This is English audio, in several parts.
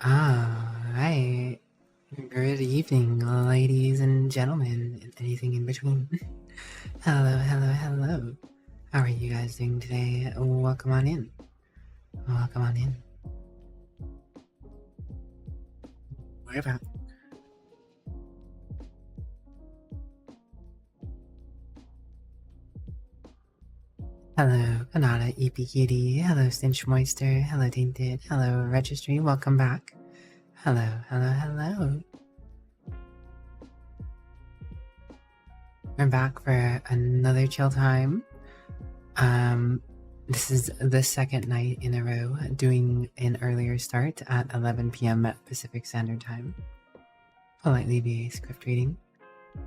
Right. Good evening, ladies and gentlemen, and anything in between. Hello, hello, hello. How are you guys doing today? Welcome on in. Welcome on in. We're back. Hello, Kanata, EPKD. Hello, Stinchmoister. Hello, Tainted. Hello, Registry. Welcome back. Hello, hello, hello. We're back for another chill time. This is the second night in a row doing an earlier start at 11 p.m. Pacific Standard Time. Politely be script reading.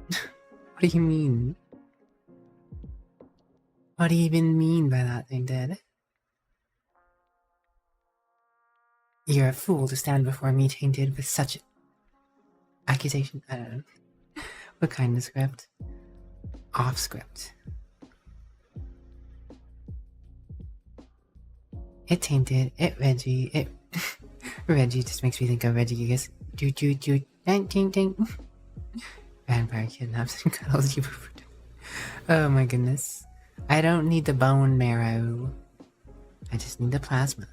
What do you mean? What do you even mean by that thing, Dad? You're a fool to stand before me tainted with such accusation. I don't know. What kind of script? Off script. It tainted. It Reggie. It Reggie just makes me think of Reggie. You guess. Do dang ding ding. Vampire kidnaps and cuddles you. Oh my goodness. I don't need the bone marrow. I just need the plasma.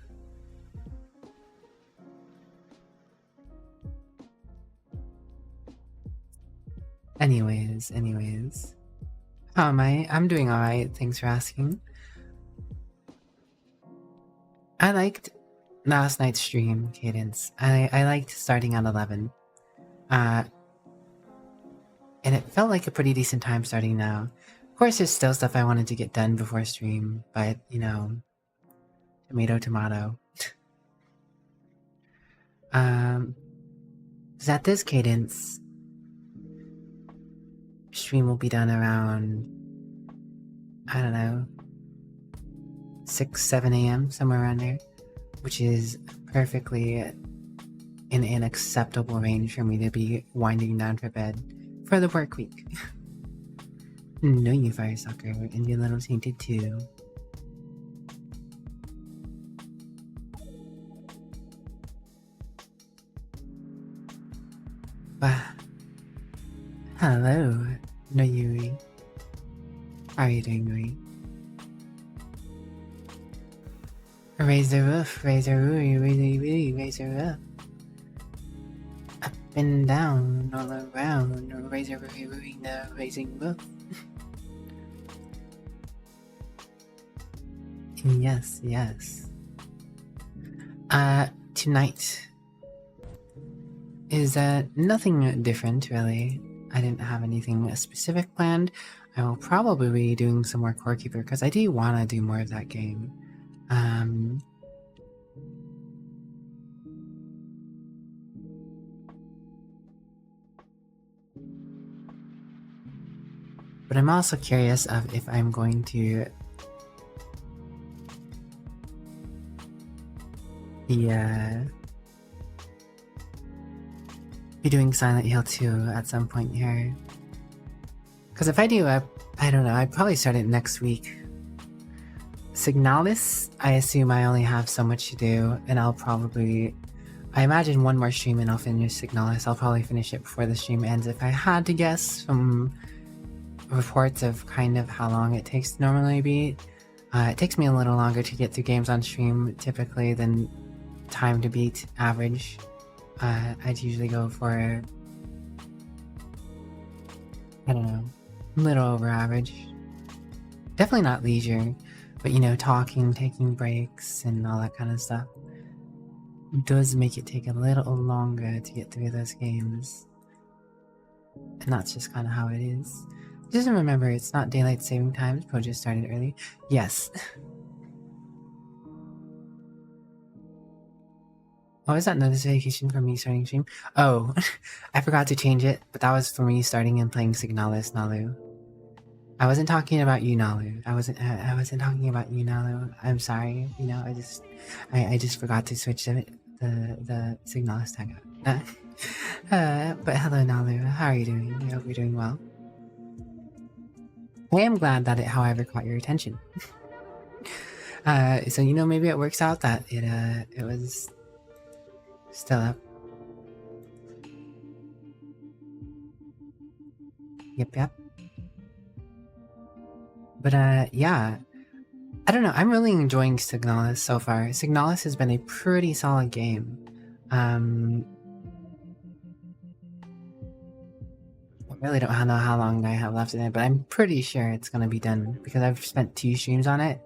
Anyways. How am I? I'm doing alright, thanks for asking. I liked last night's stream cadence. I liked starting at 11. And it felt like a pretty decent time starting now. Of course, there's still stuff I wanted to get done before stream, but, you know, tomato. So at this cadence, stream will be done around, I don't know, 6, 7 a.m., somewhere around there, which is perfectly in an acceptable range for me to be winding down for bed for the work week. No, you fire sucker, and you little tainted too. Hello, no Yuri. How are you doing, Yuri? Raise the roof, raise the roof, raise the roof. Up and down, all around, raise the roof, no raising roof. Yes. Tonight is nothing different, really. I didn't have anything specific planned. I will probably be doing some more Core Keeper because I do want to do more of that game. But I'm also curious of if I'm going to be doing Silent Hill 2 at some point here. Because if I do, I don't know, I'd probably start it next week. Signalis, I assume I only have so much to do, and I imagine one more stream and I'll finish Signalis. I'll probably finish it before the stream ends if I had to guess from reports of kind of how long it takes to normally beat. It takes me a little longer to get through games on stream typically than time to beat average. I'd usually go for, I don't know, a little over average. Definitely not leisure, but you know, talking, taking breaks, and all that kind of stuff does make it take a little longer to get through those games. And that's just kind of how it is. Just remember, it's not daylight saving time. Pro just started early. Yes. What was that notification from me starting stream? Oh, I forgot to change it, but that was for me starting and playing Signalis, Nalu. I wasn't talking about you, Nalu. I wasn't talking about you, Nalu. I'm sorry. You know, I just forgot to switch the Signalis tag out. But hello, Nalu. How are you doing? I hope you're doing well. I am glad that it, however, caught your attention. So you know, maybe it works out that it was Still up. Yep. But yeah. I don't know, I'm really enjoying Signalis so far. Signalis has been a pretty solid game. I really don't know how long I have left in it, but I'm pretty sure it's gonna be done because I've spent 2 streams on it.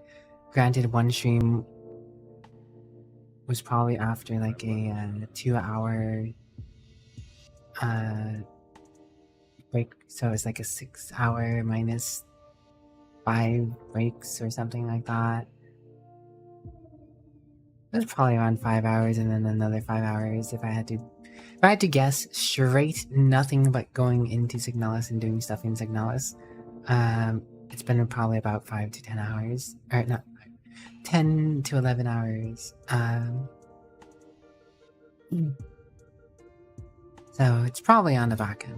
Granted, one stream was probably after like a 2-hour break, so it's like a 6-hour minus 5 breaks or something like that. It was probably around 5 hours and then another 5 hours if I had to guess straight nothing but going into Signalis and doing stuff in Signalis. It's been probably about 5 to 10 hours. Or not 10 to 11 hours. So it's probably on the back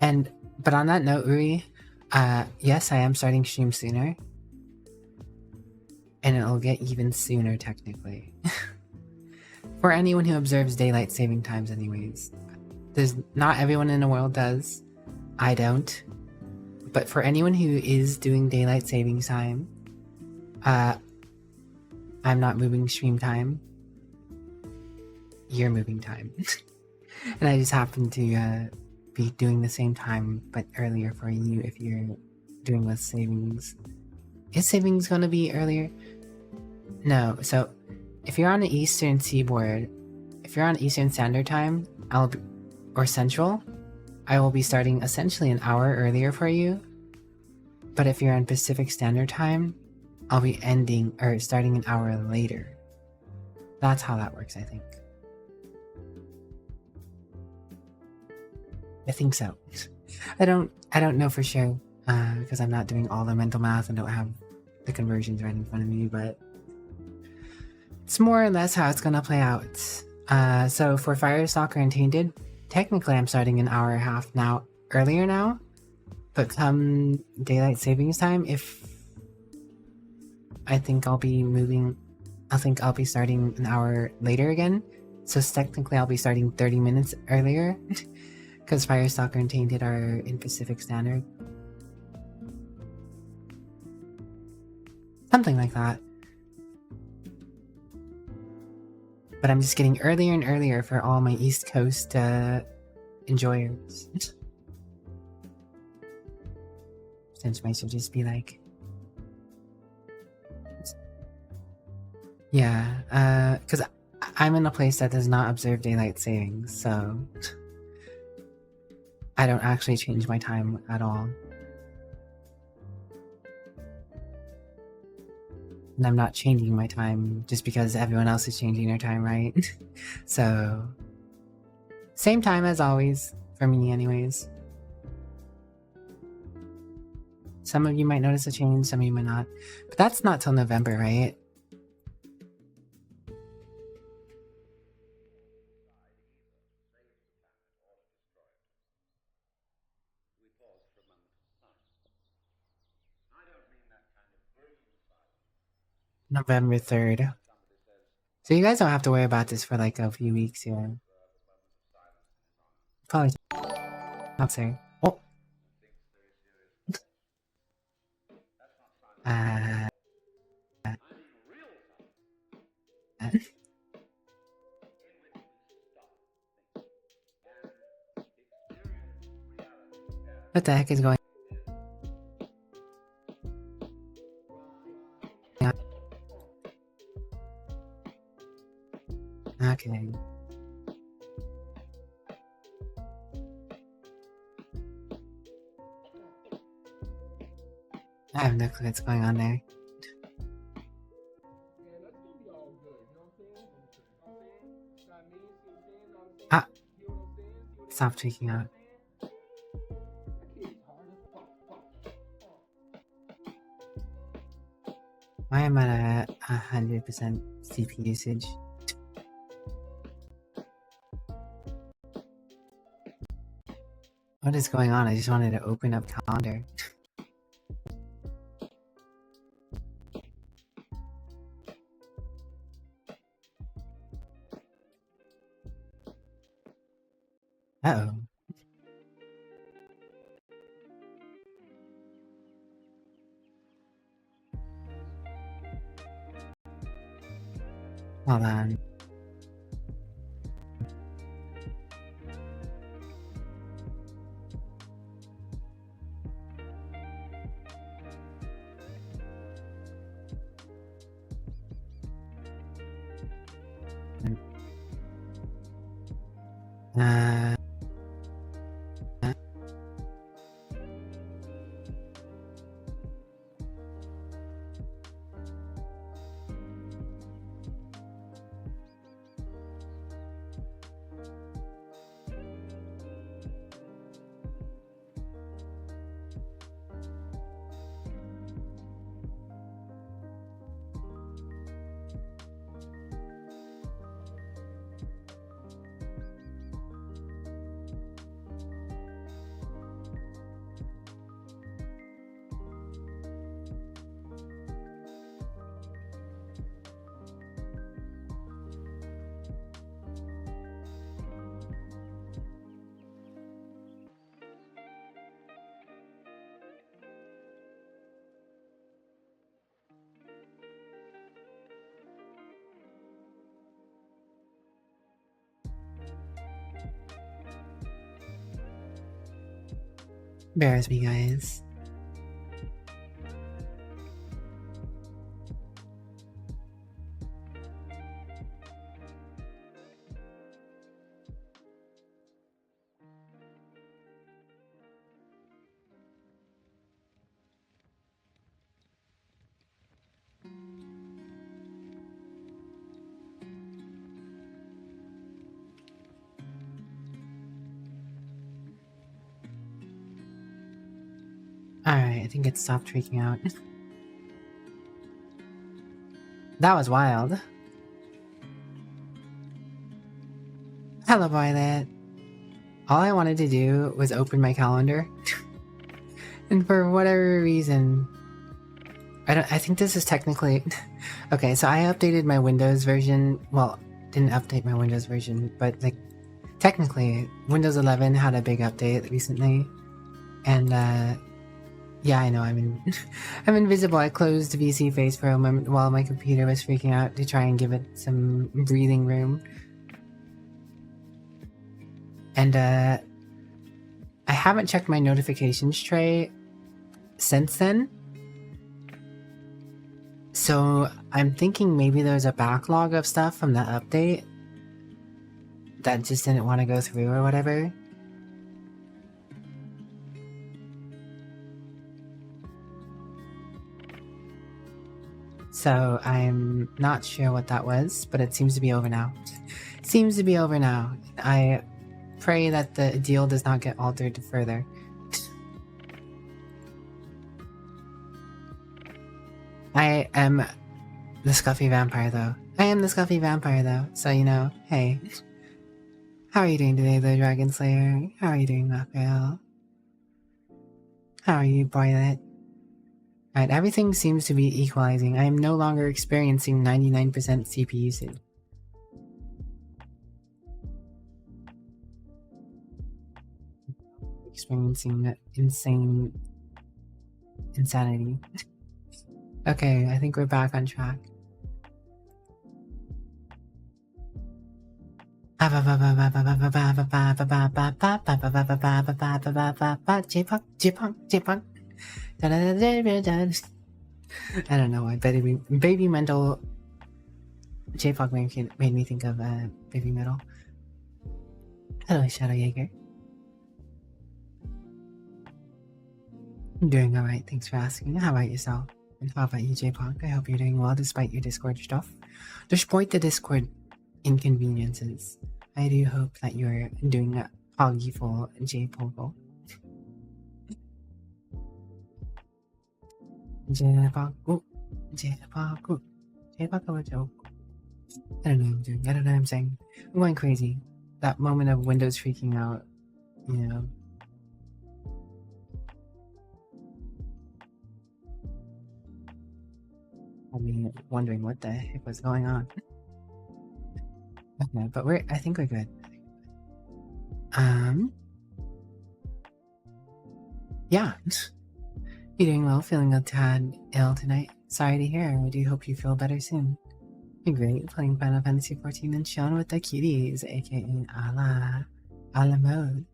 end. But on that note, Uri, yes, I am starting stream sooner. And it'll get even sooner, technically. For anyone who observes daylight saving times anyways. Not everyone in the world does. I don't. But for anyone who is doing daylight saving time, I'm not moving stream time. You're moving time. And I just happen to be doing the same time, but earlier for you if you're doing with savings. Is savings gonna be earlier? No, so if you're on the Eastern Seaboard, if you're on Eastern Standard Time, or Central, I will be starting essentially an hour earlier for you. But if you're on Pacific Standard Time, I'll be starting an hour later. That's how that works, I think. I think so. I don't know for sure, because I'm not doing all the mental math and don't have the conversions right in front of me, but it's more or less how it's gonna play out. So for Firestalker and Tainted, technically I'm starting an hour and a half earlier now, but come daylight savings time, I think I'll be starting an hour later again. So technically I'll be starting 30 minutes earlier, because Firestalker and Tainted are in Pacific Standard. Something like that. But I'm just getting earlier and earlier for all my East Coast enjoyers. Since I should just be like... Yeah, because I'm in a place that does not observe daylight savings, so... I don't actually change my time at all. And I'm not changing my time just because everyone else is changing their time, right? So, same time as always, for me anyways. Some of you might notice a change, some of you might not. But that's not till November, right? November 3rd. So you guys don't have to worry about this for like a few weeks here. Probably. I'm sorry. Oh. What the heck is going on? Okay. I have no clue what's going on there. Ah! Stop tweaking out. Why am I at 100% CPU usage? What is going on? I just wanted to open up calendar. Uh-oh. Hold on. Bear with me, guys. Alright, I think it stopped freaking out. That was wild. Hello, Violet. All I wanted to do was open my calendar. And for whatever reason... I think this is technically... Okay, so I updated my Windows version. Well, didn't update my Windows version, but like... Technically, Windows 11 had a big update recently. And, yeah, I know, I'm invisible. I closed VC Face for a moment while my computer was freaking out to try and give it some breathing room. And, I haven't checked my notifications tray since then. So, I'm thinking maybe there's a backlog of stuff from the update that just didn't want to go through or whatever. So I'm not sure what that was, but it seems to be over now. Seems to be over now. I pray that the deal does not get altered further. I am the Scuffy Vampire, though. I am the Scuffy Vampire, though. So, you know, hey. How are you doing today, the Dragon Slayer? How are you doing, Raphael? How are you, Violet? Alright, everything seems to be equalizing. I am no longer experiencing 99% CPU usage. Experiencing insane insanity. Okay, I think we're back on track. J-punk. I don't know why baby mental J-pop made me think of Baby Metal. Hello, Shadow Jaeger. I'm doing alright, thanks for asking. How about yourself? And how about you, J-pop? I hope you're doing well despite your Discord stuff. Despite the Discord inconveniences, I do hope that you're doing a poggyful J-pop. J-pop. I don't know what I'm doing. I don't know what I'm saying. I'm going crazy. That moment of Windows freaking out, you know. I mean, wondering what the heck was going on. Okay, but I think we're good. Yeah. You're doing well, feeling a tad ill tonight. Sorry to hear. I do hope you feel better soon. You're great, playing Final Fantasy 14 and chilling with the cuties, aka Ala mode.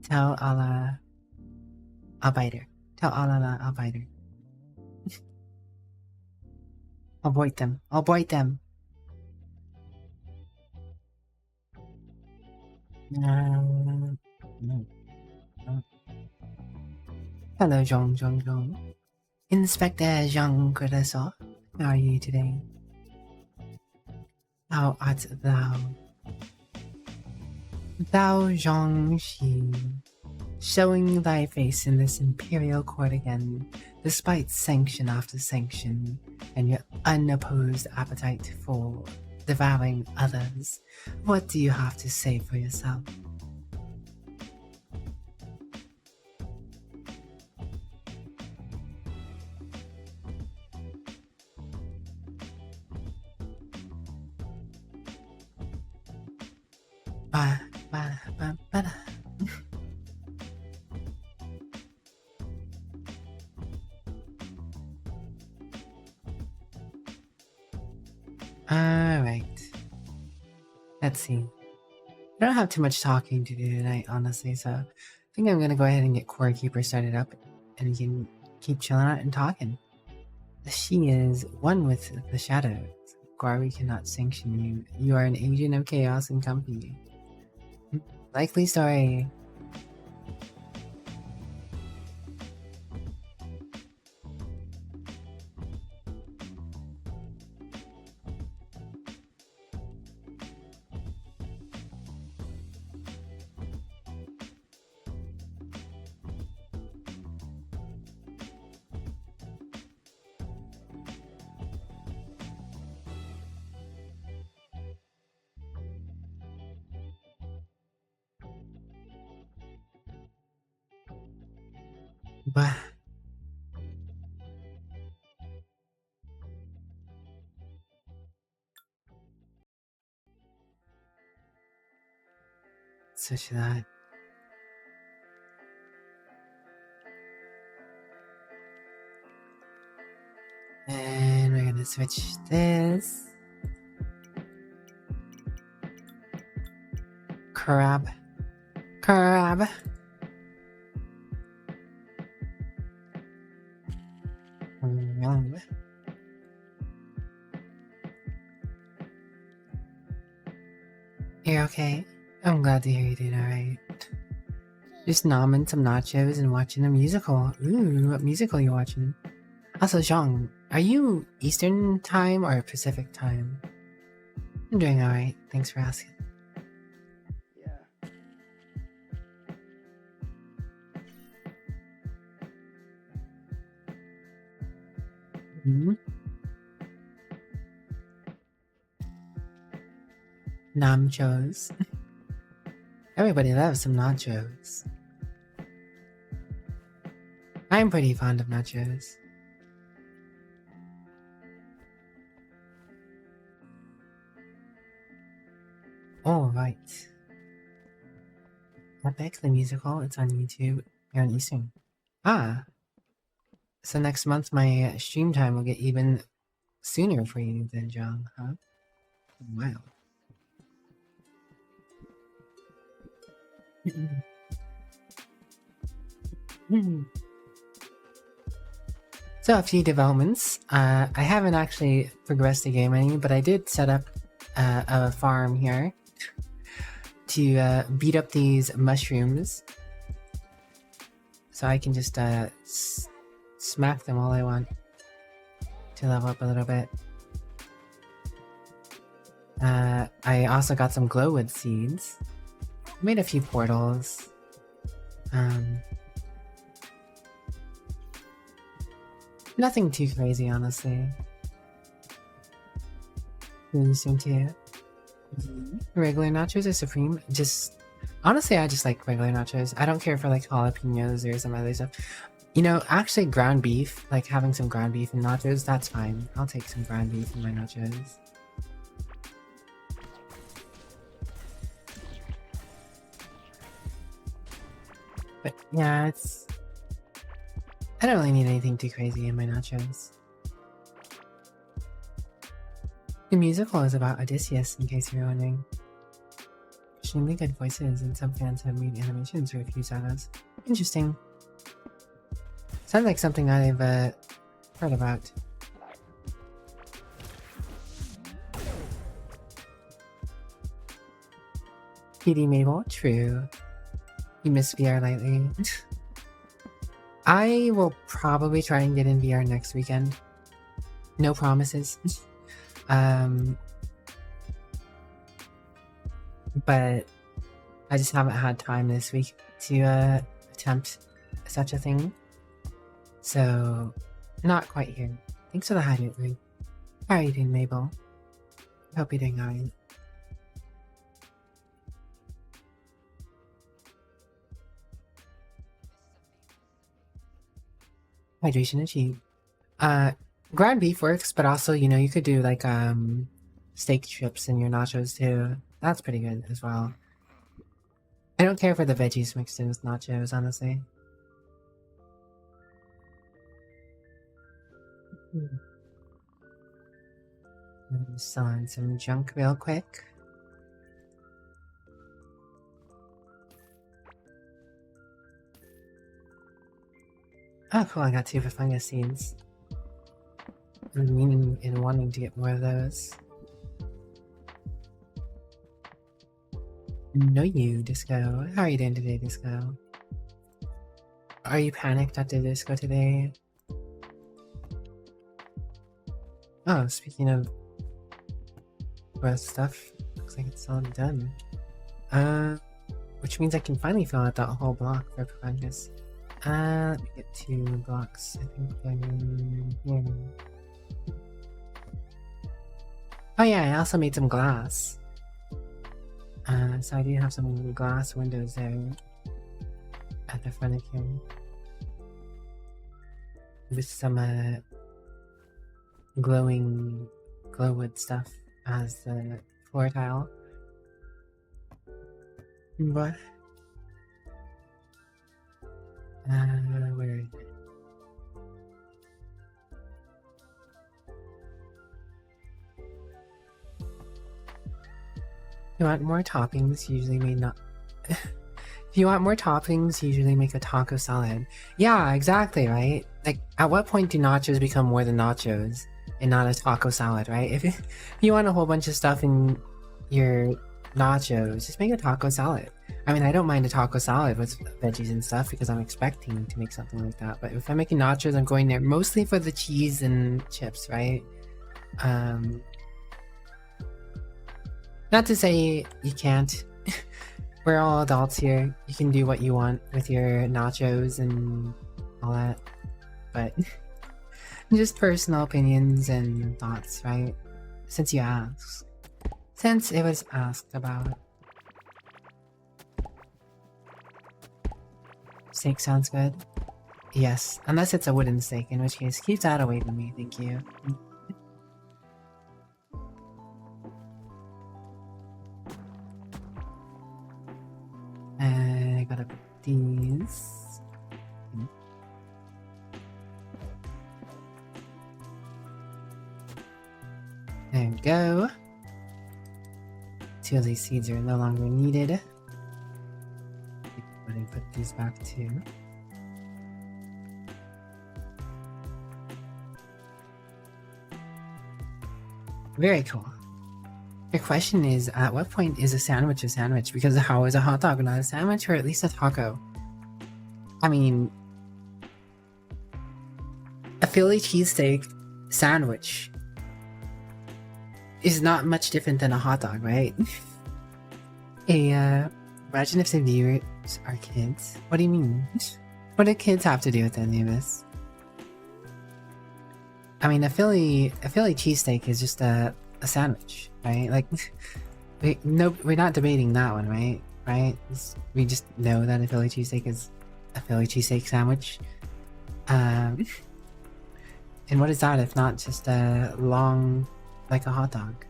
Tell Ala I'll bite her. Tell Ala I'll bite her. I'll bite them. I'll bite them. No. Hello, Zhong. Inspector Zhang Kudaso. How are you today? How art thou? Thou Zhongxi, showing thy face in this imperial court again, despite sanction after sanction, and your unopposed appetite for devouring others. What do you have to say for yourself? Alright. Let's see. I don't have too much talking to do tonight, honestly, so I think I'm gonna go ahead and get Core Keeper started up and we can keep chilling out and talking. She is one with the shadows. Guari cannot sanction you. You are an agent of chaos and company. Likely story. But switch that. And we're gonna switch this. Crab. You're okay? I'm glad to hear you're doing alright. Just nomming some nachos and watching a musical. Ooh, what musical are you watching? Also, Zhang, are you Eastern time or Pacific time? I'm doing alright, thanks for asking. Nachos. Everybody loves some nachos. I'm pretty fond of nachos. Alright. Epic, the musical, it's on YouTube here on Eastern. So next month my stream time will get even sooner for you than Zhang, huh? Wow. So a few developments. I haven't actually progressed the game any, but I did set up a farm here to beat up these mushrooms. So I can just smack them all I want to level up a little bit. I also got some glowwood seeds. Made a few portals. Nothing too crazy, honestly. Really soon too. Regular nachos or supreme? Honestly, I just like regular nachos. I don't care for like jalapenos or some other stuff. You know, actually ground beef, like having some ground beef and nachos, that's fine. I'll take some ground beef in my nachos. But yeah, I don't really need anything too crazy in my nachos. The musical is about Odysseus, in case you're wondering. Extremely good voices, and some fans have made animations for a few sagas. Interesting. Sounds like something I've heard about. PD Mabel, true. You miss VR lately. I will probably try and get in VR next weekend. No promises. But I just haven't had time this week to attempt such a thing. So, not quite here. Thanks for the hydrate, Lou. How are you doing, Mabel? Hope you're doing alright. Hydration achieved. Ground beef works, but also, you know, you could do like steak strips in your nachos too. That's pretty good as well. I don't care for the veggies mixed in with nachos, honestly. I'm selling some junk real quick. Oh cool, I got 2 fungus seeds. I'm meaning and wanting to get more of those. No you, Disco. How are you doing today, Disco? Are you panicked at the disco today? Oh, speaking of gross stuff, looks like it's all done. Which means I can finally fill out that whole block for fungus. Let me get 2 blocks. I think I'm here. Oh yeah, I also made some glass. So I do have some glass windows there at the front of here. With some glowing glowwood stuff as the floor tile. But where is it? You want more toppings, usually may not. If you want more toppings, usually make a taco salad. Yeah, exactly, right? Like, at what point do nachos become more than nachos and not a taco salad, right? If you want a whole bunch of stuff in your nachos, just make a taco salad. I mean, I don't mind a taco salad with veggies and stuff because I'm expecting to make something like that. But if I'm making nachos, I'm going there mostly for the cheese and chips, right? Not to say you can't. We're all adults here. You can do what you want with your nachos and all that. But just personal opinions and thoughts, right? Since you asked. Since it was asked about. Steak sounds good? Yes, unless it's a wooden steak, in which case keep that away from me, thank you. I gotta put these. There we go. 2 of these seeds are no longer needed. I'm gonna put these back too. Very cool. Your question is, at what point is a sandwich a sandwich? Because how is a hot dog not a sandwich, or at least a taco? I mean, a Philly cheesesteak sandwich is not much different than a hot dog, right? Imagine if the viewers are kids. What do you mean? What do kids have to do with any of this? I mean, a Philly cheesesteak is just a sandwich, right? Like, we're not debating that one, right? Right? We just know that a Philly cheesesteak is a Philly cheesesteak sandwich. And what is that if not just a long, like a hot dog?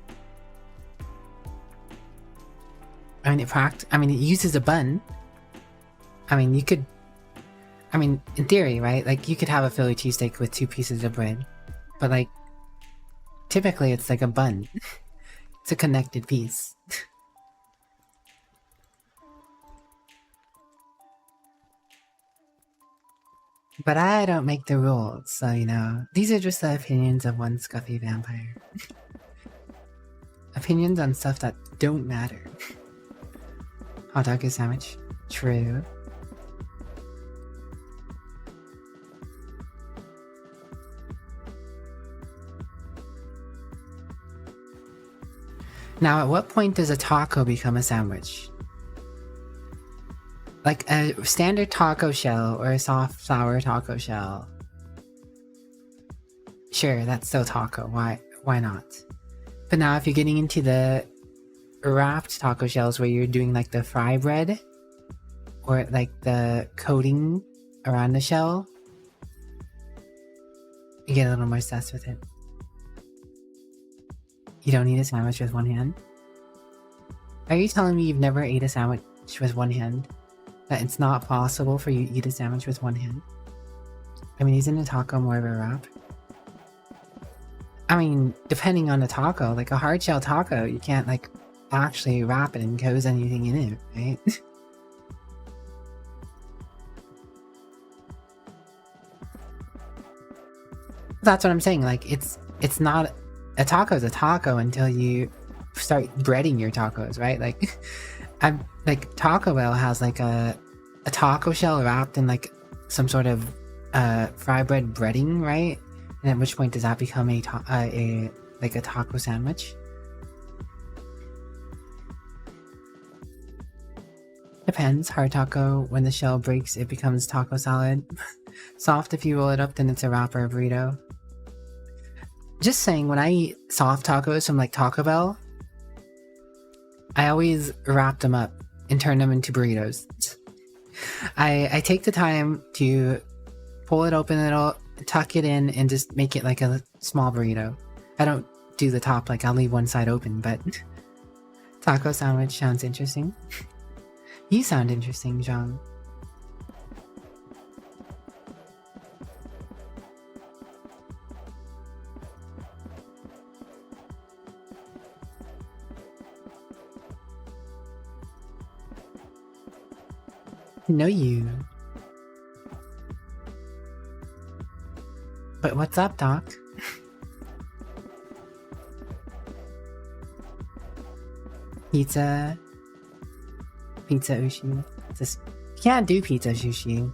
I mean, it uses a bun. I mean, you could I mean, in theory, right? Like, you could have a Philly cheesesteak with 2 pieces of bread. But, like, typically it's like a bun. It's a connected piece. But I don't make the rules, so, you know, these are just the opinions of one scuffy vampire. Opinions on stuff that don't matter. Hot dog is sandwich. True. Now, at what point does a taco become a sandwich? Like a standard taco shell or a soft flour taco shell. Sure, that's still taco. Why not? But now if you're getting into the wrapped taco shells where you're doing like the fry bread or like the coating around the shell, you get a little more sus with it. You don't eat a sandwich with one hand? Are you telling me you've never ate a sandwich with one hand? That it's not possible for you to eat a sandwich with one hand? I mean, isn't a taco more of a wrap? I mean, depending on the taco, like a hard shell taco, you can't like actually wrap it and coat anything in it, right? That's what I'm saying. Like, it's not a taco's a taco until you start breading your tacos, right? Like, I'm like Taco Bell has like a taco shell wrapped in like some sort of fry bread breading, right? And at which point does that become a taco sandwich? Depends. Hard taco, when the shell breaks, it becomes taco salad. Soft, if you roll it up, then it's a wrap or a burrito. Just saying, when I eat soft tacos from like Taco Bell, I always wrap them up and turn them into burritos. I take the time to pull it open, tuck it in, and just make it like a small burrito. I don't do the top, like I'll leave one side open, but taco sandwich sounds interesting. You sound interesting, John. Know you. But what's up, Doc? Pizza ushi. You can't do pizza sushi.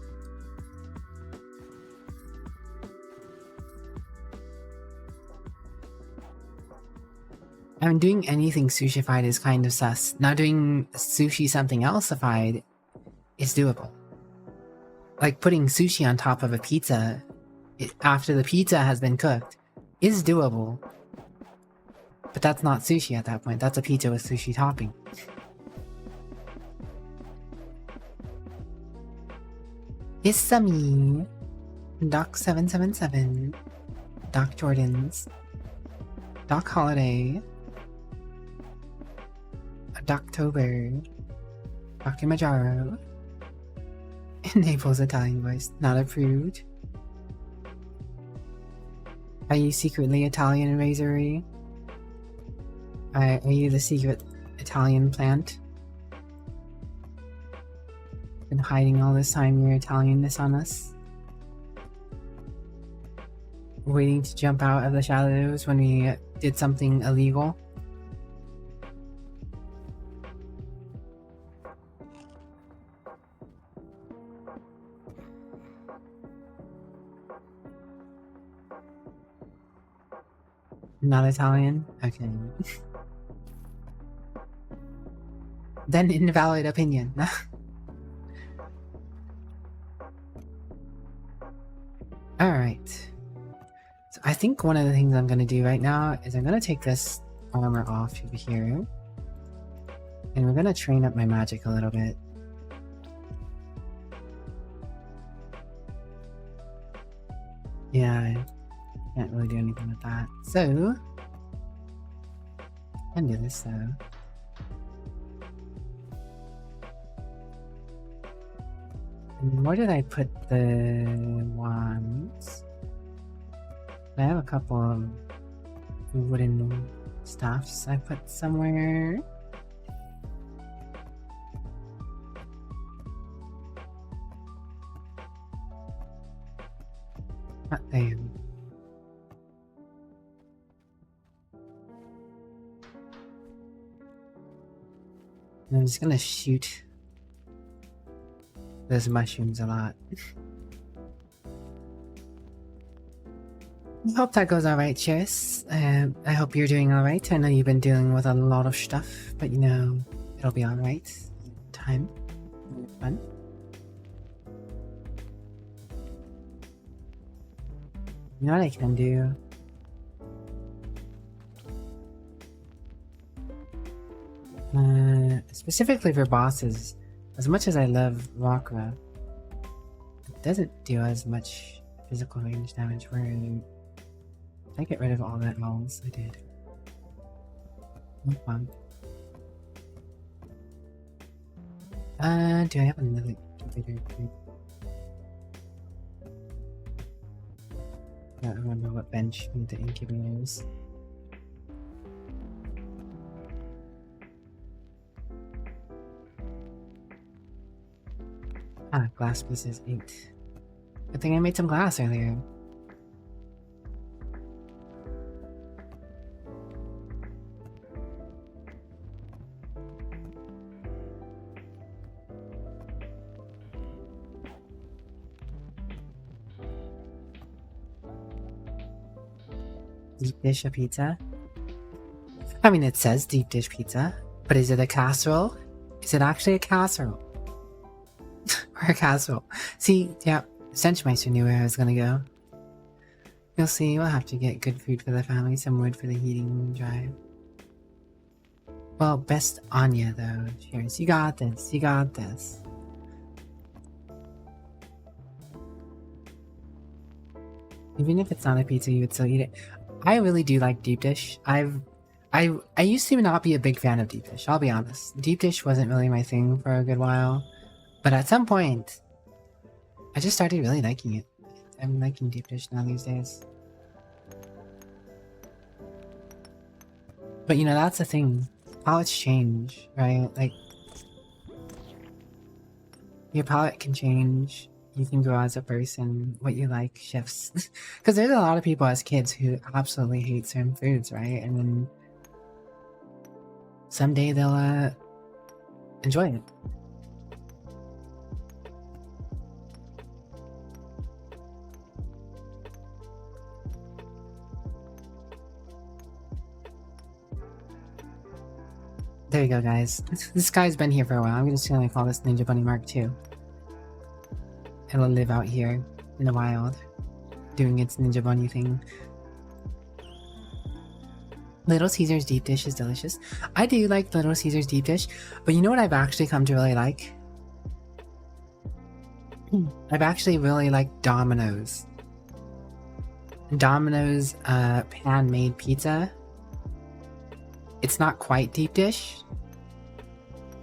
I mean, doing anything sushified is kind of sus. Now doing sushi something else-ified is doable. Like putting sushi on top of a pizza after the pizza has been cooked is doable. But that's not sushi at that point. That's a pizza with sushi topping. It's me, Doc777, Doc Jordans, Doc Holiday, Doctober, Dr. Majaro. Naples Italian voice, not approved. Are you secretly Italian, Razory? Are you the secret Italian plant? Been hiding all this time your Italianness on us? Waiting to jump out of the shadows when we did something illegal? Not Italian? Okay. Then invalid opinion. Alright. So I think one of the things I'm going to do right now is I'm going to take this armor off over here. And we're going to train up my magic a little bit. Yeah, I can't really do anything with that. So, I can do this though. Where did I put the wands? I have a couple of wooden stuffs I put somewhere. Not there. I'm just gonna shoot those mushrooms a lot. I hope that goes alright, Cheers. I hope you're doing alright. I know you've been dealing with a lot of stuff, but you know, it'll be alright. Time. Fun. You know what I can do? Specifically for bosses, as much as I love Rockra, it doesn't do as much physical range damage where I get rid of all that else I did. No fun. Do I have another bigger thing? I don't remember what bench the incubator is. Ah, glass pieces 8. Good thing I made some glass earlier. Deep dish of pizza? I mean, it says deep dish pizza, but is it a casserole? Is it actually a casserole? Or a casserole? See, yeah, Stenchmeister knew where I was gonna go. You'll see, we'll have to get good food for the family, some wood for the heating drive. Well, best Anya, though. Cheers. You got this. You got this. Even if it's not a pizza, you would still eat it. I really do like deep dish. I used to not be a big fan of deep dish, I'll be honest. Deep dish wasn't really my thing for a good while. But at some point, I just started really liking it. I'm liking deep dish now these days. But you know, that's the thing. Palates change, right? Like, your palate can change. You can grow as a person. What you like shifts. Because there's a lot of people as kids who absolutely hate certain foods, right? And then someday they'll enjoy it. There you go, guys. This guy's been here for a while. I'm just gonna call this Ninja Bunny Mark II. It'll live out here in the wild, doing its Ninja Bunny thing. Little Caesar's deep dish is delicious. I do like Little Caesar's deep dish, but you know what I've actually come to really like? I've actually really liked Domino's. Domino's pan-made pizza. It's not quite deep dish,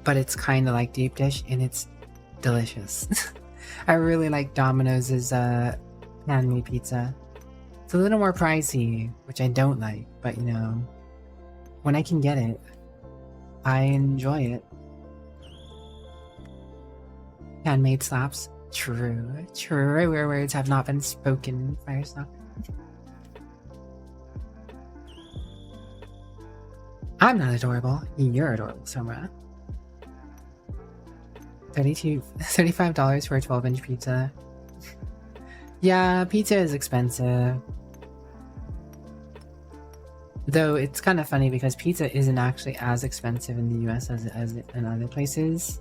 but it's kind of like deep dish, and it's delicious. I really like Domino's pan-made pizza. It's a little more pricey, which I don't like, but you know, when I can get it, I enjoy it. Handmade slaps. True. Truer words have not been spoken, Firestalker. I'm not adorable. You're adorable, Somra. $35 for a 12-inch pizza. Yeah, pizza is expensive. Though it's kind of funny because pizza isn't actually as expensive in the US as in other places.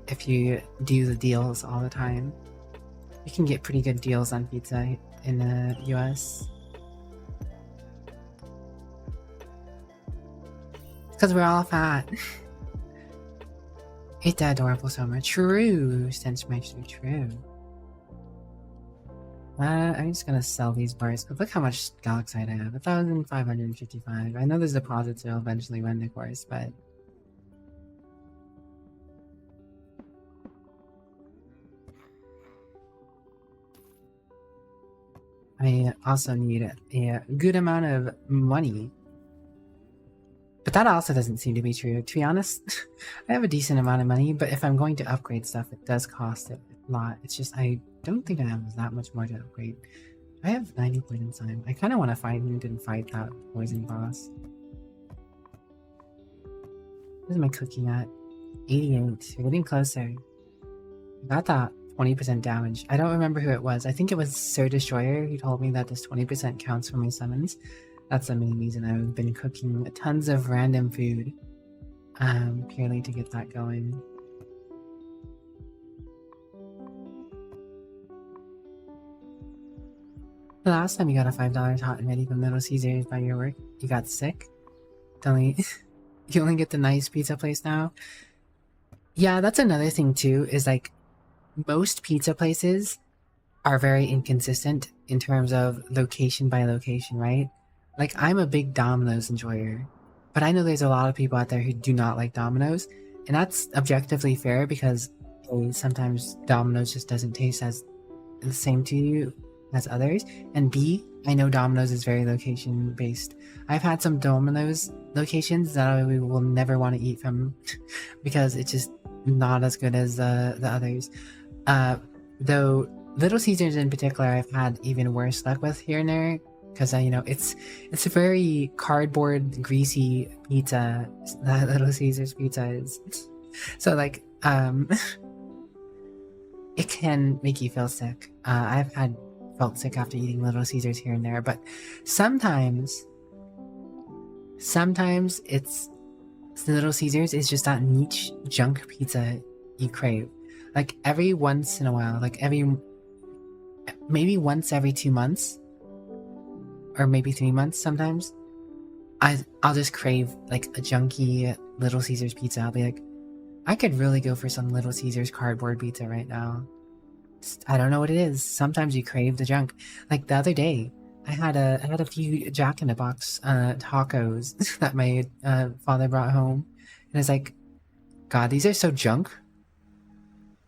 If you do the deals all the time, you can get pretty good deals on pizza in the US. Because we're all fat. Ain't that adorable, Summer? True, Stenchmeister, true. I'm just gonna sell these bars. Look how much Galaxite I have. 1,555. I know there's deposits will eventually run, of course, but I also need a good amount of money. But that also doesn't seem to be true. To be honest, I have a decent amount of money, but if I'm going to upgrade stuff, it does cost a lot. It's just, I don't think I have that much more to upgrade. I have 90 poison slime. I kind of want to find him and fight that poison boss. Where's my cooking at? 88. We're getting closer. I got that 20% damage. I don't remember who it was. I think it was Sir Destroyer who told me that this 20% counts for my summons. That's the main reason I've been cooking tons of random food. Purely to get that going. The last time you got a $5 hot and ready from Little Caesars by your work, you got sick? You only get the nice pizza place now? Yeah, that's another thing too, is like, most pizza places are very inconsistent in terms of location by location, right? Like, I'm a big Domino's enjoyer, but I know there's a lot of people out there who do not like Domino's, and that's objectively fair because A, sometimes Domino's just doesn't taste as the same to you as others, and B, I know Domino's is very location based. I've had some Domino's locations that I will never want to eat from because it's just not as good as the others. Though Little Caesars in particular, I've had even worse luck with here and there because you know it's a very cardboard, greasy pizza. That Little Caesars pizza is. So like it can make you feel sick. I've felt sick after eating Little Caesars here and there, but sometimes it's Little Caesars is just that niche junk pizza you crave. Like every once in a while, like maybe once every 2 months, or maybe 3 months sometimes, I'll just crave like a junky Little Caesars pizza. I'll be like, I could really go for some Little Caesars cardboard pizza right now. I don't know what it is. Sometimes you crave the junk. Like the other day, I had a few Jack in the Box tacos that my father brought home, and it's like, God, these are so junk,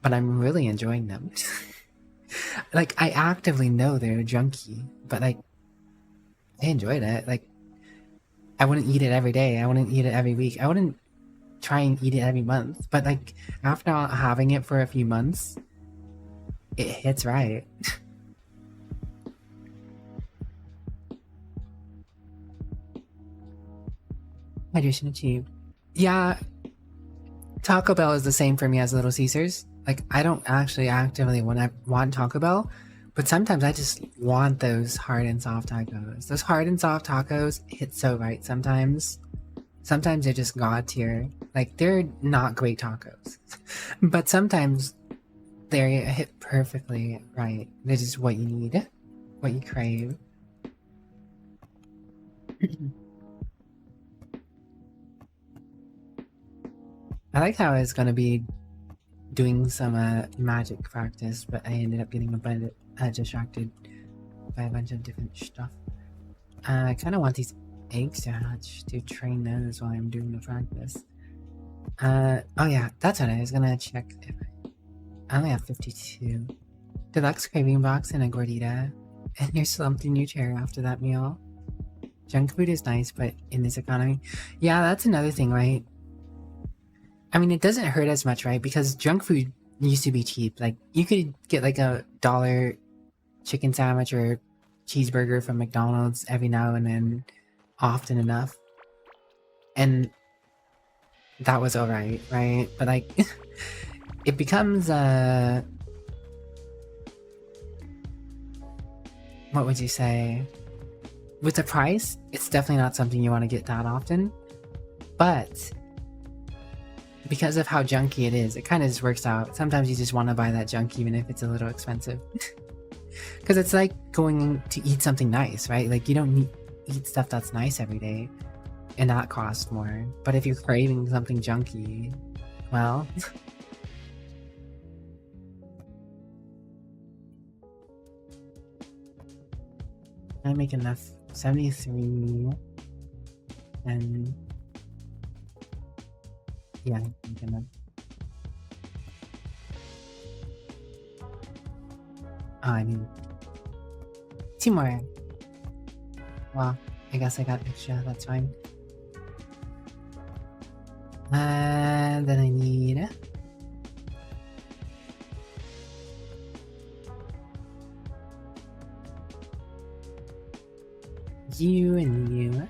but I'm really enjoying them. Like I actively know they're junky, but like I enjoyed it. Like I wouldn't eat it every day. I wouldn't eat it every week. I wouldn't try and eat it every month. But like after having it for a few months, it hits right. Hydration achieved. Yeah, Taco Bell is the same for me as Little Caesars. Like I don't actually actively want Taco Bell, but sometimes I just want those hard and soft tacos. Those hard and soft tacos hit so right sometimes. Sometimes they're just god tier. Like they're not great tacos, but sometimes they hit perfectly right. They're just what you need, what you crave. I like how I was gonna be doing some magic practice, but I ended up getting a bit distracted by a bunch of different stuff. I kind of want these eggs to hatch to train those while I'm doing the practice. Oh yeah, that's what I was gonna check. If I only have 52. Deluxe craving box and a gordita, and you're slumped in your chair after that meal. Junk food is nice, but in this economy, yeah, that's another thing, right? I mean, it doesn't hurt as much, right? Because junk food used to be cheap. Like, you could get like $1 chicken sandwich or cheeseburger from McDonald's every now and then, often enough. And that was alright, right? But like, it becomes, what would you say? With the price, it's definitely not something you want to get that often. But because of how junky it is, it kind of just works out. Sometimes you just want to buy that junk even if it's a little expensive. Because it's like going to eat something nice, right? Like you don't eat stuff that's nice every day and that costs more. But if you're craving something junky, well... I make enough. 73 and... yeah, I make enough. Oh, I mean... 2 more. Well, I guess I got extra, that's fine. And then I need... you and you.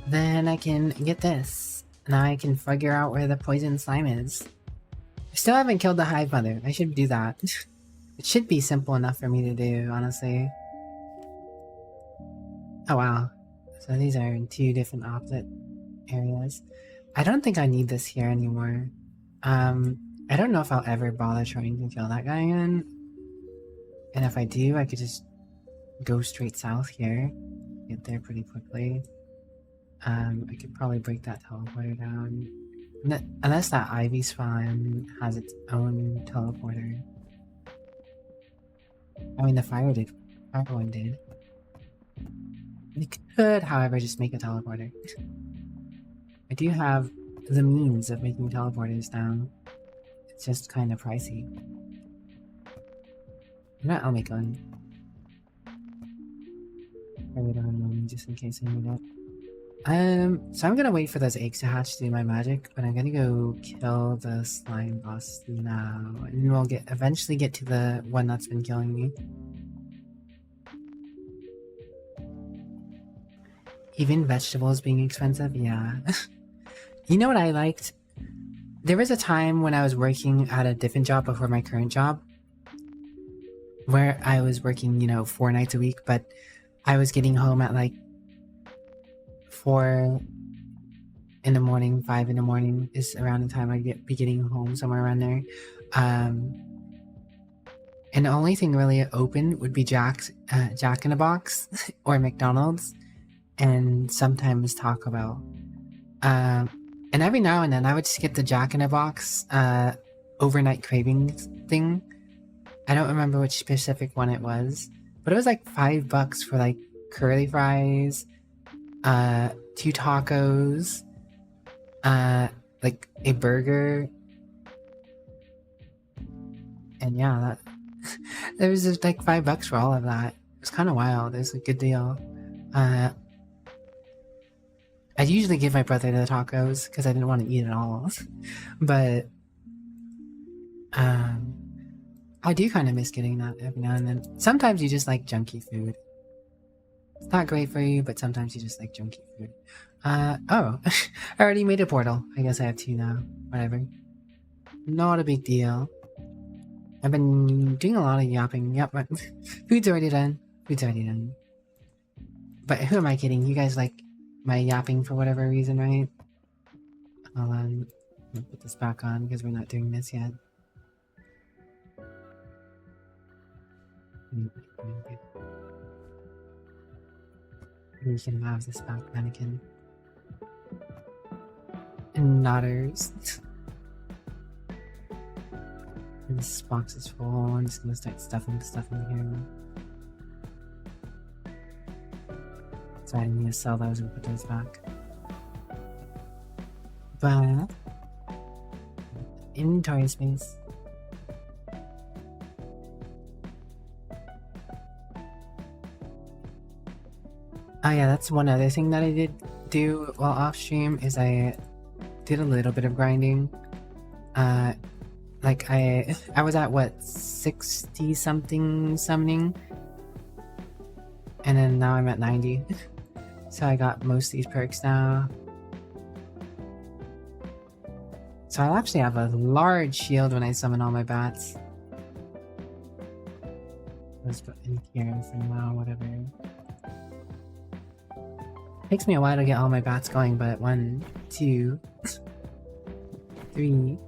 Then I can get this. Now I can figure out where the poison slime is. I still haven't killed the hive mother. I should do that. It should be simple enough for me to do, honestly. Oh wow. So these are in 2 different opposite areas. I don't think I need this here anymore. I don't know if I'll ever bother trying to kill that guy again. And if I do, I could just go straight south here. Get there pretty quickly. I could probably break that teleporter down. Unless that ivy spawn has its own teleporter. I mean, the fire one did. We could, however, just make a teleporter. I do have the means of making teleporters now. It's just kind of pricey. You know what, I'll make one. I really don't know, just in case I need it. So I'm gonna wait for those eggs to hatch to do my magic, but I'm gonna go kill the slime boss now, and we'll eventually get to the one that's been killing me. Even vegetables being expensive? Yeah. You know what I liked? There was a time when I was working at a different job before my current job, where I was working, you know, 4 nights a week, but I was getting home at like 4 in the morning, 5 in the morning is around the time I'd be getting home, somewhere around there. And the only thing really open would be Jack in the Box or McDonald's, and sometimes Taco Bell. And every now and then I would just get the Jack in the Box overnight cravings thing. I don't remember which specific one it was, but it was like $5 for like curly fries, 2 tacos, like a burger, and yeah, that was just like $5 for all of that. It was kind of wild. It was a good deal. I usually give my brother the tacos because I didn't want to eat it all, but I do kind of miss getting that every now and then. Sometimes you just like junky food. It's not great for you, but sometimes you just like junky food. Oh, I already made a portal. I guess I have 2 now. Whatever. Not a big deal. I've been doing a lot of yapping. Yep, my food's already done. Food's already done. But who am I kidding? You guys like my yapping for whatever reason, right? Hold on. I'm gonna put this back on because we're not doing this yet. We can have this back mannequin. And nodders. And this box is full. I'm just gonna start stuffing stuff in here. So I need to sell those and put those back. But inventory space. Oh yeah, that's one other thing that I did do while off stream is I did a little bit of grinding. Like I was at what, 60 something summoning, and then now I'm at 90. So I got most of these perks now. So I'll actually have a large shield when I summon all my bats. Let's put in here for now, whatever. Takes me a while to get all my bats going, but 1, 2, 3,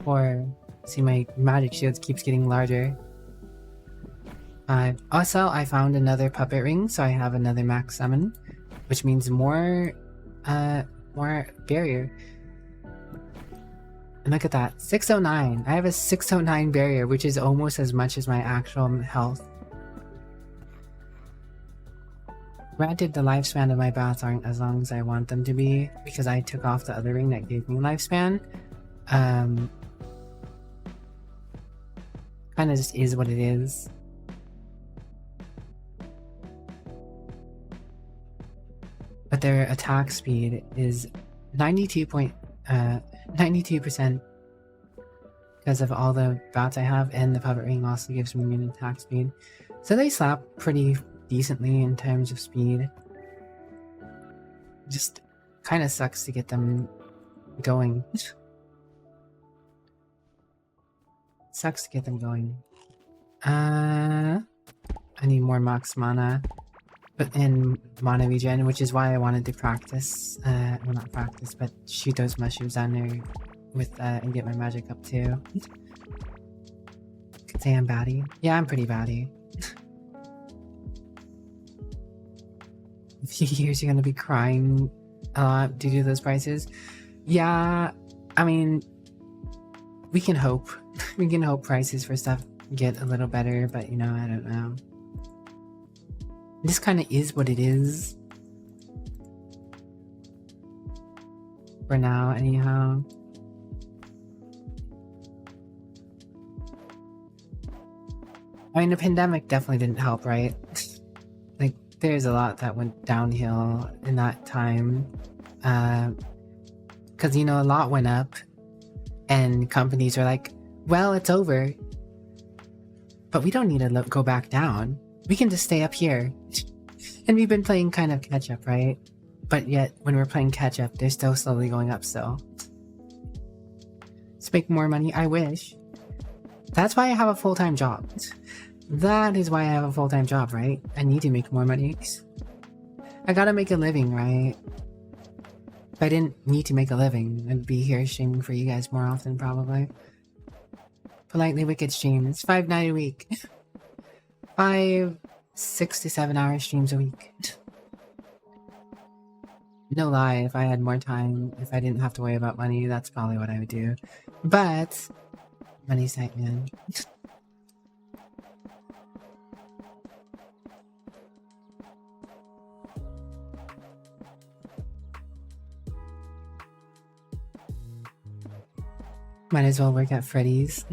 4. See, my magic shield keeps getting larger. 5. Also, I found another puppet ring, so I have another max summon, which means more barrier. And look at that, 609. I have a 609 barrier, which is almost as much as my actual health. Granted, the lifespan of my bats aren't as long as I want them to be because I took off the other ring that gave me lifespan. Kind of just is what it is. But their attack speed is 92% because of all the bats I have, and the puppet ring also gives me an attack speed. So they slap pretty decently in terms of speed. Just kind of sucks to get them going. Sucks to get them going. I need more max mana, but in mana regen, which is why I wanted to practice. Well, not practice, but shoot those mushrooms down there with and get my magic up too. Could say I'm batty. Yeah, I'm pretty batty. A few years you're gonna be crying a lot due to those prices. Yeah, I mean, we can hope. We can hope prices for stuff get a little better, but you know, I don't know. This kind of is what it is. For now, anyhow. I mean, the pandemic definitely didn't help, right? Like, there's a lot that went downhill in that time. Because, you know, a lot went up. And companies are like, well, it's over. But we don't need to go back down. We can just stay up here. And we've been playing kind of catch up, right? But yet, when we're playing catch up, they're still slowly going up still. Let's make more money. I wish. That's why I have a full-time job. That is why I have a full-time job, right? I need to make more money. I gotta make a living, right? If I didn't need to make a living, I'd be here streaming for you guys more often, probably. PolitelyWicked stream. It's 5 nights a week. 5 6 to 7 hour streams a week. No lie, if I had more time, if I didn't have to worry about money, that's probably what I would do. But money's tight, man. Might as well work at Freddy's.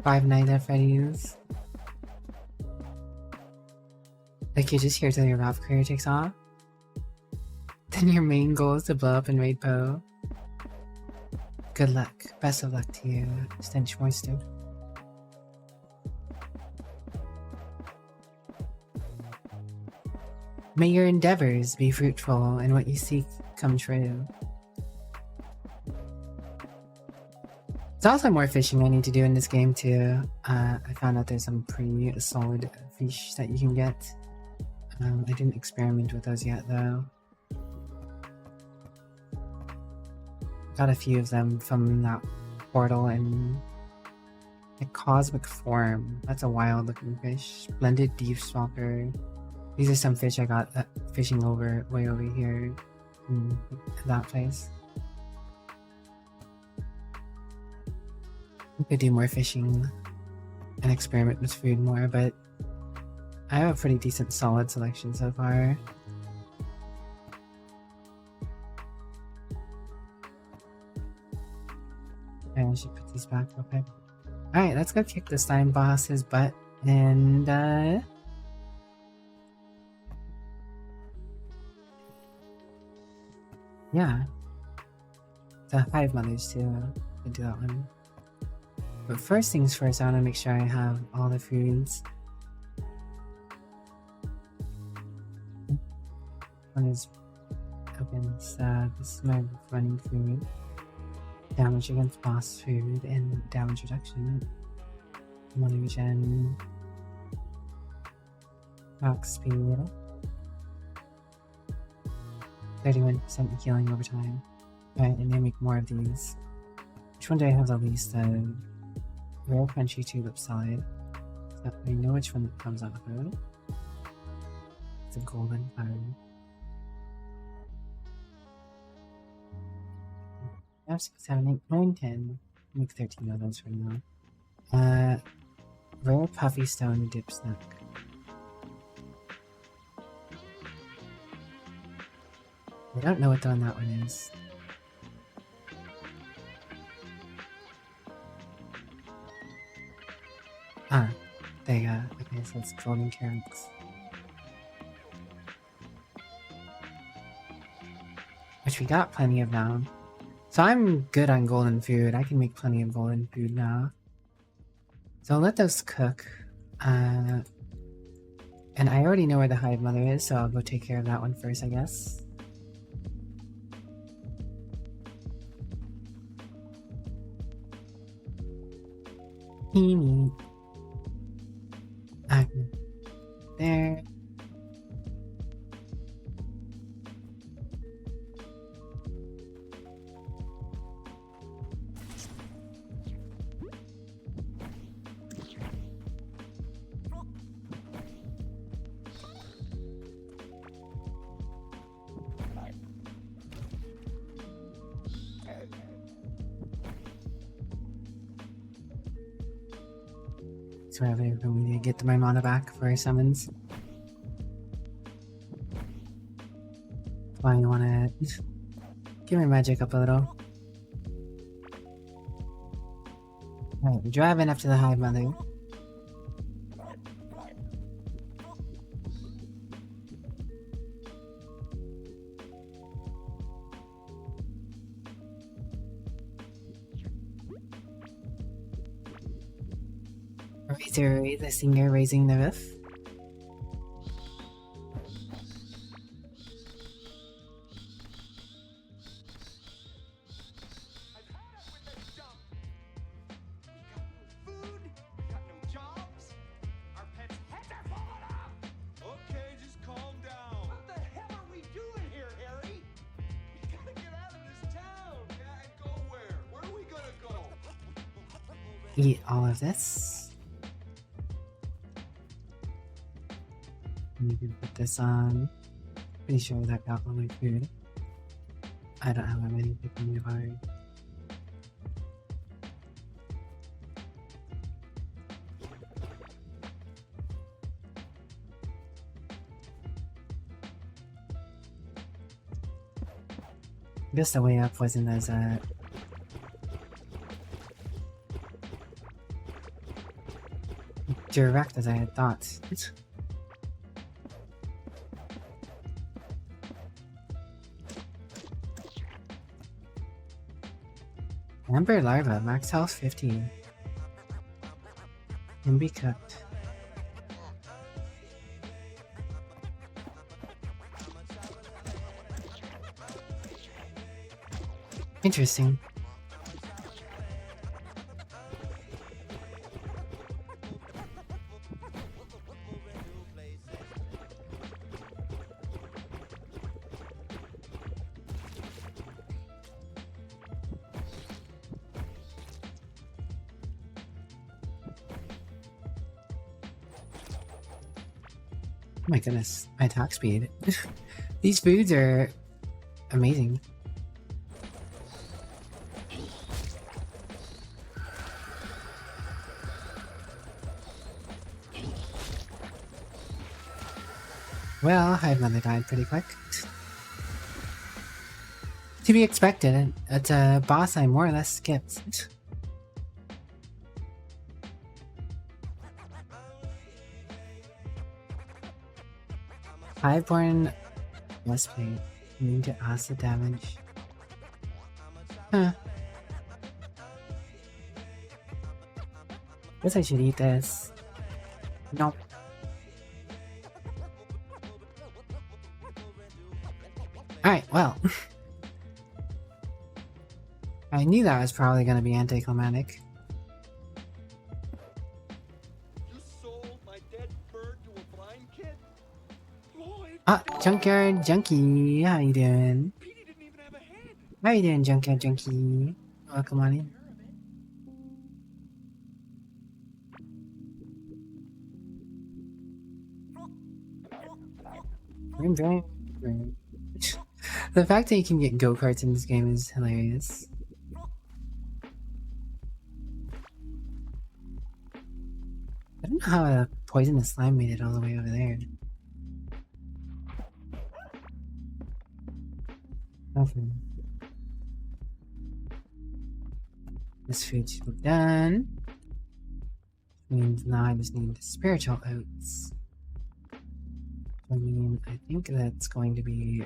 5 nights at Freddy's. Like, you're just here till your rap career takes off? Then your main goal is to blow up and raid Poe. Good luck. Best of luck to you, Stench Moister. May your endeavors be fruitful and what you seek come true. There's also more fishing I need to do in this game too. I found out there's some pretty solid fish that you can get. I didn't experiment with those yet though. Got a few of them from that portal and a cosmic form. That's a wild looking fish. Blended deep stalker. These are some fish I got fishing way over here in that place. I could do more fishing and experiment with food more, but I have a pretty decent solid selection so far. I should put these back real quick. Alright, let's go kick this slime boss's butt and yeah. The Hive Mothers too. I'll do that one. But first things first, I want to make sure I have all the foods. One is open, so this is my running food. Damage against boss food and damage reduction. Money regen. Max speed. 31% healing over time. Alright, and then make more of these. Which one do I have the least of? Rare crunchy tulip salad. So I know which one that comes out of it. It's a golden iron. 5, 6, 7, 8, 9, 10. Make 13 of those for now. Rare puffy stone dip snack. I don't know what one that one is. Ah, there you go. Okay, so it's golden carrots. Which we got plenty of now. So I'm good on golden food. I can make plenty of golden food now. So I'll let those cook. And I already know where the hive mother is, so I'll go take care of that one first, I guess. Teeny. There. So we need to get my mana back for our summons. Why you wanna get my magic up a little. Alright, we're driving up to the hive mother. The singer raising the roof. Eat all of this. You can put this on. Pretty sure that got all my food. I don't have many people nearby. I guess the way up wasn't as direct as I had thought. Amber larva, max health 15. Can be cooked. Interesting. Oh my goodness, my attack speed. These foods are amazing. Well, Hive Mother died pretty quick. To be expected, it's a boss I more or less skipped. Hiveborn must play. Immune to acid damage. Huh. Guess I should eat this. Nope. Alright, well. I knew that was probably going to be anticlimactic. You sold my dead bird to a blind kid? Lloyd, Ah, Junkyard Junkie, how you doing? Petey didn't even have a head. How you doing, Junkyard Junkie? Welcome on in. The fact that you can get go-karts in this game is hilarious. I don't know how a poisonous slime made it all the way over there. Nothing. This food should be done. Means now I just need the spiritual oats. I mean, I think that's going to be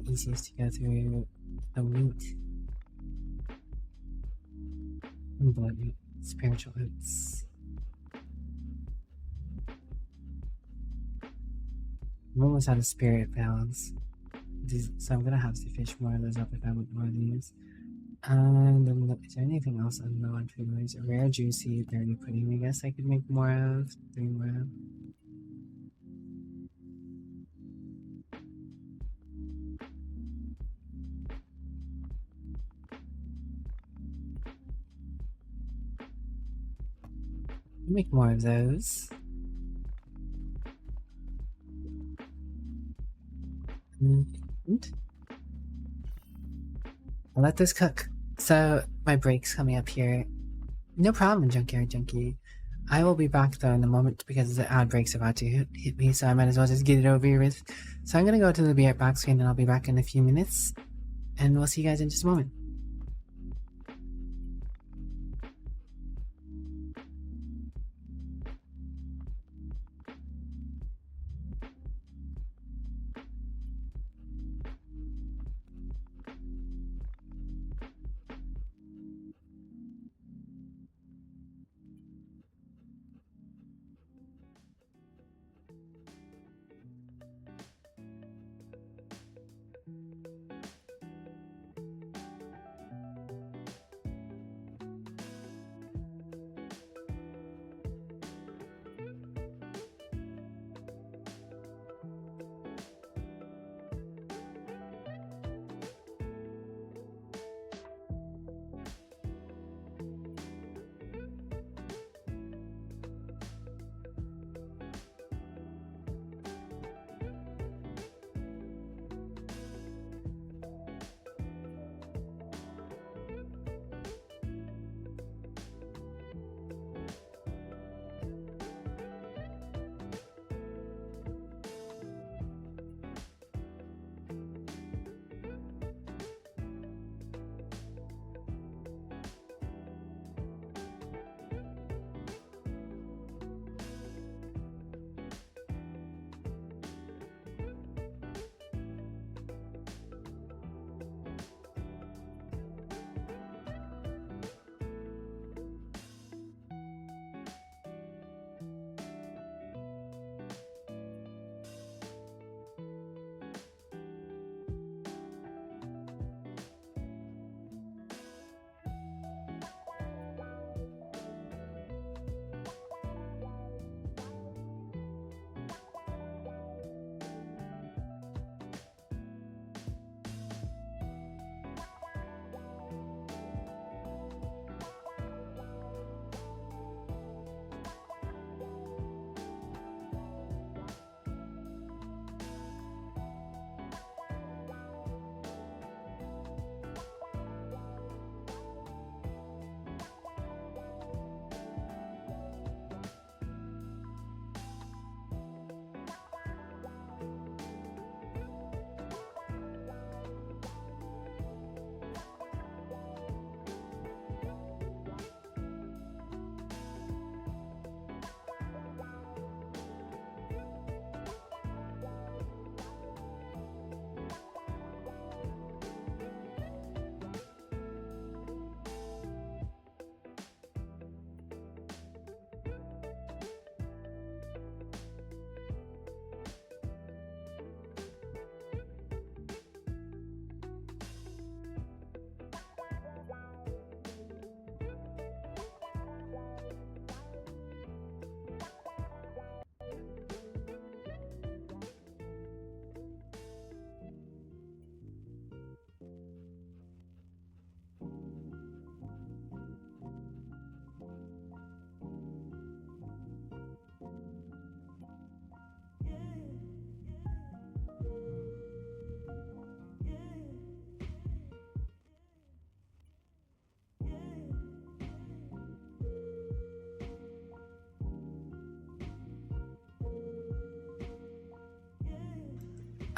easiest to go through the wheat and blood wheat, spiritual oats. I'm almost out of spirit bells, so I'm gonna have to fish more of those up if I want more of these. And then, is there anything else on the one food ways? A rare juicy berry pudding, I guess I could make more of, 3 more of. Make more of those. And I'll let this cook. So my break's coming up here. No problem, Junkyard Junkie. I will be back though in a moment because the ad break's about to hit me, so I might as well just get it over with. So I'm gonna go to the be right back screen and I'll be back in a few minutes. And we'll see you guys in just a moment.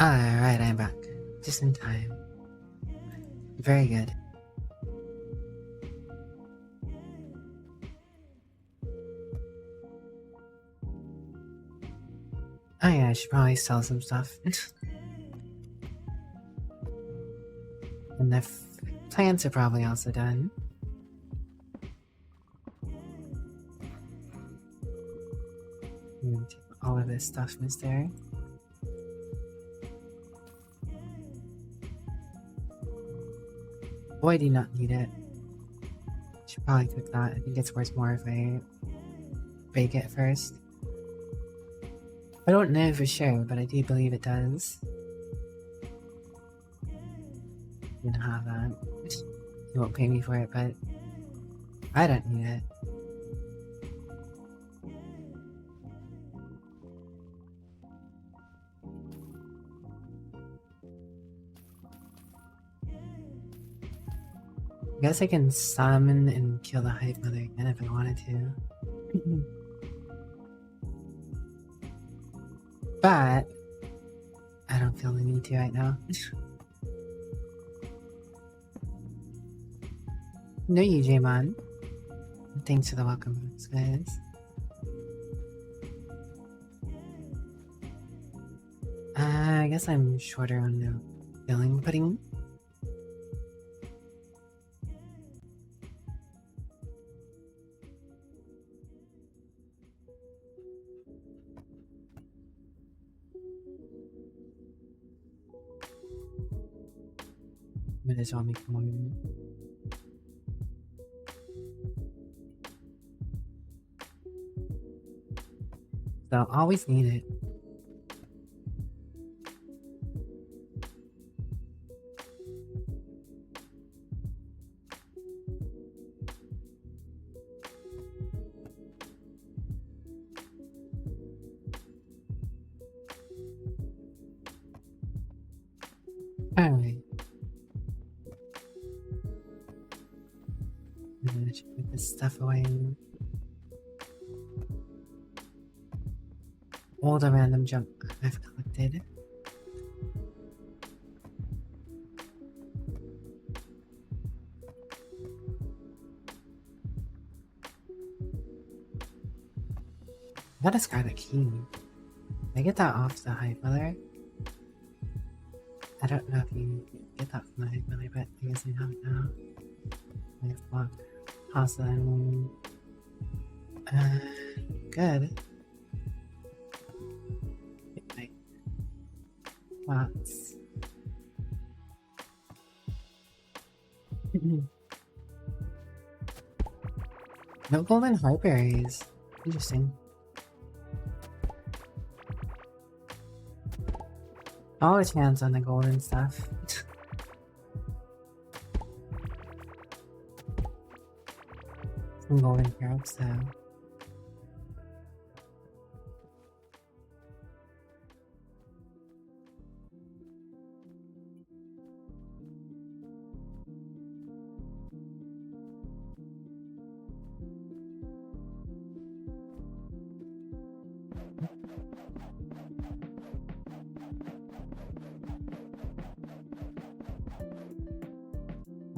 Alright, I'm back. Just in time. Very good. Oh yeah, I should probably sell some stuff. And the plants are probably also done. I'm gonna take all of this stuff, mister. Oh, I do not need it. Should probably cook that. I think it's worth more if I bake it first. I don't know for sure, but I do believe it does. I'm gonna have that. You won't pay me for it, but I don't need it. I guess I can summon and kill the Hive Mother again if I wanted to. But I don't feel the need to right now. No, you, J-Man. Thanks for the welcome books, guys. I guess I'm shorter on the filling pudding. Might as well make more. So I'll always need it. Alright. I'm gonna put this stuff away. All the random junk I've collected. I gotta discard a key. Can I get that off the Hive Mother? I don't know if you get that from the Hive Mother, but I guess I have it now. I have block. Awesome. Good. Get my pots. No golden heartberries. Interesting. All a chance on the golden stuff. Some golden carrots though.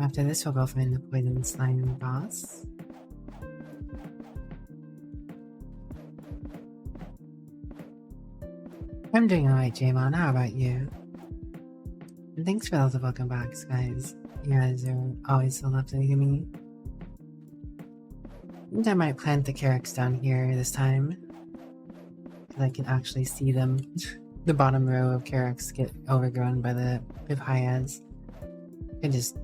After this, we'll go find the poison slime boss. I'm doing alright, Jamon. How about you? And thanks for all the welcome backs, guys. You guys are always so lovely to me. I think I might plant the carrots down here this time, so I can actually see them. The bottom row of carrots get overgrown by the papayas. I can just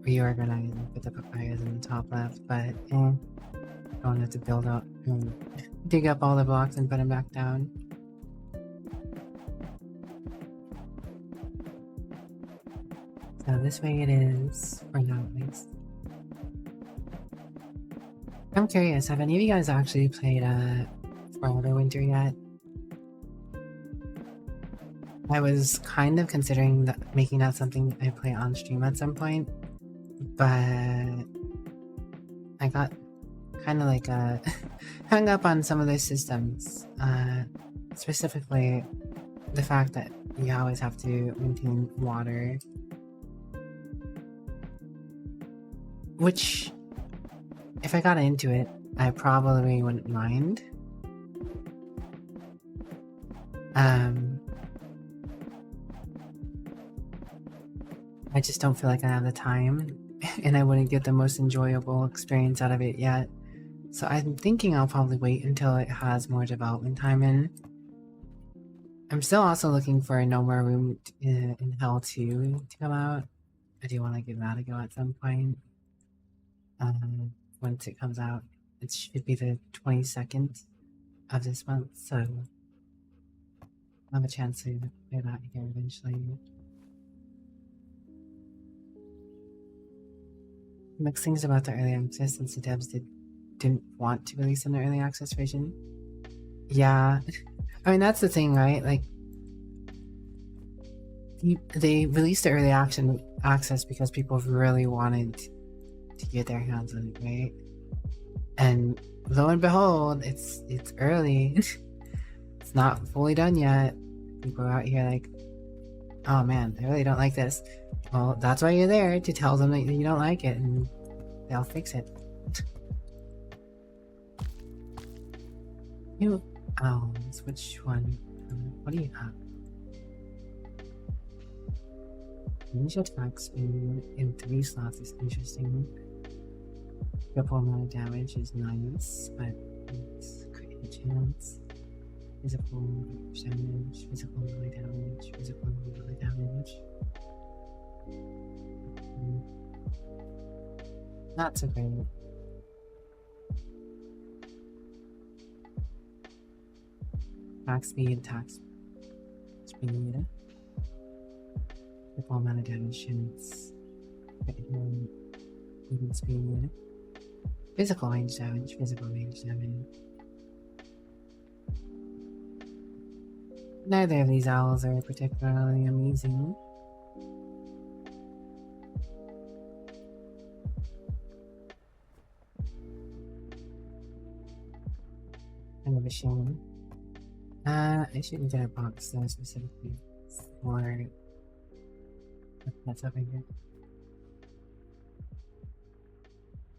reorganize and put the papayas in the top left, but don't have to build up and dig up all the blocks and put them back down. So this way it is, for now at least. I'm curious, have any of you guys actually played Winter yet? I was kind of considering making that something I play on stream at some point, but I got kind of like hung up on some of those systems, specifically the fact that you always have to maintain water which, if I got into it, I probably wouldn't mind. I just don't feel like I have the time, and I wouldn't get the most enjoyable experience out of it yet. So I'm thinking I'll probably wait until it has more development time in. I'm still also looking for No More Room in Hell 2 to come out. I do want to give that a go at some point. Once it comes out, it should be the 22nd of this month, so I'll have a chance to play that here eventually. Mixed things about the early access, since the devs didn't want to release an early access version. Yeah, I mean that's the thing, right? Like, they released the early access because people really wanted to get their hands on it, right? And lo and behold, it's early. It's not fully done yet. People are out here like, oh man, I really don't like this. Well, that's why you're there, to tell them that you don't like it, and they'll fix it. Which one? What do you have? Ninja attacks in 3 slots is interesting. Triple amount of damage is nice, but it's critical chance. Physical damage, physical melee damage, physical melee damage. Not so great. Attack speed, attack speed. Triple amount of damage units. Even speed. Physical range damage, physical range damage. Neither of these owls are particularly amazing. Kind of a shame. I shouldn't get a box though specifically for that's over here.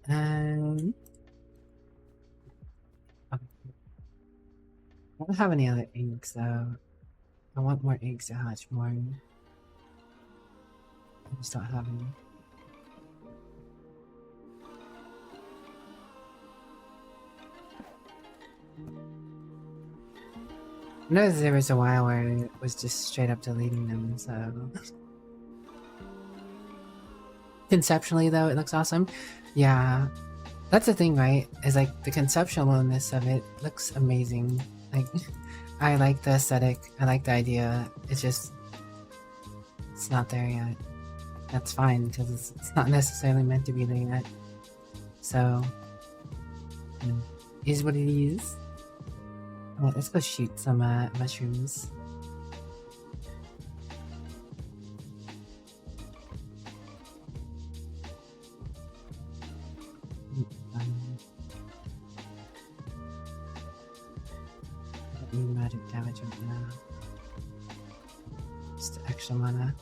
Okay. I don't have any other eggs though. I want more eggs to hatch more. I just don't have any. I know there was a while where it was just straight up deleting them, so... Conceptually though, it looks awesome. Yeah, that's the thing, right? Is like the conceptualness of it looks amazing. Like, I like the aesthetic, I like the idea, it's just... It's not there yet. That's fine, because it's not necessarily meant to be there yet. So... is what it is. Alright, let's go shoot some mushrooms. Magic damage right now. Just extra mana.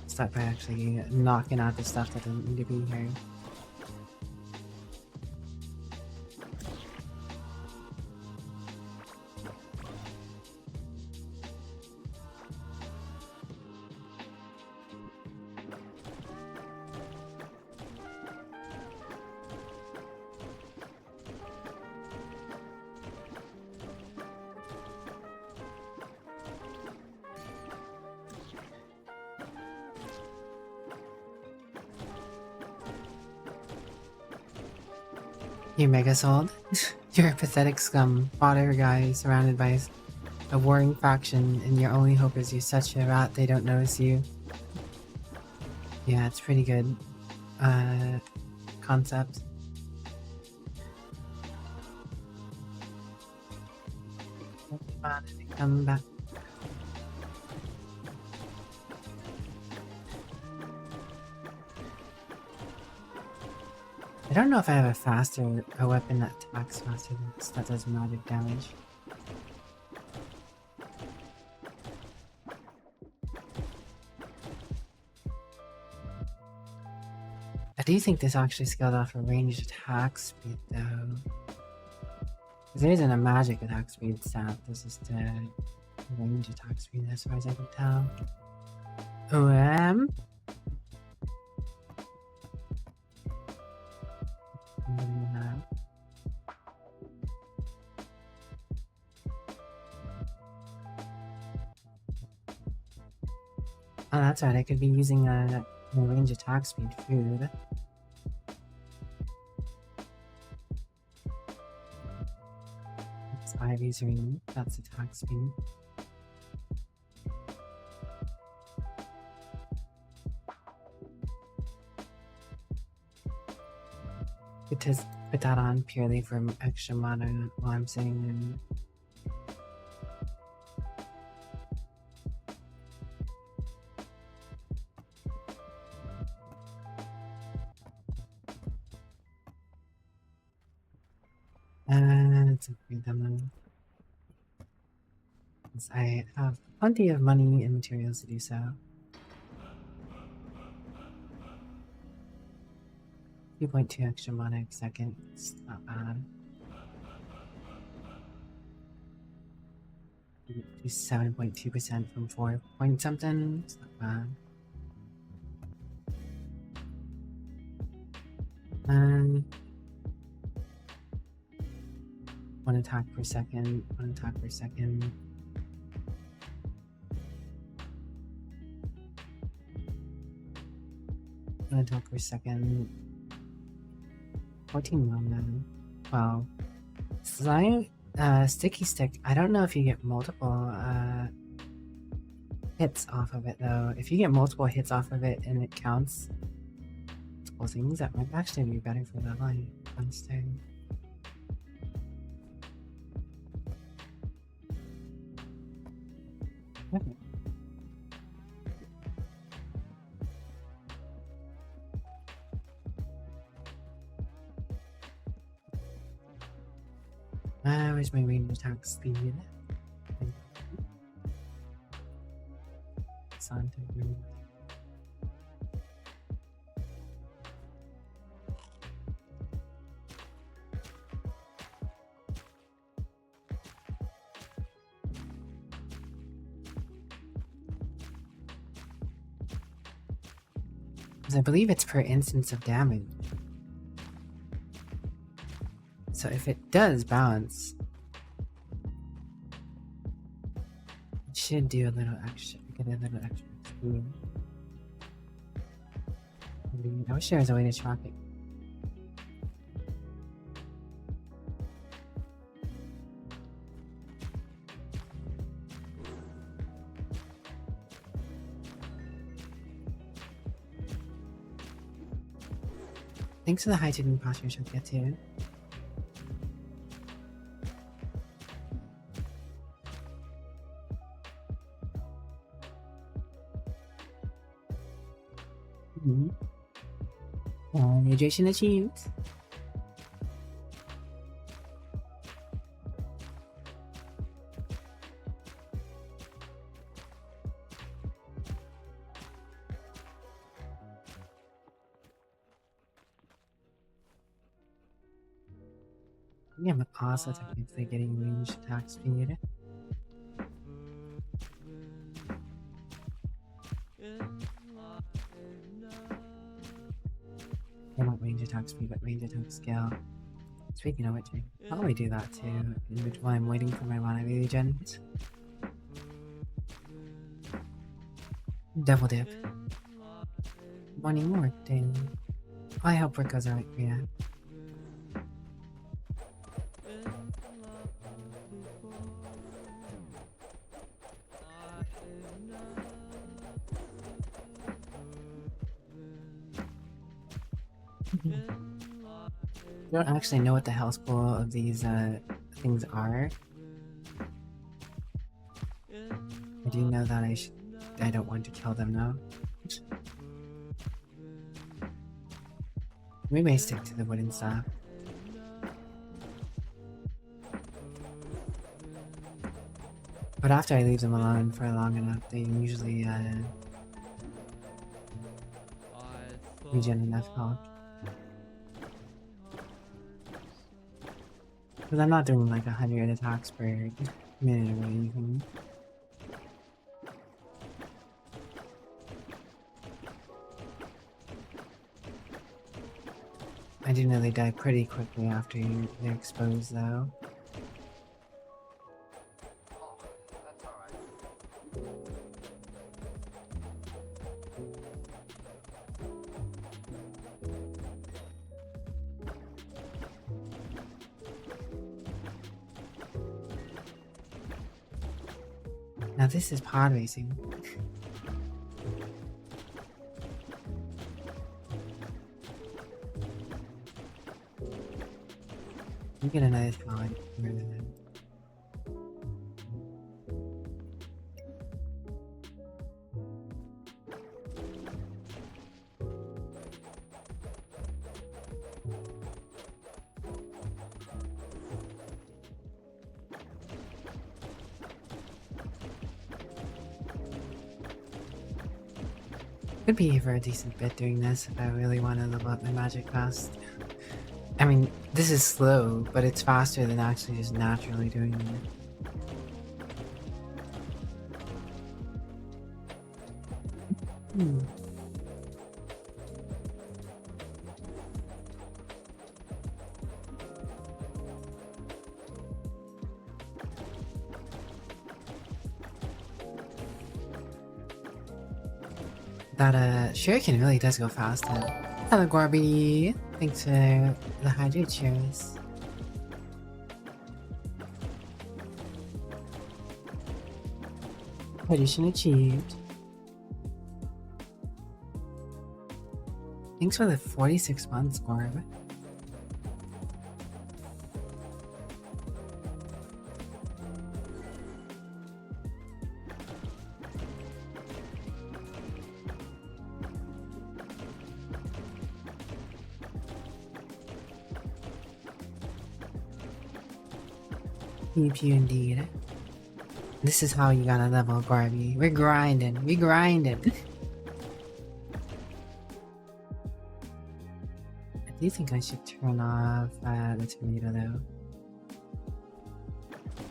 Start by actually knocking out the stuff that doesn't need to be here. You Megasold? You're a pathetic scum, fodder guy surrounded by a warring faction, and your only hope is you're such a rat they don't notice you. Yeah, it's pretty good. Concept. Come back. I don't know if I have a weapon that attacks faster than this, that does magic damage. I do think this actually scaled off a ranged attack speed though. Because there isn't a magic attack speed stat, this is the range attack speed as far as I can tell. Oh, that's right, I could be using a range attack speed food. It's Ivy's ring, that's attack speed. Could just put that on purely for extra mana while I'm sitting in. Let's upgrade them. Since I have plenty of money and materials to do so. 2.2 extra mana a second. It's not bad. Do 7.2% from 4 point something. It's not bad. One attack per second. One attack per second. One attack per second. 14 mana. Wow. Slime, sticky stick. I don't know if you get multiple hits off of it though. If you get multiple hits off of it and it counts multiple things, that might actually be better for the line. Thing. Okay. Where's my range attack speed? It's on to range. I believe it's per instance of damage. So if it does bounce, it should do a little extra, get a little extra speed. I wish there was a way to track it. Thanks for the high-tune posture, she'll get to. Hydration achieved. Yeah, but also technically getting ranged attack speed. I want range attack speed, but range attack skill. Speaking of which, I'll probably do that too, while I'm waiting for my mana regen. Double dip. One more thing. I hope work goes alright for you. I don't actually know what the health pool of these things are. I do know that I don't want to kill them now. We may stick to the wooden staff. But after I leave them alone for long enough, they usually regen enough health. Because I'm not doing like 100 attacks per minute or anything. I do know they die pretty quickly after they're exposed though. Now this is pod racing. You get another pod. Could be for a decent bit doing this if I really want to level up my magic fast. I mean, this is slow, but it's faster than actually just naturally doing it. That shuriken really does go fast. Hello, Gorby. Thanks for the hydrate cheers. Tradition achieved. Thanks for the 46 months, Gorb. CPU indeed. This is how you gotta level up, Garby. We're grinding. We grinding. I do think I should turn off the tomato though.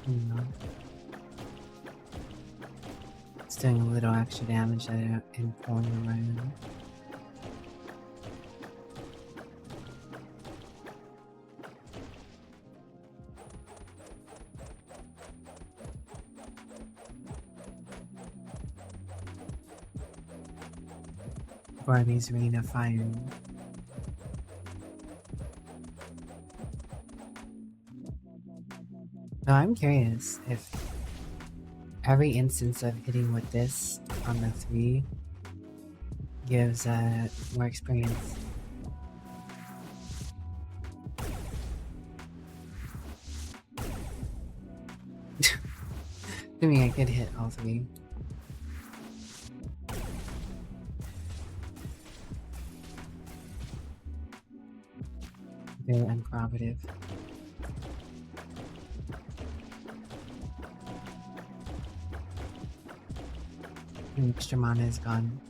No. It's doing a little extra damage in pulling them around. Barney's Rain of Fire. Now I'm curious if every instance of hitting with this on the 3 gives more experience. Assuming I could hit all 3. Very uncooperative. Extra mana is gone.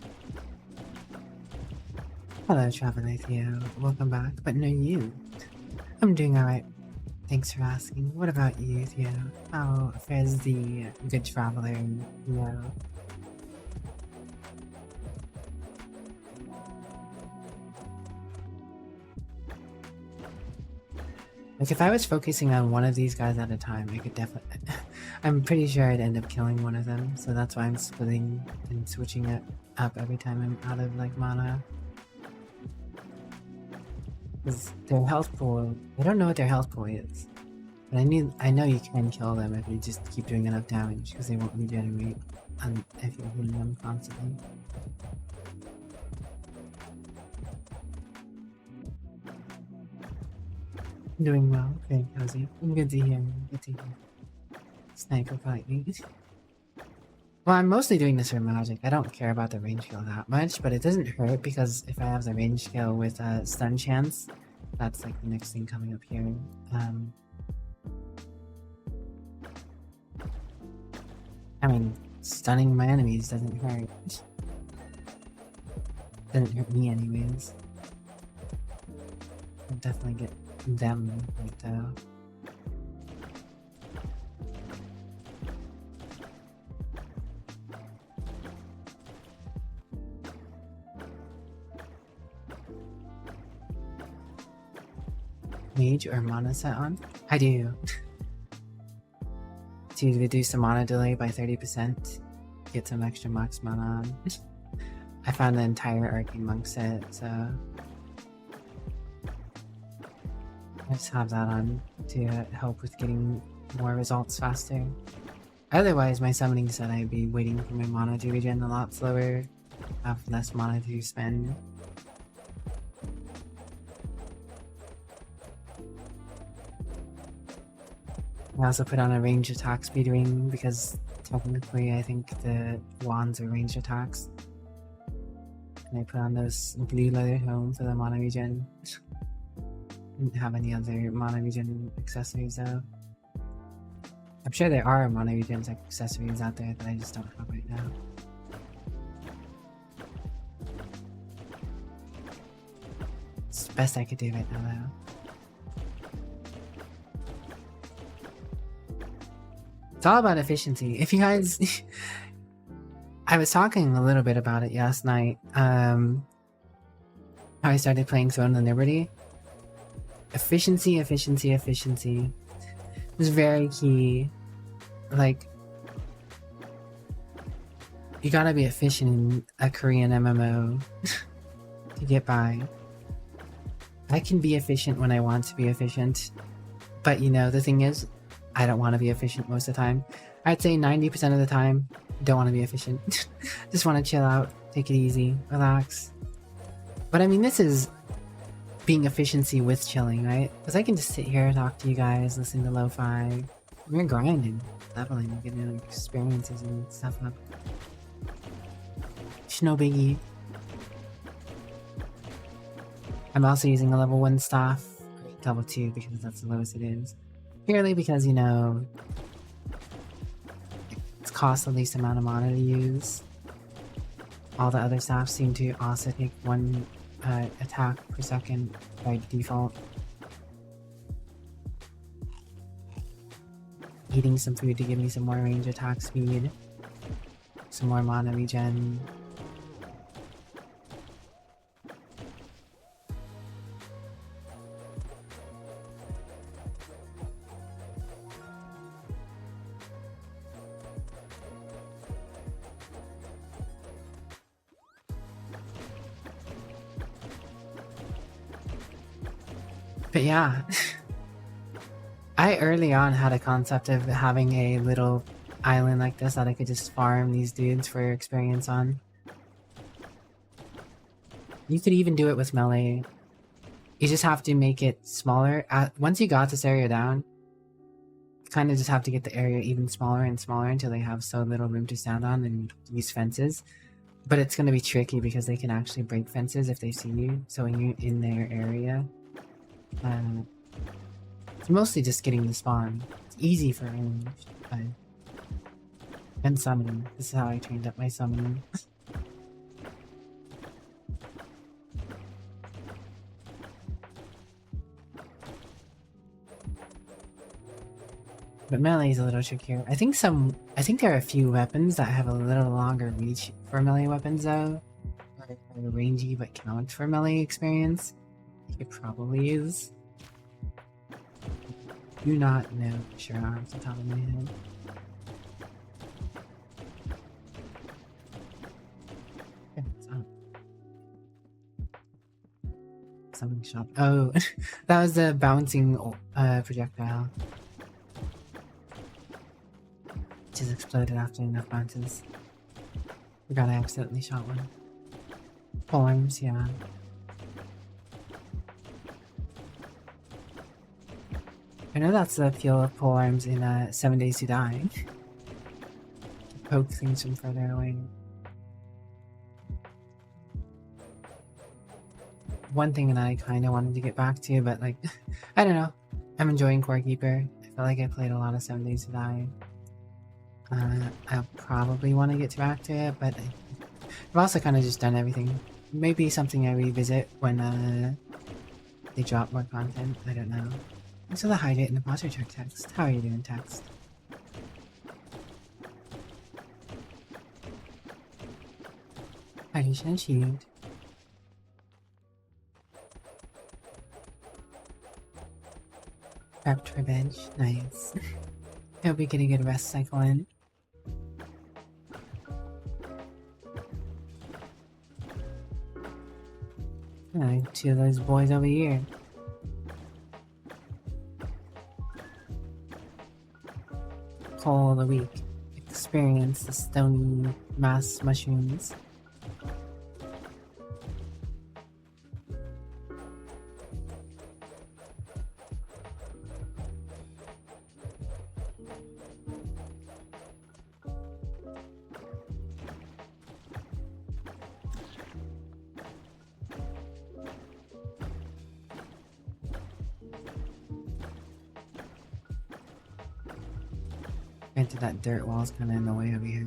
Hello, Traveler Theo. Welcome back. But no, you. I'm doing alright. Thanks for asking. What about you, Theo? How fares the good traveler, Theo? Like, if I was focusing on one of these guys at a time, I could definitely... I'm pretty sure I'd end up killing one of them, so that's why I'm splitting and switching it up every time I'm out of, like, mana. Because their health pool... I don't know what their health pool is. But I know you can kill them if you just keep doing enough damage, because they won't regenerate if you're hitting them constantly. Doing well, very cozy. Good to hear. Good to hear. Sniper fighting. Well, I'm mostly doing this for magic. I don't care about the range skill that much, but it doesn't hurt because if I have the range skill with stun chance, that's like the next thing coming up here. I mean, stunning my enemies doesn't hurt. Doesn't hurt me anyways. I'll definitely get them right though. mage or mana set on? I do. To reduce the mana delay by 30%, get some extra max mana on. I found the entire Arcane Monk set, so I just have that on to help with getting more results faster. Otherwise, my summoning set, I'd be waiting for my mana to regen a lot slower, have less mana to spend. I also put on a range attack speed ring because technically I think the wands are ranged attacks. And I put on those blue leather home for the mana regen. Didn't have any other mana regen accessories though. I'm sure there are mana regen accessories out there that I just don't have right now. It's the best I could do right now though. It's all about efficiency. If you guys... I was talking a little bit about it last night. How I started playing Throne of Liberty. Efficiency, efficiency, efficiency is very key. Like, you gotta be efficient in a Korean MMO to get by. I can be efficient when I want to be efficient, but you know, the thing is, I don't want to be efficient most of the time. I'd say 90% of the time, don't want to be efficient. Just want to chill out, take it easy, relax. But I mean, this is being efficiency with chilling, right? Because I can just sit here, talk to you guys, listen to lo-fi. We're grinding, leveling, getting experiences and stuff up. It's no biggie. I'm also using a level 1 staff, level 2 because that's the lowest it is. Purely because, you know, it's cost the least amount of mana to use. All the other staffs seem to also take 1 attack per second by default. Eating some food to give me some more range attack speed. Some more mana regen. But yeah, I early on had a concept of having a little island like this that I could just farm these dudes for experience on. You could even do it with melee. You just have to make it smaller. Once you got this area down, you kind of just have to get the area even smaller and smaller until they have so little room to stand on and use fences. But it's going to be tricky because they can actually break fences if they see you. So when you're in their area, it's mostly just getting the spawn. It's easy for ranged, but... And summoning. This is how I trained up my summoning. But melee is a little trickier. I think there are a few weapons that have a little longer reach for melee weapons though. Or rangey but count for melee experience. You could probably use. Do not know for sure off the top of my head. Okay, what's up? Something shop. Oh, that was the bouncing projectile. Just exploded after enough bounces. Forgot I accidentally shot one. Polearms, yeah. I know that's the appeal of polearms in 7 Days to Die. Poke things from further away. One thing that I kind of wanted to get back to, but like, I don't know. I'm enjoying Core Keeper. I feel like I played a lot of 7 Days to Die. I'll probably want to get back to it, but I've also kind of just done everything. Maybe something I revisit when they drop more content. I don't know. Thanks for the hydrate in the posture check text. How are you doing, text? Hydration achieved. Prepped for bench. Nice. Hope we get a good rest cycle in. Two of those boys over here. Call of the week. Experience the stony mass mushrooms. Granted, that dirt wall's kind of in the way over here.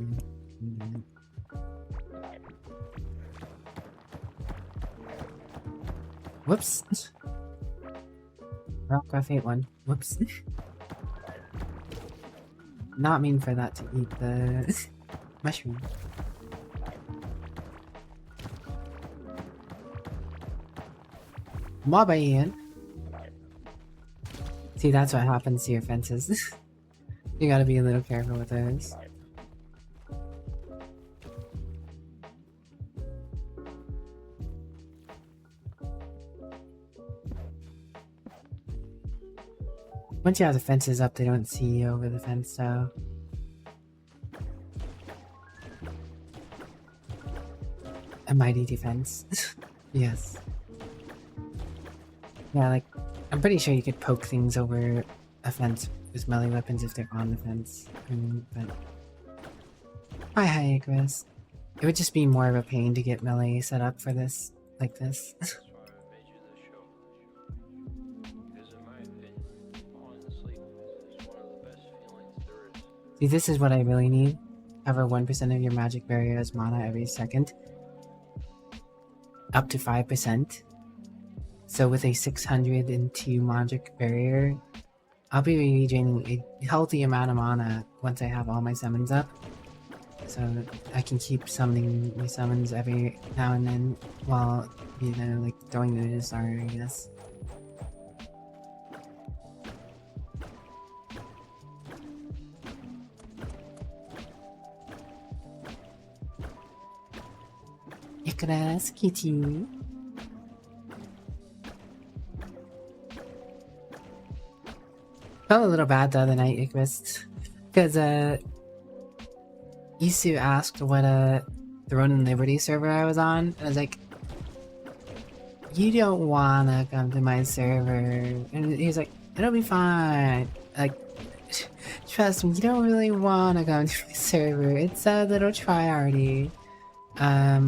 Whoops. Rockcraft ate one. Whoops. Not mean for that to eat the mushroom. Mob Ian. See, that's what happens to your fences. You gotta be a little careful with those. Once you have the fences up, they don't see you over the fence, though. A mighty defense. Yes. Yeah, like, I'm pretty sure you could poke things over a fence with melee weapons if they're on the fence. But... Hi, Icarus. It would just be more of a pain to get melee set up for this, like this. See, this is what I really need. Cover 1% of your magic barrier as mana every second. Up to 5%. So with a 602 magic barrier, I'll be regaining a healthy amount of mana once I have all my summons up. So I can keep summoning my summons every now and then while, you know, like throwing the Desire, I guess. Icarus, kitty. Felt a little bad the other night, Icarus, because Isu asked what Throne and Liberty server I was on, and I was like, you don't wanna come to my server, and he was like, it'll be fine, like, trust me, you don't really wanna come to my server, it's a little tryhardy. I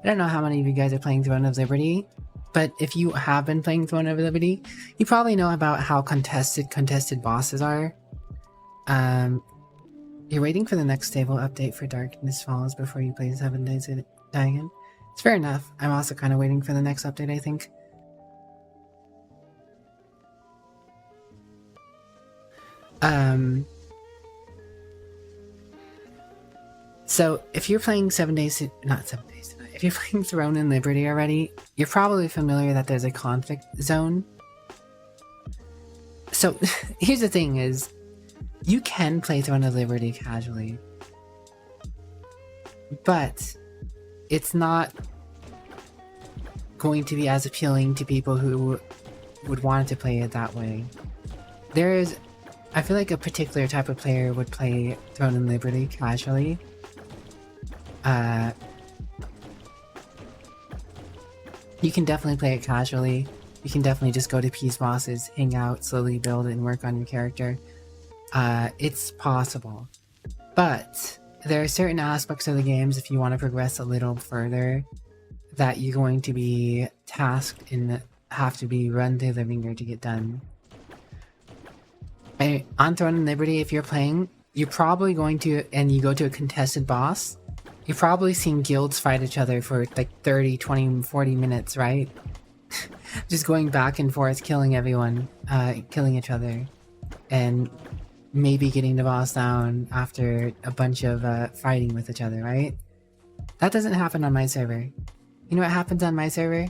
don't know how many of you guys are playing Throne of Liberty, but if you have been playing Throne of Liberty, you probably know about how contested bosses are. You're waiting for the next stable update for Darkness Falls before you play 7 Days to Die Again. It's fair enough. I'm also kind of waiting for the next update, I think. So if you're playing 7 Days to... Not 7 Days to Die. If you're playing Throne and Liberty already, you're probably familiar that there's a conflict zone. So here's the thing is, you can play Throne of Liberty casually, but it's not going to be as appealing to people who would want to play it that way. I feel like a particular type of player would play Throne and Liberty casually. You can definitely play it casually. You can definitely just go to peace bosses, hang out, slowly build and work on your character. It's possible. But there are certain aspects of the games, if you want to progress a little further, that you're going to be tasked and have to be run through the ringer to get done. On Throne and Liberty, if you're playing, you're probably going to, and you go to a contested boss, you're probably seeing guilds fight each other for like 30, 20, 40 minutes, right? Just going back and forth, killing everyone, killing each other, and maybe getting the boss down after a bunch of fighting with each other, right? That doesn't happen on my server. You know what happens on my server?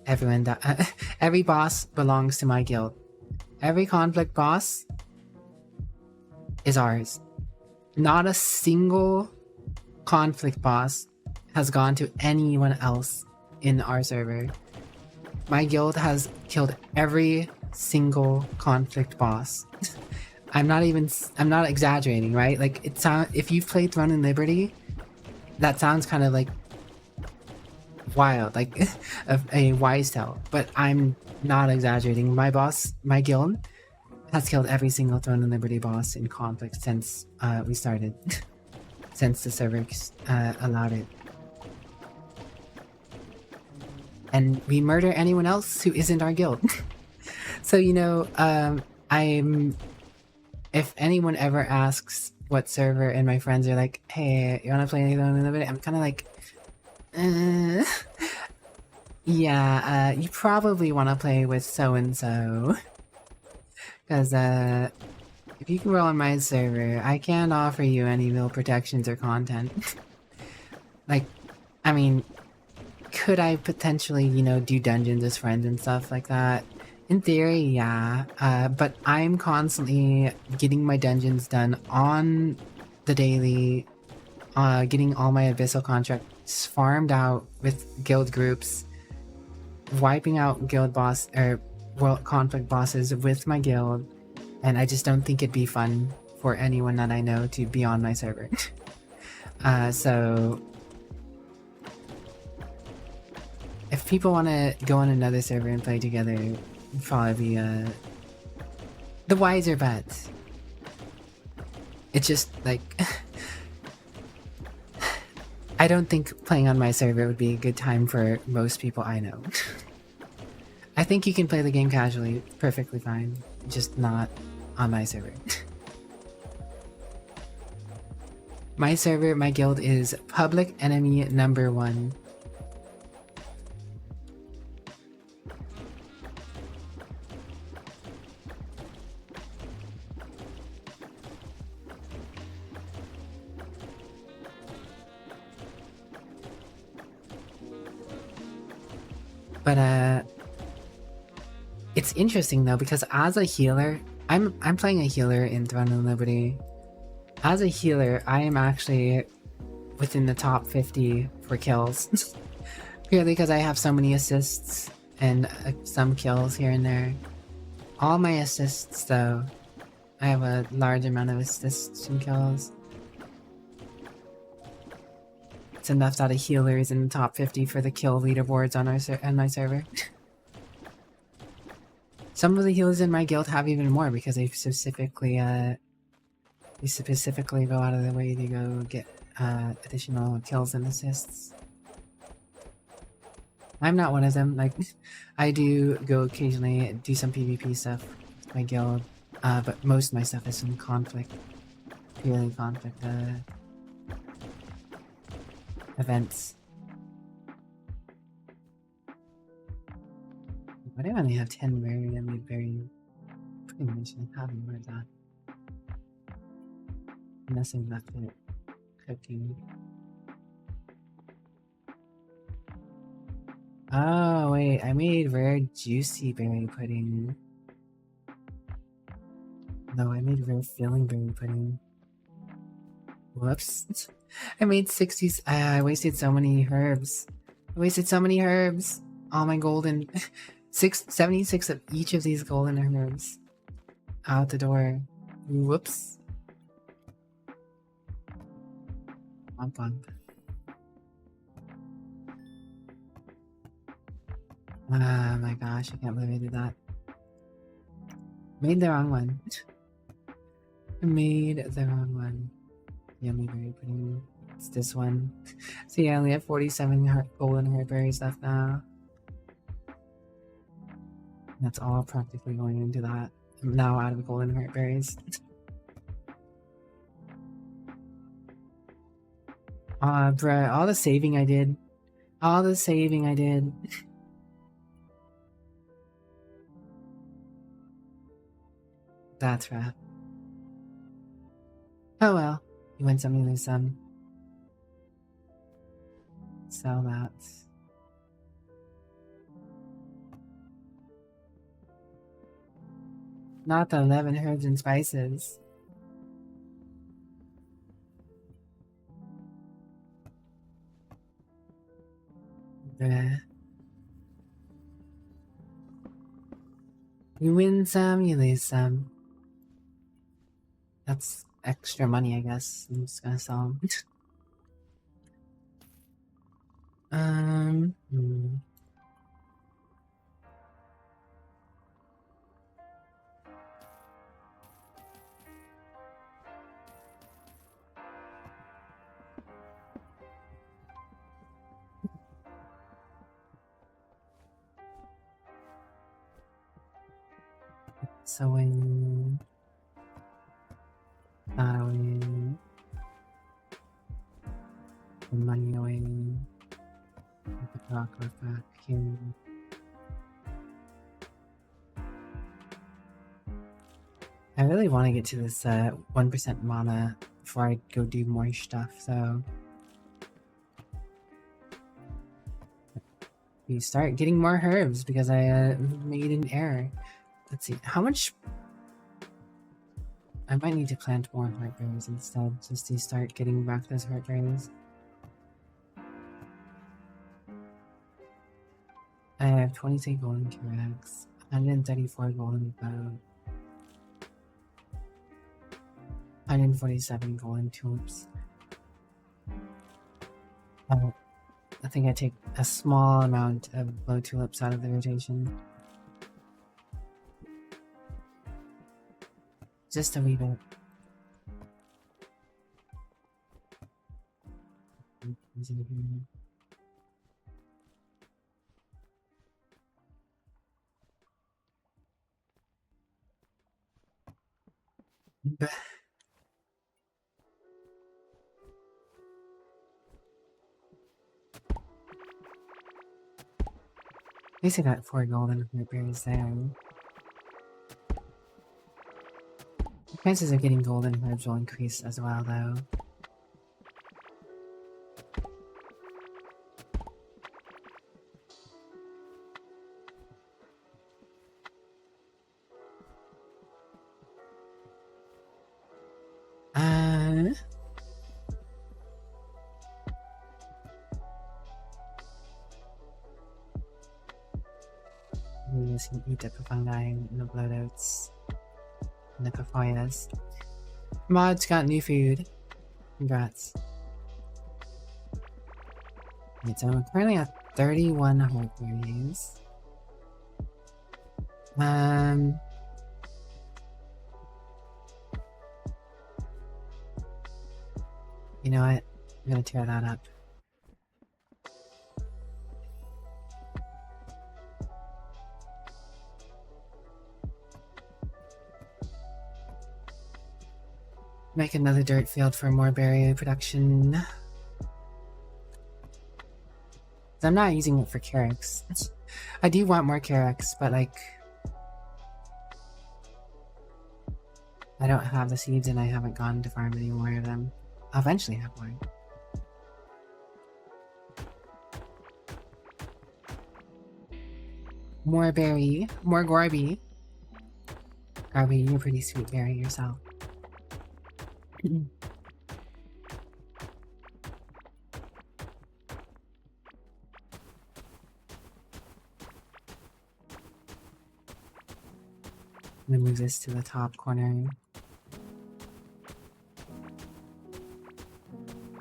everyone that every boss belongs to my guild. Every conflict boss is ours. Not a single conflict boss has gone to anyone else in our server. My guild has killed every single conflict boss. I'm not exaggerating, right? Like, it sound, if you've played Throne and Liberty, that sounds kind of like wild, like a wise tale, but I'm not exaggerating. My guild has killed every single Throne and Liberty boss in conflict since we started, since the server allowed it. And we murder anyone else who isn't our guild. So, you know, if anyone ever asks what server and my friends are like, hey, you wanna play anything in the video? I'm kind of like, yeah, you probably want to play with so-and-so. Because, if you can roll on my server, I can't offer you any real protections or content. Like, I mean, could I potentially, you know, do dungeons as friends and stuff like that? In theory, yeah. But I'm constantly getting my dungeons done on the daily, getting all my abyssal contracts farmed out with guild groups, wiping out guild boss or world conflict bosses with my guild, and I just don't think it'd be fun for anyone that I know to be on my server. So if people want to go on another server and play together, it'd probably be the wiser bet. It's just like I don't think playing on my server would be a good time for most people I know. I think you can play the game casually, perfectly fine, just not on my server. My server, my guild is public enemy number 1. But it's interesting though, because as a healer, I'm playing a healer in Throne and Liberty. As a healer, I am actually within the top 50 for kills. Purely because I have so many assists and some kills here and there. All my assists though, I have a large amount of assists and kills. It's enough that a healer is in the top 50 for the kill leaderboards on my server. Some of the healers in my guild have even more because they specifically go out of their way to go get additional kills and assists. I'm not one of them. Like, I do go occasionally do some PvP stuff with my guild, but most of my stuff is in conflict, purely conflict events. But I only have 10 berry. I made berry pretty much having more of that. Nothing left in it cooking. Oh wait, I made rare juicy berry pudding. No, I made rare filling berry pudding. Whoops. I made 60s. I wasted so many herbs. I wasted so many herbs. All my golden 76 of each of these golden herbs out the door. Whoops. Bump bump. Oh my gosh, I can't believe I did that. Made the wrong one. Made the wrong one. Yummy berry pudding. It's this one. So yeah, I only have 47 golden herb berries left now. That's all practically going into that. I'm now out of golden heart berries. Bruh, all the saving I did. All the saving I did. That's rough. Oh well. You win some, you lose some. Sell that. Not the 11 herbs and spices. Bruh. You win some, you lose some. That's extra money, I guess. I'm just gonna sell them. Sewing. That away. The money away. Put the rock back here. I really want to get to this 1% mana before I go do more stuff, so we start getting more herbs because I made an error. Let's see, how much... I might need to plant more heartberries instead, just to start getting back those heartberries. I have 23 golden T-Rex, 134 golden bow, 147 golden tulips. I think I take a small amount of blow tulips out of the rotation. Just a wee bit. At least I got 4 golden heartberries there. The chances of getting golden herbs will increase as well, though. We just can eat the fungi and the blood oats and the papayas. Mod's got new food. Congrats. Right, so I'm currently at 31 heartberries. You know what? I'm gonna tear that up. Make another dirt field for more berry production. I'm not using it for Carex. I do want more Carex, but like... I don't have the seeds and I haven't gone to farm any more of them. I'll eventually have more. More berry. More Gorby. Gorby, you're a pretty sweet berry yourself. I'm gonna move this to the top corner.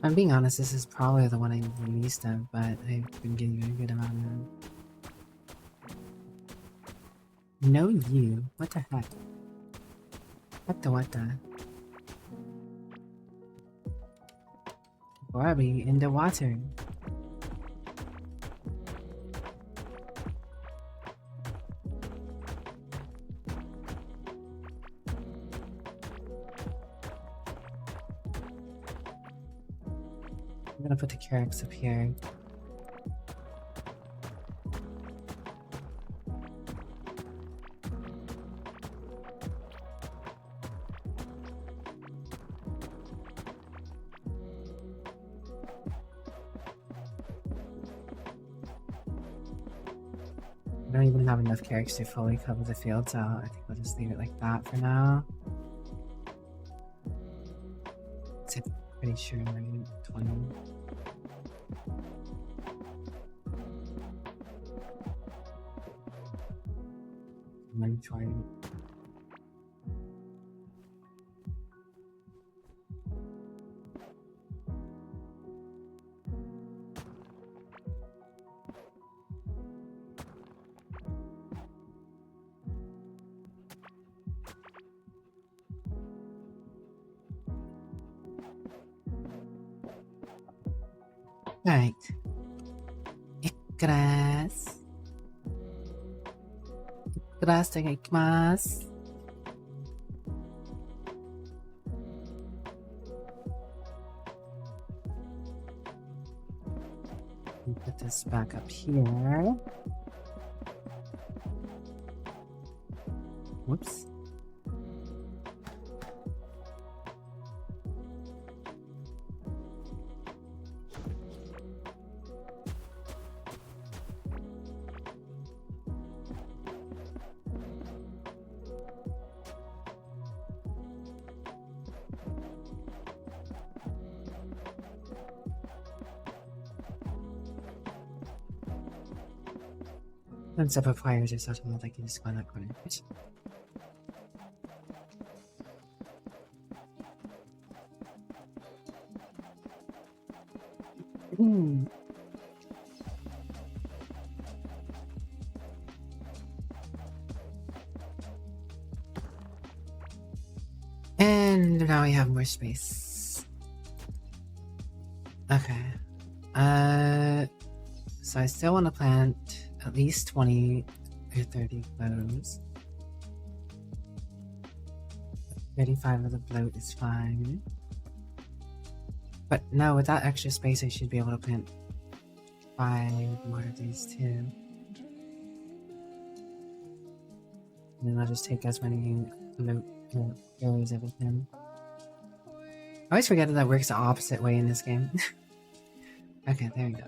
I'm being honest, this is probably the one I need the least of, but I've been getting a good amount of. No, you. What the heck? What the? Barbie in the water. I'm gonna put the Carex up here. I don't even have enough carrots to fully cover the field, so I think I'll just leave it like that for now. I'm pretty sure I'm 20. Inventory. Alright. Grass. Grass, itadakimasu. Put this back up here. Whoops. And separate fires are such a lot, I can just go in that corner. And now we have more space. Okay. So I still want to plant at least 20 or 30 cloves. 35 of the bloat is fine. But no, with that extra space, I should be able to plant 5 more of these too. And then I'll just take as many bloat areas as I can. I always forget that that works the opposite way in this game. Okay, there we go.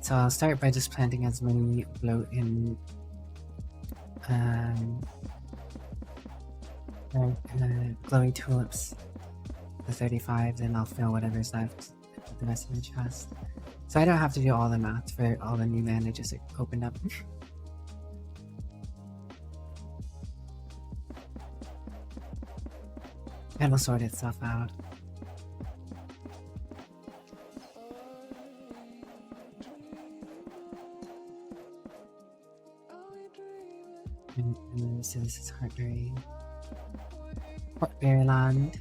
So I'll start by just planting as many bloat in glowing tulips, the 35, then I'll fill whatever's left with the rest of the chest. So I don't have to do all the math for all the new land I just opened up. It'll sort itself out. So this is Heartberry. Portberry land.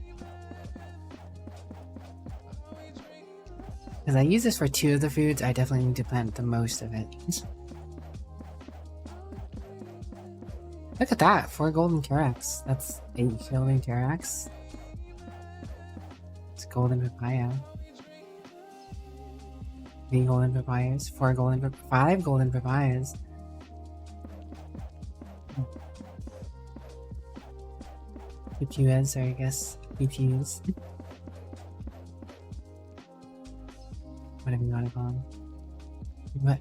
Because I use this for 2 of the foods, I definitely need to plant the most of it. Look at that! 4 golden Carax. That's 8 golden Carax. It's golden papaya. 3 golden papayas. 4 golden 5 golden papayas. PPUs, or I guess PPUs. Whatever you want to call them. What?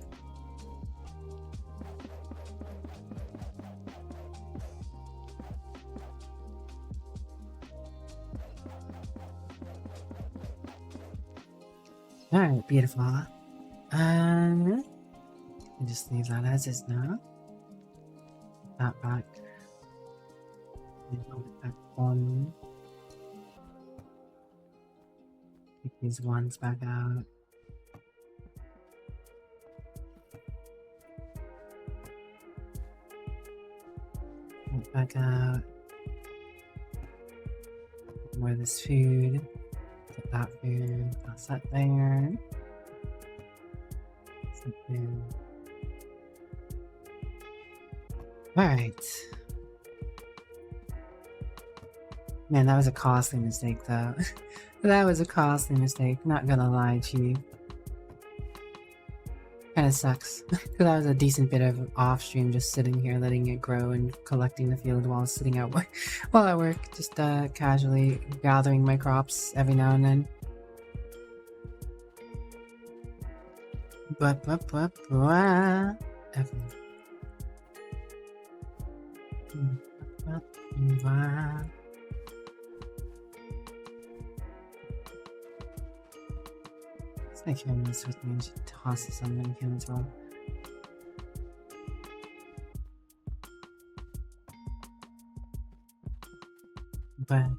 Alright, beautiful. And just leave that as is now. That back. Back on. Take these ones back out. Back out. More of this food. Put that food. That's that there. Alright. Man, that was a costly mistake though. That was a costly mistake, not gonna lie to you. Kinda sucks. Cause that was a decent bit of off stream, just sitting here letting it grow and collecting the field while sitting out while I work, just casually gathering my crops every now and then. Ba-ba-ba-ba. Ba-ba-ba. It's like cameras with me and she tosses on many cameras well. But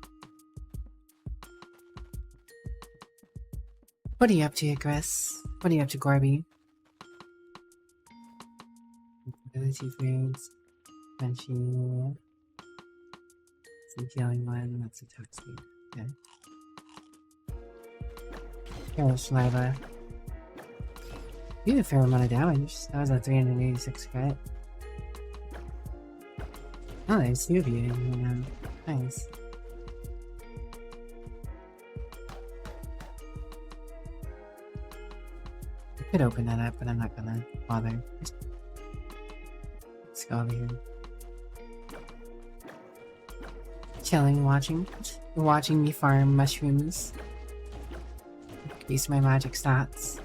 what are you up to, Chris? What are you up to, Gorby? Ability foods. Crunchy. It's the healing one. That's attack speed. Okay. Carrot saliva. You did a fair amount of damage. That was a 386 crit. Oh, there's two of you. Nice. I could open that up, but I'm not gonna bother. Let's go over here. Chilling, watching me farm mushrooms. Increase my magic stats.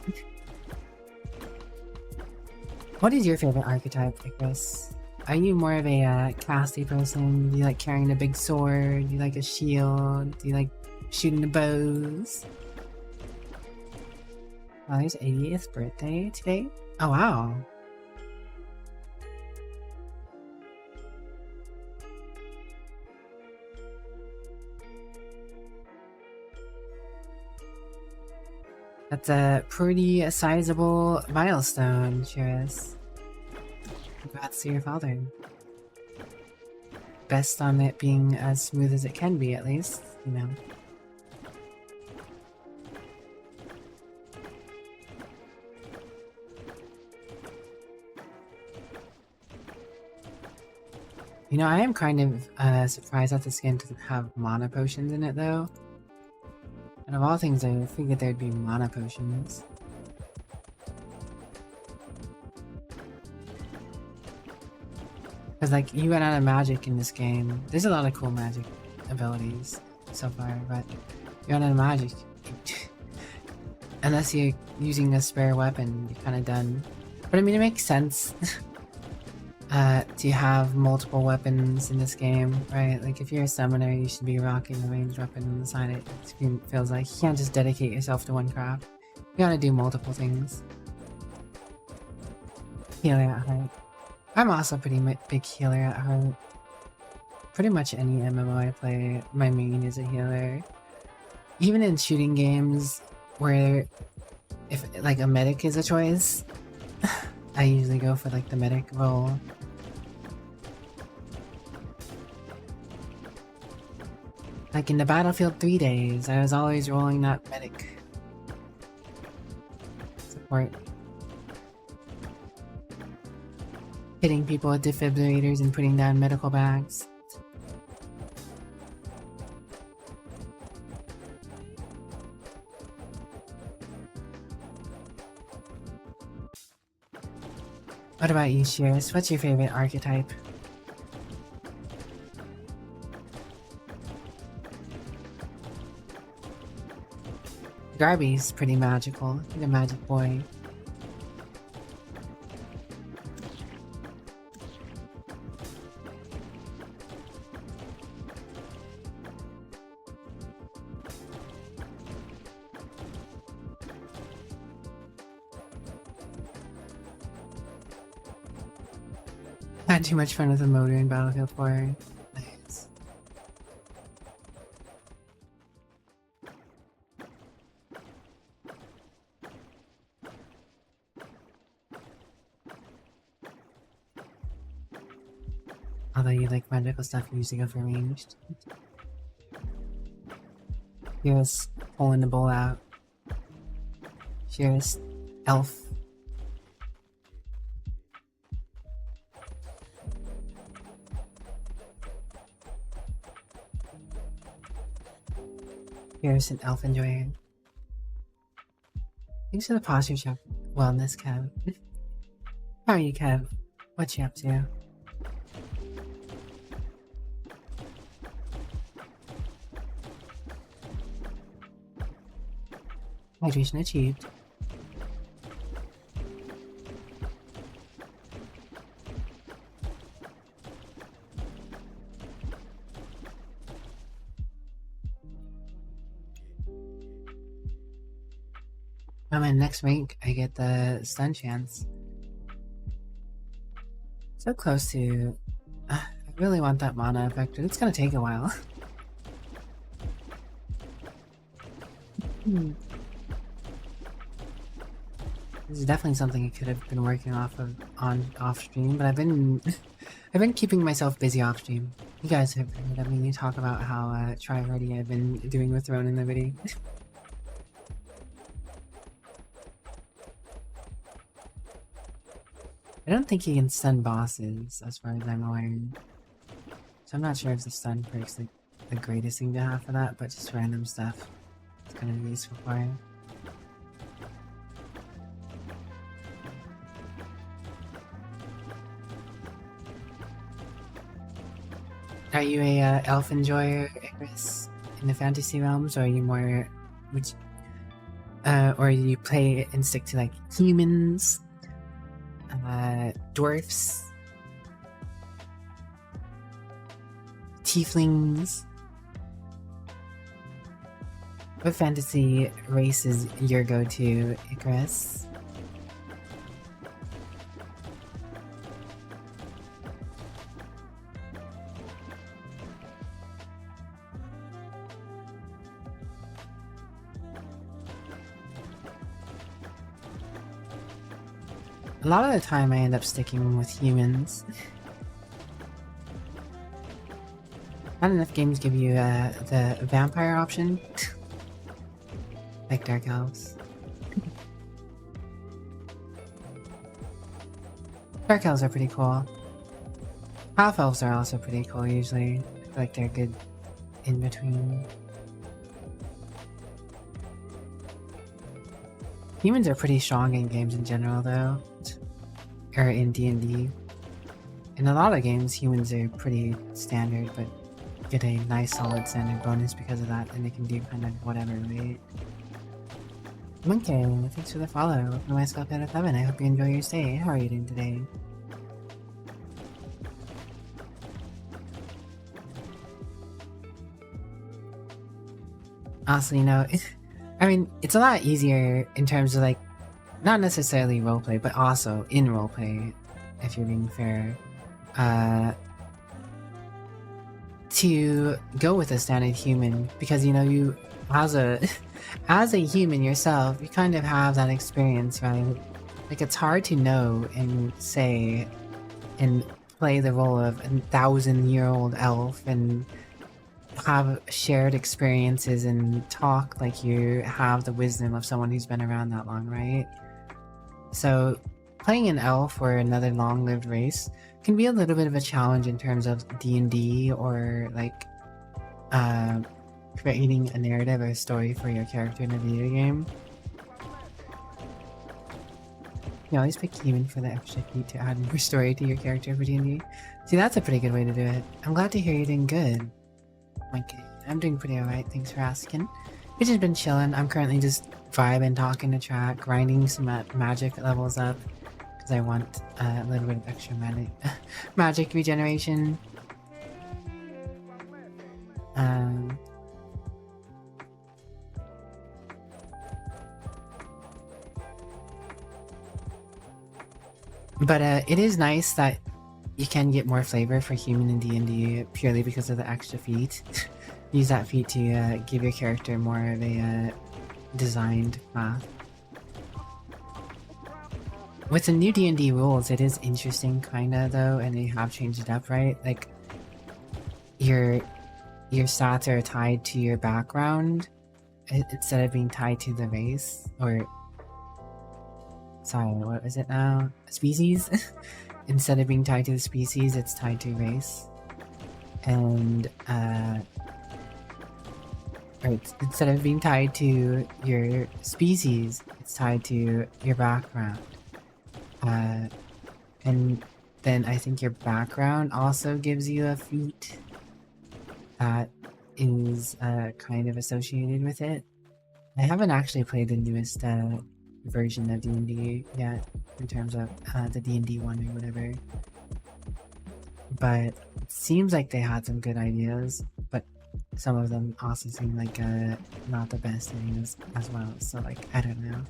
What is your favorite archetype, Chris? Are you more of a casty person? Do you like carrying a big sword? Do you like a shield? Do you like shooting the bows? Oh, there's 80th birthday today? Oh, wow. That's a pretty sizable milestone, Shiris. Congrats to your father. Best on it being as smooth as it can be, at least, you know. You know, I am kind of surprised that the skin doesn't have mana potions in it, though. And of all things, I figured there'd be mana potions. Because, like, you run out of magic in this game. There's a lot of cool magic abilities so far, but you run out of magic. Unless you're using a spare weapon, you're kind of done. But I mean, it makes sense to have multiple weapons in this game, right? Like, if you're a summoner, you should be rocking a ranged weapon on the side. It feels like you can't just dedicate yourself to one craft. You gotta do multiple things. Healer at heart. I'm also pretty big healer at heart. Pretty much any MMO I play, my main is a healer. Even in shooting games where if like a medic is a choice, I usually go for like the medic role. Like in the Battlefield 3 days, I was always rolling that medic support. Hitting people with defibrillators and putting down medical bags. What about you, Shears? What's your favorite archetype? Garby's pretty magical. He's a magic boy. Had too much fun with the motor in Battlefield 4. Nice. Although you like magical stuff, you usually go for ranged. Here's pulling the bowl out. Here's elf. Here's an elf enjoyer. Thanks for the posture check. Wellness, Kev. How are you, Kev? What you up to? Hydration achieved. On my next rank, I get the stun chance. So close to... I really want that mana effect, but it's gonna take a while. This is definitely something I could have been working off stream, but I've been keeping myself busy off stream. You guys have heard me talk about how try-hardy I've been doing with Throne in the video. I don't think you can stun bosses, as far as I'm aware. So I'm not sure if the stun perk's like the greatest thing to have for that, but just random stuff. It's kind of useful for it. Are you a elf enjoyer, Icarus, in the fantasy realms, or are you more, or you play and stick to like humans, dwarfs, tieflings? What fantasy race is your go-to, Icarus? A lot of the time I end up sticking with humans. Not enough games give you the vampire option. Like Dark Elves. Dark Elves are pretty cool. Half Elves are also pretty cool usually. I feel like they're good in between. Humans are pretty strong in games in general though. Or in D&D. In a lot of games, humans are pretty standard, but get a nice solid standard bonus because of that, and they can do kind of whatever, right? Monkey, thanks for the follow. Welcome to my Scalp out of Heaven. I hope you enjoy your stay. How are you doing today? Also, you know, I mean, it's a lot easier in terms of like, not necessarily roleplay, but also in roleplay, if you're being fair, to go with a standard human, because you know, you as a human yourself, you kind of have that experience, right? Like, it's hard to know and say and play the role of a 1,000-year-old elf and have shared experiences and talk like you have the wisdom of someone who's been around that long, right? So playing an elf or another long-lived race can be a little bit of a challenge in terms of D&D or like creating a narrative or a story for your character in a video game. You always pick human for the extra feat to add more story to your character for D&D. See, that's a pretty good way to do it. I'm glad to hear you're doing good. Okay, I'm doing pretty alright, thanks for asking. We've just been chilling. I'm currently just vibing, talking to chat, grinding some magic levels up, because I want a little bit of extra magic regeneration. But it is nice that you can get more flavor for human in D&D purely because of the extra feat. Use that feat to give your character more of a designed path. With the new D&D rules, it is interesting kinda though, and they have changed it up, right? Like, your stats are tied to your background instead of being tied to the race, or sorry, what is it now? Species? Instead of being tied to the species, it's tied to race. And, right, instead of being tied to your species, it's tied to your background. And then I think your background also gives you a feat that is kind of associated with it. I haven't actually played the newest version of D&D yet, in terms of the D&D 1 or whatever. But it seems like they had some good ideas, but some of them also seem like not the best ideas as well, so like, I don't know.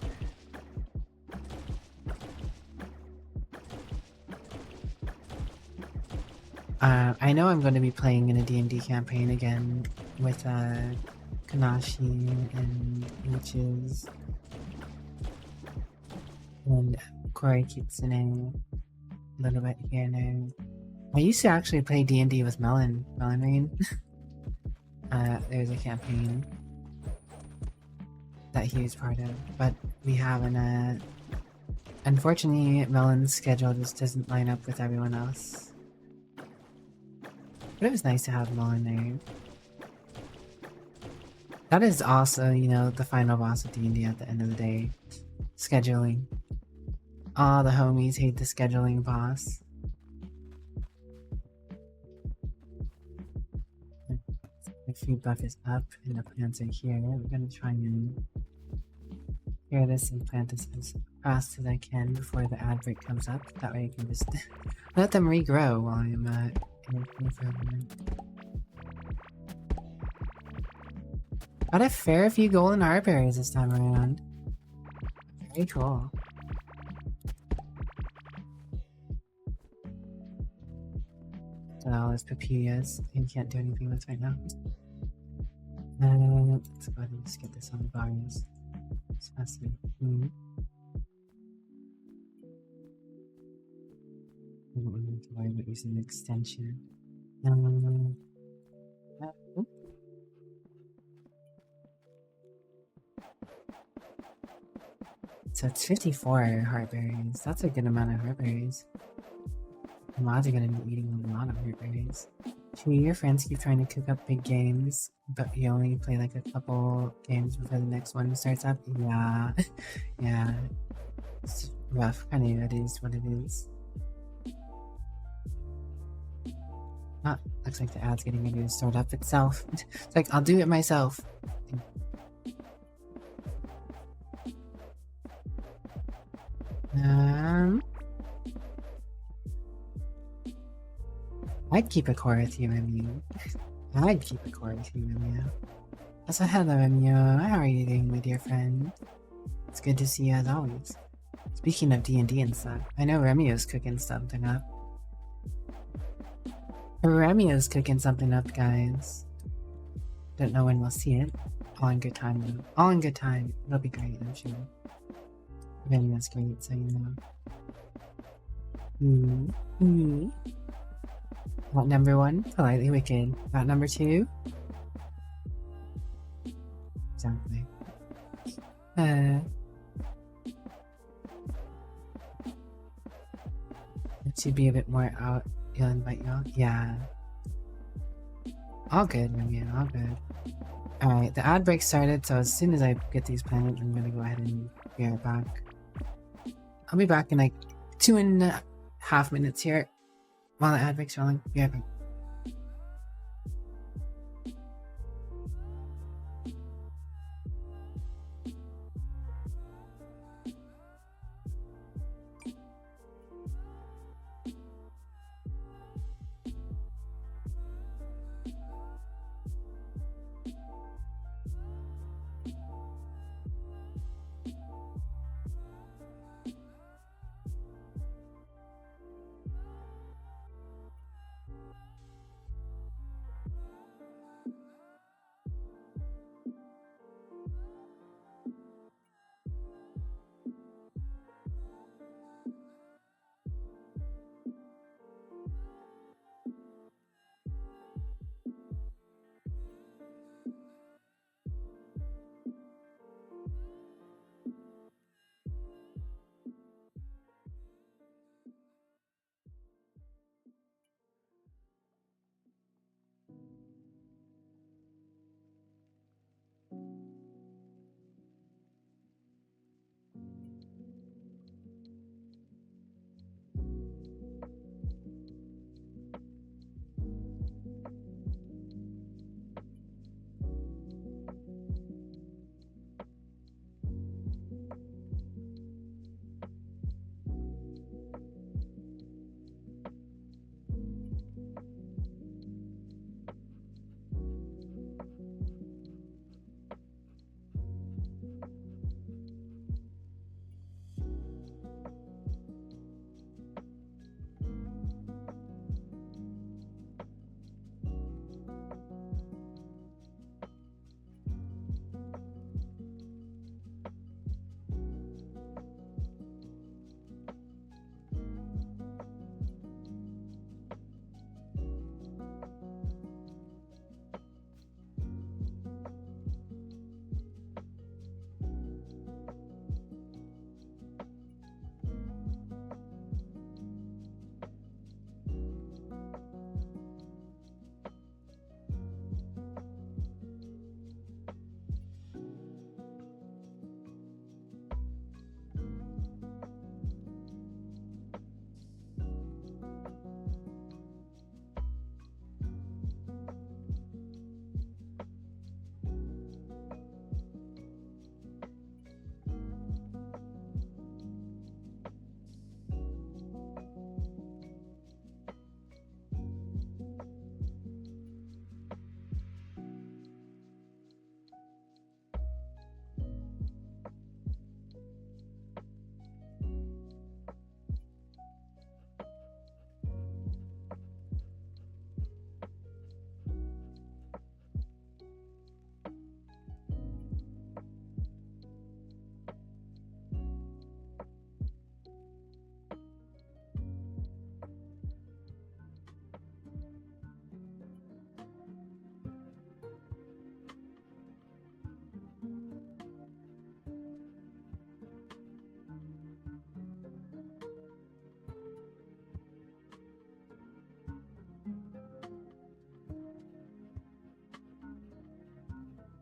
I know I'm going to be playing in a D&D campaign again with Kanashi and H's and Kori Kitsune a little bit here now. I used to actually play D&D with Melon Rain. There's a campaign that he was part of, but we haven't. Unfortunately, Melon's schedule just doesn't line up with everyone else. But it was nice to have Melon there. That is also, you know, the final boss of D&D at the end of the day. Scheduling. All the homies hate the scheduling boss. The food buff is up and the plants are here. We're gonna try and clear this and plant this as fast as I can before the ad break comes up. That way I can just let them regrow while I'm in for a moment. Got a fair few golden heart berries this time around. Very cool. Got all those papayas you can't do anything with right now. Let's go ahead and just get this on the bars. It's fast to be. I don't really need to worry about using the extension. So it's 54 heartberries. That's a good amount of heartberries. The mods are gonna be eating a lot of heartberries. Two of your friends keep trying to cook up big games, but you only play like a couple games before the next one starts up? Yeah. Yeah. It's rough. I know it is what it is. Ah, looks like the ad's getting ready to start up itself. It's like, I'll do it myself. I'd keep a core with you, Remu. I'd keep a core with you, Remu. So hello, Remu. How are you doing, my dear friend? It's good to see you as always. Speaking of D&D and stuff, I know Remu's cooking something up. Remu's cooking something up, guys. Don't know when we'll see it. All in good time, though. All in good time. It'll be great, I'm sure. Remu's great, so you know. Not number 1, Politely Wicked. Not number 2. Exactly. It should be a bit more out. He'll invite y'all. Yeah. All good, Remy. All good. Alright, the ad break started, so as soon as I get these planted, I'm gonna go ahead and be right back. I'll be back in like 2.5 minutes here. While the ad break's rolling, be right back.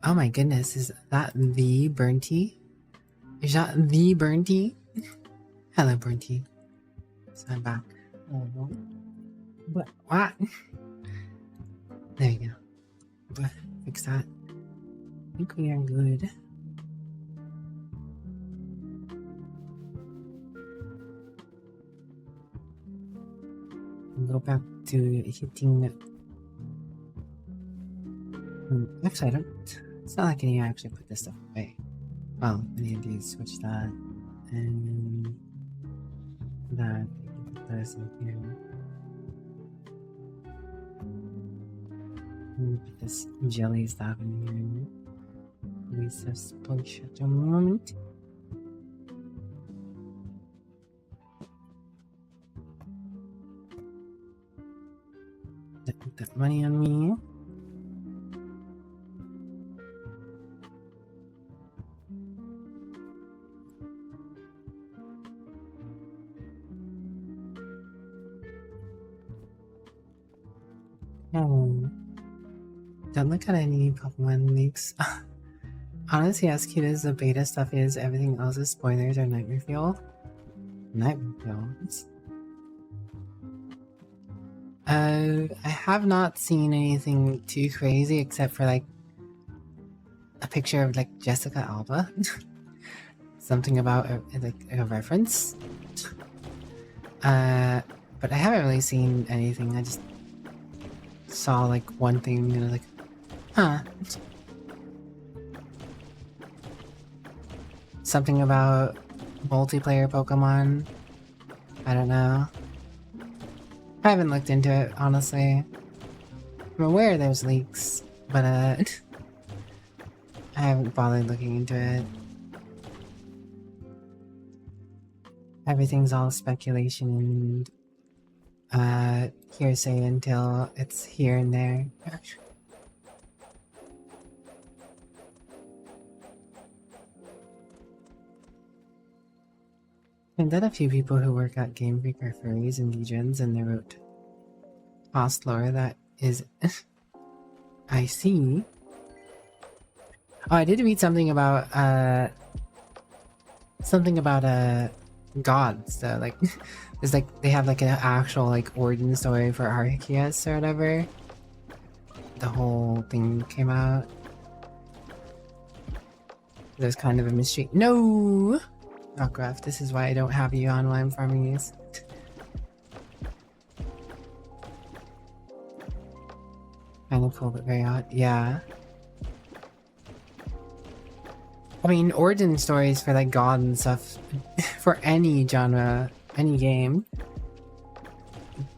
Oh my goodness, is that the Burnty? Is that the Burnty? Hello, Burnty. So I'm back. Oh, what? What? There you go. But fix that. I think we are good. Go back to hitting. Actually, I don't. It's not like I need to actually put this stuff away. Well, I need to switch that and that. Put this in here. Put this jelly stuff in here. Release this push at a moment. Put that money on me. Oh. Don't look at any Pokemon leaks. Honestly, as cute as the beta stuff is, everything else is spoilers or nightmare fuel. Nightmare fuel. I have not seen anything too crazy except for like a picture of like Jessica Alba. Something about like a reference. But I haven't really seen anything. I just saw like one thing and I was like, huh. Something about multiplayer Pokemon. I don't know. I haven't looked into it, honestly. I'm aware there's leaks, but I haven't bothered looking into it. Everything's all speculation and hearsay until it's here and there. I've done a few people who work at Game Freak are furries and legions, and they wrote past lore that is I see. Oh, I did read something about gods. So like it's like they have like an actual like origin story for Arceus or whatever. The whole thing came out. There's kind of a mystery. No! Rockruff, this is why I don't have you on while I'm farming these. Kind of cool, but very hot. Yeah. I mean, origin stories for like God and stuff, for any genre, any game,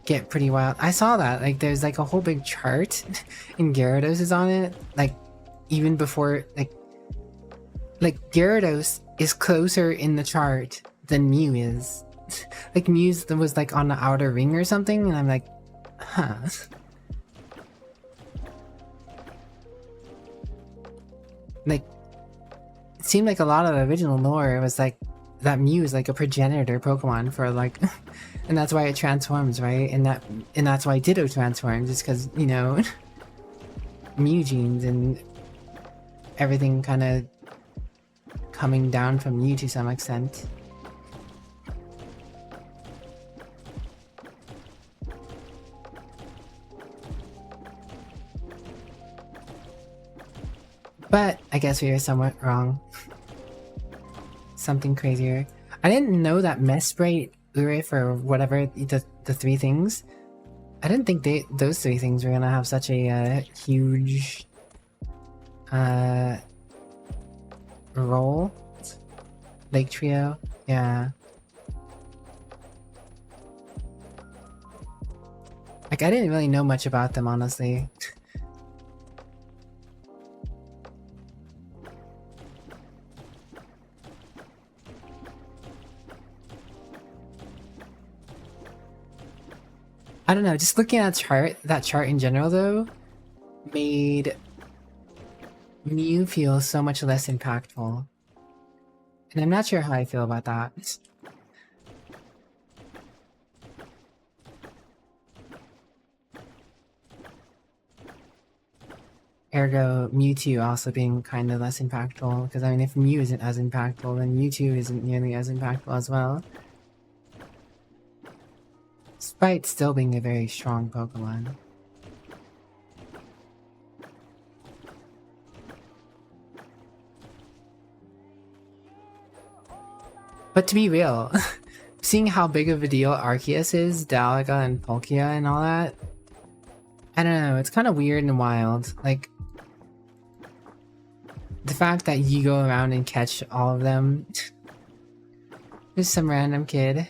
get pretty wild. I saw that. Like, there's like a whole big chart, and Gyarados is on it. Like, even before, like Gyarados is closer in the chart than Mew is. Like Mew was like on the outer ring or something, and I'm like, huh. Like, it seemed like a lot of the original lore was like that Mew is like a progenitor Pokemon for like, and that's why it transforms, right? And that's why Ditto transforms, just because, you know, Mew genes and everything kind of coming down from Mew to some extent. But I guess we were somewhat wrong. Something crazier. I didn't know that Mesprit, Urif, or whatever, the three things, I didn't think those three things were gonna have such a huge role. Lake Trio, yeah. Like, I didn't really know much about them, honestly. I don't know, just looking at that chart in general though, made Mew feel so much less impactful. And I'm not sure how I feel about that. Ergo, Mewtwo also being kind of less impactful, because I mean, if Mew isn't as impactful, then Mewtwo isn't nearly as impactful as well. Despite still being a very strong Pokemon. But to be real, seeing how big of a deal Arceus is, Galaga and Palkia and all that, I don't know, it's kind of weird and wild. Like, the fact that you go around and catch all of them. Just some random kid.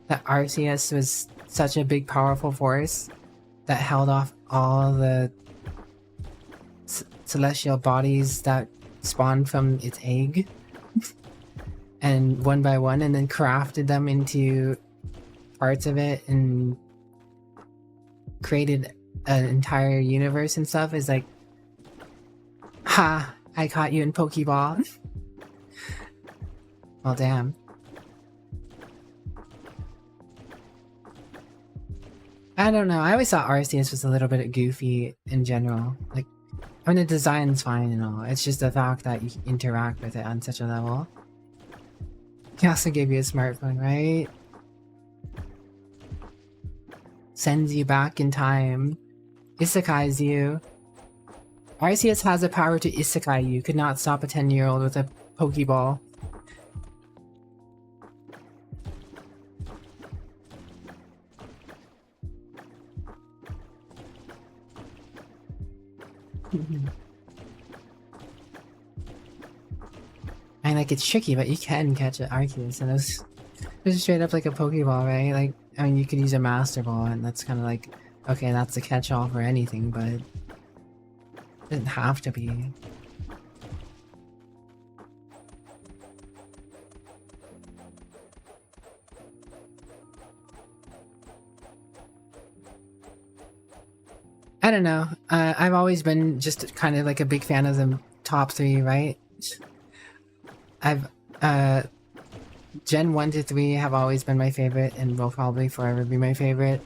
That Arceus was such a big, powerful force that held off all the celestial bodies that spawned from its egg. And one by one, and then crafted them into parts of it and created an entire universe and stuff, is like, ha! I caught you in Pokeball. Well, damn. I don't know, I always thought Arceus was a little bit goofy in general. Like, I mean, the design's fine and all, it's just the fact that you can interact with it on such a level. He also gave you a smartphone, right? Sends you back in time. Isekais you. Arceus has the power to isekai you. Could not stop a 10-year-old with a Pokeball. And like, it's tricky, but you can catch an Arceus, and it's straight up like a Pokeball, right? Like, I mean, you could use a Master Ball, and that's kind of like, okay, that's the catch-all for anything, but it doesn't have to be. I don't know. I've always been just kind of like a big fan of the top 3, right? I've Gen 1 to 3 have always been my favorite and will probably forever be my favorite.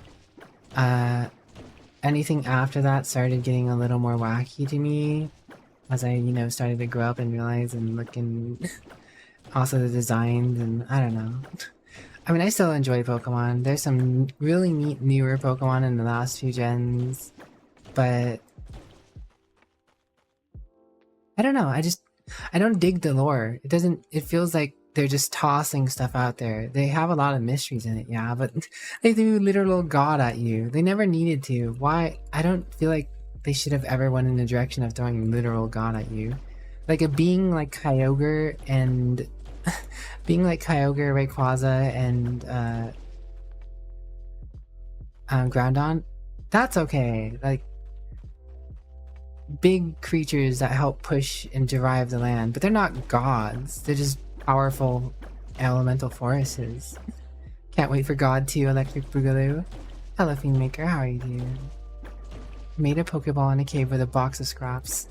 Anything after that started getting a little more wacky to me as I, you know, started to grow up and realize and look and also the designs, and I don't know. I mean, I still enjoy Pokemon. There's some really neat newer Pokemon in the last few gens, but I don't know, I don't dig the lore. It feels like they're just tossing stuff out there. They have a lot of mysteries in it, yeah, but they threw literal God at you. They never needed to. Why? I don't feel like they should have ever went in the direction of throwing literal God at you. Like a being like Kyogre and Rayquaza and Groudon, that's okay. Like, big creatures that help push and derive the land, but they're not gods. They're just powerful elemental forces. Can't wait for God 2 Electric Boogaloo. Hello, Fiendmaker, how are you doing? Made a Pokeball in a cave with a box of scraps.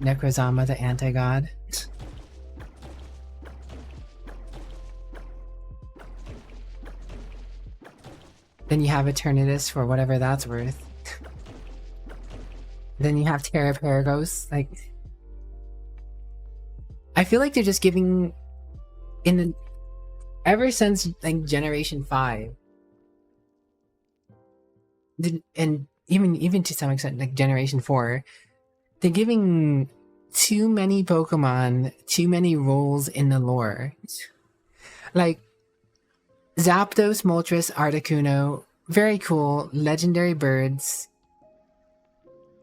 Necrozama, the anti-god. Then you have Eternatus for whatever that's worth. Then you have Terraparagos. Like, I feel like they're just giving ever since like Generation 5, and even to some extent like Generation 4, they're giving too many Pokemon too many roles in the lore. Like Zapdos, Moltres, Articuno, very cool, legendary birds.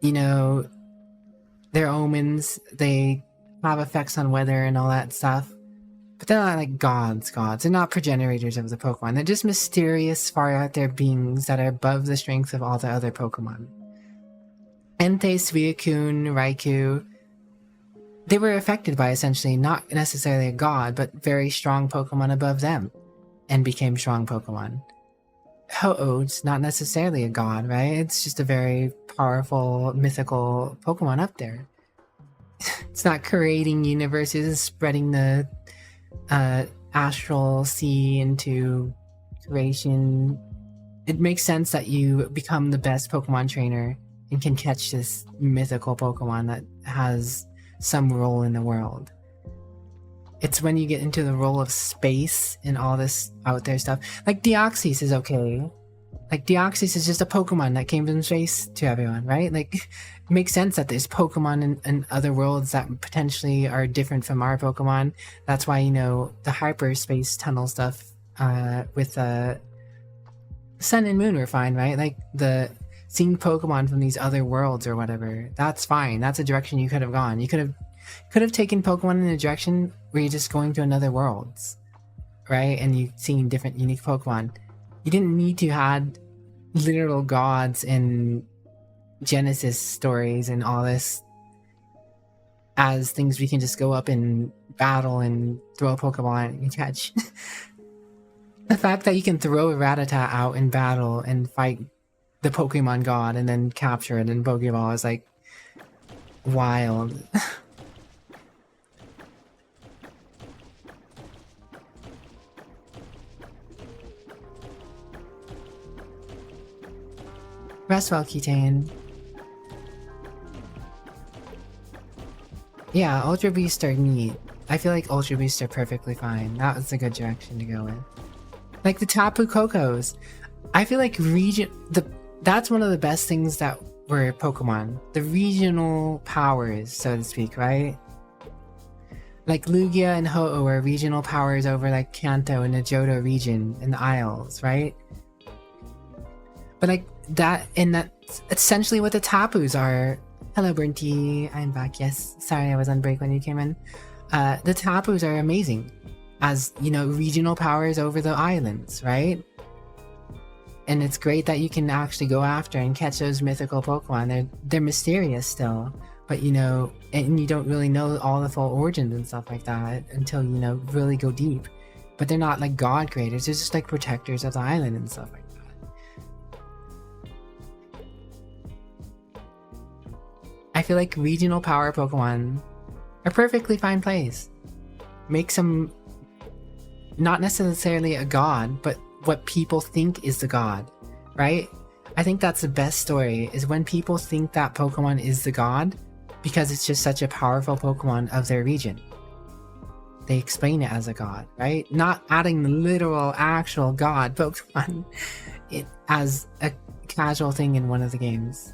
You know, they're omens, they have effects on weather and all that stuff. But they're not like gods. They're not progenitors of the Pokemon. They're just mysterious, far out there beings that are above the strength of all the other Pokemon. Entei, Suicune, Raikou, they were affected by essentially not necessarily a god, but very strong Pokemon above them, and became strong Pokemon. Ho-Oh's not necessarily a god, right? It's just a very powerful, mythical Pokemon up there. It's not creating universes and spreading the astral sea into creation it makes sense that you become the best Pokemon trainer and can catch this mythical Pokemon that has some role in the world. It's when you get into the role of space and all this out there stuff. Like Deoxys is okay. Like Deoxys is just a Pokemon that came from space to everyone, right? Like it makes sense that there's Pokemon in other worlds that potentially are different from our Pokemon. That's why, you know, the hyperspace tunnel stuff with Sun and Moon were fine, right? Like the seeing Pokemon from these other worlds or whatever, that's fine. That's a direction you could have gone. You could have taken Pokemon in a direction where you're just going to another worlds, right? And you've seen different unique Pokemon. You didn't need to had literal gods and Genesis stories and all this as things we can just go up and battle and throw a Pokemon and catch. The fact that you can throw a Rattata out in battle and fight the Pokemon god and then capture it in Pokeball is like wild. Rest well, Ketain. Yeah, Ultra Beasts are neat. I feel like Ultra Beasts are perfectly fine. That was a good direction to go with. Like the Tapu Kokos. I feel like that's one of the best things that were Pokemon. The regional powers, so to speak, right? Like Lugia and Ho-Oh are regional powers over like Kanto and the Johto region in the Isles, right? But like that's essentially what the Tapus are. Hello, Bernty. I'm back. Yes. Sorry, I was on break when you came in. The Tapus are amazing as, you know, regional powers over the islands, right? And it's great that you can actually go after and catch those mythical Pokemon. They're mysterious still, but you know, and you don't really know all the full origins and stuff like that until, you know, really go deep. But they're not like god creators, they're just like protectors of the island and stuff like that. I feel like regional power Pokemon are perfectly fine plays. Make some not necessarily a god, but what people think is the god, right? I think that's the best story, is when people think that Pokemon is the god because it's just such a powerful Pokemon of their region. They explain it as a god, right? Not adding the literal actual god Pokemon as a casual thing in one of the games.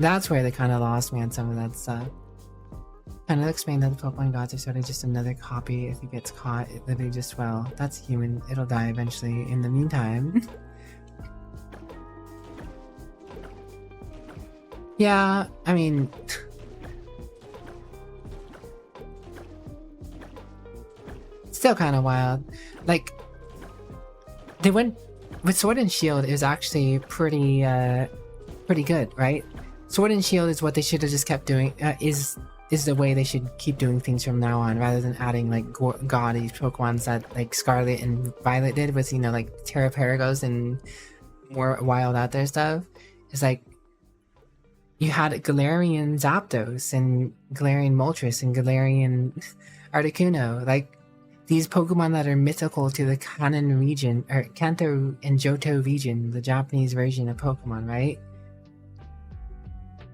That's where they kind of lost me on some of that stuff. Kind of explain that the Pokemon gods are sort of just another copy. If it gets caught, it literally just, well, that's human. It'll die eventually. In the meantime. Yeah, I mean... still kind of wild. Like, they went... with Sword and Shield, it was actually pretty good, right? Sword and Shield is what they should have just kept doing, is the way they should keep doing things from now on, rather than adding like gaudy Pokemons that like Scarlet and Violet did with, you know, like Terraparagos and more wild out there stuff. It's like you had Galarian Zapdos and Galarian Moltres and Galarian Articuno, like these Pokemon that are mythical to the Kanon region, or Kanto and Johto region, the Japanese version of Pokemon, right?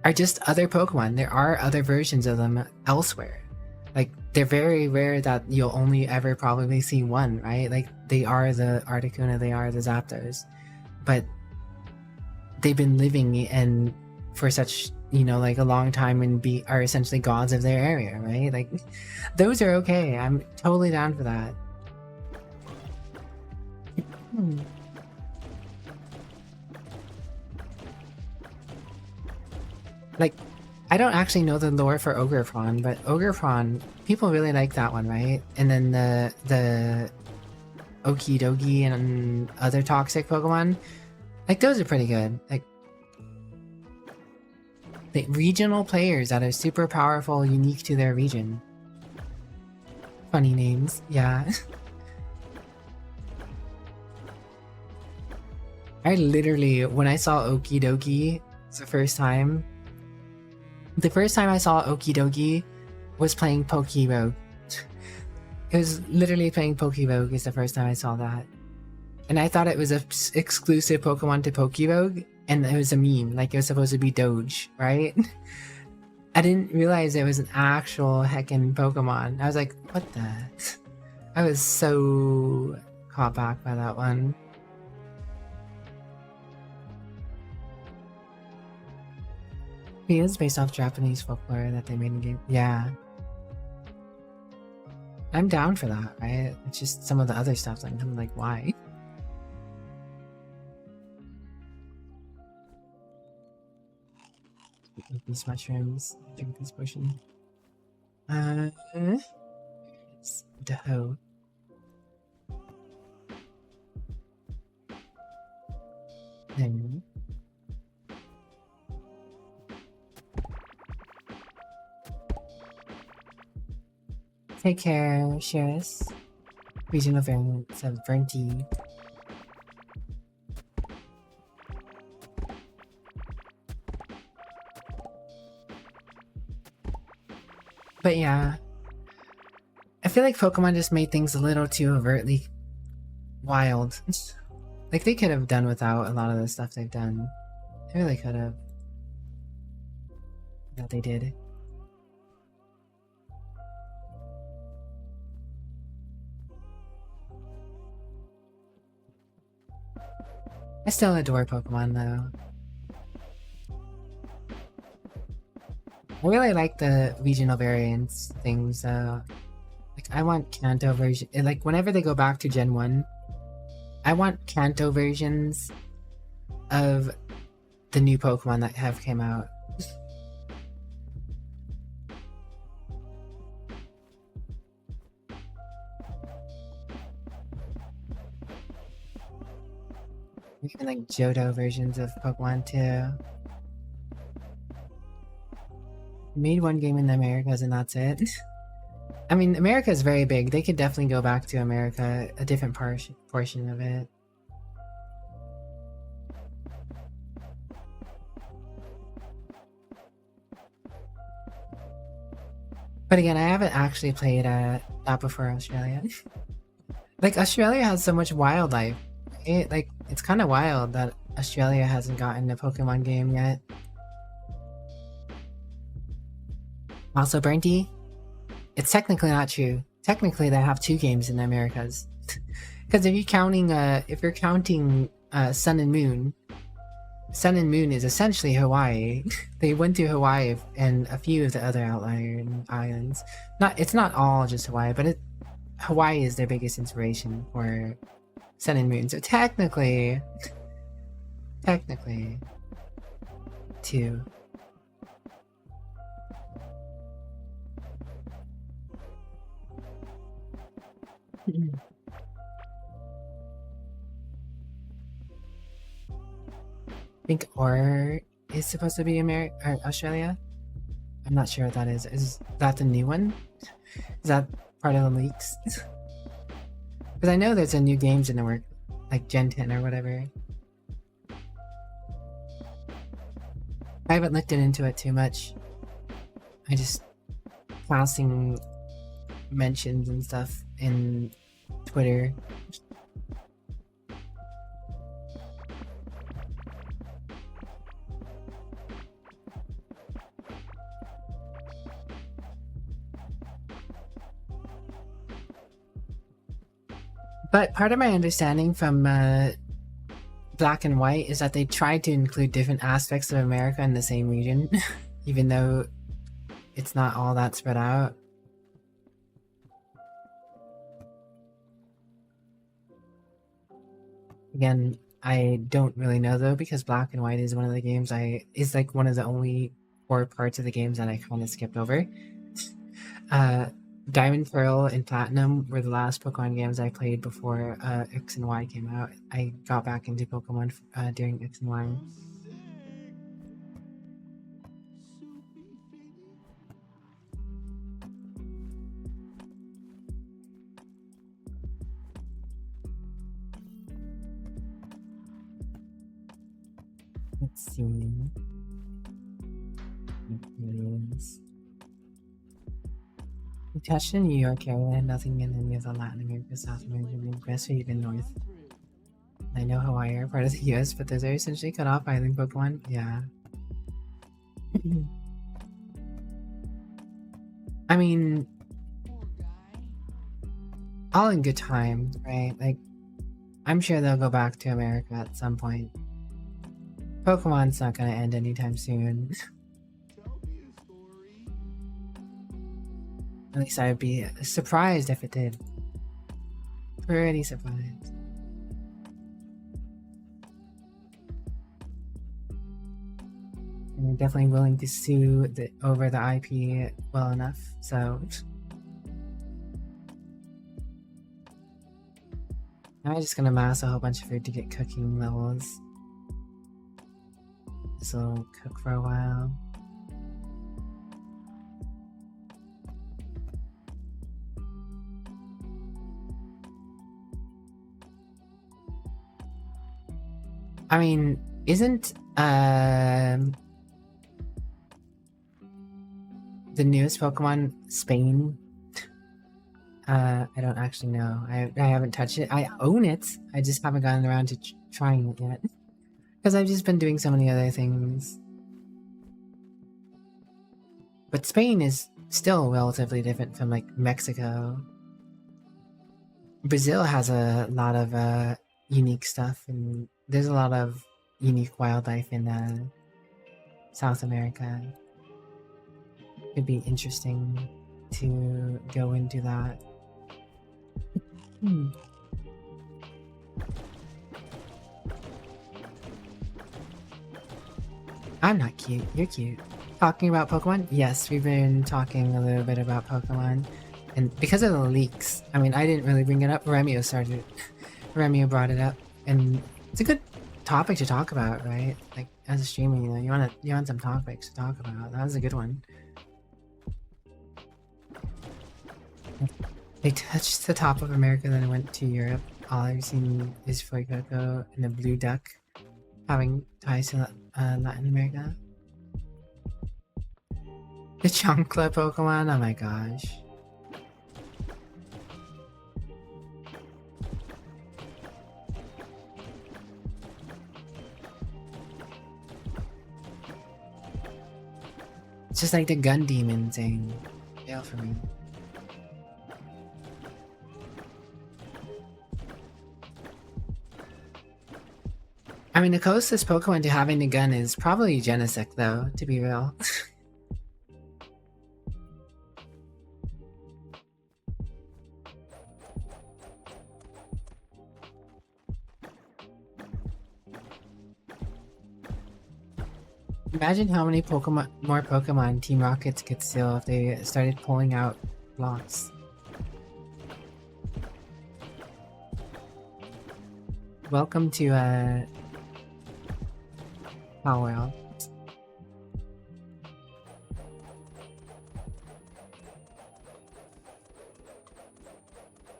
Are just other Pokemon. There are other versions of them elsewhere. Like, they're very rare that you'll only ever probably see one, right? Like, they are the Articuno, they are the Zapdos. But they've been living and for such, you know, like a long time and are essentially gods of their area, right? Like, those are okay. I'm totally down for that. Like, I don't actually know the lore for Ogrefron, but Ogrefron, people really like that one, right? And then the Okidogi and other toxic Pokemon, like those are pretty good. Like, the regional players that are super powerful, unique to their region. Funny names, yeah. I literally, when I saw Okidogi the first time I saw Okidogi was playing Pokerogue. It was literally playing Pokerogue is the first time I saw that. And I thought it was a exclusive Pokemon to Pokevogue, and it was a meme, like it was supposed to be Doge, right? I didn't realize it was an actual heckin' Pokemon. I was like, what the? I was so caught back by that one. He is based off Japanese folklore that they made in game. Yeah. I'm down for that, right? It's just some of the other stuff, like, I'm like, why? Eat these mushrooms, drink this potion. It's Daho. Then take care, Sheris. Regional variants of Vernty. But yeah, I feel like Pokemon just made things a little too overtly wild. Like, they could have done without a lot of the stuff they've done. They really could have. That they did. I still adore Pokemon though. I really like the regional variants things though. Like, I want Kanto version. Like, whenever they go back to Gen 1, I want Kanto versions of the new Pokemon that have came out. Even like Johto versions of Pokemon too. Made one game in the Americas and that's it. I mean, America is very big. They could definitely go back to America, a different portion of it. But again, I haven't actually played that before Australia. Like, Australia has so much wildlife. It's kind of wild that Australia hasn't gotten a Pokemon game yet. Also, Bernty, it's technically not true. Technically, they have 2 games in the Americas. Because if you're counting Sun and Moon is essentially Hawaii. They went to Hawaii and a few of the other outlier islands. It's not all just Hawaii, but Hawaii is their biggest inspiration for Sun and Moon. So technically 2. I think Or is supposed to be Australia. I'm not sure what that is. Is that the new one? Is that part of the leaks? Because I know there's a new games in the work, like Gen 10 or whatever. I haven't looked into it too much. I just passing mentions and stuff in Twitter. But part of my understanding from Black and White is that they tried to include different aspects of America in the same region, even though it's not all that spread out. Again, I don't really know though, because Black and White is one of the games is like one of the only 4 parts of the games that I kind of skipped over. Diamond, Pearl, and Platinum were the last Pokemon games I played before X and Y came out. I got back into Pokemon during X and Y. Let's see. We touched in New York area, nothing in any of the Latin America, South America, West, or even North. I know Hawaii are part of the US, but those are essentially cut off island Pokemon. Yeah. I mean, all in good time, right? Like, I'm sure they'll go back to America at some point. Pokemon's not gonna end anytime soon. Tell me a story. At least I would be surprised if it did. Pretty surprised. And they're definitely willing to sue over the IP well enough, so... I'm just gonna amass a whole bunch of food to get cooking levels. This will cook for a while. I mean, isn't the newest Pokemon Spain? I don't actually know. I haven't touched it. I own it. I just haven't gotten around to trying it yet. Because I've just been doing so many other things. But Spain is still relatively different from like Mexico. Brazil has a lot of unique stuff, and there's a lot of unique wildlife in South America. It'd be interesting to go into that. I'm not cute. You're cute. Talking about Pokemon? Yes, we've been talking a little bit about Pokemon. And because of the leaks, I mean, I didn't really bring it up. Remio started it. Remio brought it up. And it's a good topic to talk about, right? Like, as a streamer, you know, you want some topics to talk about. That was a good one. They touched the top of America, then I went to Europe. All I've seen is Fuecoco and a blue duck having ties to Latin America. The Chancla Pokemon, oh my gosh. It's just like the gun demon thing. Fail for me. I mean, the closest Pokemon to having a gun is probably Genesect, though, to be real. Imagine how many more Pokemon Team Rockets could steal if they started pulling out blocks. Welcome to Palworld.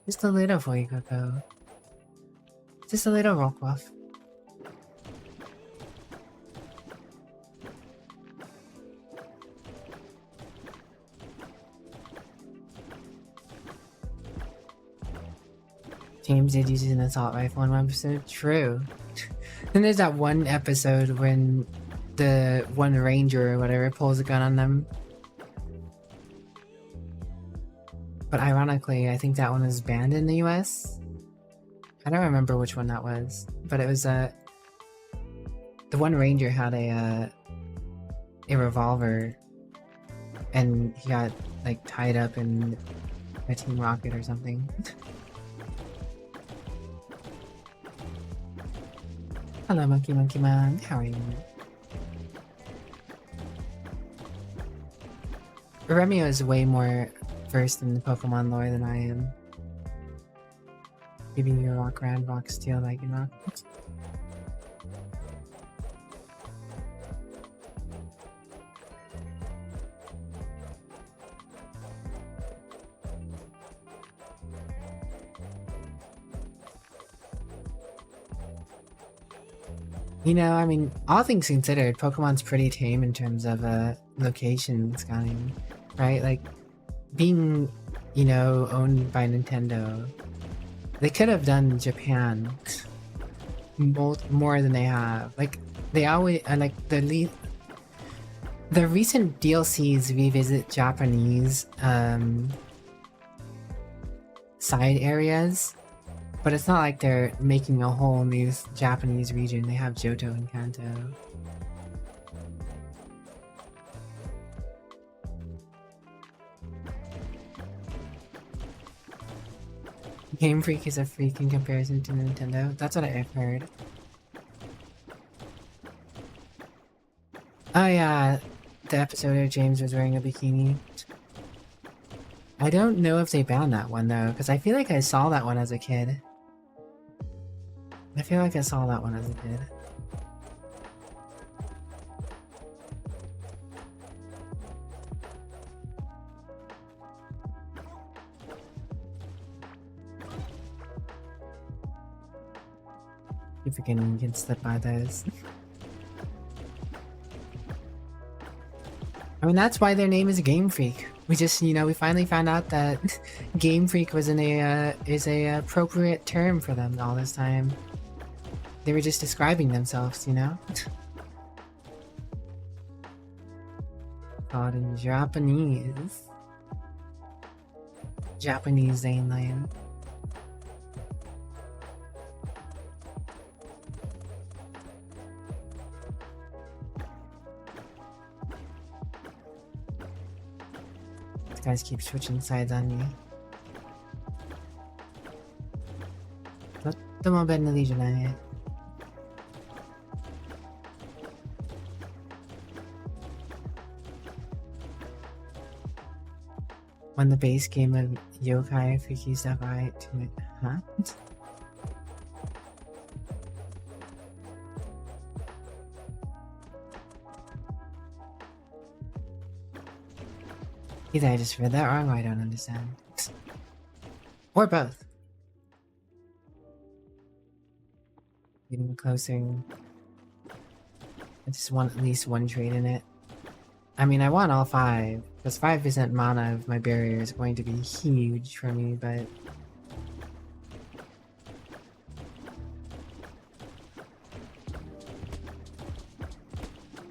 Just a little for you, Coco. Just a little Rockruff. James did use an assault rifle in one episode. True. Then there's that one episode when the one ranger or whatever pulls a gun on them. But ironically, I think that one was banned in the US. I don't remember which one that was, but it was the one ranger had a revolver, and he got like tied up in a Team Rocket or something. Hello, Monkey Man. How are you? Remio is way more versed in the Pokemon lore than I am. Maybe your Rock Rad, Rock Steel, Lycanroc. You know, I mean, all things considered, Pokemon's pretty tame in terms of location scouting, right? Like, being, you know, owned by Nintendo, they could have done Japan. more than they have. Like they always like the recent DLCs revisit Japanese side areas, but it's not like they're making a whole new Japanese region. They have Johto and Kanto. Game Freak is a freak in comparison to Nintendo. That's what I've heard. Oh yeah, the episode of James was wearing a bikini. I don't know if they banned that one though, because I feel like I saw that one as a kid. I feel like I saw that one as a kid. Keep forgetting you can slip by those. I mean, that's why their name is Game Freak. We just, you know, we finally found out that Game Freak was is a appropriate term for them all this time. They were just describing themselves, you know? Called in Japanese. Japanese Zane Lion. These guys keep switching sides on me. とっても便利じゃない。When the base game of Yokai Freaky stuff right to it. Huh? Either I just read that wrong or I don't understand. Or both. Getting closer. I just want at least one trade in it. I mean, I want all 5, because 5% mana of my barrier is going to be huge for me, but...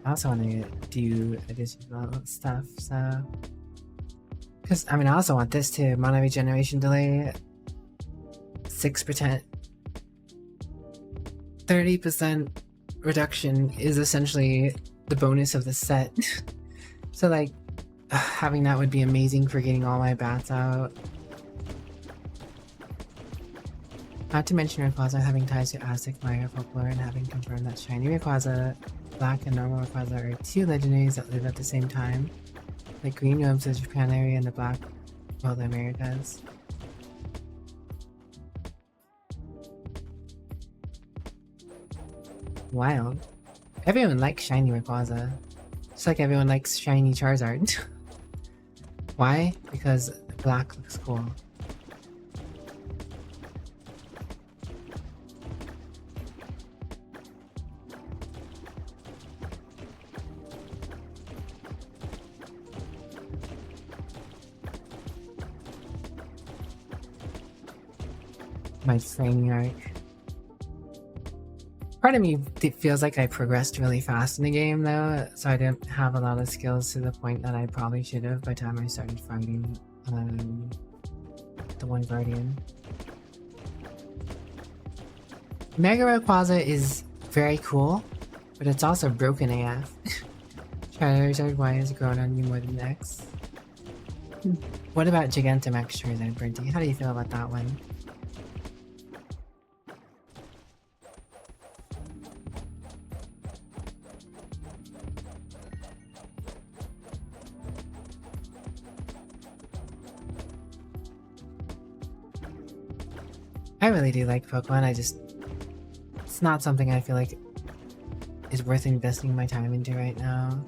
I also want to do additional stuff, so... Because, I mean, I also want this too. Mana regeneration delay. 6%. 30% reduction is essentially the bonus of the set. So, like, having that would be amazing for getting all my bats out. Not to mention Rayquaza having ties to Aztec Maya folklore and having confirmed that shiny Rayquaza, black and normal Rayquaza are 2 legendaries that live at the same time. Like green roams the Japan area and the black, well, the Americas. Wild. Everyone likes shiny Rayquaza. Just like everyone likes shiny Charizard. Why? Because black looks cool. My training arc. Part of me feels like I progressed really fast in the game though, so I didn't have a lot of skills to the point that I probably should have by the time I started fighting the one Guardian. Mega Rayquaza is very cool, but it's also broken AF. Charizard Y has grown on you more than X. What about Gigantamax Charizard, Brinty? How do you feel about that one? I really do like Pokemon, it's not something I feel like is worth investing my time into right now.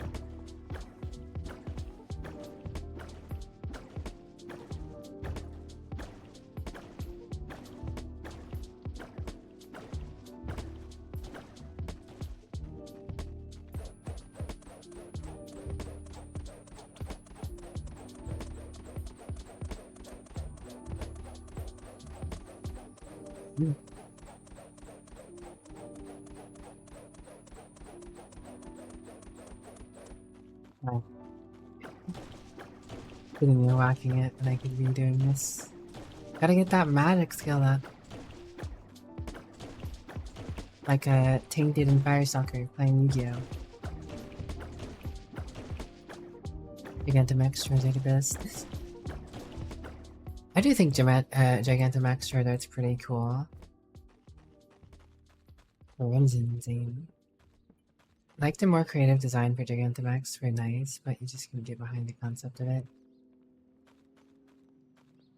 I'm sitting here whacking it, and I could be doing this. Gotta get that magic skill up. Like a Tainted and Firestalker playing Yu-Gi-Oh! Gigantamax Charizard the best. I do think Gigantamax Charizard's pretty cool. The one's insane. Like the more creative design for Gigantamax were nice, but you just couldn't get behind the concept of it.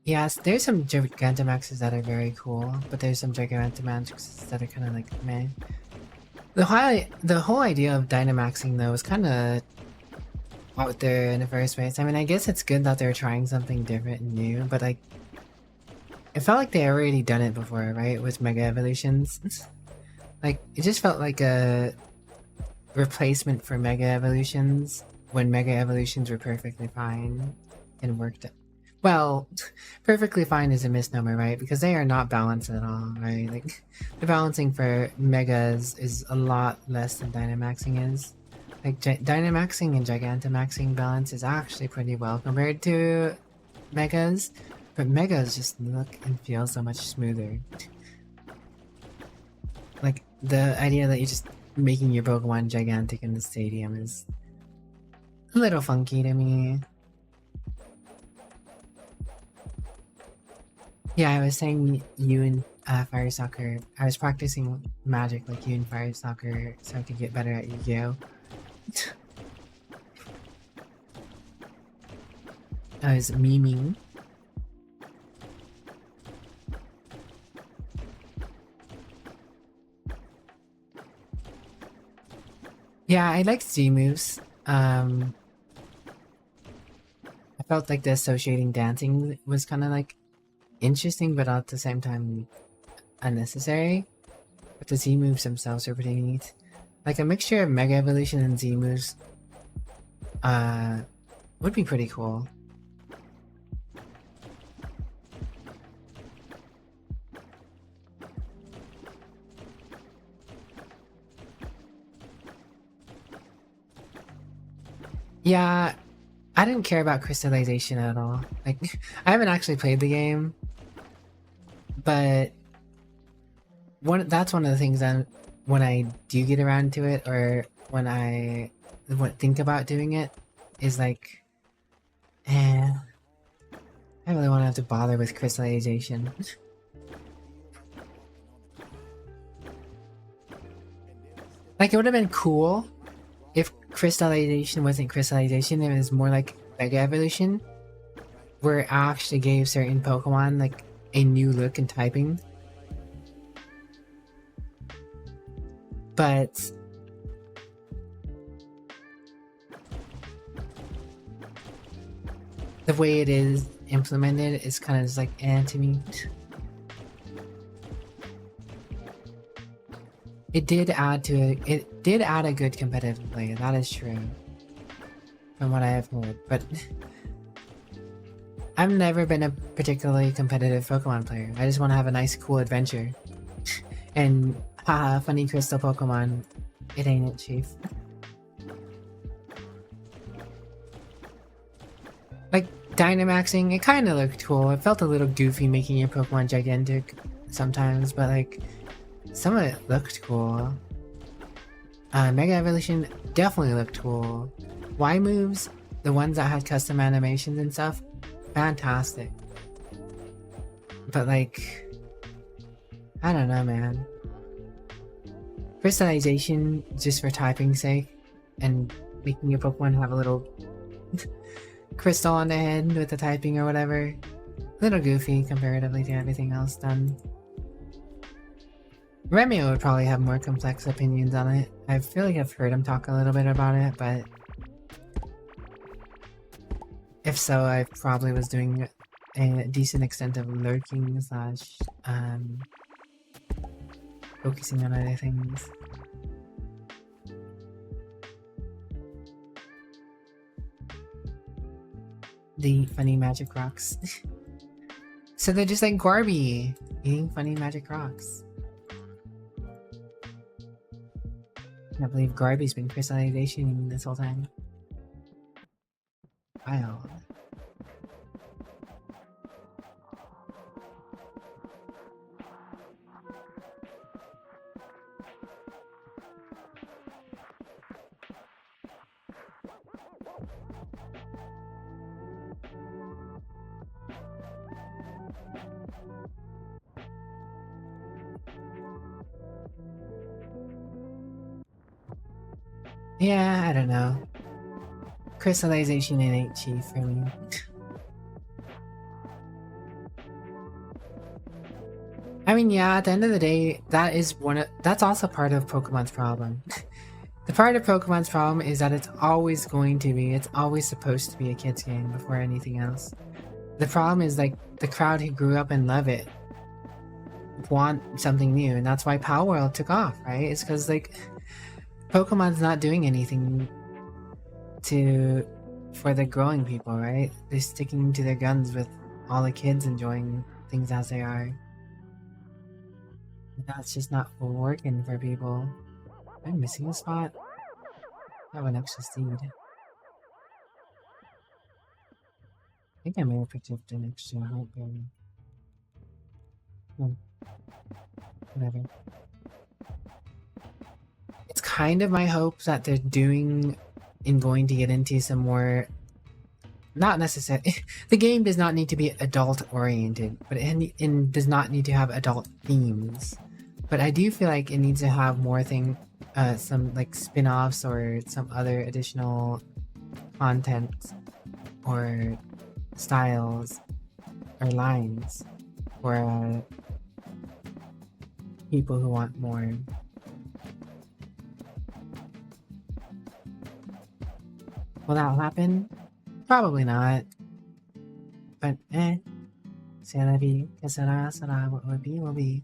Yes, there's some Gigantamaxes that are very cool, but there's some Gigantamaxes that are kind of like meh. The whole idea of Dynamaxing though was kind of out there in the first place. I mean, I guess it's good that they're trying something different and new, but like, it felt like they already done it before, right? With Mega Evolutions. Like, it just felt like a replacement for Mega Evolutions when Mega Evolutions were perfectly fine and worked. Well, perfectly fine is a misnomer, right? Because they are not balanced at all, right? Like, the balancing for Megas is a lot less than Dynamaxing is. Like, Dynamaxing and Gigantamaxing balance is actually pretty well compared to Megas, but Megas just look and feel so much smoother. Like, the idea that you're just making your Pokemon gigantic in the stadium is a little funky to me. Yeah, I was saying you and Firestalker, I was practicing magic like you and Firestalker so I could get better at Yu-Gi-Oh! I was memeing. Yeah, I liked Z moves. I felt like the associating dancing was kind of like interesting, but at the same time unnecessary. But the Z moves themselves are pretty neat. Like a mixture of Mega Evolution and Z moves would be pretty cool. Yeah, I didn't care about crystallization at all. Like, I haven't actually played the game, but that's one of the things that when I do get around to it, or when I think about doing it, is like, I don't really want to have to bother with crystallization. Like, it would have been cool if crystallization wasn't crystallization, it was more like Mega Evolution, where it actually gave certain Pokemon like a new look and typing. But the way it is implemented is kind of just like to me. It did add a good competitive play, that is true. From what I have heard, but I've never been a particularly competitive Pokemon player. I just want to have a nice cool adventure. And haha, funny crystal Pokemon. It ain't it, Chief. Like, Dynamaxing, it kinda looked cool. It felt a little goofy making your Pokemon gigantic sometimes, but like, some of it looked cool. Mega Evolution definitely looked cool. Y moves, the ones that had custom animations and stuff, fantastic. But like, I don't know, man. Crystallization just for typing's sake, and making your Pokemon have a little crystal on the head with the typing or whatever. A little goofy comparatively to everything else done. Remio would probably have more complex opinions on it. I feel like I've heard him talk a little bit about it, but if so, I probably was doing a decent extent of lurking slash focusing on other things. The funny magic rocks. So they're just like Gorby, eating funny magic rocks. I believe Garby's been crystallization this whole time. Wild. Yeah, I don't know. Crystallization ain't cheap for me. I mean, yeah, at the end of the day, that's also part of Pokemon's problem. The part of Pokemon's problem is that it's always supposed to be a kid's game before anything else. The problem is, like, the crowd who grew up and love it want something new, and that's why Power World took off, right? It's because, like, Pokemon's not doing anything for the growing people, right? They're sticking to their guns with all the kids enjoying things as they are. That's just not working for people. Am I missing a spot? I have an extra seed. I think I may have picked up an extra heart berry. Whatever. It's kind of my hope that they're going to get into some more... Not necessarily... The game does not need to be adult-oriented, but it does not need to have adult themes. But I do feel like it needs to have more some like spin-offs or some other additional content or styles or lines for people who want more. Will that happen? Probably not. But c'est la vie, que sera, sera, what will be, will be.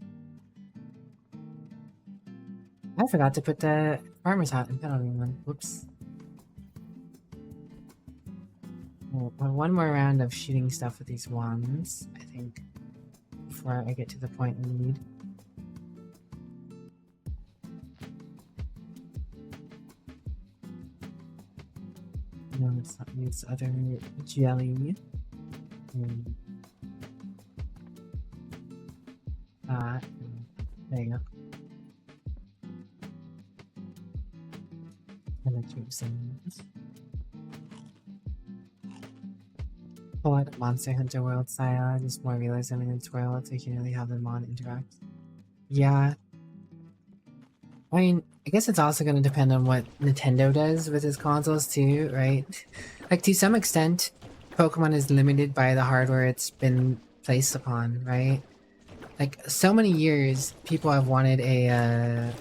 I forgot to put the farmer's hat in penalty one. Whoops. We'll have one more round of shooting stuff with these wands, I think, before I get to the point we need. No, it's not this other jelly. That. There you go. And then keep saying this. Pull out Monster Hunter World style, just more realism in its world, so you can really have the mon interact. Yeah. I mean, I guess it's also going to depend on what Nintendo does with its consoles too, right? Like, to some extent, Pokemon is limited by the hardware it's been placed upon, right? Like, so many years, people have wanted a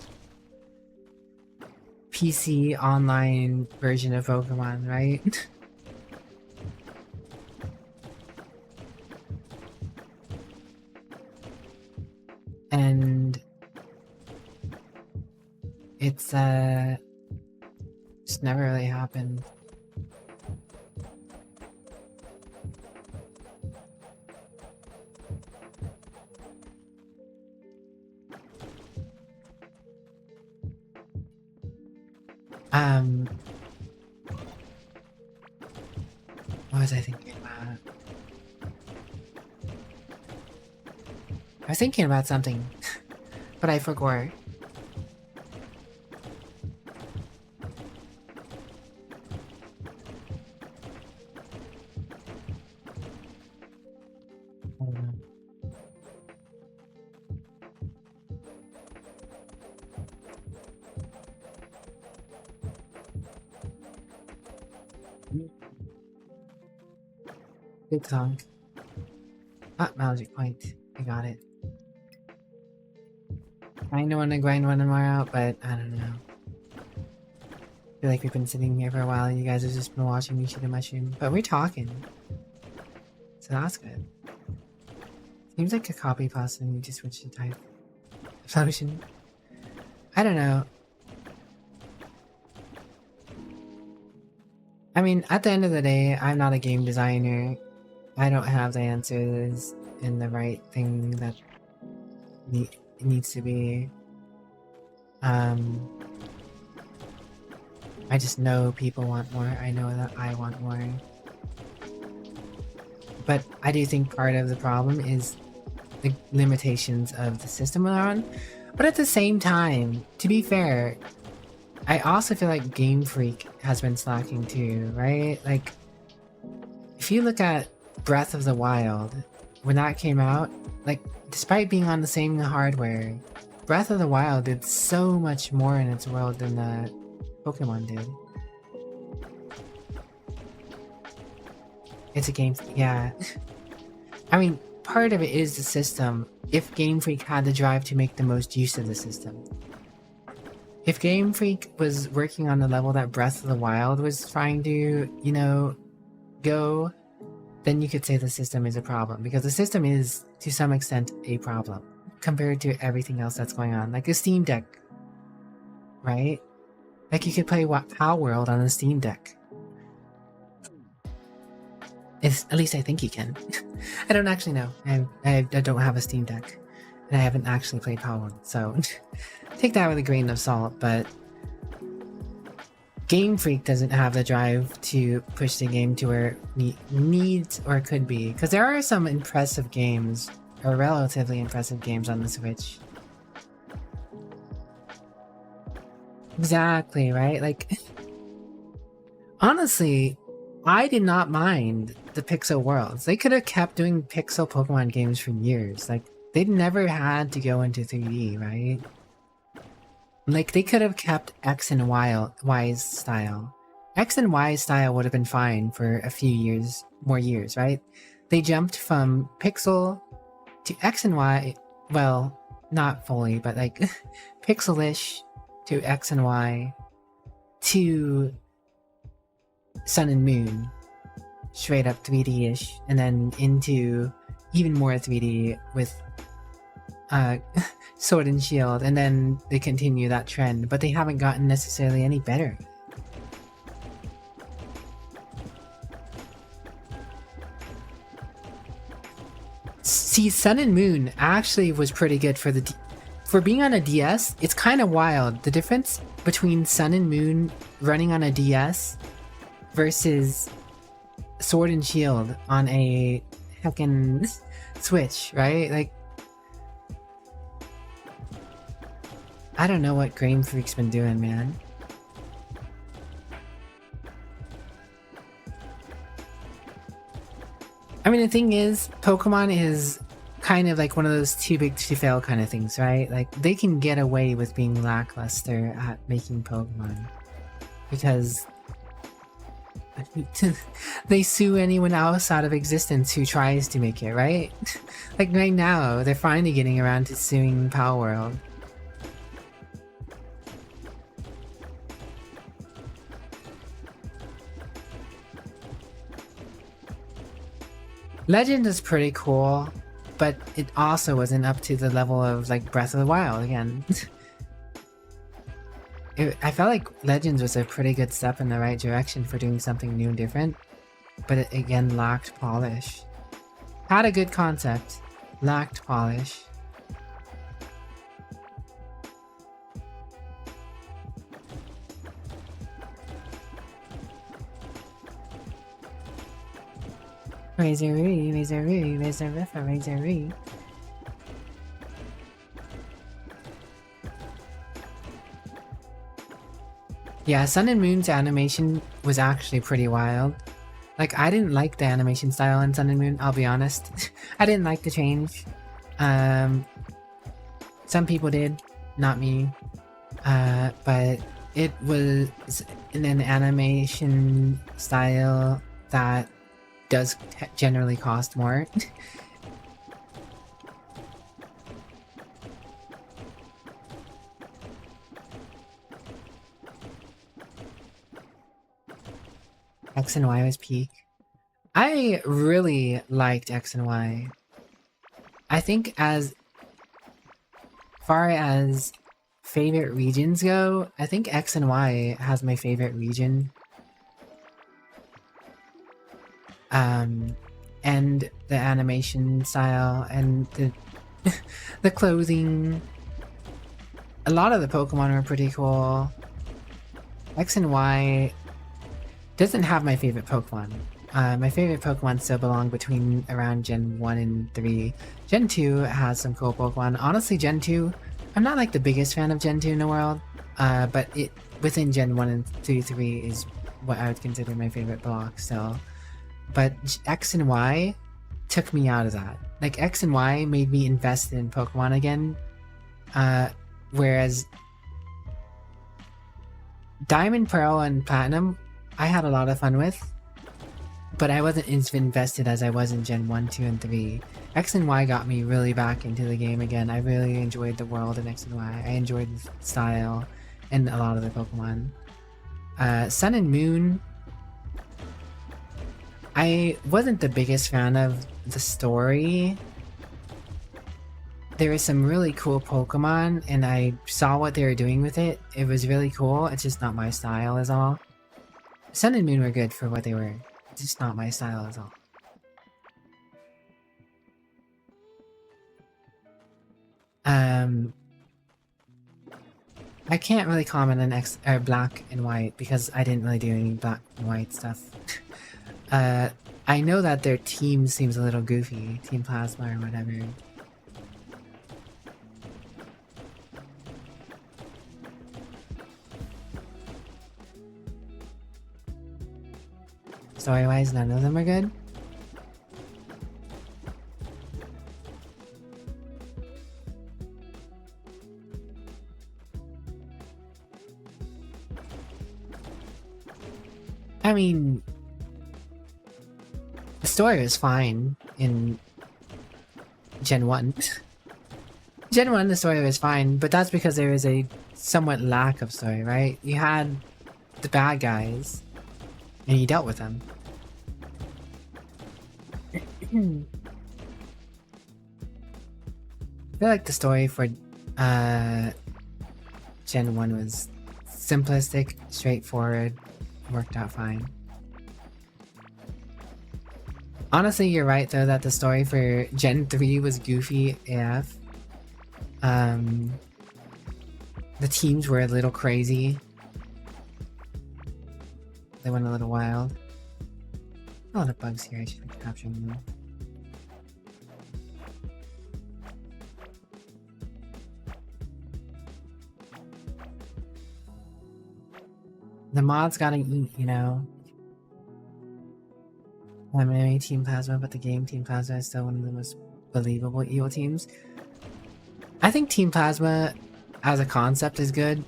PC online version of Pokemon, right? And it's just never really happened. What was I thinking about? I was thinking about something, but I forgot. Good song. Ah, magic point. I got it. I know when to grind one tomorrow, but I don't know. I feel like we've been sitting here for a while and you guys have just been watching me shoot a mushroom. But we're talking. So that's good. Seems like a copy pasta and you just switch the type. Flotion. I don't know. I mean, at the end of the day, I'm not a game designer. I don't have the answers in the right thing that needs to be. I just know people want more. I know that I want more. But I do think part of the problem is the limitations of the system we're on. But at the same time, to be fair, I also feel like Game Freak has been slacking too, right? Like, if you look at Breath of the Wild, when that came out, like, despite being on the same hardware, Breath of the Wild did so much more in its world than Pokemon did. It's a game, yeah. I mean, part of it is the system. If Game Freak had the drive to make the most use of the system. If Game Freak was working on the level that Breath of the Wild was trying to, you know, go, then you could say the system is a problem. Because the system is, to some extent, a problem. Compared to everything else that's going on. Like a Steam Deck. Right? Like you could play Power World on a Steam Deck. At least I think you can. I don't actually know. I don't have a Steam Deck. And I haven't actually played Power World. So take that with a grain of salt. But Game Freak doesn't have the drive to push the game to where it needs or could be. Because there are some impressive games, or relatively impressive games on the Switch. Exactly, right? Like, honestly, I did not mind the Pixel Worlds. They could have kept doing Pixel Pokemon games for years. Like, they'd never had to go into 3D, right? Like, they could have kept X and Y's style. X and Y style would have been fine for a few more years, right? They jumped from Pixel to X and Y, well, not fully, but like, pixelish to X and Y to Sun and Moon, straight up 3D-ish, and then into even more 3D with Sword and Shield, and then they continue that trend, but they haven't gotten necessarily any better. See, Sun and Moon actually was pretty good for being on a DS. It's kind of wild, the difference between Sun and Moon running on a DS versus Sword and Shield on a heckin' Switch, right? Like, I don't know what Game Freak's been doing, man. I mean, the thing is, Pokemon is kind of like one of those too big to fail kind of things, right? Like, they can get away with being lackluster at making Pokemon. Because they sue anyone else out of existence who tries to make it, right? Like, right now, they're finally getting around to suing Power World. Legend is pretty cool, but it also wasn't up to the level of, like, Breath of the Wild again. I felt like Legends was a pretty good step in the right direction for doing something new and different, but it again lacked polish. Had a good concept, lacked polish. Razoroo, Razoroo, Razoriffa, Razoroo. Yeah, Sun and Moon's animation was actually pretty wild. Like, I didn't like the animation style in Sun and Moon, I'll be honest. I didn't like the change. Some people did, not me. But it was in an animation style that does generally cost more. X and Y was peak. I really liked X and Y. I think as far as favorite regions go, I think X and Y has my favorite region. And the animation style and the clothing. A lot of the Pokemon were pretty cool. X and Y doesn't have my favorite Pokemon. My favorite Pokemon still belong between around Gen 1 and 3. Gen 2 has some cool Pokemon. Honestly, Gen 2, I'm not like the biggest fan of Gen 2 in the world, but it within Gen 1 and 3 is what I would consider my favorite block still. But X and Y took me out of that. Like, X and Y made me invested in Pokemon again, whereas Diamond, Pearl, and Platinum, I had a lot of fun with, but I wasn't as invested as I was in Gen 1, 2, and 3. X and Y got me really back into the game again. I really enjoyed the world in X and Y. I enjoyed the style and a lot of the Pokemon. Sun and Moon, I wasn't the biggest fan of the story. There were some really cool Pokemon, and I saw what they were doing with it. It was really cool. It's just not my style is all. Sun and Moon were good for what they were. It's just not my style is all. I can't really comment on Black and White because I didn't really do any Black and White stuff. I know that their team seems a little goofy. Team Plasma or whatever. Story-wise, none of them are good. I mean, the story was fine in Gen 1. Gen 1, the story was fine, but that's because there was a somewhat lack of story, right? You had the bad guys, and you dealt with them. I feel like the story for Gen 1 was simplistic, straightforward, worked out fine. Honestly, you're right though that the story for Gen 3 was goofy AF. The teams were a little crazy. They went a little wild. A lot of bugs here, I should be capturing them. The mods gotta eat, you know. MMA Team Plasma, but the game Team Plasma is still one of the most believable evil teams. I think Team Plasma as a concept is good.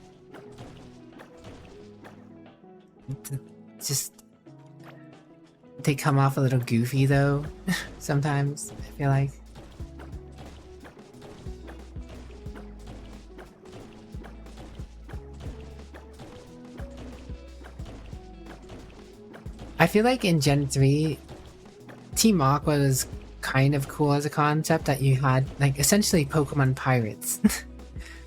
Just they come off a little goofy though, sometimes, I feel like. I feel like in Gen 3, Team Aqua was kind of cool as a concept that you had, like, essentially Pokemon Pirates.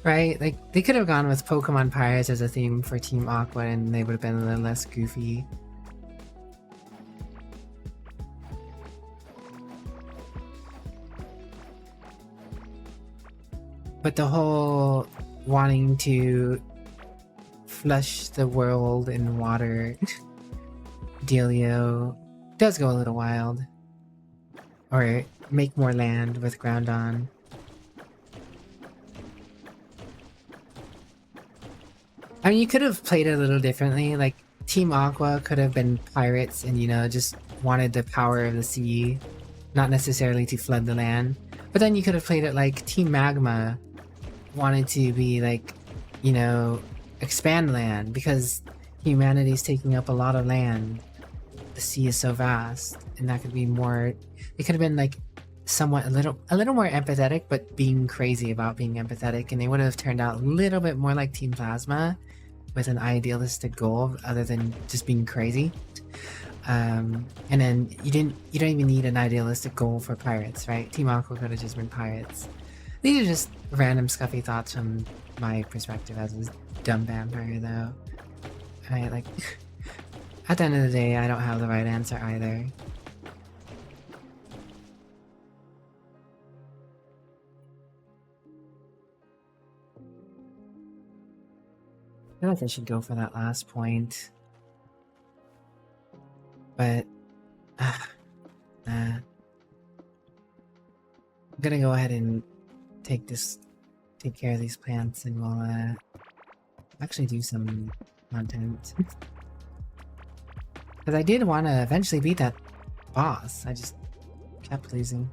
Right? Like, they could have gone with Pokemon Pirates as a theme for Team Aqua and they would have been a little less goofy. But the whole wanting to flush the world in water dealio does go a little wild. Or make more land with Groundon. I mean, you could have played it a little differently. Like, Team Aqua could have been pirates and, you know, just wanted the power of the sea, not necessarily to flood the land. But then you could have played it like Team Magma wanted to be like, you know, expand land because humanity's taking up a lot of land. The sea is so vast, and that could be more. It could have been like somewhat a little more empathetic, but being crazy about being empathetic, and they would have turned out a little bit more like Team Plasma, with an idealistic goal other than just being crazy. And then you don't even need an idealistic goal for pirates, right? Team Aqua could have just been pirates. These are just random scuffy thoughts from my perspective as a dumb vampire, though. I like. At the end of the day, I don't have the right answer either. I feel like I should go for that last point. But I'm gonna go ahead and take care of these plants, and we'll actually do some content. Because I did want to eventually beat that boss. I just kept losing.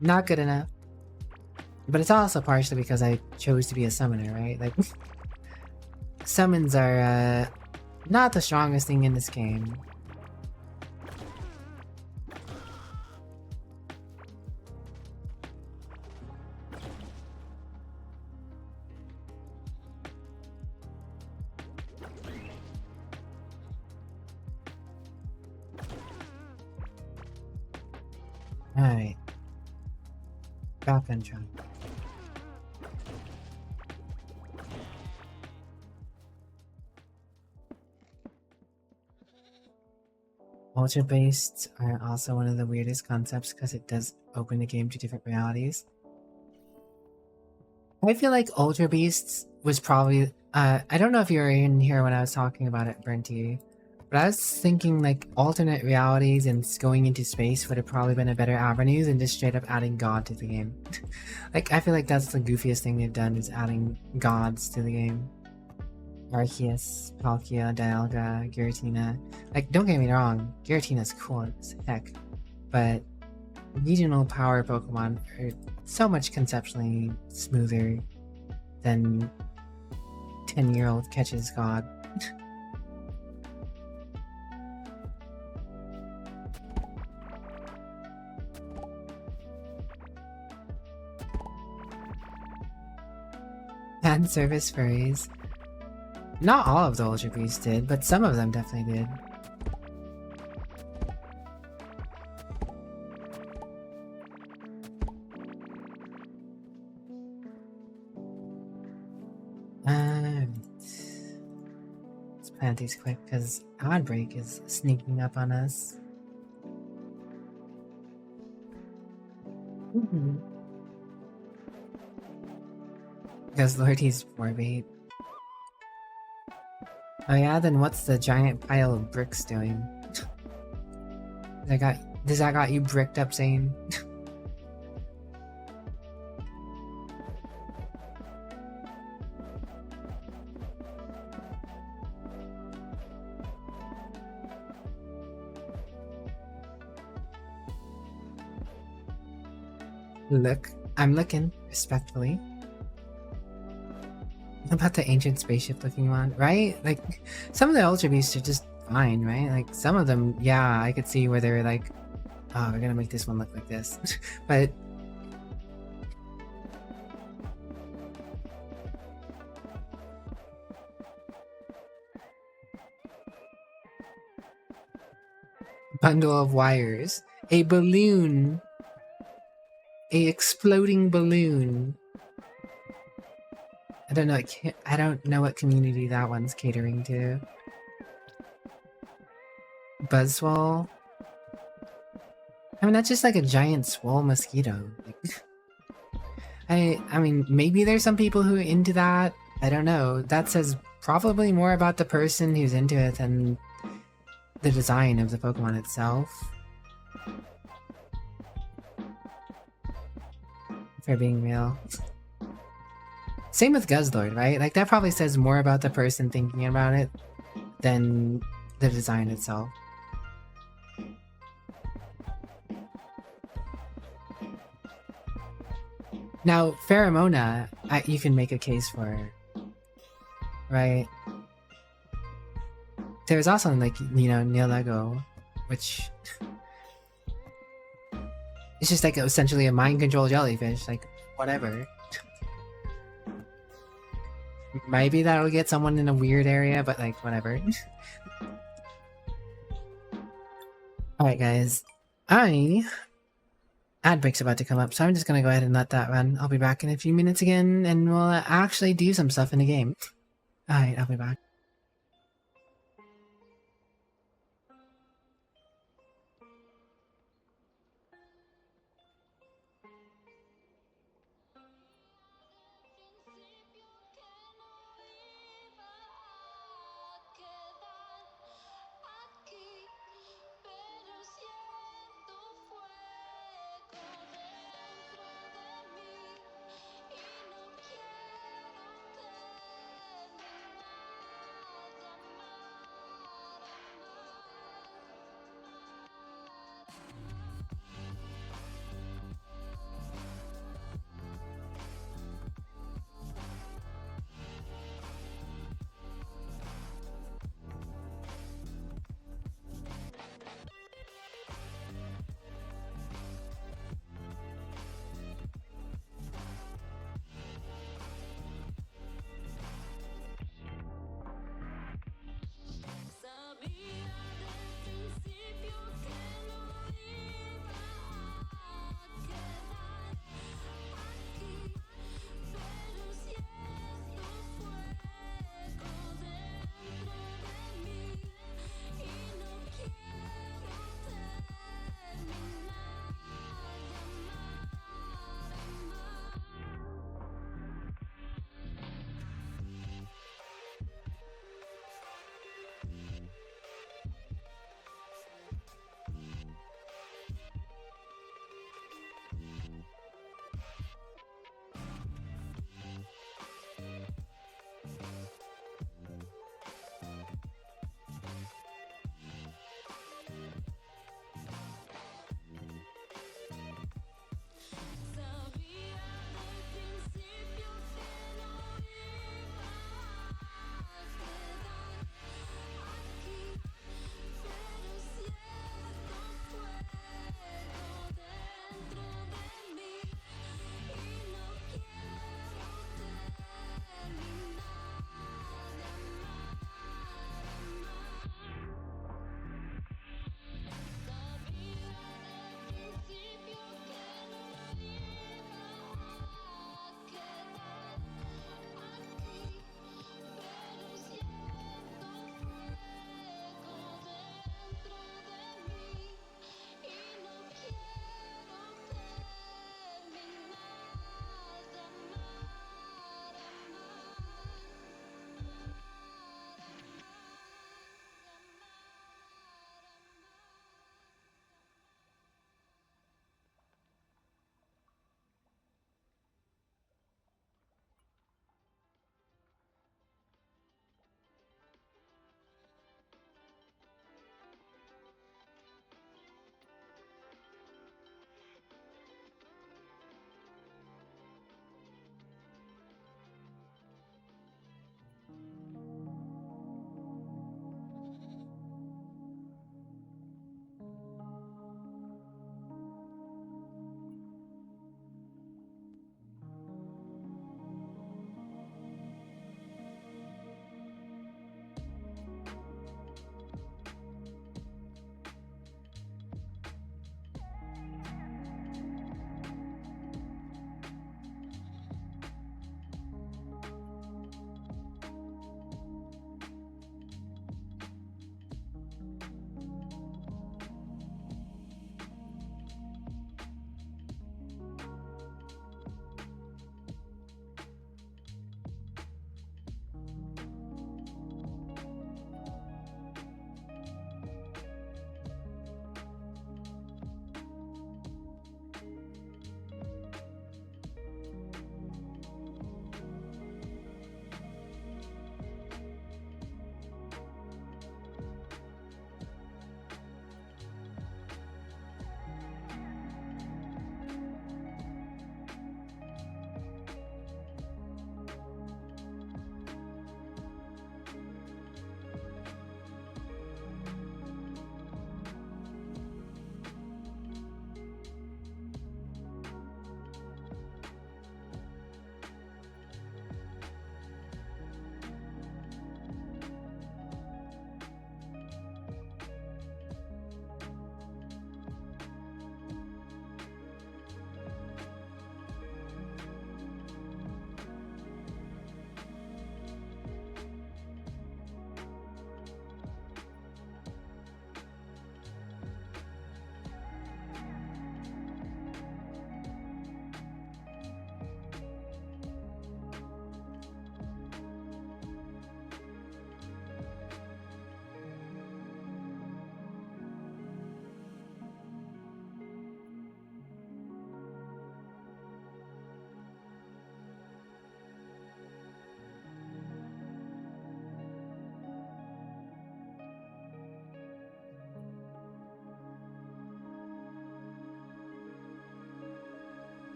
Not good enough. But it's also partially because I chose to be a summoner, right? Like, summons are not the strongest thing in this game. Alright. Shotgun shot. Ultra-based are also one of the weirdest concepts because it does open the game to different realities. I feel like Ultra Beasts was probably I don't know if you were in here when I was talking about it, Brenty, but I was thinking like alternate realities and going into space would have probably been a better avenue than just straight up adding God to the game. Like I feel like that's the goofiest thing they've done is adding gods to the game. Arceus, Palkia, Dialga, Giratina. Like don't get me wrong, Giratina's cool as heck, but regional power Pokemon are so much conceptually smoother than 10-year-old catches God. Fan service furries. Not all of the Ultra Beasts did, but some of them definitely did. Let's plant these quick because Outbreak is sneaking up on us. Because Lordy's 4-bait. Oh yeah, then what's the giant pile of bricks doing? Does that got you bricked up, Zane? Look, I'm looking, respectfully. What about the ancient spaceship looking one, right? Like, some of the Ultra Beasts are just fine, right? Like, some of them, yeah, I could see where they're like, oh, we're gonna make this one look like this. But bundle of wires. A balloon. A exploding balloon. I don't know. I don't know what community that one's catering to. Buzzwole. I mean, that's just like a giant swole mosquito. Like, I mean, maybe there's some people who are into that. I don't know. That says probably more about the person who's into it than the design of the Pokemon itself. If we're being real. Same with Guzzlord, right? Like, that probably says more about the person thinking about it than the design itself. Now, Pheromona, you can make a case for, right? There's also, like, you know, Nilego, which it's just like essentially a mind control jellyfish, like, whatever. Maybe that'll get someone in a weird area, but like, whatever. Alright guys, ad break's about to come up, so I'm just gonna go ahead and let that run. I'll be back in a few minutes again, and we'll actually do some stuff in the game. Alright, I'll be back.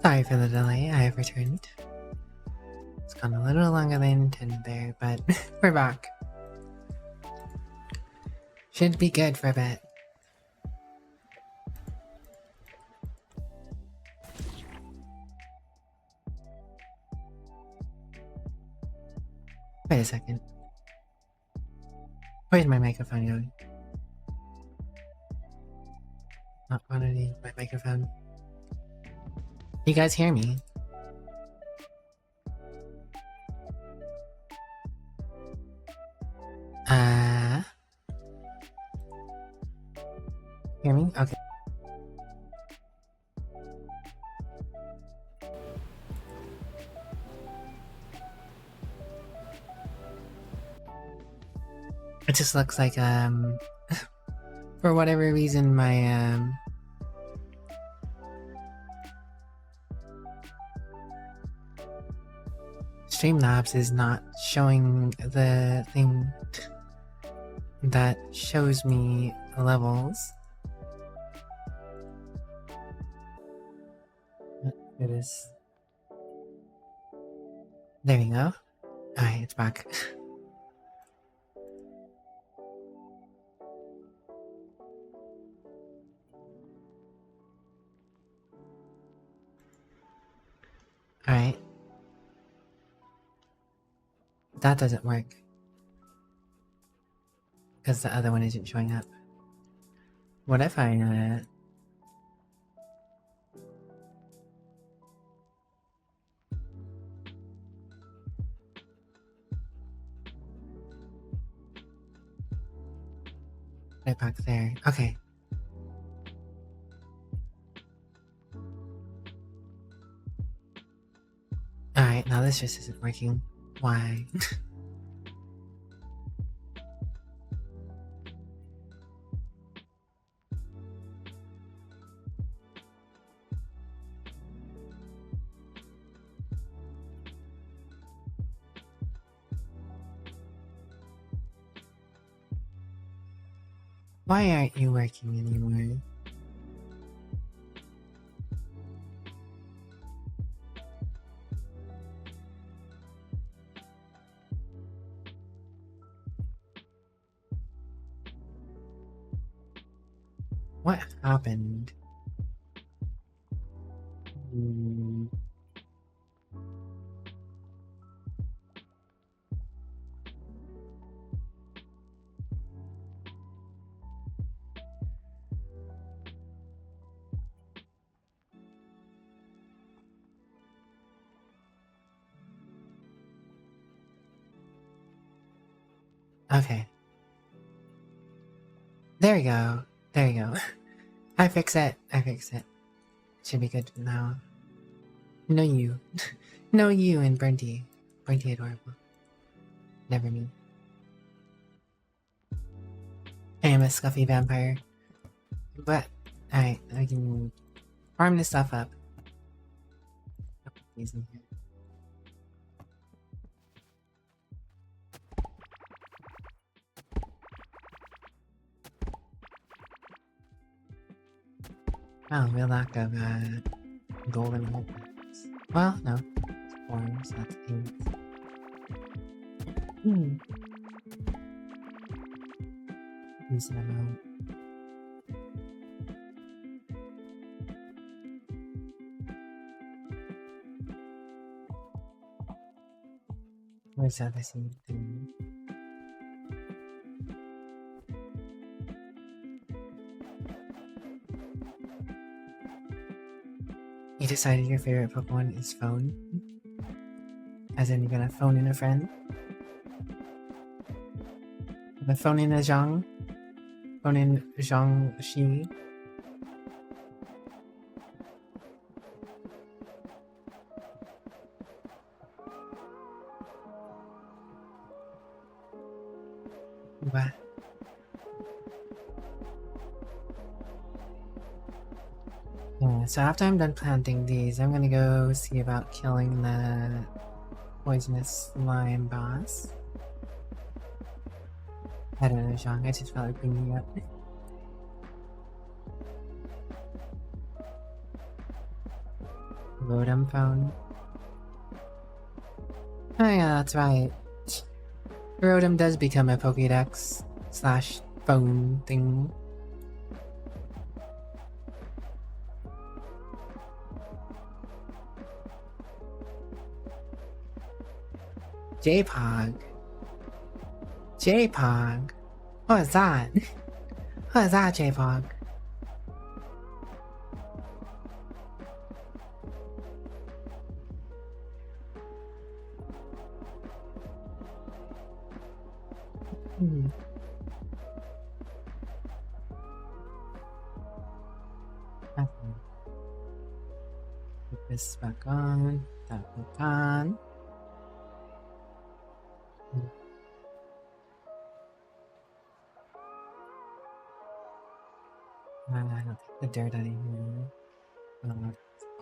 Sorry for the delay, I have returned. It's gone a little longer than intended there, but we're back. Should be good for a bit. Wait a second. Where's my microphone going? Not quantity, my microphone. You guys hear me? Hear me? Okay. It just looks like, for whatever reason, my, Streamlabs is not showing the thing that shows me levels. It is. There we go. Alright, it's back. Alright. That doesn't work. Because the other one isn't showing up. What if I, right back there. Okay. Alright, now this just isn't working. Why? Why aren't you working anymore? What happened? Okay. There we go. There we go. I fix it. I fix it. Should be good now. No you. No you and Brenty. Brenty adorable. Never me. I am a scuffy vampire. But, alright, I can farm this stuff up. These in here. Oh, real lack of golden weapons. Well, no. It's 4, so that's 8. Decent amount. Where's the other same thing? You decided your favorite Pokemon is phone? As in, you're gonna phone in a friend? The phone in a Zhang? Phone in Zhang Shi? What? Yeah, so after I'm done planting these, I'm gonna go see about killing the poisonous slime boss. I don't know, Zhang, I just felt like bringing you up. Rotom phone. Oh yeah, that's right. Rotom does become a Pokédex slash phone thing. J-Pog. J-Pog. What is that? What is that, J-Pog? Hmm. Okay. Put this back on. That back on. I don't take the dirt out of here.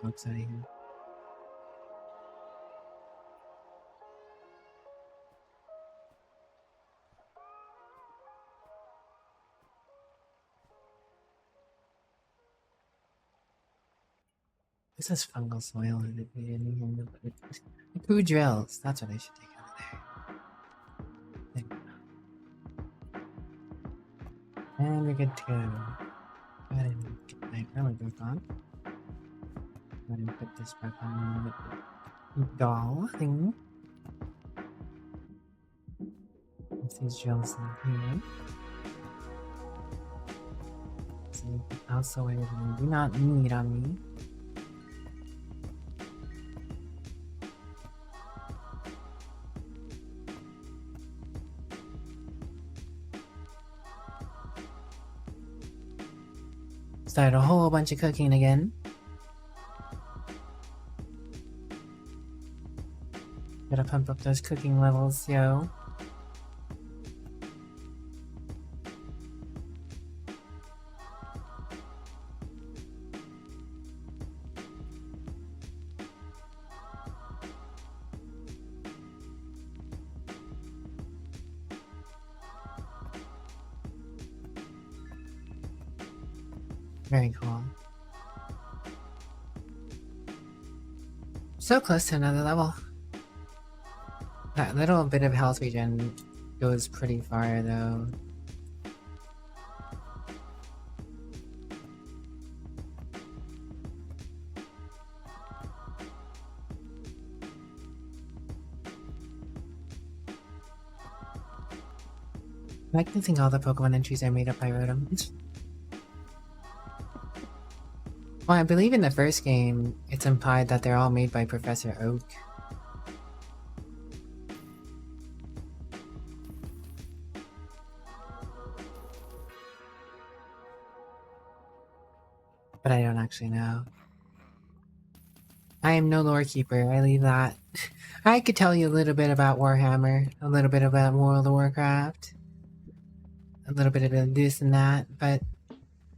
Bugs out of here. This is fungal soil in it. We didn't even put it. Poo drills. That's what I should take out of there. And we're good to go. Go ahead and get my perma back on. Go ahead and put this back on the doll thing. Put these drills in here. So also I do not need on me. Started a whole bunch of cooking again. Gotta pump up those cooking levels, yo. Very cool. So close to another level. That little bit of health regen goes pretty far though. I like to think all the Pokemon entries are made up by Rotom. Well, I believe in the first game, it's implied that they're all made by Professor Oak. But I don't actually know. I am no lore keeper, I leave that. I could tell you a little bit about Warhammer, a little bit about World of Warcraft, a little bit of this and that, but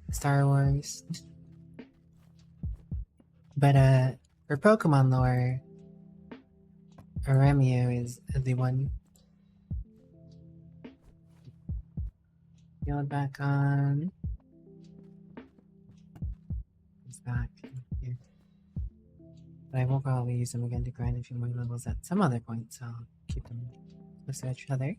Star Wars. But for Pokemon lore, Aremio is the one. Heal it back on. He's back here. But I will probably use them again to grind a few more levels at some other point, so I'll keep them close to each other.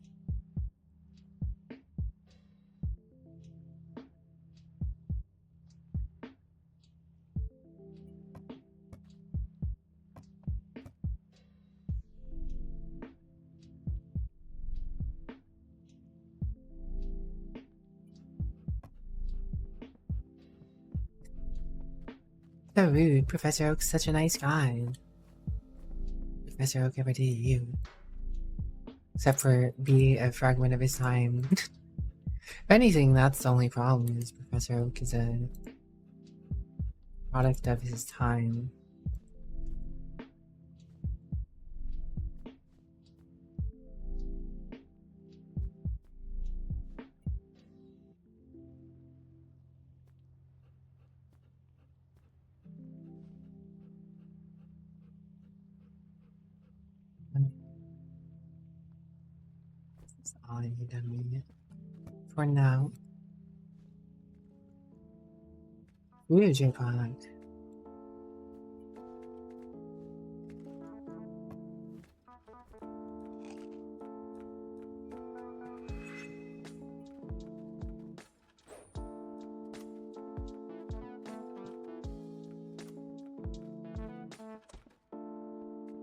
So rude. Professor Oak's such a nice guy. Professor Oak ever did you. Except for be a fragment of his time. If anything, that's the only problem, is Professor Oak is a product of his time. That's all I need to read for now. Ooh, J-Pod.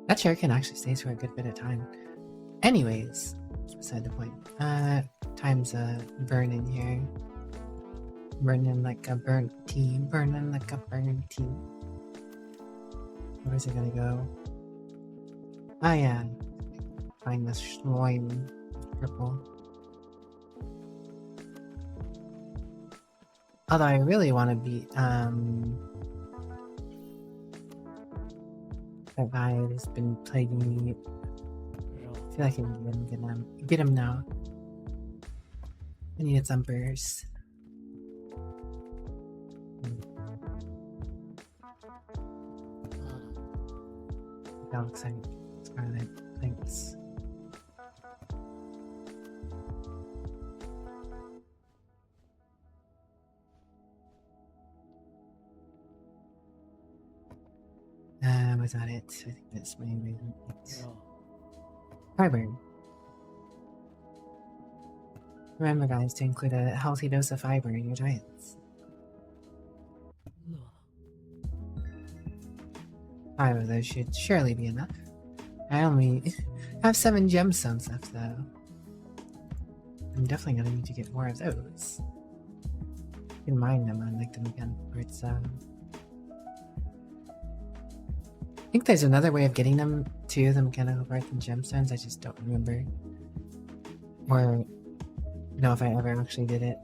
That chair can actually stay for a good bit of time. Anyways, beside the point. Time's burning here. Burning like a burnt tea. Burning like a burnt tea. Where's it gonna go? Oh yeah. Find the slime. Purple. Although I really want to beat that guy who's been plaguing me. I feel like I can get him now. I needed some burst. That looks like Scarlet. Thanks. Was that it? I think that's my reason. Fiber. Remember, guys, to include a healthy dose of fiber in your diets. 5 of those should surely be enough. I only have 7 gemstones left, though. I'm definitely gonna need to get more of those. I can mine them and make them again. Where it's I think there's another way of getting them to the mechanical parts and gemstones. I just don't remember. Or know if I ever actually did it.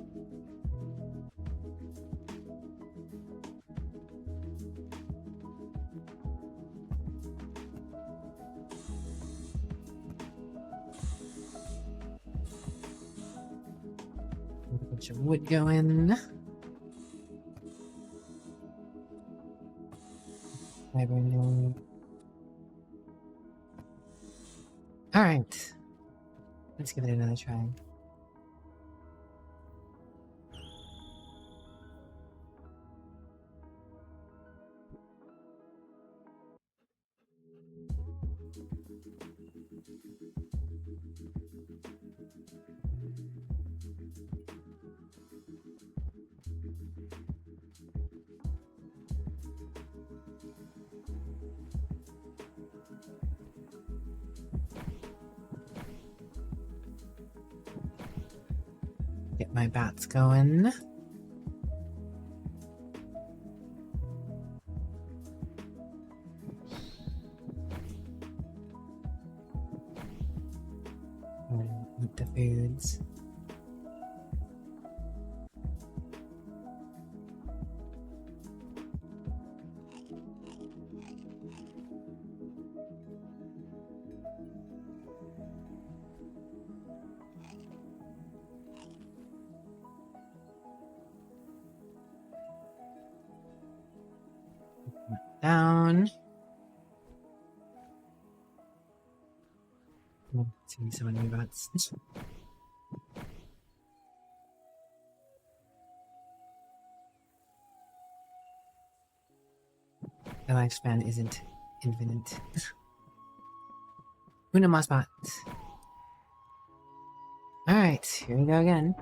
A bunch of wood going. Alright. Let's give it another try. Get my bats going. Eat the foods. Down. See so many bats. The lifespan isn't infinite. Una más bot. Alright, here we go again.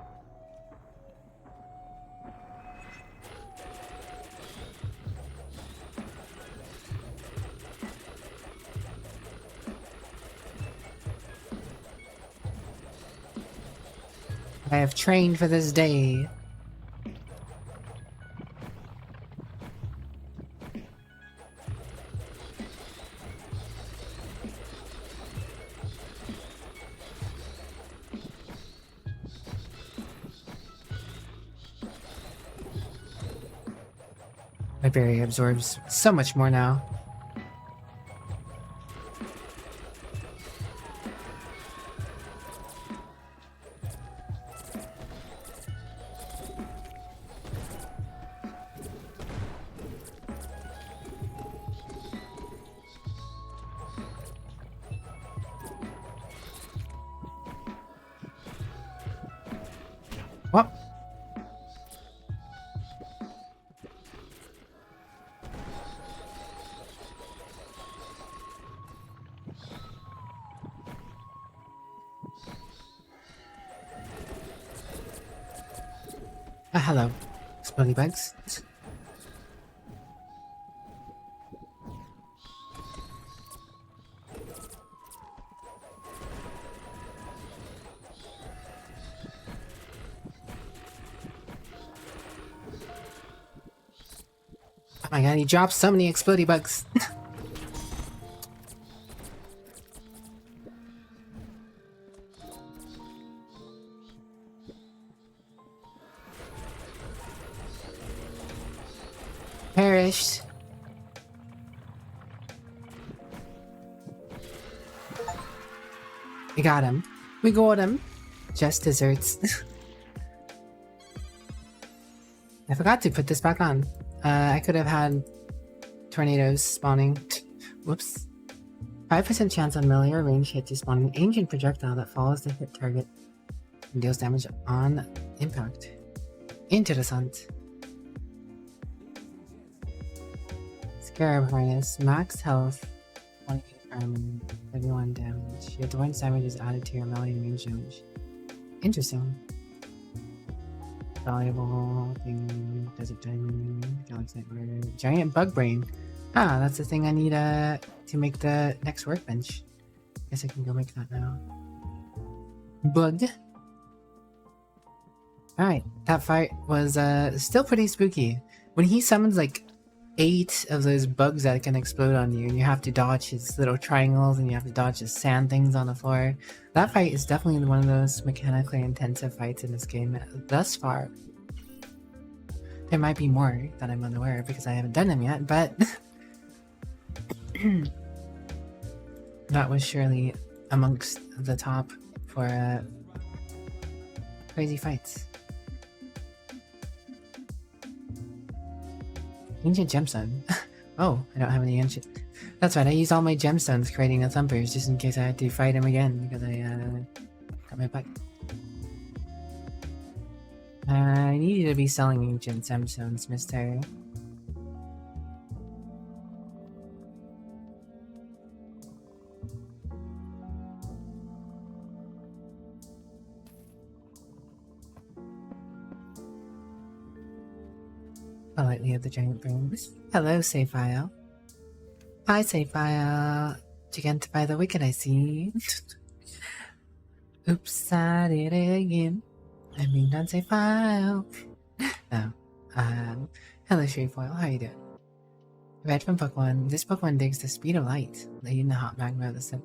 I have trained for this day. My berry absorbs so much more now. What? Hello, Spuddy Bugs. Oh my god, he dropped so many explodey bugs. Perished. We got him. We got him. Just desserts. I forgot to put this back on. I could have had tornadoes spawning. Whoops. 5% chance on melee or range hit to spawn an ancient projectile that follows the hit target and deals damage on impact. Interessant. Scarab Harness. Max health. 1 armor. 31 damage. Your defense damage is added to your melee and range damage. Interesting. Valuable thing. Desert diamond. Galaxy Order. Giant bug brain. Ah, that's the thing I need to make the next workbench. Guess I can go make that now. Bug. Alright, that fight was still pretty spooky. When he summons like 8 of those bugs that can explode on you, and you have to dodge his little triangles and you have to dodge his sand things on the floor. That fight is definitely one of those mechanically intensive fights in this game thus far. There might be more that I'm unaware of because I haven't done them yet, but that was surely amongst the top for crazy fights. Ancient gemstone. Oh, I don't have any ancient. That's right, I used all my gemstones creating the thumpers just in case I had to fight him again because I got my butt. I need you to be selling ancient gemstones, mister. Politely at the giant brains. Hello, Sapphire. Hi, Sapphire. Gigantify the wicked, I see. Oops, I did it again. I mean, not Sapphire. No. Hello, Shapefoil. How you doing? Read from book 1. This book 1 digs the speed of light, leading the hot magma of the sun.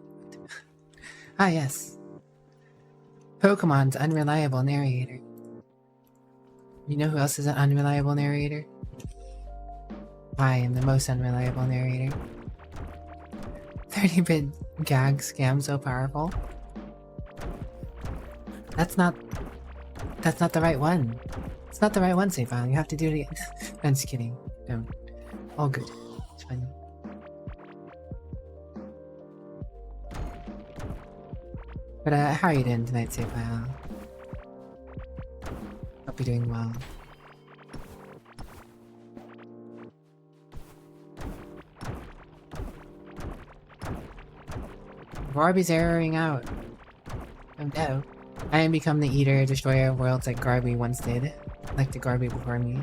Ah, yes. Pokemon's unreliable narrator. You know who else is an unreliable narrator? I am the most unreliable narrator. 30-bit gag scam so powerful. That's not the right one. It's not the right one, Sapphire. You have to do it again. I'm just kidding. Don't. All good. It's fine. But how are you doing tonight, Sapphire? Hope you're doing well. Garby's erroring out. Oh no. I am become the eater, destroyer of worlds like Garby once did. Like the Garby before me.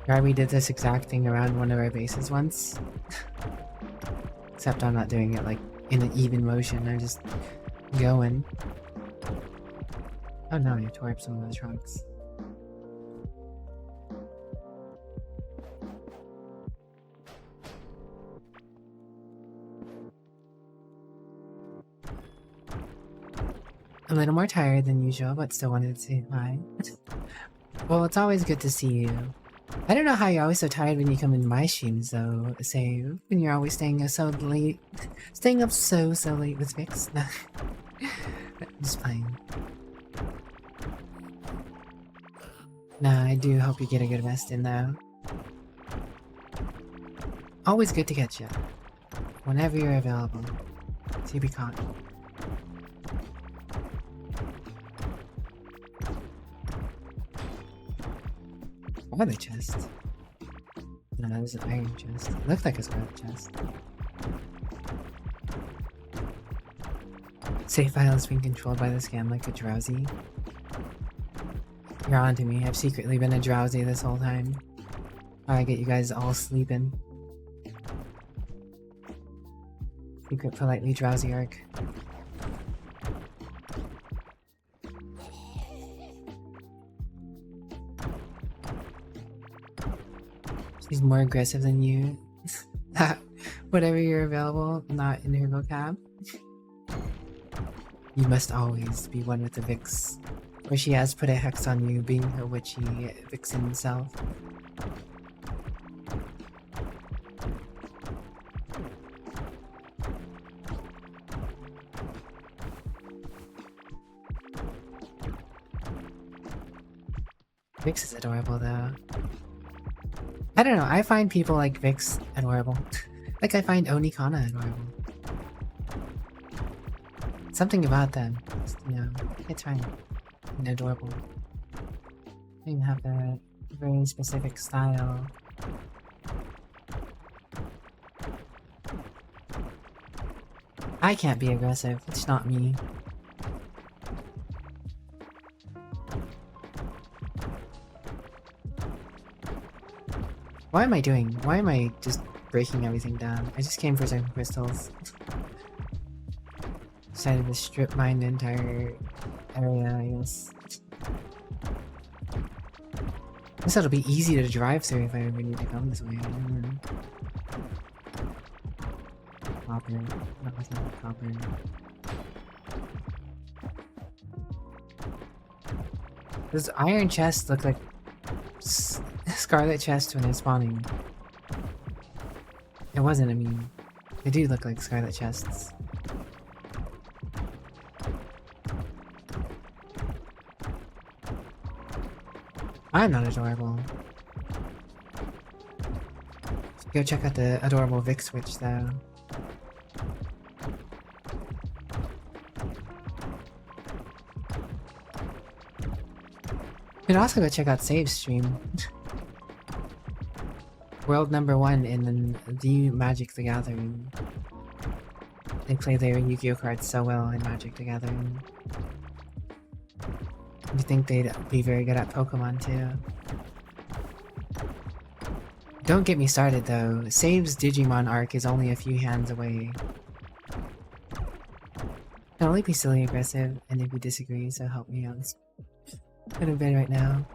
Garby did this exact thing around one of our bases once. Except I'm not doing it like in an even motion, I'm just going. Oh no, you tore up some of those trunks. little more tired than usual, but still wanted to say hi. Well, it's always good to see you. I don't know how you're always so tired when you come in my streams, though. Say, when you're always staying so late. Staying up so late with Vix. It's fine. Nah, I do hope you get a good rest in, though. Always good to catch you. Whenever you're available. TB caught. Scarlet chest? No, that was an iron chest. It looked like a scarlet chest. Save file is being controlled by the scam like a drowsy. You're on to me. I've secretly been a drowsy this whole time. I get you guys all sleeping. Secret politely drowsy arc. She's more aggressive than you. Whatever you're available, not in her vocab. You must always be one with the Vix. Or she has put a hex on you, being her witchy vixen self. Vix is adorable though. I don't know, I find people like Vix adorable. Like I find Onikana adorable. Something about them, just, you know, it's fine. And adorable. They have a very specific style. I can't be aggressive, it's not me. Why am I doing? Why am I just breaking everything down? I just came for some crystals. Decided to strip mine the entire area, I guess. Guess it'll be easy to drive through if I ever need to come this way. I don't know. Copper. That was not copper. Those iron chests look like scarlet chests when they're spawning. It wasn't, I mean. They do look like scarlet chests. I'm not adorable. Go check out the adorable Vix Witch though. You can also go check out Save's stream. World #1 in the Magic the Gathering. They play their Yu-Gi-Oh cards so well in Magic the Gathering. You think they'd be very good at Pokemon too. Don't get me started though. Save's Digimon arc is only a few hands away. Can only be silly aggressive, and if you disagree, so help me out. Go to bed right now.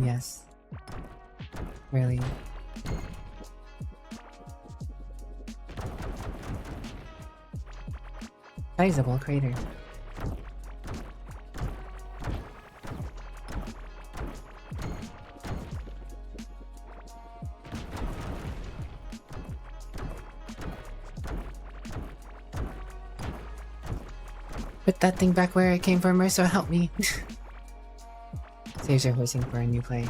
Yes. Really. Sizable crater. Put that thing back where it came from, Merso, help me. Saves are hosting for a new play.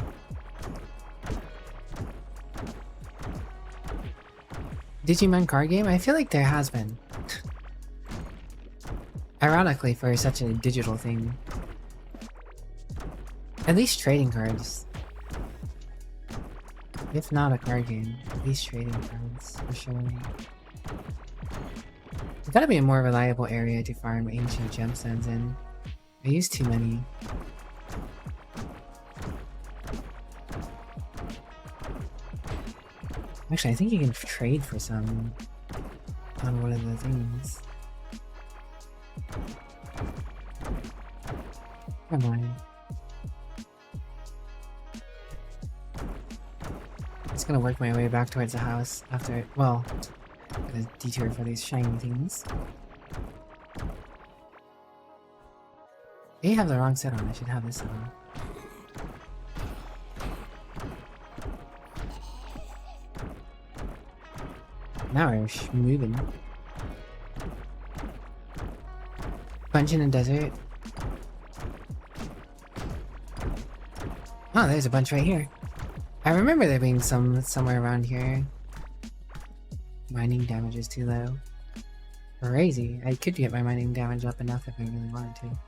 Digimon card game? I feel like there has been. Ironically, for such a digital thing. At least trading cards. If not a card game, at least trading cards, for sure. There's gotta be a more reliable area to farm ancient gemstones in. I use too many. Actually, I think you can trade for some on one of the things. Never mind. I'm just gonna work my way back towards the house after, well, a detour for these shiny things. They have the wrong set on. I should have this set on. Now we're moving. Bunch in the desert. Oh, there's a bunch right here. I remember there being some somewhere around here. Mining damage is too low. Crazy. I could get my mining damage up enough if I really wanted to.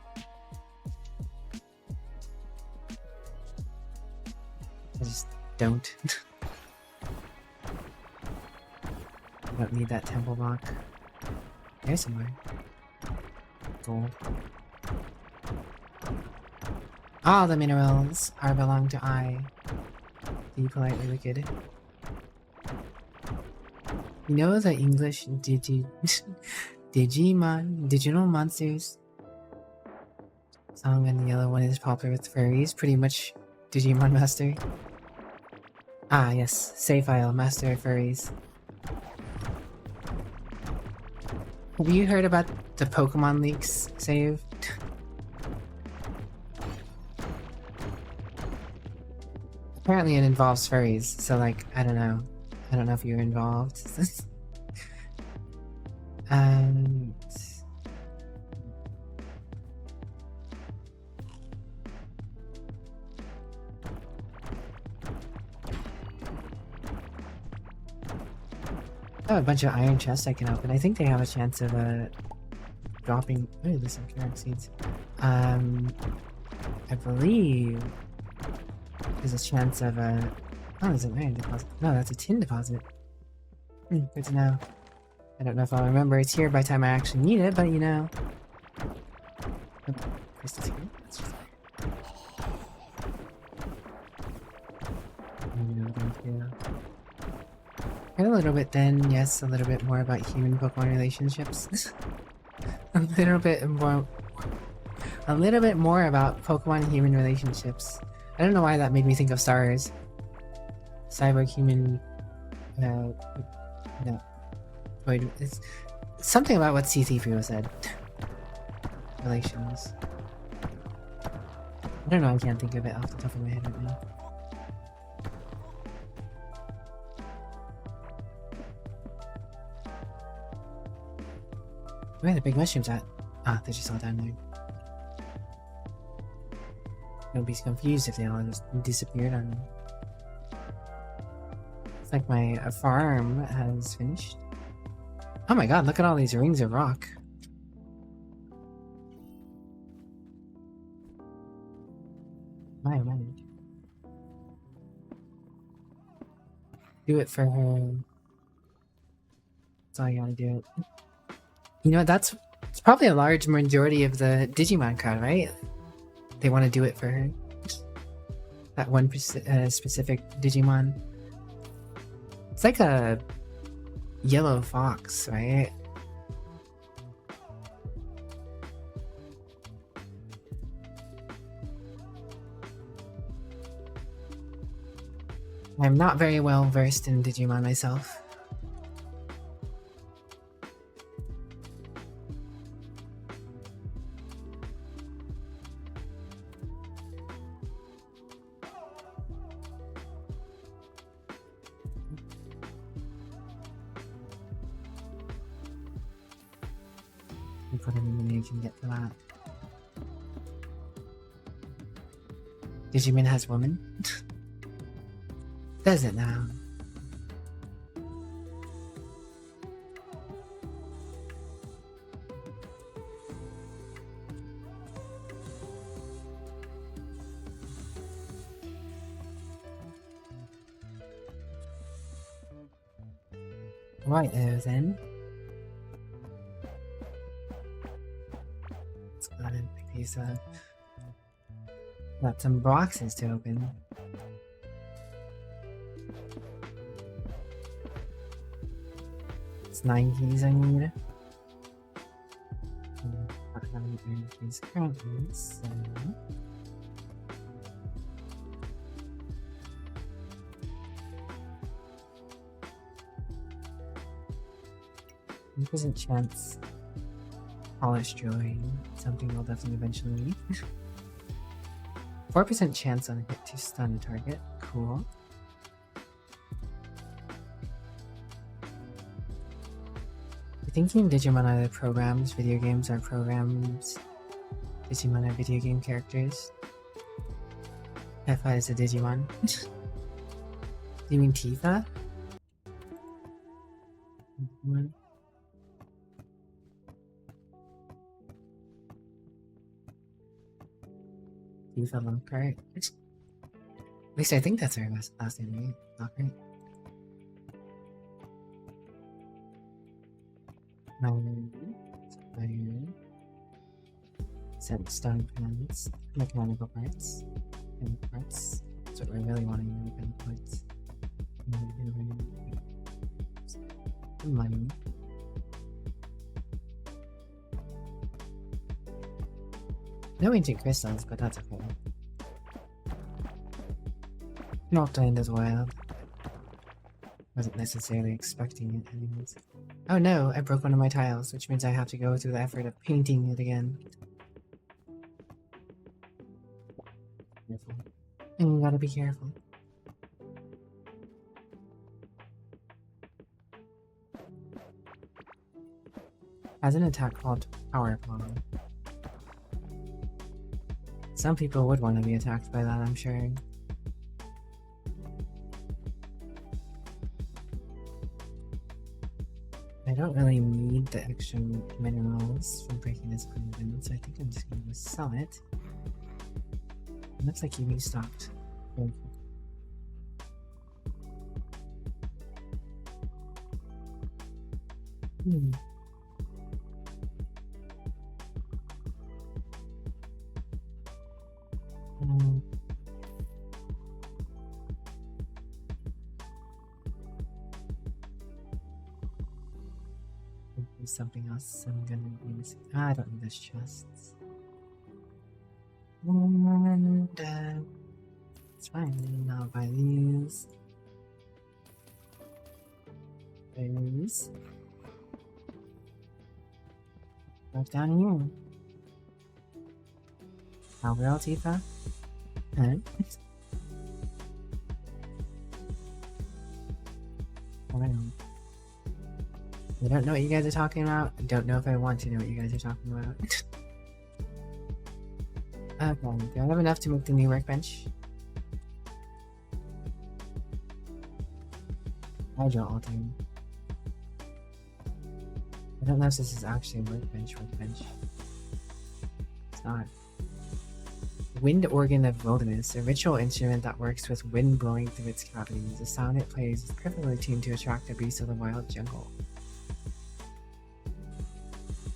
I just don't. I don't need that temple block. There's somewhere. Gold. All the minerals are belong to I, the politely wicked. You know the English Digimon, digital monsters song, and the yellow one is popular with furries, pretty much Digimon Master. Ah yes, save file, Master of Furries. Have you heard about the Pokemon leaks save? Apparently it involves furries, so like, I don't know. I don't know if you're involved. And... oh, a bunch of iron chests I can open. I think they have a chance of dropping... oh, there's some carrot seeds. I believe there's a chance of oh, there's an iron deposit. No, that's a tin deposit. Good to know. I don't know if I'll remember it's here by the time I actually need it, but you know. Oh, crystal's here. That's just a little bit then, yes, a little bit more about human-Pokemon relationships. a little bit more about Pokemon-human relationships. I don't know why that made me think of stars. Cyborg-human... no. Wait, it's something about what C3PO said. Relations. I don't know, I can't think of it off the top of my head right now. Where are the big mushrooms at? Ah, they're just all down there. Don't be confused if they all just disappeared on me. It's like my farm has finished. Oh my god, look at all these rings of rock. My mind. Do it for her. That's all you gotta do. You know, it's probably a large majority of the Digimon crowd, right? They want to do it for her. That one specific Digimon. It's like a yellow fox, right? I'm not very well versed in Digimon myself. Put in when you can get to that. Digimon has woman? Does it now? Right there then. Let's go ahead and pick these up. Got some boxes to open. It's 9 keys I need. Not having any keys currently, so... Present chance. Polished jewelry. Something I'll definitely eventually need. 4% chance on hit to stun target. Cool. You thinking Digimon are programs, video games are programs. Digimon are video game characters. Tifa is a Digimon. Do you mean Tifa? Tifa Lockhart. At least I think that's her last name, right? Lockhart. Fire. Stone pants. Mechanical parts. And parts. That's what we're really wanting, mechanical parts. Money. No ancient crystals, but that's okay. Nocturne as well. Wasn't necessarily expecting it anyways. Oh no, I broke one of my tiles, which means I have to go through the effort of painting it again. Careful. And you gotta be careful. Has an attack called Power Palm. Some people would want to be attacked by that, I'm sure. I don't really need the extra minerals from breaking this island, so I think I'm just gonna go sell it. It looks like you restocked. Very cool. There's something else I'm gonna be missing. I don't need those chests. And it's fine. I'll buy these. These. Back down here. Cowbell Tifa? Huh? I don't know what you guys are talking about. I don't know if I want to know what you guys are talking about. Okay, do I have enough to make the new workbench? Hydro altering. I don't know if this is actually a workbench. It's not. Wind Organ of Wilderness, a ritual instrument that works with wind blowing through its cavities. The sound it plays is perfectly tuned to attract the beasts of the wild jungle.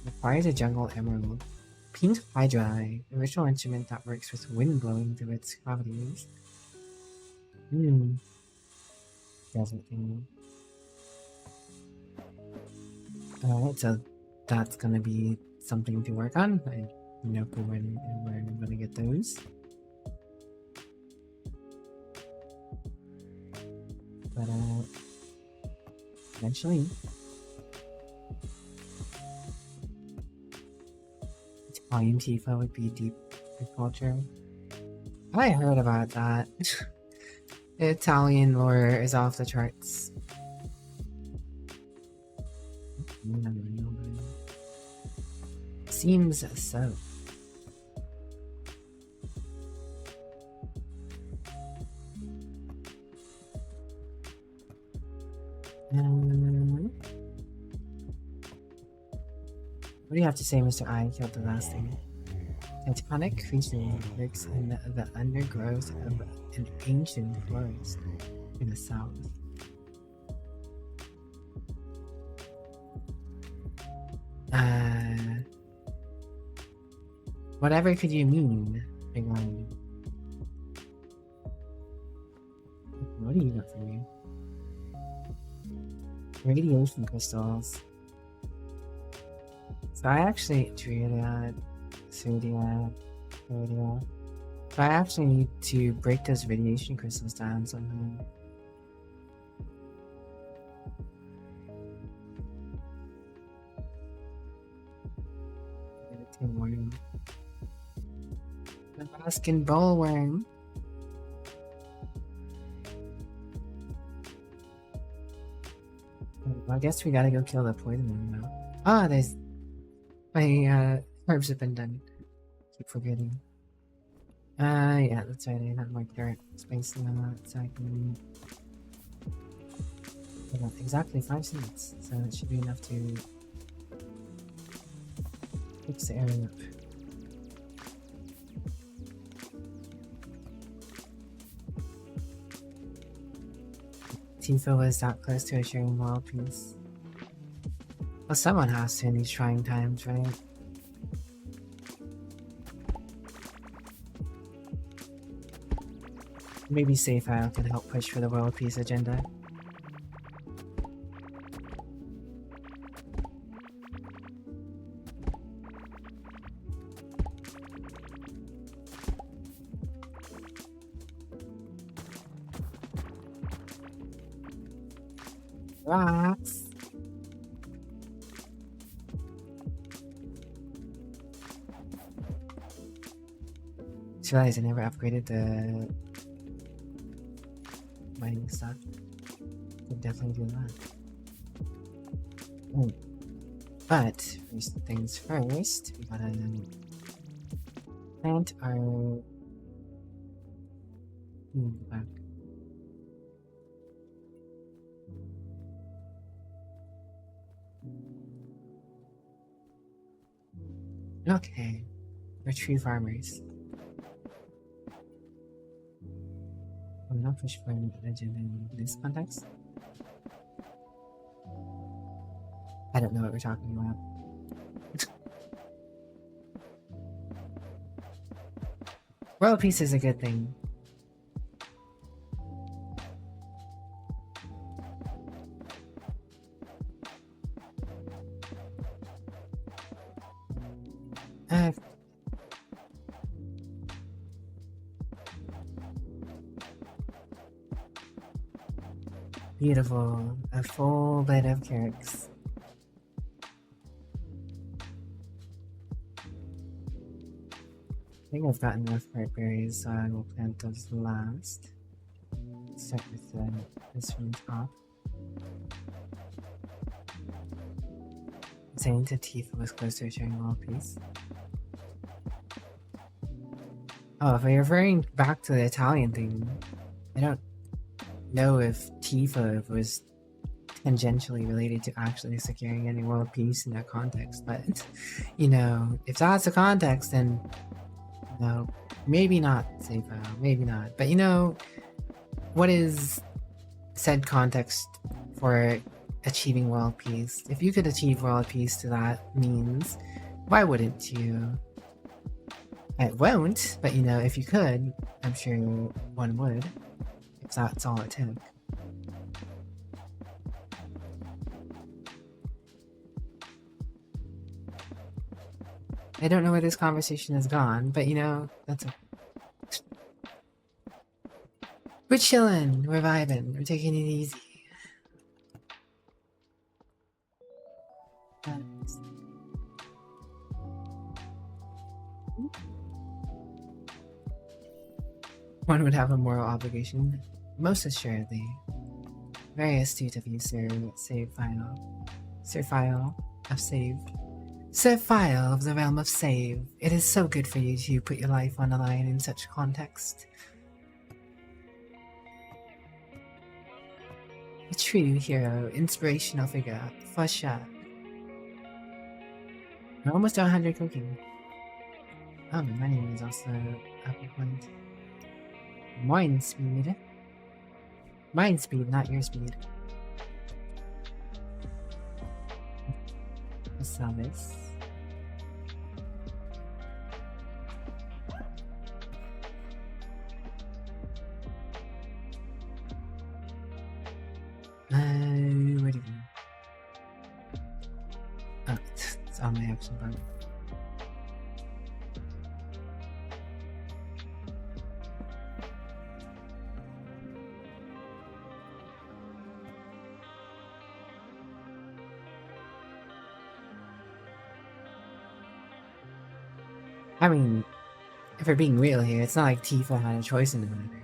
Requires a jungle emerald. Pink Hydra Eye, a ritual instrument that works with wind blowing through its cavities. Desert thing. Alright, so that's gonna be something to work on. I have no clue where I'm gonna get those. But eventually. Italian Tifa would be deep culture. I heard about that. The Italian lore is off the charts. Seems so. What do you have to say, Mr. I killed the last thing? Tectonic creature lurks in the undergrowth of an ancient forest to the south. Whatever could you mean, Big One? What do you got for me? Radiation crystals. So I actually treated that. Surdia. So I actually need to break those radiation crystals down somehow. Asking Bullworm. Well, I guess we gotta go kill the poison one now. Ah, there's... My herbs have been done. Keep forgetting. Yeah, that's right. I have more dirt space now, so I can... I got exactly 5 seeds, so that should be enough to fix the area up. Tifa was that close to assuring world peace. Well, someone has to in these trying times, right? Maybe Safe Isle can help push for the world peace agenda. Rocks! Just realized I never upgraded the mining stuff. Could definitely do that. Oh. But first things first, we gotta plant our back. Okay, we're tree farmers. I'm not push for legend in this context. I don't know what we're talking about. World peace is a good thing. Beautiful. A full bed of carrots. I think I've gotten enough berries, so I will plant those last. Start with this from the top. Saying to Tifa was close to sharing world peace. Oh, if you're referring back to the Italian thing, I don't know if Tifa was tangentially related to actually securing any world peace in that context, but you know, if that's the context, then no, maybe not Safe Isle, maybe not. But you know, what is said context for achieving world peace? If you could achieve world peace to that means, why wouldn't you? I won't, but you know, if you could, I'm sure one would, if that's all it took. I don't know where this conversation has gone, but you know, that's a... We're chilling, we're vibing, we're taking it easy. One would have a moral obligation, most assuredly. Very astute of you, Sir File. Sir File of Saved. Sir File of the realm of Save. It is so good for you to put your life on the line in such context. A true hero, inspirational figure, for sure. We're almost to 100 cooking. Oh, my name is also up a point. Mind speed. Mind speed, not your speed. Let's sell this. Where'd it go? Oh, it's on my action bar. I mean, If we're being real here, it's not like Tifa had a choice in the matter.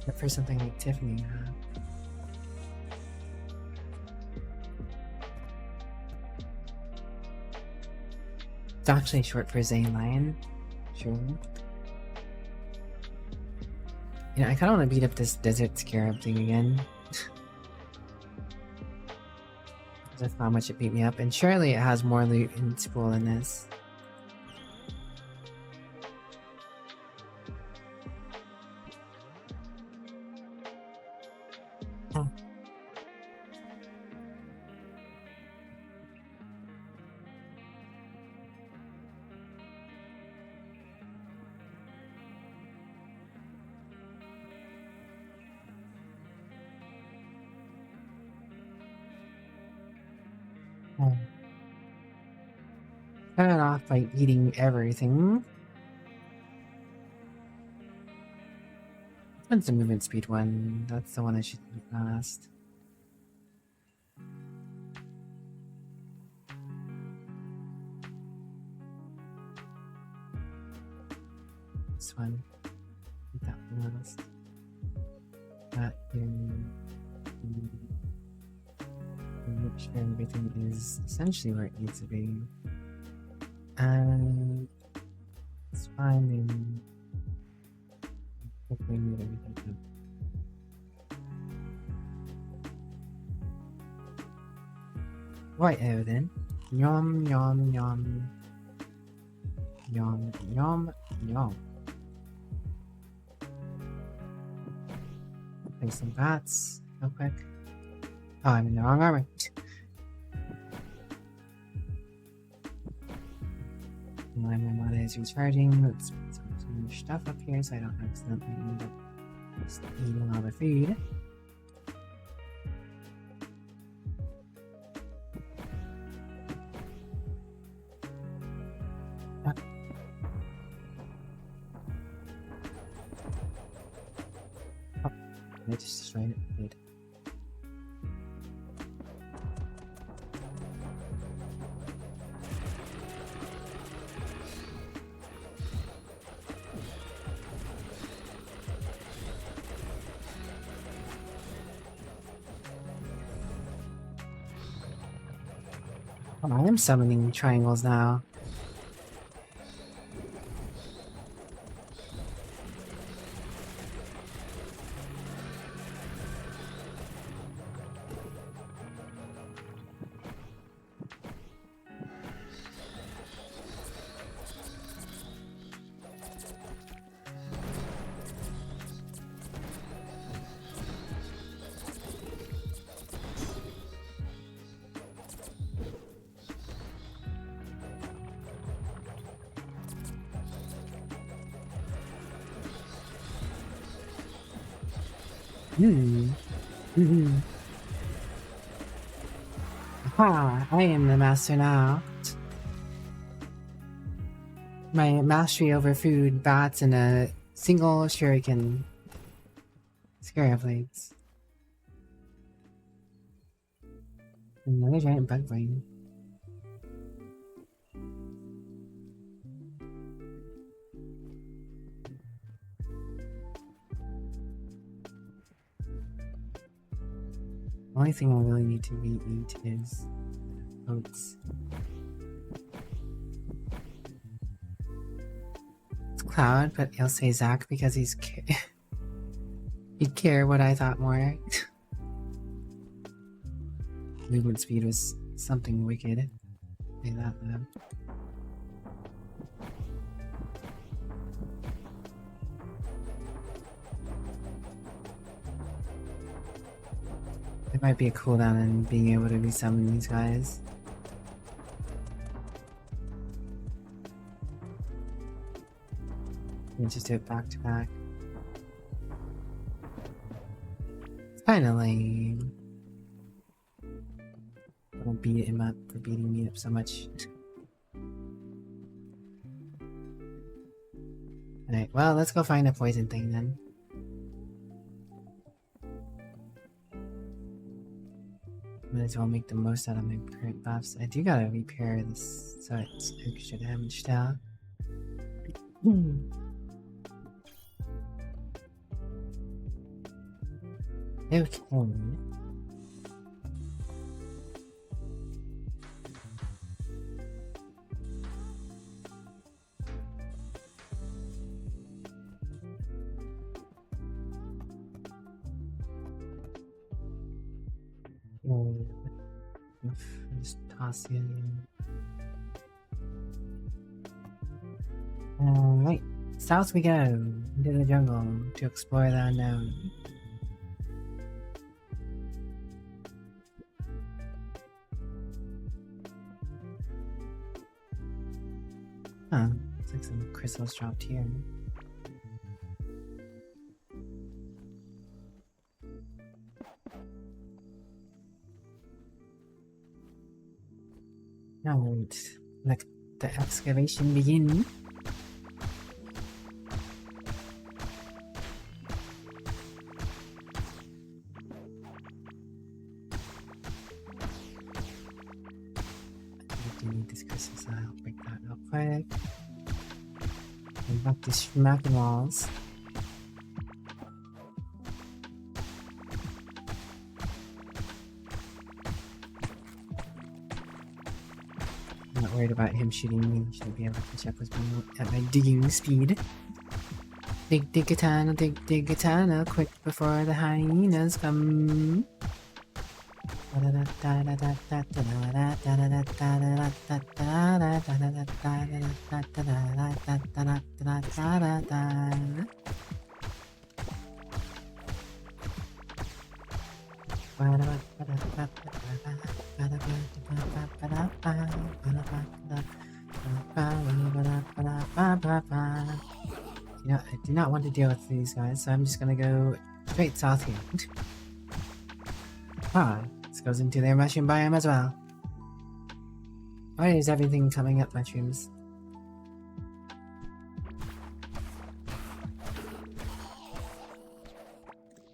Look for something like Tiffany, huh? It's actually short for Zane Lion. Sure. You know, I kinda wanna beat up this desert scarab thing again. That's how much it beat me up, and surely it has more loot in spool than this. Start it off by eating everything. What's the movement speed one? That's the one I should eat last. This one. Eat that one last. That in make sure everything is essentially where it needs to be. And it's fine and hopefully move everything up. Right, then. Yum, yum, yum. Yum, yum, yum. Place some bats, real quick. Oh, I'm in the wrong armor. My mana is recharging. Let's put some more stuff up here so I don't accidentally end up just eating all the food. Oh, I just destroyed it. Good. Oh, I am summoning triangles now. Aha, I am the master now. My mastery over food, bats, and a single shuriken. Scary blades. Another giant bug brain. The only thing I really need to eat is oats. It's Cloud, but he'll say Zach because he'd care what I thought more. Movement speed was something wicked. Say that though. There might be a cooldown in being able to resummon these guys. You just do it back to back. It's kinda lame. I'll beat him up for beating me up so much. Alright, well, let's go find a poison thing then. Might as well make the most out of my current buffs. I do gotta repair this so it's extra damage now. Okay. Just toss it in. Alright, south we go, into the jungle to explore the unknown. Huh, looks like some crystals dropped here. Alright, let the excavation begin. I do need this crystal, so I'll break that real quick. And back to smacking walls. I'm not worried about him shooting me. He should be able to catch up with me at my digging speed. Dig katana, dig katana, quick before the hyenas come. You know, I do not want to deal with these guys, so I'm just gonna go straight south here. Ah, this goes into their mushroom biome as well. Why is everything coming up mushrooms?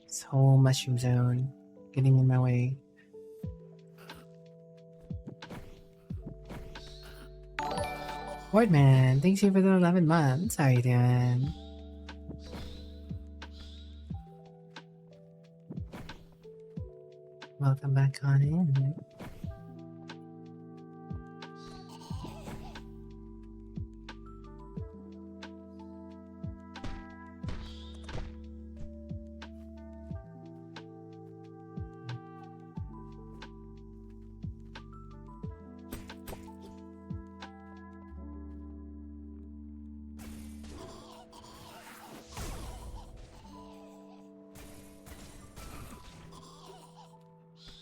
This whole mushroom zone getting in my way. Boardman, thanks you for the 11 months. How are you doing? Welcome back on in.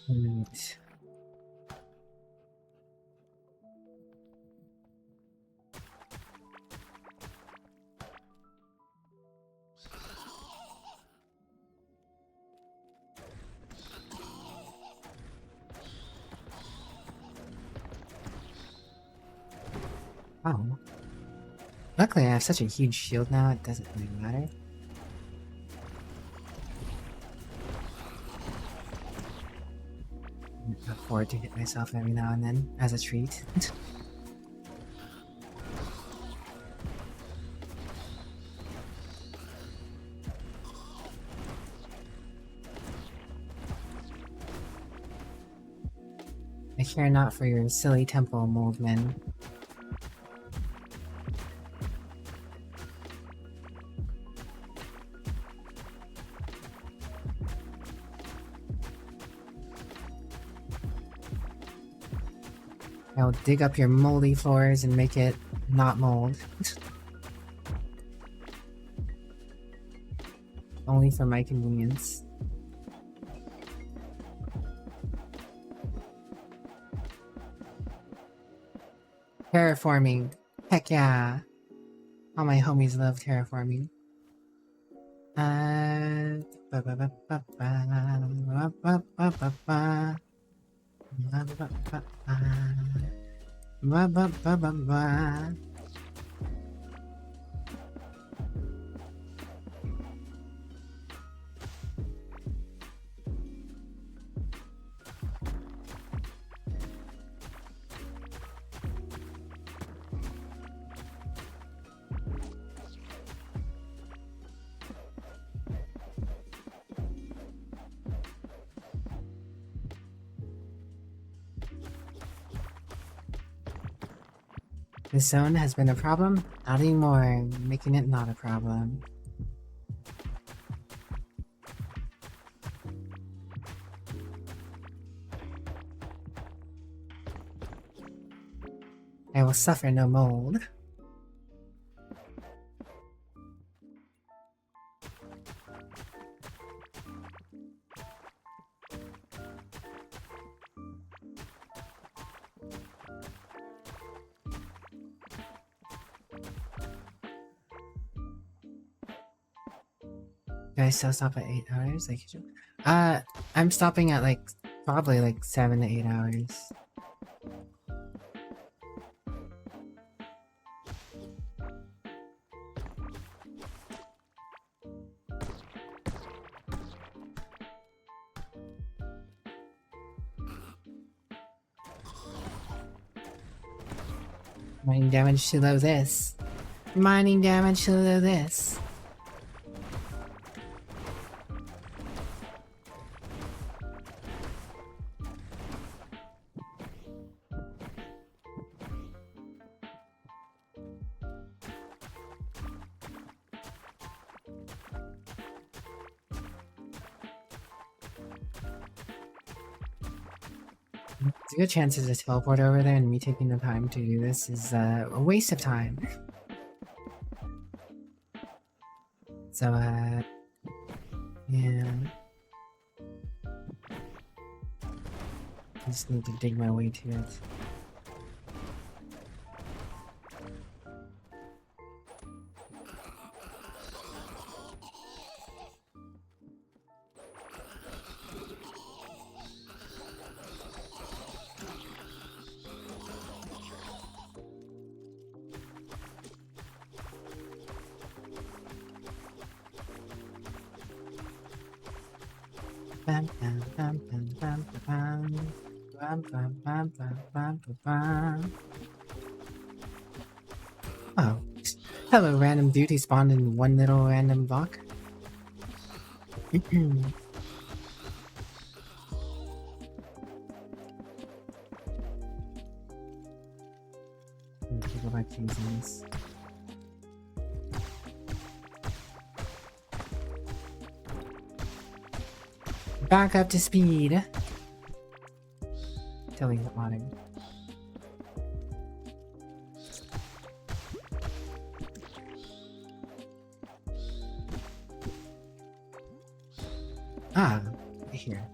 Right. Oh. Luckily I have such a huge shield now, it doesn't really matter. I can afford to hit myself every now and then, as a treat. I care not for your silly temple, Moldman. I'll dig up your moldy floors and make it not mold. Only for my convenience. Terraforming. Heck yeah. All my homies love terraforming. The zone has been a problem? Not anymore, making it not a problem. I will suffer no mold. Do I still stop at 8 hours? Like, I'm stopping at like probably like 7 to 8 hours. Mining damage to low this. Mining damage to low this. There's a good chance there's a teleport over there, and me taking the time to do this is a waste of time. So, yeah. I just need to dig my way to it. Bam, bam, bam, bam, bam, bam, bam, bam, bam, bam, bam, bam. Oh, hello, random duty spawned in one little random block. Go back to using this. Back up to speed. Telling the modding. Ah, here.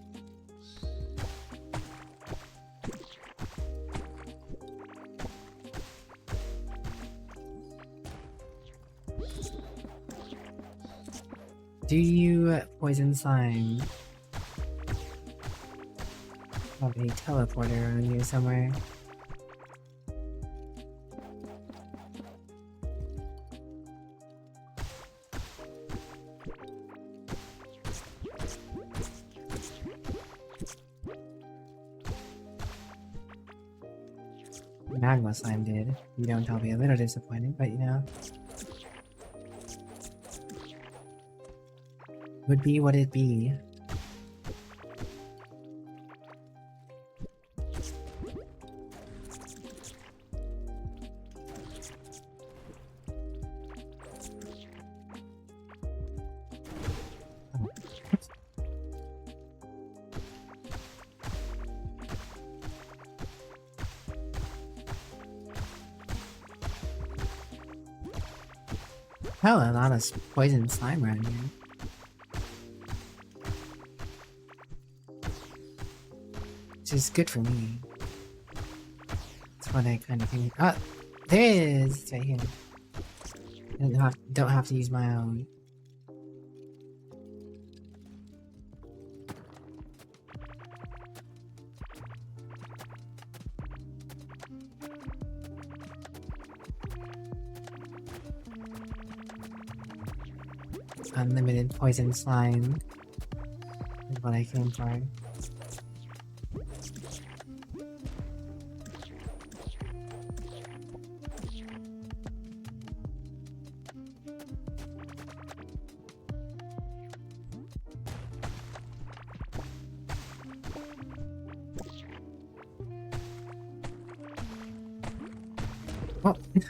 Do you poison slime? Have a teleporter on you somewhere. Magma slime did. You don't, I'll be a little disappointed, but you know. Would be what it be. Hell, a lot of poison slime around here. Which is good for me. That's what I kind of think. Ah, there it is! It's right here. I don't have to use my own. Unlimited poison slime is what I came for. Oh. You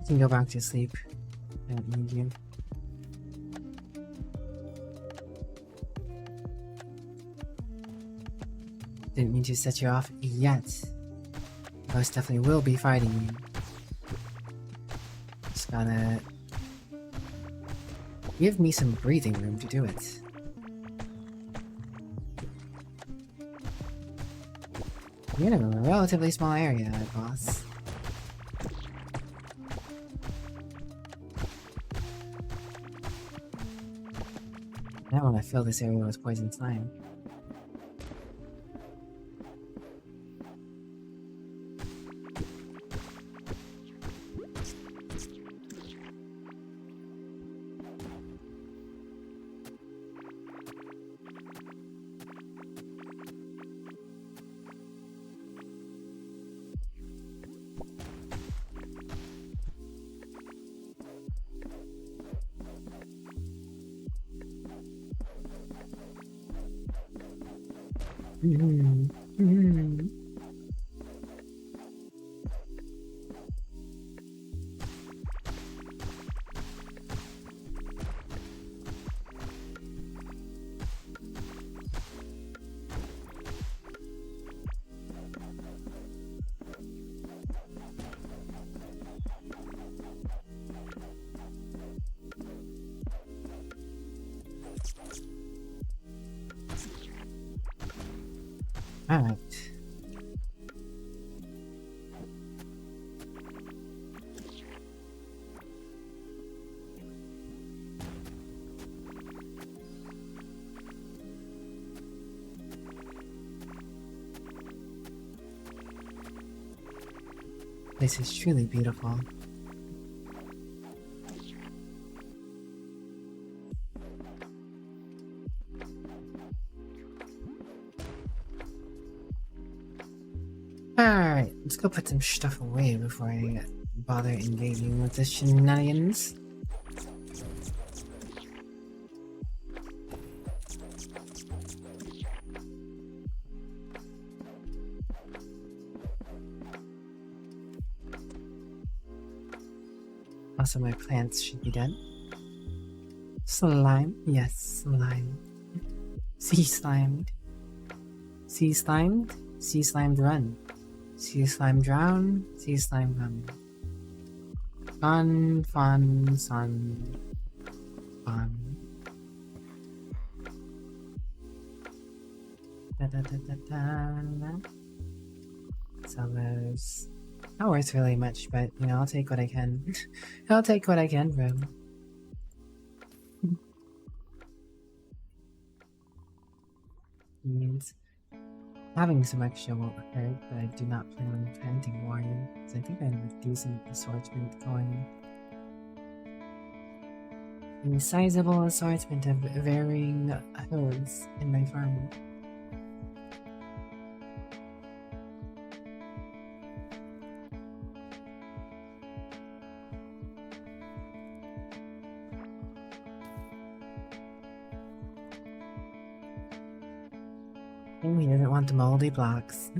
can go back to sleep. I don't need you. Didn't mean to set you off yet. Most definitely will be fighting you. Just gotta give me some breathing room to do it. You're in a relatively small area, boss. Now when I fill this area with poison slime. Alright. This is truly beautiful. Alright, let's go put some stuff away before I bother engaging with the shenanigans. Also, my plants should be done. Slime? Yes, slime. Sea slimed. Sea slimed? Sea slimed run. Sea slime drown, sea slime run. Fun, fun, sun, fun. Da da da da da. Sellers. Not worth really much, but you know, I'll take what I can. I'll take what I can, bro. Means having some extra won't hurt, but I do not plan on planting more, because I think I have a decent assortment going. A sizable assortment of varying herbs in my farm. He doesn't want the moldy blocks.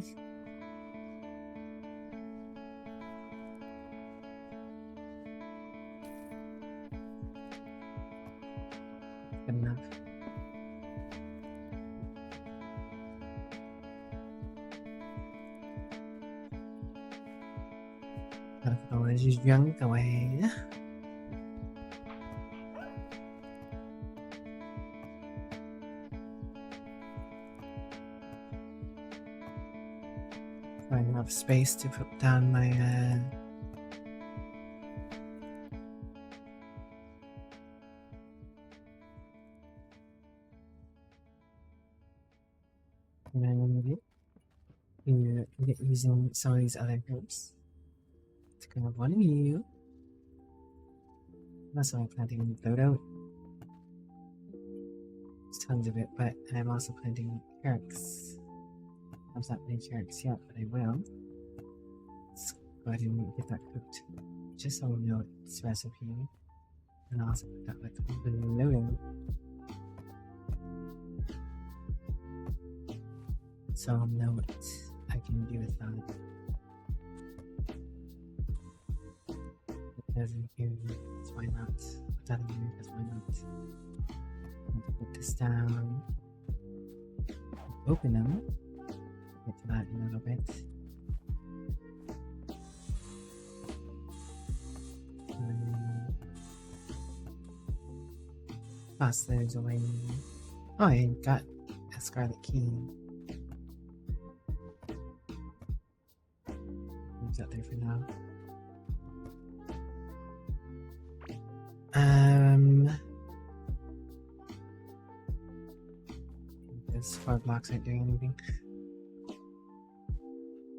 Good enough. Gotta put all this junk away. Find enough space to put down my and I'm gonna get using some of these other groups to grab one of you. Also, I'm planting dodo. There's tons of it, but I'm also planting carrots. There's not many carrots yet, but I will. Let's go ahead and get that cooked, just so we know its recipe. And I'll also put that with dodo. So I'll know what I can do with that. doesn't here, because why not? Put that in here, because why not? I'm gonna put this down. Open them. Get to that in a little bit. Toss those away. Oh, I got a scarlet key. Leave that there for now. Those 4 blocks aren't doing anything.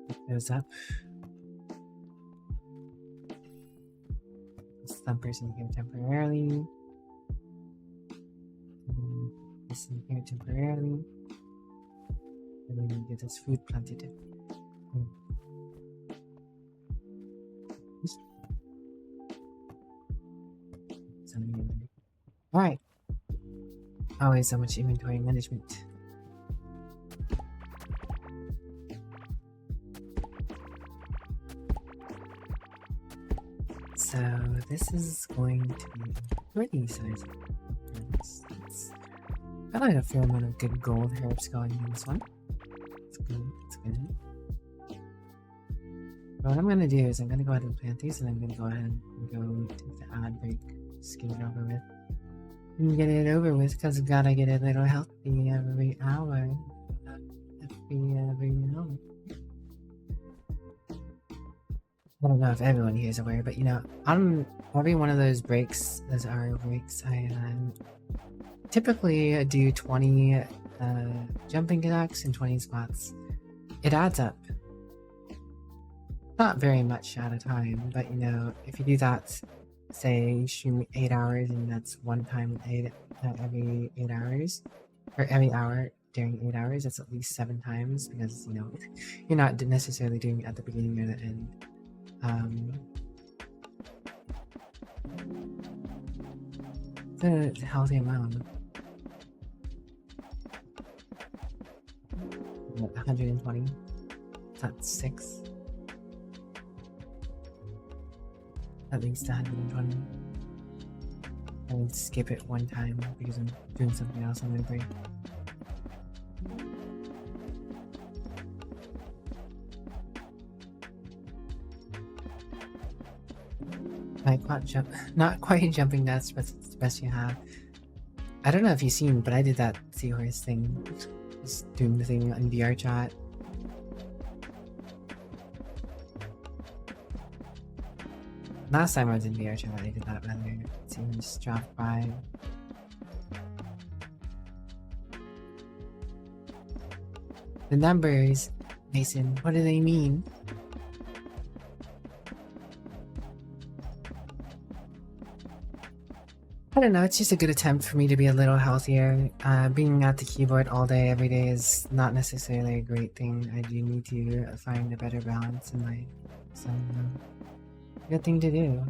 Pick those up. Some person here temporarily. This in here temporarily. And then we get this food planted. Alright. Always so much inventory management. So this is going to be pretty sizable. Got like a fair amount of good gold herbs going in this one. It's good, it's good. What I'm gonna do is I'm gonna go ahead and plant these, and I'm gonna go ahead and go take the ad break, just get it over with. And get it over with, because I've gotta get a little healthy every hour. Every hour. I don't know if everyone here is aware, but you know, on every one of those breaks, those hour breaks, I typically do 20 jumping attacks and 20 spots. It adds up. Not very much at a time, but you know, if you do that, say you stream 8 hours and that's one time every 8 hours, or every hour during 8 hours, that's at least 7 times, because you know, you're not necessarily doing it at the beginning or the end. It's a healthy amount. 120. That's 6. At least 120. I will skip it one time because I'm doing something else on my break. Not quite jumping, that's the best you have. I don't know if you've seen, but I did that seahorse thing. Just doing the thing on VR chat. Last time I was in VR chat, I did that rather. Seahorse dropped by. The numbers, Mason, what do they mean? I don't know, it's just a good attempt for me to be a little healthier. Being at the keyboard all day, every day is not necessarily a great thing. I do need to find a better balance in life. So, good thing to do.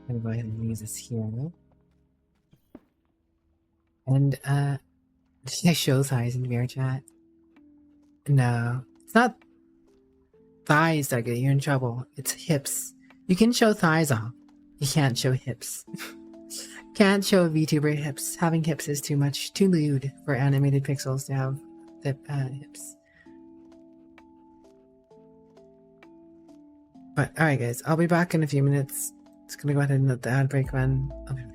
I'm gonna go ahead and use this here. And, did I show thighs in VR chat? No. It's not thighs that get you in trouble. It's hips. You can show thighs off. You can't show hips. Can't show VTuber hips. Having hips is too much, too lewd for animated pixels to have the hips. But alright guys, I'll be back in a few minutes. Just gonna go ahead and let the ad break run. I'll be back.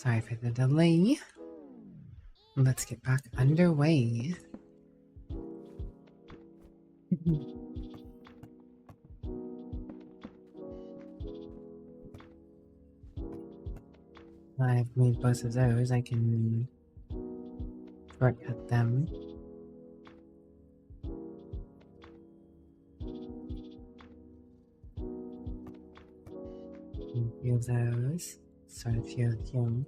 Sorry for the delay. Let's get back underway. I've made both of those. I can shortcut them. A few of those. Start a few of them.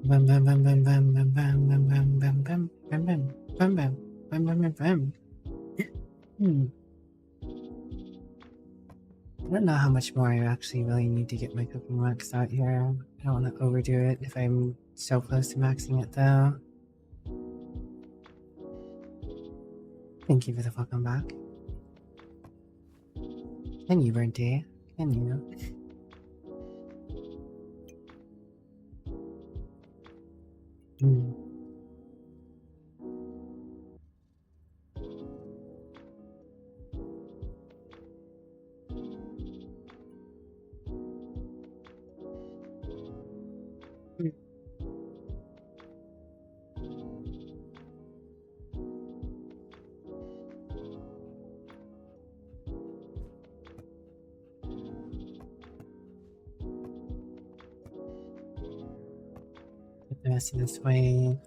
Bam bam bam bam bam bam bam bam bam bam bam bam bam bam bam bam bam bam bam. I don't know how much more I actually really need to get my cooking maxed out here. I don't want to overdo it if I'm so close to maxing it though. Thank you for the welcome back. Can you, Birthday? Can you? This way.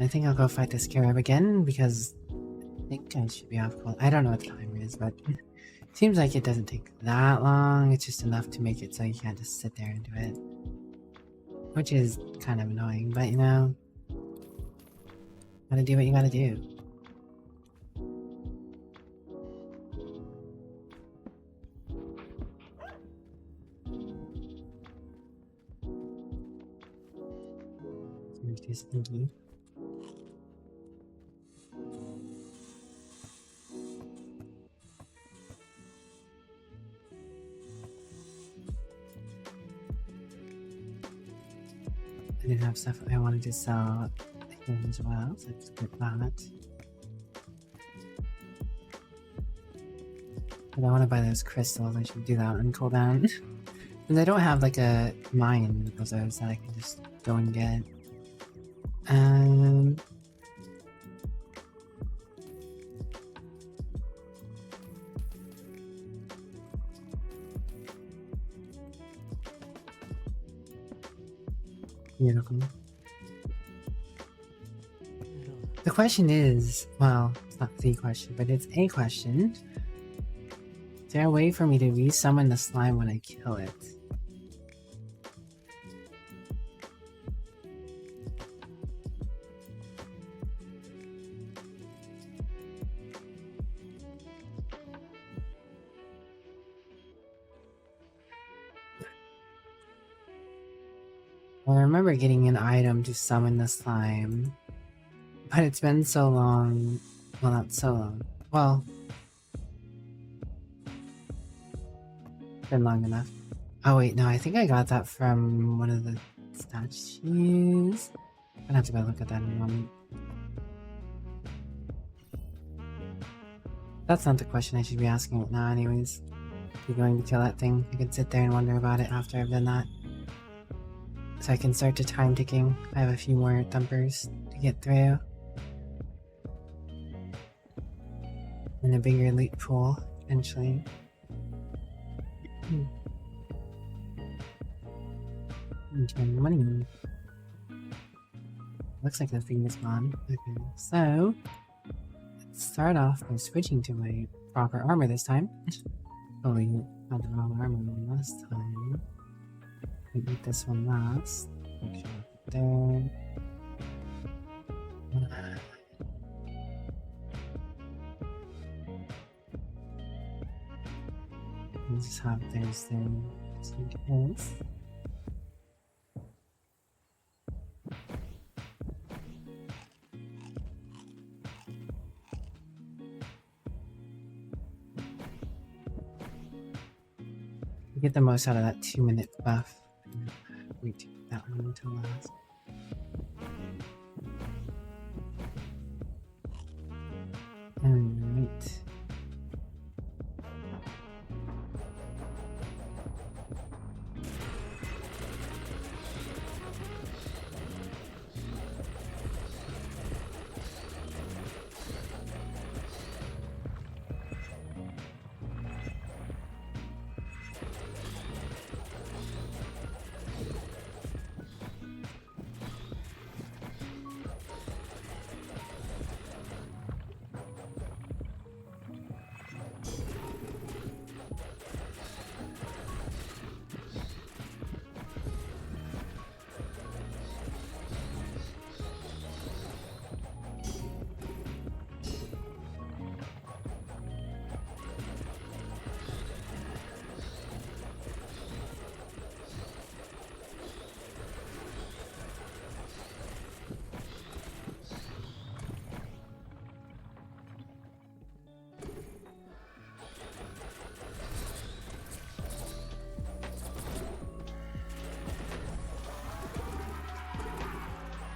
I think I'll go fight the scarab again because I think I should be off cold. I don't know what the timer is, but it seems like it doesn't take that long. It's just enough to make it so you can't just sit there and do it. Which is kind of annoying, but you know, gotta do what you gotta do. Too stinky. I didn't have stuff I wanted to sell here as well, so I just put that. But I want to buy those crystals. I should do that on cooldown. And I don't have like a mine of those that I can just go and get. Beautiful. The question is, well, it's not the question, but it's a question. Is there a way for me to re-summon the slime when I kill it? I remember getting an item to summon the slime, but it's been so long. Well, not so long. Well, been long enough. Oh wait, no, I think I got that from one of the statues. I'm gonna have to go look at that in a moment. That's not the question I should be asking right now anyways. If you're going to kill that thing, I can sit there and wonder about it after I've done that. So I can start to time ticking. I have a few more thumpers to get through. And a bigger loot pool, eventually. Okay, money. Looks like the thing is gone. Okay, so let's start off by switching to my proper armor this time. Totally had the wrong armor last time. We eat this one last. Make sure there. Let's just have those there just in case. Get the most out of that 2-minute buff. Wait to get that one until last. Alright.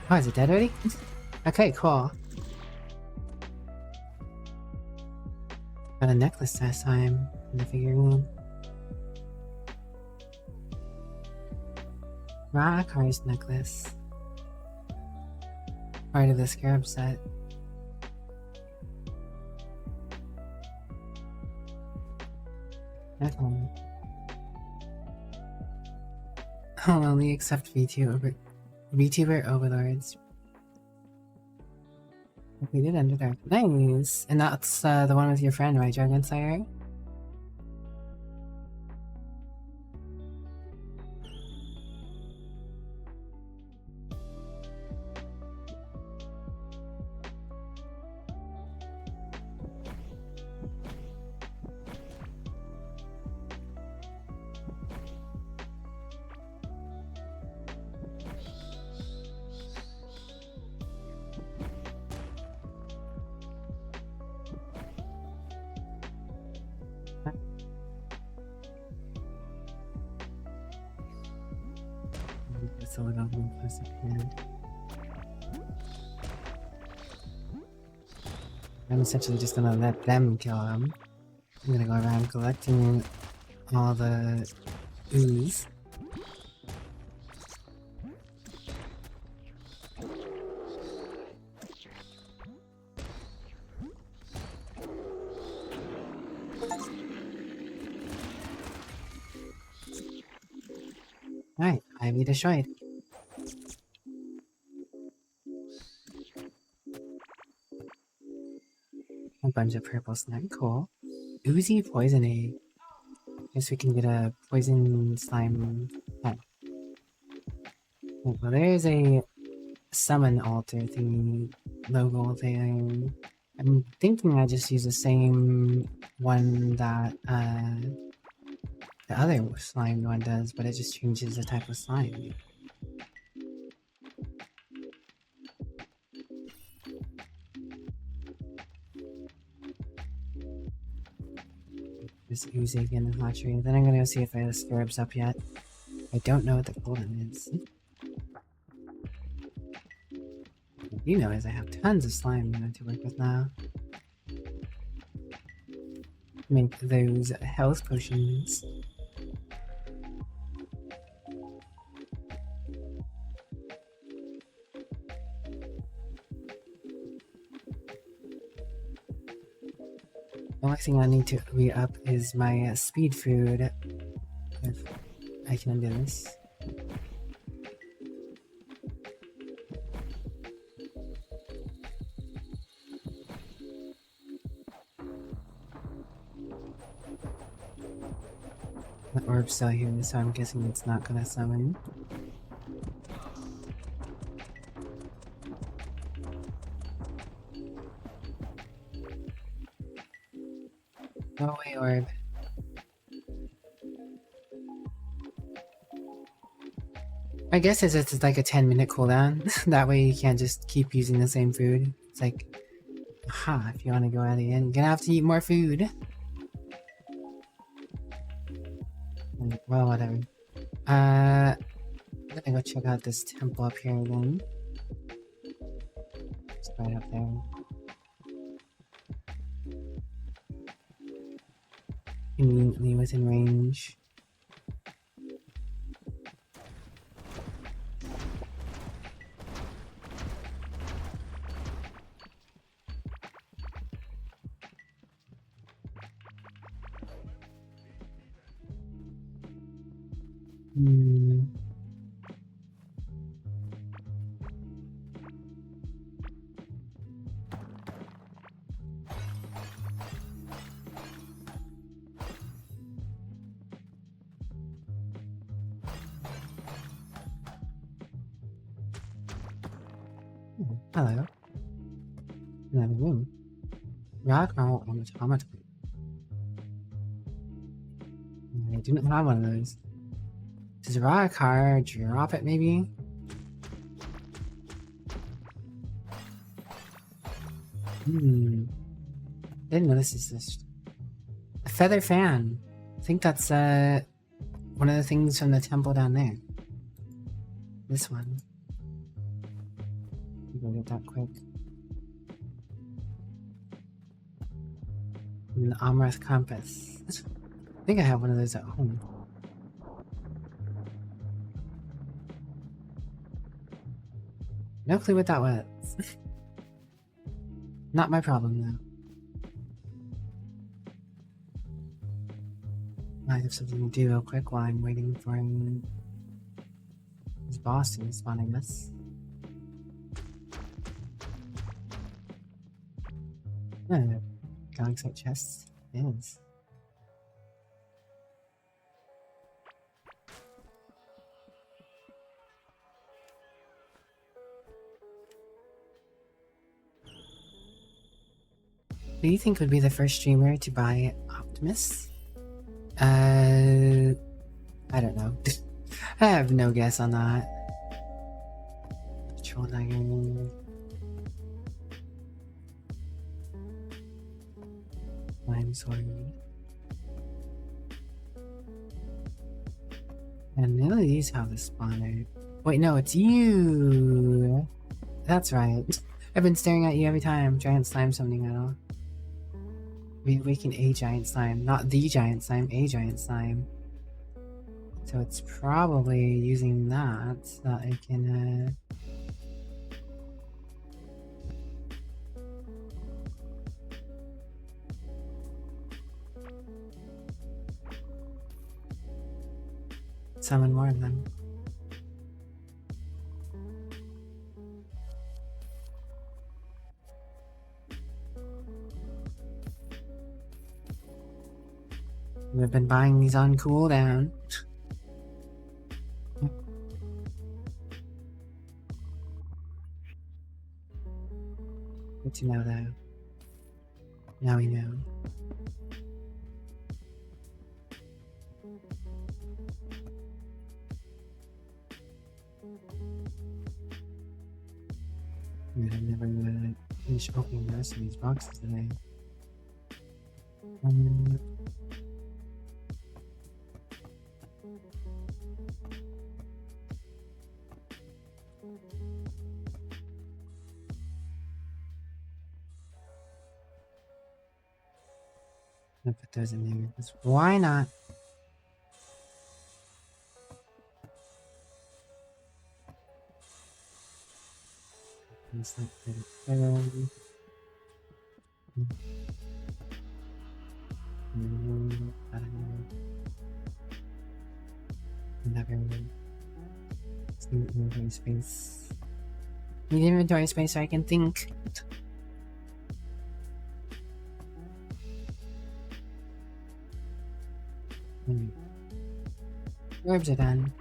Oh, is it dead already? Okay, cool. Got a necklace last time in the figurine. Raka's necklace. Part of the scarab set. Okay. I'll only accept VTuber overlords. Completed Underdark. Nice! And that's the one with your friend, right, Dragon Slayer? It's a little more close up here. I'm essentially just gonna let them kill him. I'm gonna go around collecting all the ooze. Alright, Ivy destroyed. A bunch of purple snack, cool. Oozy poison egg. Guess we can get a poison slime. Oh. Well, there's a summon altar thingy logo there. I'm thinking I just use the same one that the other slime one does, but it just changes the type of slime. This oozy again in hatchery. Then I'm gonna go see if the scarab's up yet. I don't know what the golden is. What you know is I have tons of slime to work with now. Make those health potions. The only thing I need to re-up is my speed food. If I can do this. The orb's still here, so I'm guessing it's not gonna summon. Go away, orb. I guess it's like a 10-minute cooldown. That way you can't just keep using the same food. It's like, aha, if you want to go out again, you're gonna have to eat more food. Well, whatever. I'm gonna go check out this temple up here again. It's right up there. Conveniently within range. Hello. Another room. Rock roll on automaton. I do not have one of those. Does rock car drop it maybe? Didn't notice this. A feather fan. I think that's one of the things from the temple down there. This one. Go get that quick. An Amrith compass. I think I have one of those at home. No clue what that was. Not my problem though. I have something to do real quick while I'm waiting for his boss to respond, I guess. Galaxy chests is. Who do you think would be the first streamer to buy Optimus? I don't know. I have no guess on that. Patrol Dagger. Lime Sword. And none of these have a spawner. Wait, no, it's you! That's right. I've been staring at you every time. Giant slime summoning medal. Reawaken a giant slime. Not the giant slime, a giant slime. So it's probably using that so that I can summon more of them. We've been buying these on cooldown. Good to know though. Now we know. I'm never gonna finish opening the rest of these boxes today. I'll put those in there because why not? It's like I don't know. Never mind. Let's need inventory space. Need inventory space so I can think. Orbs are done.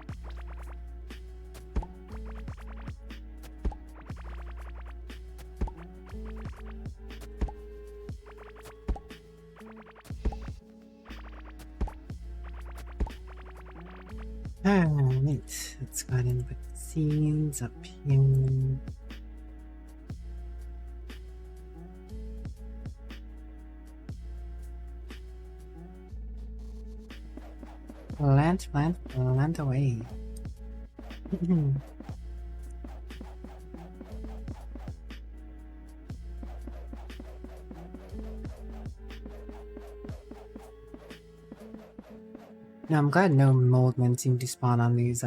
Alright, let's go ahead and put the seeds up here. Plant away. No, I'm glad no moldmen seem to spawn on these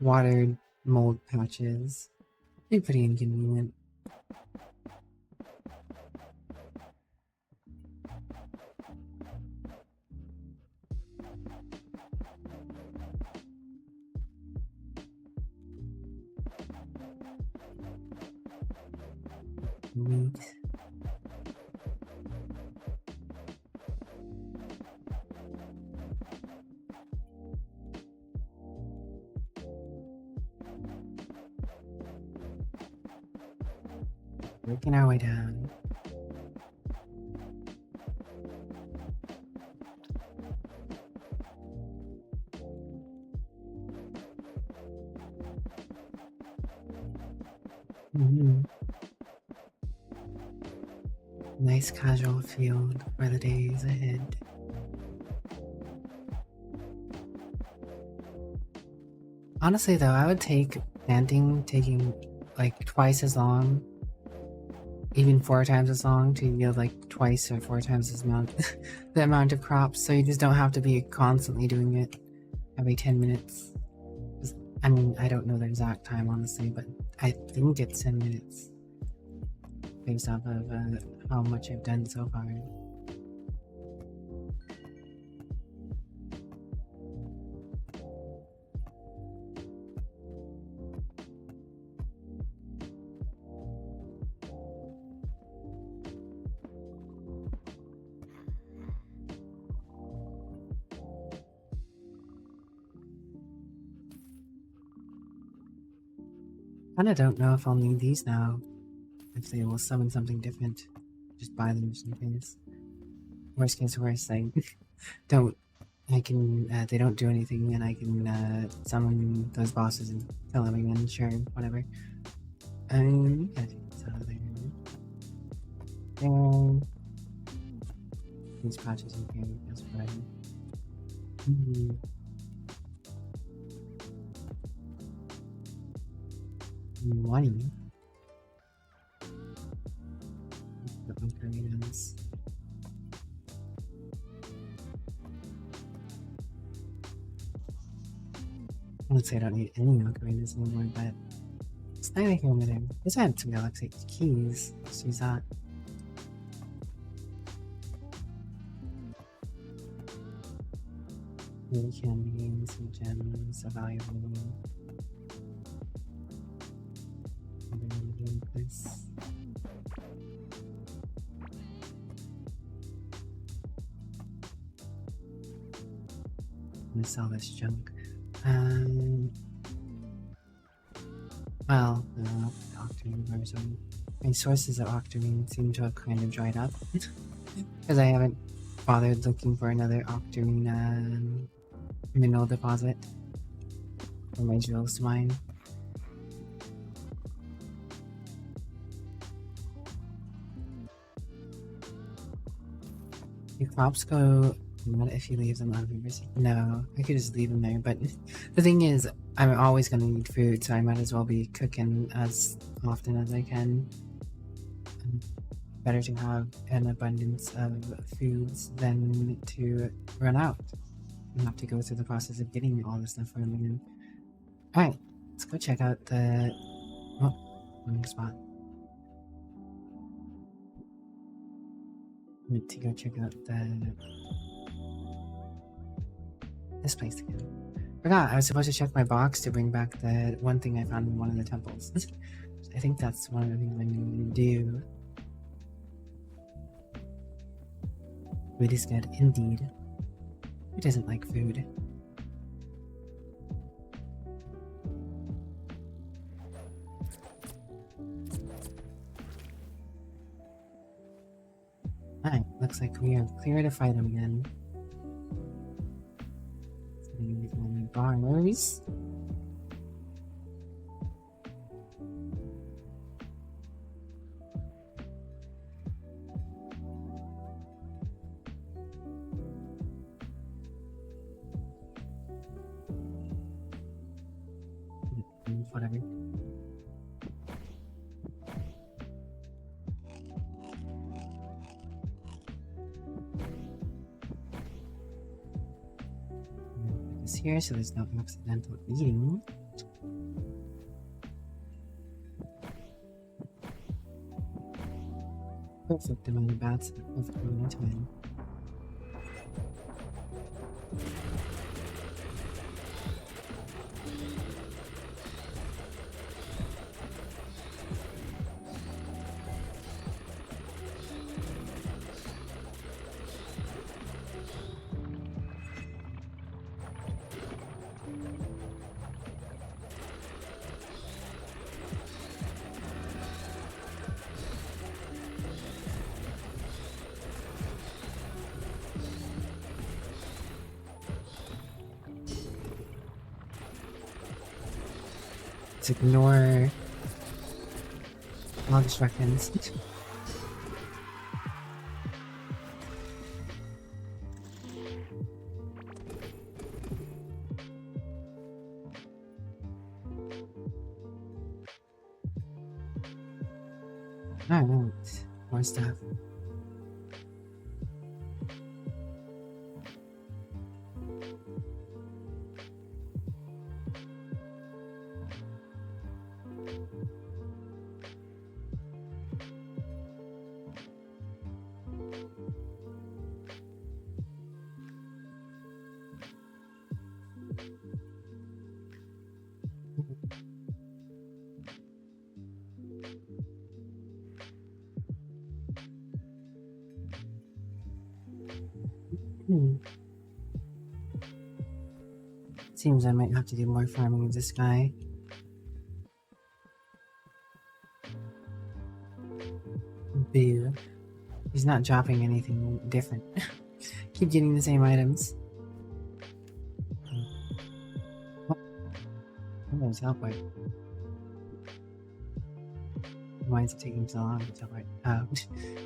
watered mold patches. They're pretty inconvenient. Neat. Working our way down. Nice casual field for the days ahead. Honestly though, I would take taking like twice as long, even 4 times as long to yield like twice or 4 times as amount the amount of crops. So you just don't have to be constantly doing it every 10 minutes. I mean, I don't know the exact time honestly, but I think it's 10 minutes based off of how much I've done so far. Kinda don't know if I'll need these now. If they will summon something different. Just buy them just in case. Worst case worst, they don't do anything and I can summon those bosses and kill them again, sure, whatever. Yeah, take this out of there. There. These patches in here, that's right. Money. The ocarina's. I would say I don't need any ocarinas anymore, but it's neither here nor there. Let's add some galaxy keys. Let's use that. Really candy, some gems, a valuable. This. I'm gonna sell this junk. Well, octarine or something. My sources of octarine seem to have kind of dried up because I haven't bothered looking for another octarine mineral deposit for my jewels to mine. Your crops go. What if you leave them on rivers? No, I could just leave them there. But the thing is, I'm always going to need food, so I might as well be cooking as often as I can. Better to have an abundance of foods than to run out and have to go through the process of getting all this stuff from again. Alright, let's go check out the. Oh, wrong spot. Need to go check out this place again. Forgot, I was supposed to check my box to bring back the one thing I found in one of the temples. I think that's one of the things I need to do. Food is good, indeed. Who doesn't like food? Alright, looks like we are clear to fight him again. Bars. Whatever. Here so there's no accidental eating. Perfect amount of bats at the perfect amount of time. Let's ignore all distractions. Alright, more stuff. Seems I might have to do more farming of this guy. Boo. He's not dropping anything different. Keep getting the same items. Oh, there's teleport. Why is it taking so long to teleport? Oh,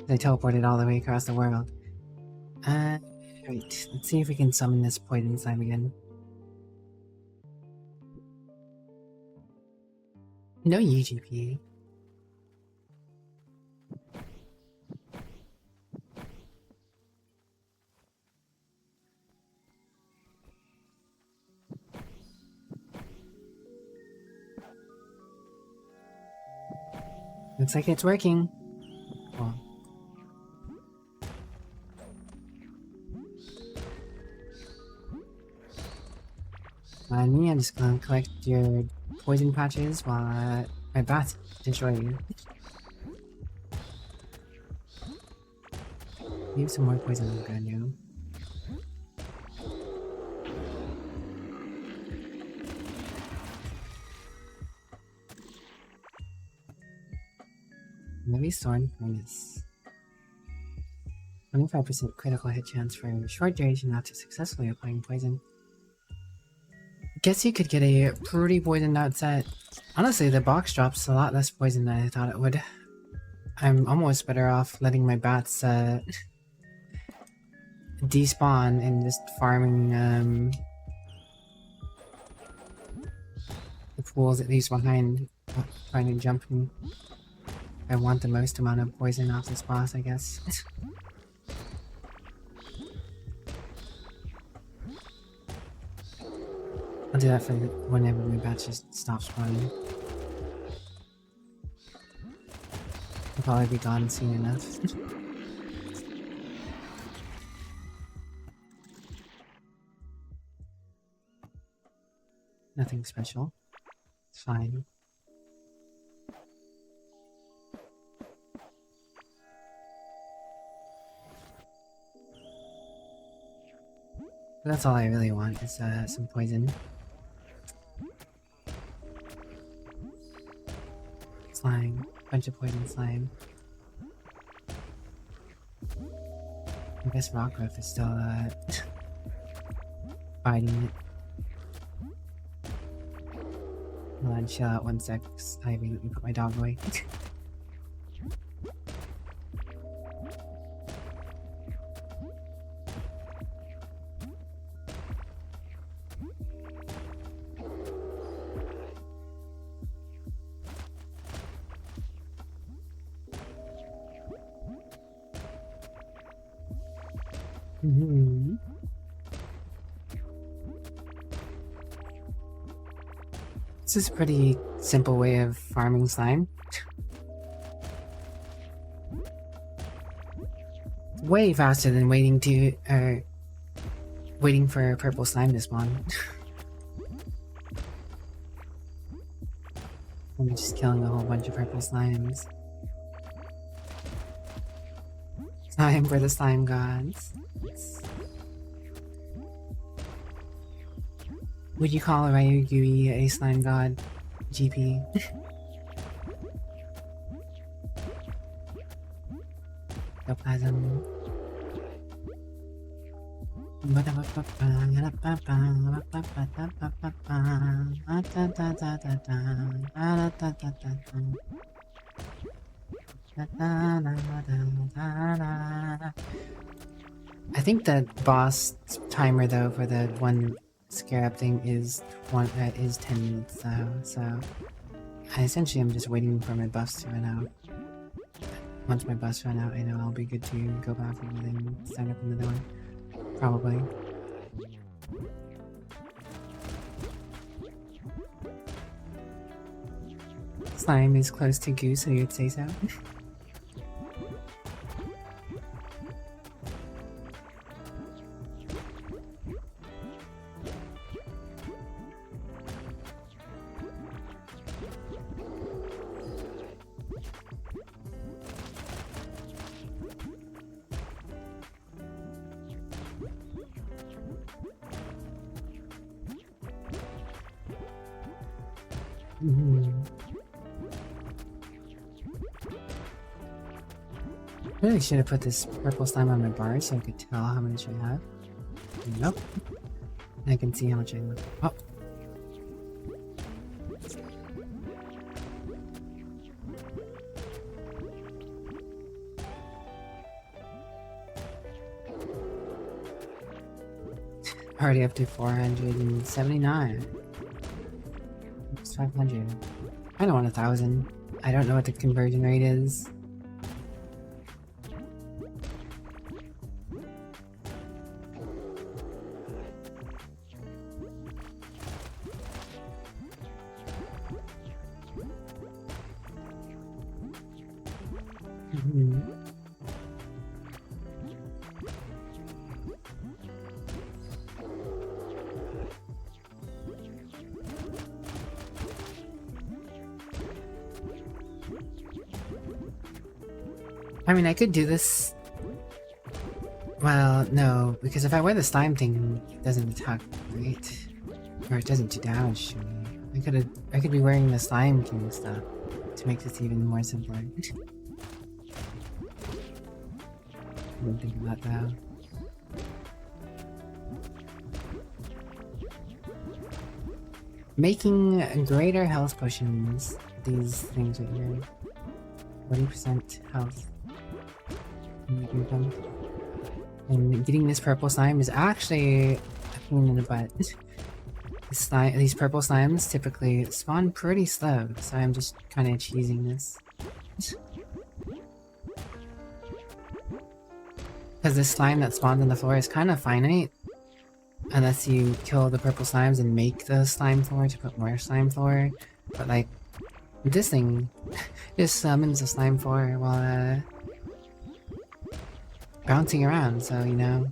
they teleported all the way across the world. Right, let's see if we can summon this poison slime again. No UGP. Looks like it's working. Cool. Me, I'm just gonna collect your poison patches while my bats destroy you. Leave some more poison on the ground now. Maybe Thorn Furnace. 25% critical hit chance for a short duration after successfully applying poison. Guess you could get a pretty poisoned out set. Honestly, the box drops a lot less poison than I thought it would. I'm almost better off letting my bats despawn and just farming the pools that leaves behind, trying to jump in. I want the most amount of poison off this boss, I guess. I'll do that for whenever my bats just stop spawning. I'll probably be gone soon enough. Nothing special. It's fine. That's all I really want is some poison. Slime. Bunch of poison slime. I guess Rockruff is still fighting it. Hold on, chill out 1 sec. Ivy, let me put my dog away. This is a pretty simple way of farming slime. Way faster than waiting for purple slime to spawn. I'm just killing a whole bunch of purple slimes. Time for the slime gods. Would you call Ryugui a slime god, GP? Ectoplasm. I think the boss timer though for the one scarab thing is 10 minutes though, so essentially I'm just waiting for my buffs to run out. Once my bus run out, I know I'll be good to go back over there and start up another one. Probably. Slime is close to goo, so you'd say so. Really should have put this purple slime on my bar so I could tell how much I have. Nope. I can see how much I have. Oh. Already up to 479. It's 500. I don't want 1,000. I don't know what the conversion rate is. I mean, I could do this. Well, no, because if I wear the slime thing, it doesn't attack, right? Or it doesn't do damage to me. I could be wearing the slime king stuff to make this even more simpler. I didn't think of that though. Making greater health potions. These things right here. 40% health. And getting this purple slime is actually a pain in the butt. These purple slimes typically spawn pretty slow, so I'm just kind of cheesing this. Because this slime that spawns on the floor is kind of finite. Unless you kill the purple slimes and make the slime floor to put more slime floor. But like, this thing just summons a slime floor while bouncing around, so you know.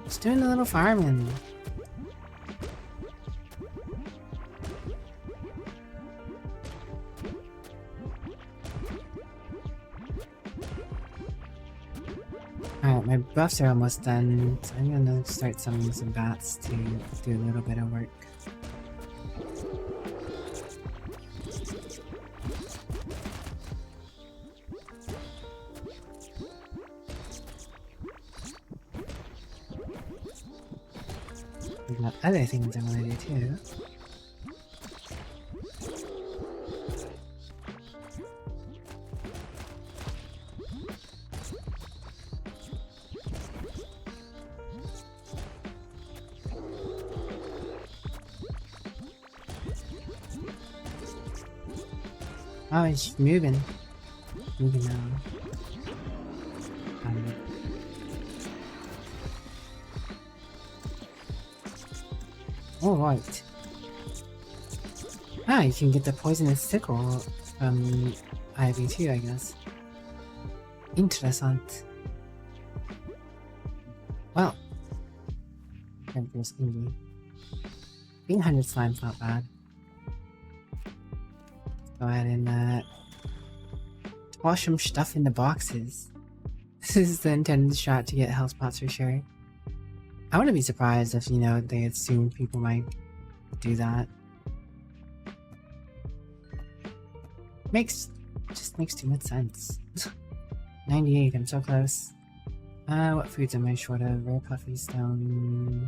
Just doing a little farming. Alright, my buffs are almost done, so I'm gonna start summoning some bats to do a little bit of work. We've got other things I wanna do too. Oh, it's moving. Moving now. Oh, right. Ah, you can get the poisonous sickle from Ivy too, I guess. Interessant. Well. There's Indy. 800 slime's not bad. Go ahead and toss some stuff in the boxes. This is the intended shot to get health spots for sure. I wouldn't be surprised if, you know, they assumed people might do that. Just makes too much sense. 98, I'm so close. What foods am I short of? Rare puffy stone.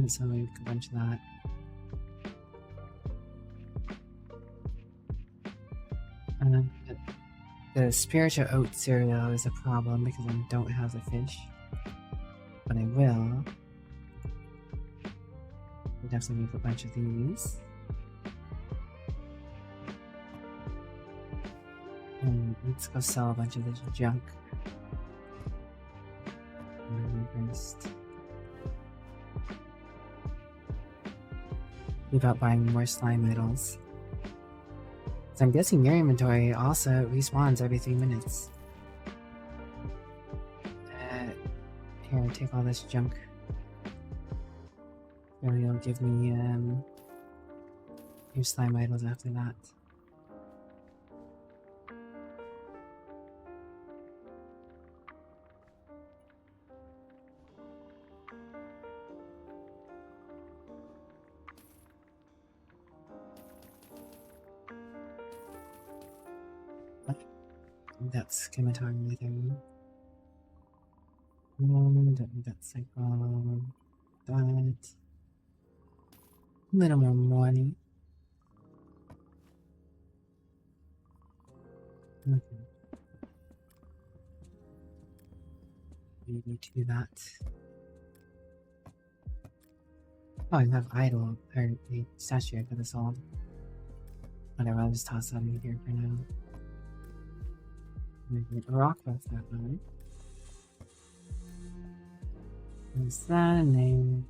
So we a bunch of that. The spiritual oat cereal is a problem because I don't have the fish. But I will. I'll definitely make a bunch of these. Let's go sell a bunch of this junk. First. About buying more slime idols. So I'm guessing your inventory also respawns every 3 minutes. Here, take all this junk. Maybe you'll give me your slime idols after that. That's scimitar thing. Don't need that cycle. That. Little more money. Okay. Maybe do that. Oh, I have idol or a statue I could have sold. Whatever, I'll just toss that in here for now. Maybe a rock with that one. Is that a name?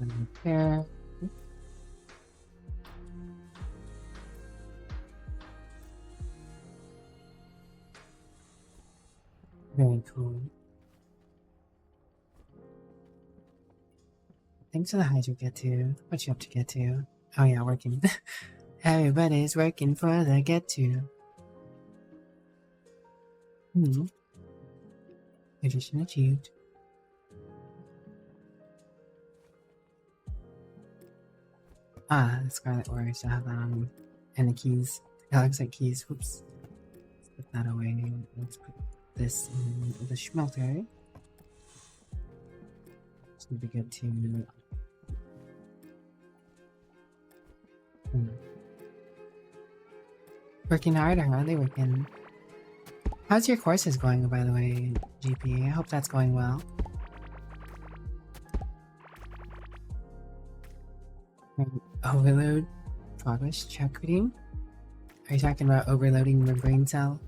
Repair. Very cool. Thanks for the hydro get to. What you up to get to? Oh yeah, working. Everybody's working for the get to. Addition achieved. Ah, the Scarlet Ore, I still have that on me. And the keys. It looks like keys. Whoops. Let's put that away. Let's put this in the smelter. It's gonna be good to... Working hard, or are they working? How's your courses going, by the way, GP? I hope that's going well. Overload progress check reading? Are you talking about overloading the brain cell?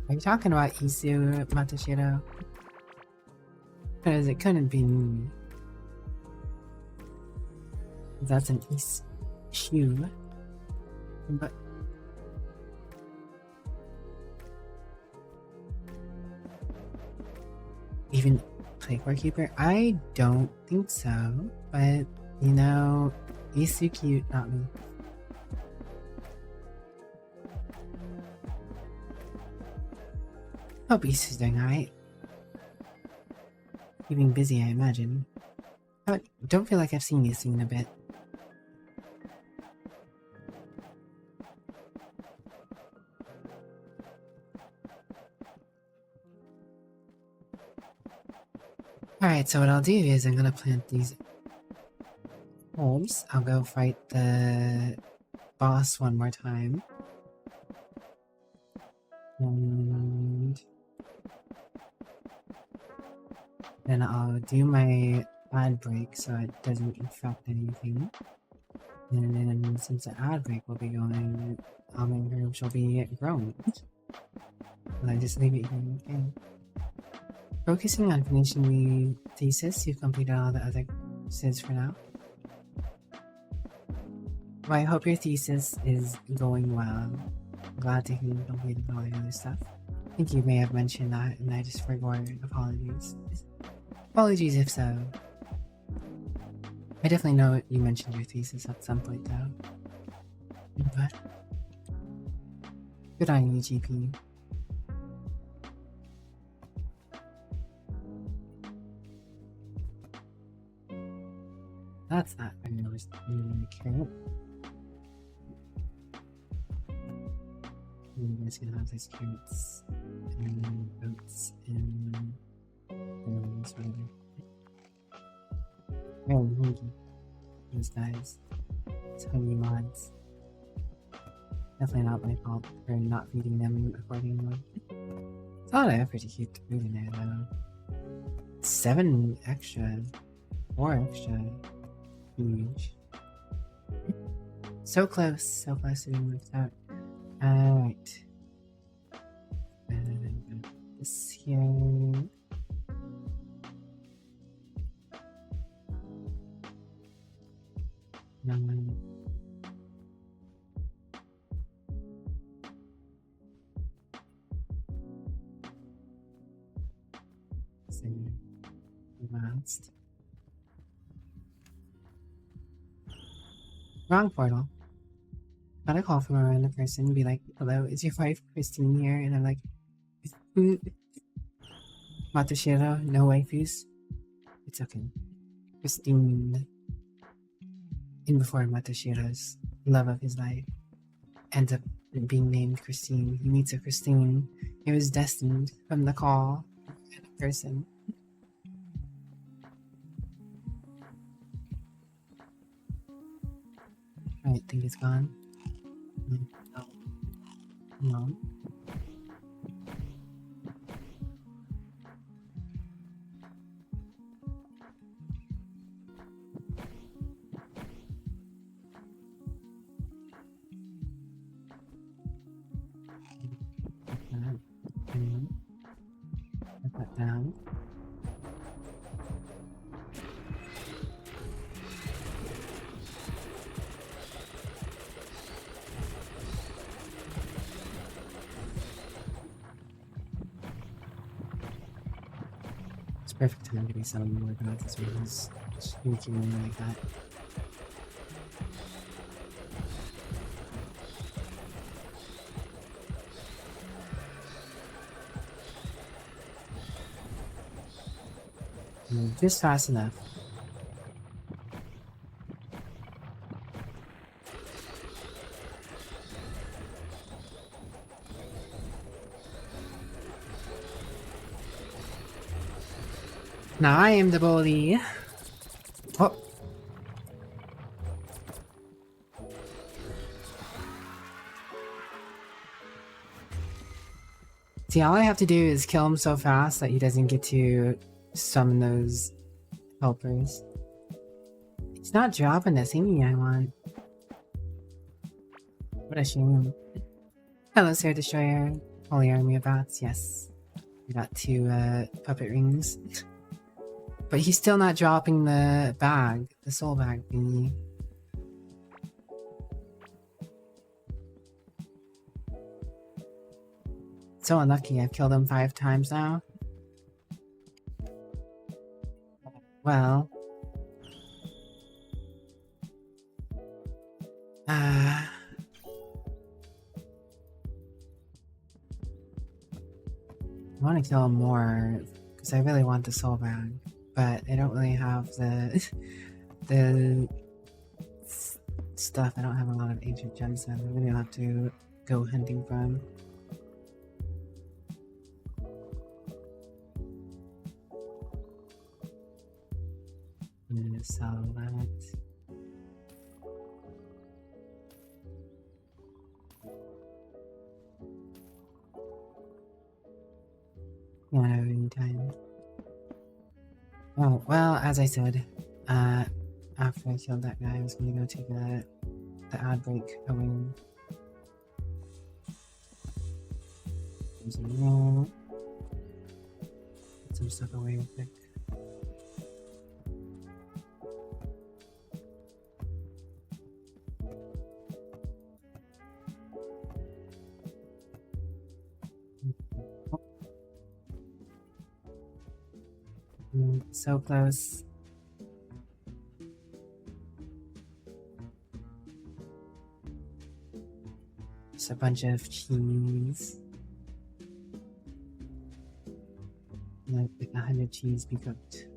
Are you talking about Isu Matashiro? Because it couldn't be me. That's an issue. But even Plague Keeper? I don't think so. But you know, he's so cute, not me. Hope Isu's doing alright. Keeping busy, I imagine. I don't feel like I've seen Isu in a bit. Alright, so what I'll do is I'm gonna plant these herbs. I'll go fight the boss one more time. And then I'll do my ad break so it doesn't affect anything. And then since the ad break will be going, all my herbs will be grown. Will I just leave it here? Okay. Focusing on finishing the thesis, you've completed all the other quizzes for now. Well, I hope your thesis is going well. I'm glad to hear you completed all the other stuff. I think you may have mentioned that and I just forgot. Apologies. Apologies if so. I definitely know you mentioned your thesis at some point though. But good on you, GP. That's not very nice. Carrot. You guys can have these carrots and oats and those whatever. Oh, thank you. Those guys. It's honey mods. Definitely not my fault for not feeding them accordingly. It's a lot of effort to keep the food in there though. 7 extra 4 extra. Huge. So close to being left out. Alright. And this here. Last. Wrong portal. Got a call from a random person and be like, hello, is your wife Christine here? And I'm like, Matsushiro, no waifus. It's okay. Christine. In before Matsushiro's love of his life ends up being named Christine. He meets a Christine. It was destined from the call and a person. Alright, think it's gone. No. No. Put that down. It's perfect time to be selling more gods as well as sneaking in like that. Just fast enough. Now I am the bully. Oh. See, all I have to do is kill him so fast that he doesn't get to summon those helpers. It's not dropping the thingy I want. What a shame. Hello, Sir Destroyer. Holy army of bats, yes. We got 2 puppet rings. But he's still not dropping the bag, the soul bag thingy. So unlucky, I've killed him 5 times now. Well. I want to kill him more, because I really want the soul bag. But I don't really have the stuff. I don't have a lot of ancient gems, so I really have to go hunting for him. I'm gonna sell that. Yeah, anytime. Oh, well, as I said, after I killed that guy, I was gonna go take the ad break away. There's a roll. Put some stuff away real quick. So close. Just a bunch of cheese. Like 100 cheese be cooked.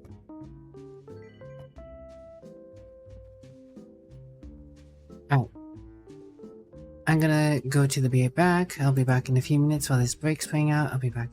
Alright. I'm gonna go to the be back. I'll be back in a few minutes while this break's playing out. I'll be back.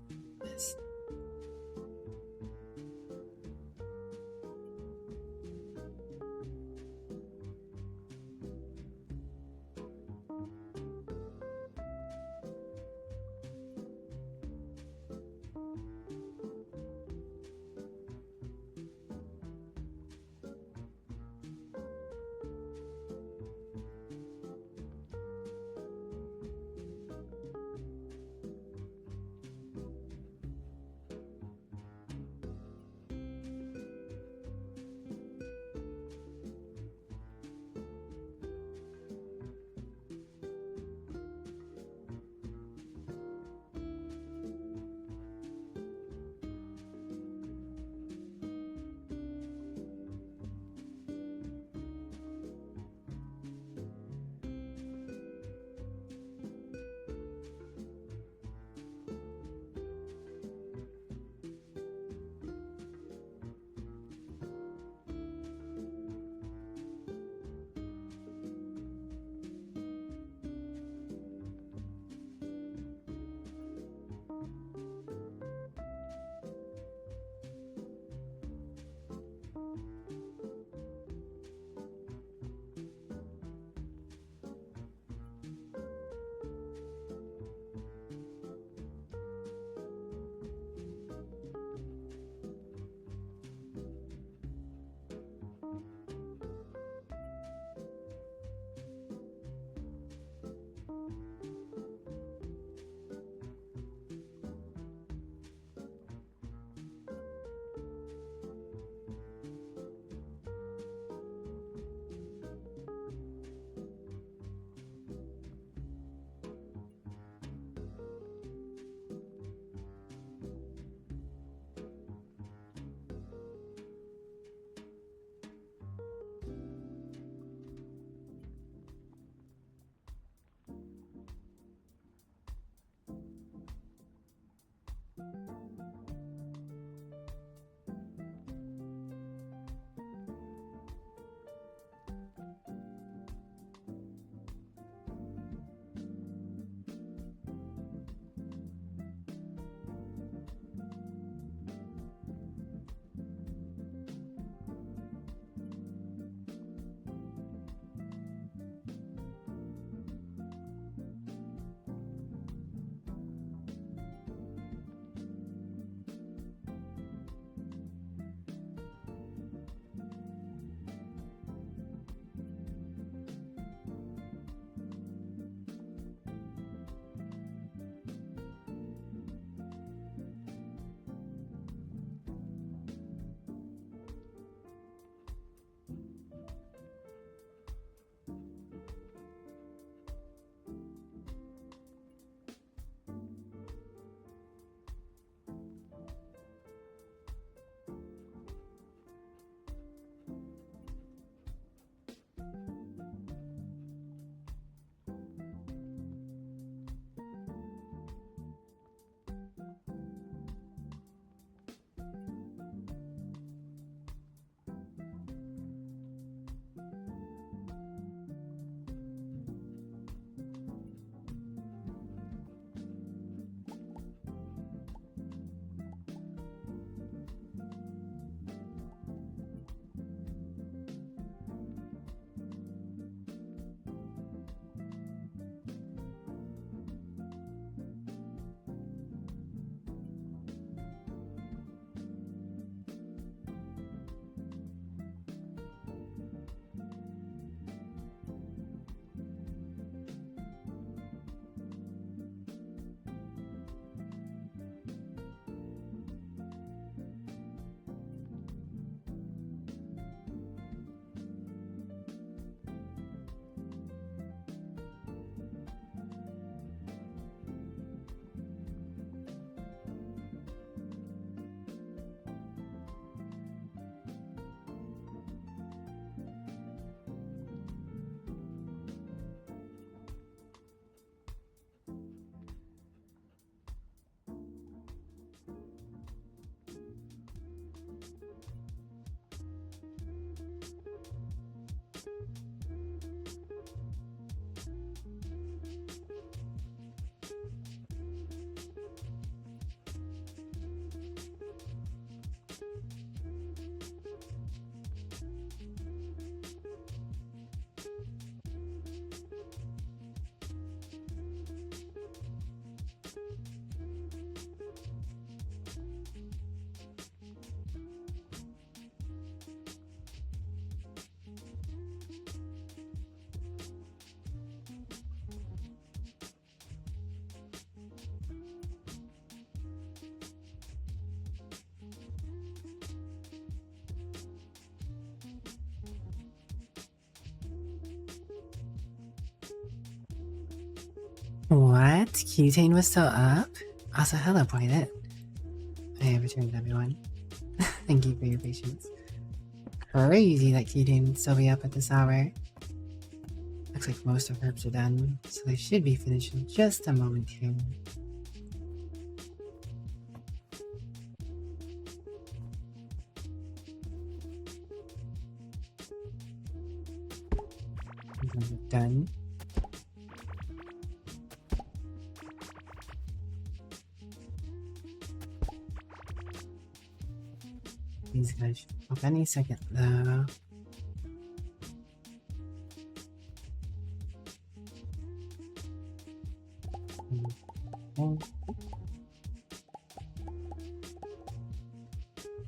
What? Cutane was still up? Also, hello, Pointed. I have returned, everyone. Thank you for your patience. Crazy that Cutane would still be up at this hour. Looks like most of herbs are done, so they should be finished in just a moment here. These ones are done. These guys should pop any second though.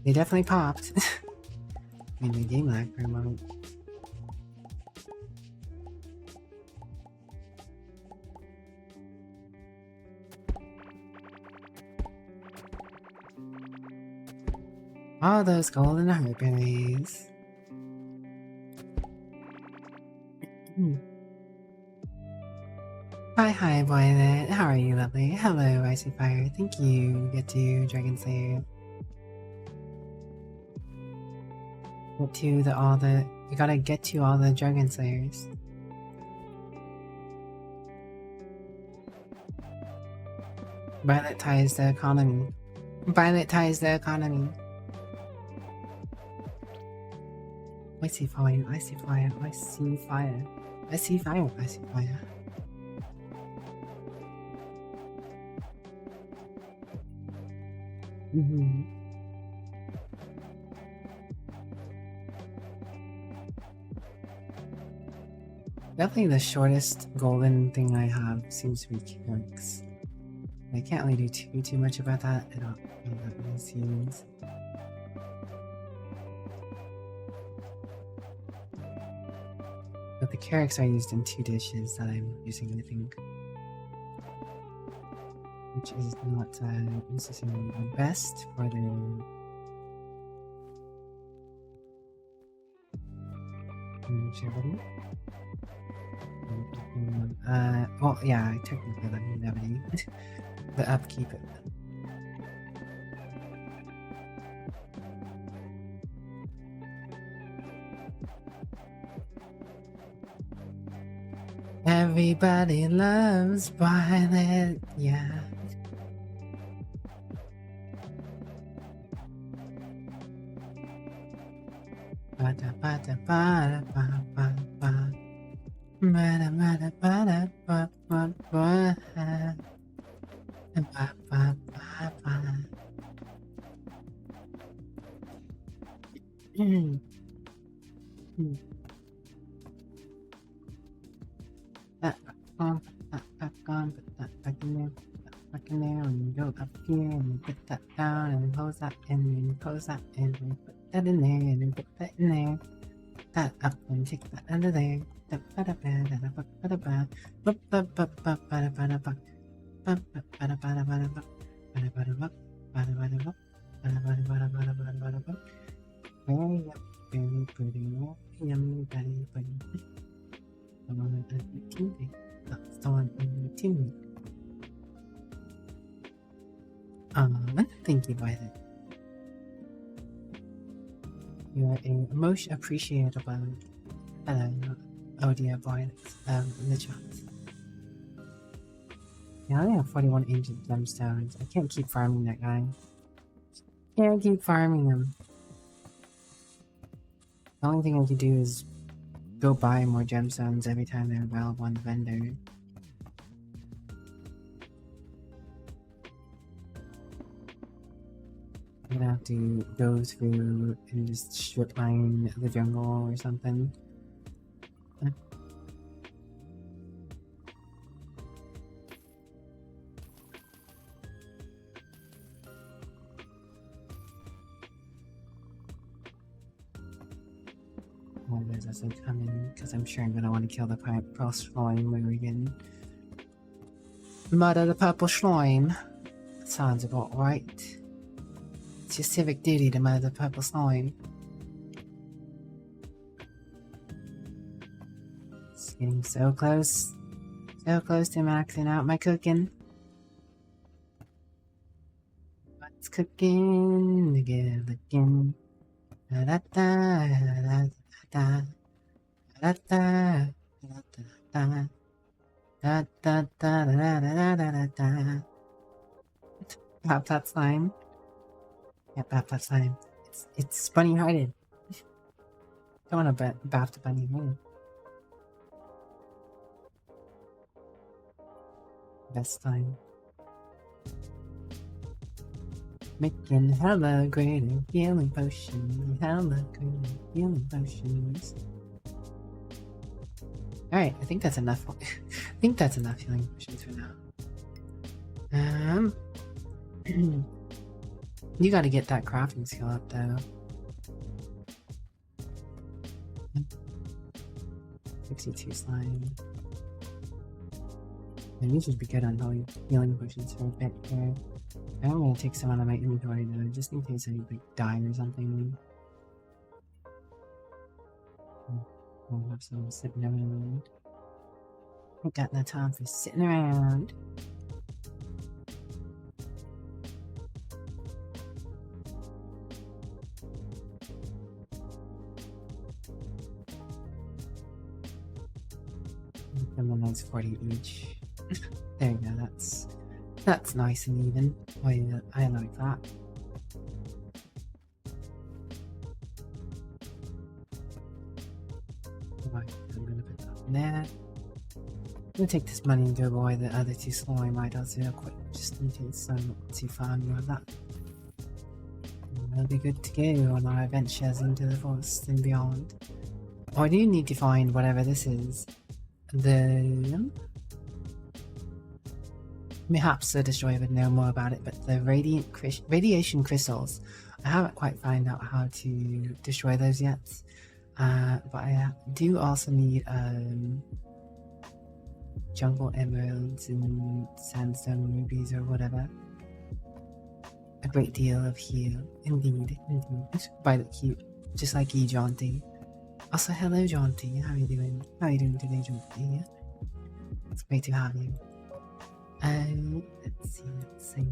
They definitely popped. Made my game lag for a moment. All those golden heartberries. Hi, Violet. How are you, lovely? Hello, Icy Fire. Thank you. Get to Dragon Slayer. Get to you gotta get to all the Dragon Slayers. Violet ties the economy. Violet ties the economy. I see fire, I see fire, I see fire. I see fire, I see fire. Definitely the shortest golden thing I have seems to be Calyx. I can't really do too much about that. I don't know what that really seems. But the carrots are used in 2 dishes that I'm using, I think. Which is not necessarily the best for the... longevity. Well, yeah, technically longevity. The upkeep. Everybody loves Violet, yeah. Bada bada bada ba ba ba. Bada bada bada ba ba ba. Ba ba ba ba. Back in there, and go up here, and put that down, and close that in, and close that in, and put that in there, and then put that in there. That up, and take that out of there. Very pretty, yummy, very pretty. The moment that you TV. That's the one in the TV. Thank you, Violet. You are a most appreciable. Hello, oh dear, Violet. In the chat. Yeah, I only have 41 ancient gemstones. I can't keep farming that guy. Can't keep farming him. The only thing I can do is go buy more gemstones every time they're available on the vendor. I'm gonna have to go through and just strip mine the jungle or something. As I come in, because I'm sure I'm gonna want to kill the purple slime when we can murder the purple slime. That sounds about right. It's your civic duty to murder the purple slime. It's getting so close. So So close to maxing out my cooking. What's cooking? Good looking. Da da da da da da da da da da da da da da. Pop that slime. Yeah, pop that slime. It's bunny hearted. Don't want to bath the bunny hearted. Best time. Making hella greater healing potions. Hella greater healing potions. Alright, I think that's enough. I think that's enough healing potions for now. You gotta get that crafting skill up though. 62 slime. And you should be good on healing potions for a bit here. I'm gonna take some out of my inventory though, just in case I die or something. I'll have some sitting around. I got no time for sitting around. And a nice 40 each. There you go, that's nice and even. I like that. Right, I'm gonna put that in there. I'm gonna take this money and go buy the other two slime items real quick, just in case I'm not too far with that. And we'll be good to go on our adventures into the forest and beyond. Oh, I do need to find whatever this is. Perhaps the destroyer would know more about it, but the radiation crystals, I haven't quite found out how to destroy those yet. But I do also need jungle emeralds and sandstone rubies or whatever. A great deal of heal, indeed. By the cute, just like you, Jaunty. Also, hello, Jaunty. How are you doing? How are you doing today, Jaunty? It's great to have you. Let's see.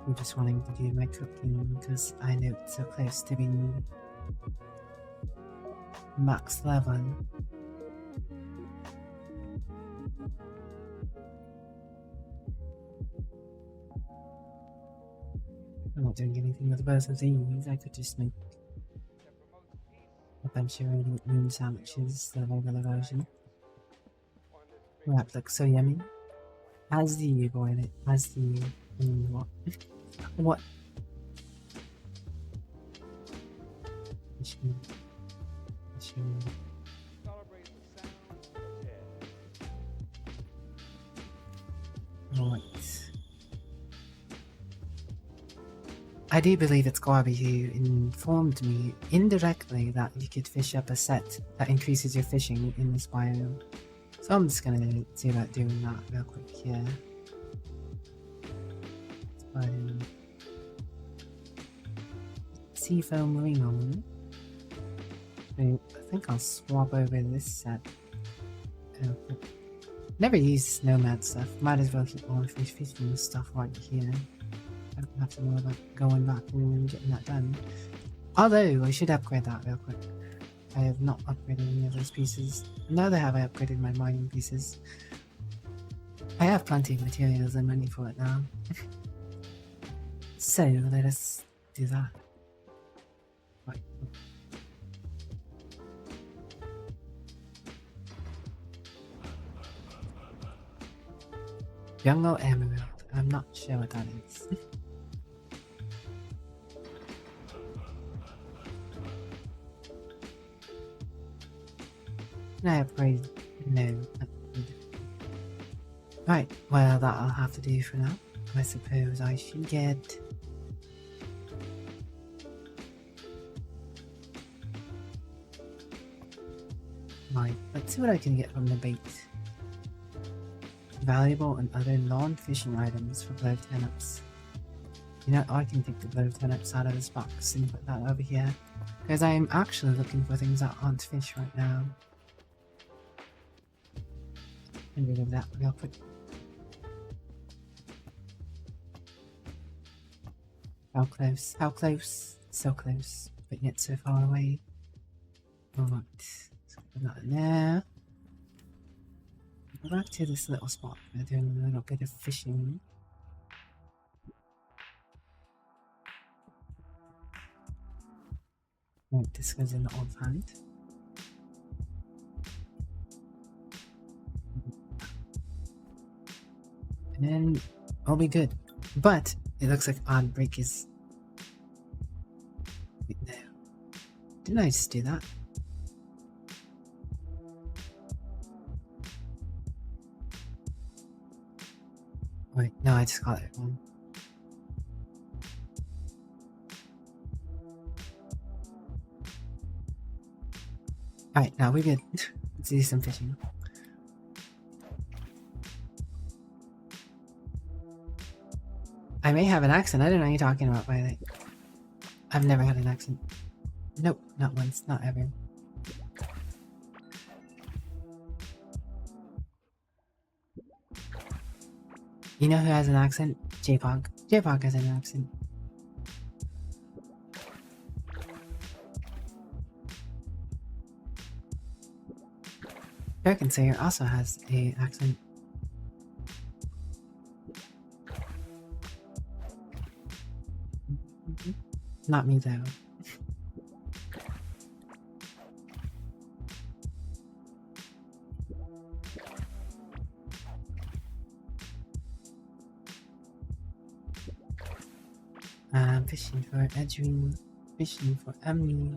I'm just wanting to do my cooking because I know it's so close to being max level. I'm not doing anything with both of these. I could just make a bunch of radiant moon sandwiches, the regular version. That looks so yummy. As do you, boil it. As do you. What? What? Right. I do believe it's Garby who informed me indirectly that you could fish up a set that increases your fishing in this biome. So I'm just gonna see about doing that real quick here. Seafoam ring on. I think I'll swap over this set. Never used nomad stuff. Might as well keep all fish fishing stuff right here. I don't have to worry about going back and getting that done. Although I should upgrade that real quick. I have not upgraded any of those pieces. Neither have I upgraded my mining pieces. I have plenty of materials and money for it now. So let us do that. Right. Jungle Emerald. I'm not sure what that is. Can I upgrade? No. Right, well that I'll have to do for now. I suppose I should get... Right, let's see what I can get from the bait. Valuable and other non-fishing items for blood turnips. You know, I can take the blue turnips out of this box and put that over here. Because I'm actually looking for things that aren't fish right now. Get rid of that real quick. How close? How close? So close, but yet so far away. Alright, so put that in there. Go back to this little spot. We're doing a little bit of fishing. Right, this goes in the old hand. And then I'll be good. But it looks like odd break is right there. Didn't I just do that? Wait, no, I just got it wrong. Alright, now we're good. Let's do some fishing. I may have an accent. I don't know what you're talking about, by the way. I've never had an accent. Nope, not once, not ever. You know who has an accent? J-Pog. J-Pog has an accent. American Sayer also has a accent. Not me though. I'm fishing for Edwin, fishing for Emily,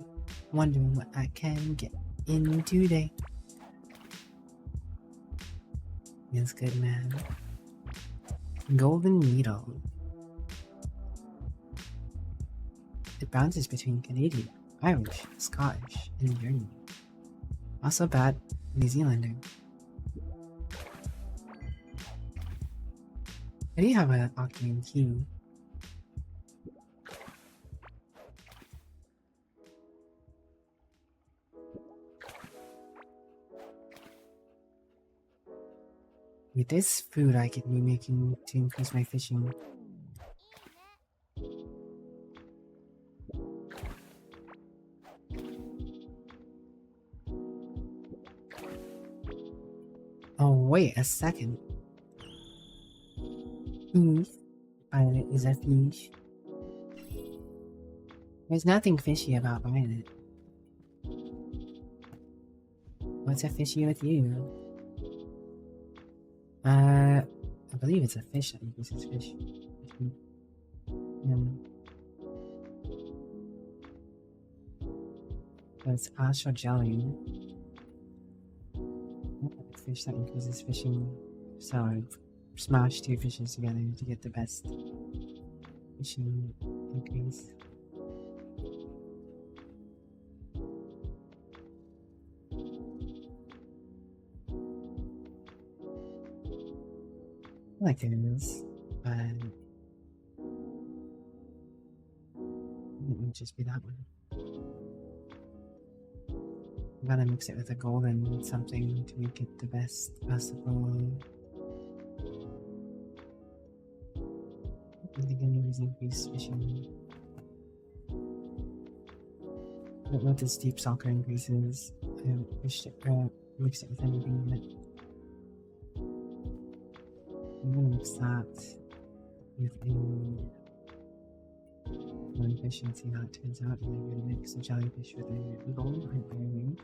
wondering what I can get in today. Yes, good man. Golden Needle. It bounces between Canadian, Irish, Scottish, and German. Also bad New Zealander. I do have an octane key. With this food I could be making to increase my fishing. Oh, wait a second. Fish. Violet is a fish. There's nothing fishy about Violet. What's a fishy with you? I believe it's a fish that increases fish. So it's astral jelly. Fish that increases fishing. So I smash two fishes together to get the best fishing increase. I like this, but it would just be that one. I'm gonna mix it with a golden something to make it the best possible. I think I need to increase fishing. I don't know if this deep soccer increases. I haven't mixed it with anything yet. I'm gonna mix that with a jellyfish and see how it turns out, and I'm gonna mix a jellyfish with a golden heart berry.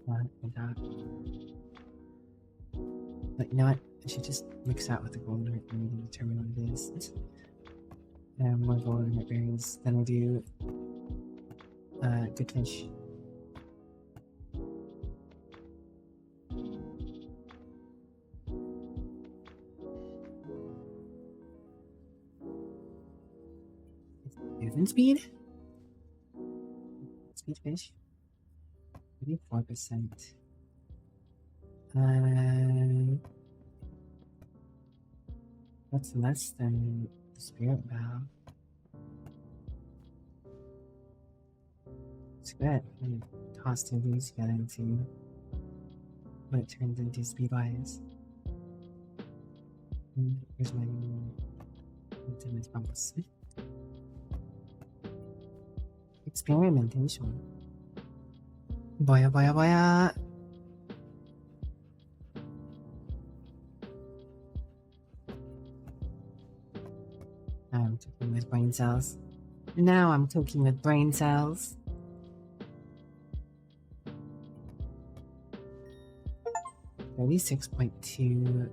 Like that. But you know what? I should just mix that with the golden heart berry and determine what it is. And more golden heart berries. Then we'll do good fish. Movement speed? Speed fish? 34%. That's less than Spirit bow. It's good. I'm gonna toss two of these together and see what it turns into speed-wise. Here's my box. Experimentation. Boya boya boya. Now I'm cooking with brain cells. Now I'm cooking with brain cells. 36.2%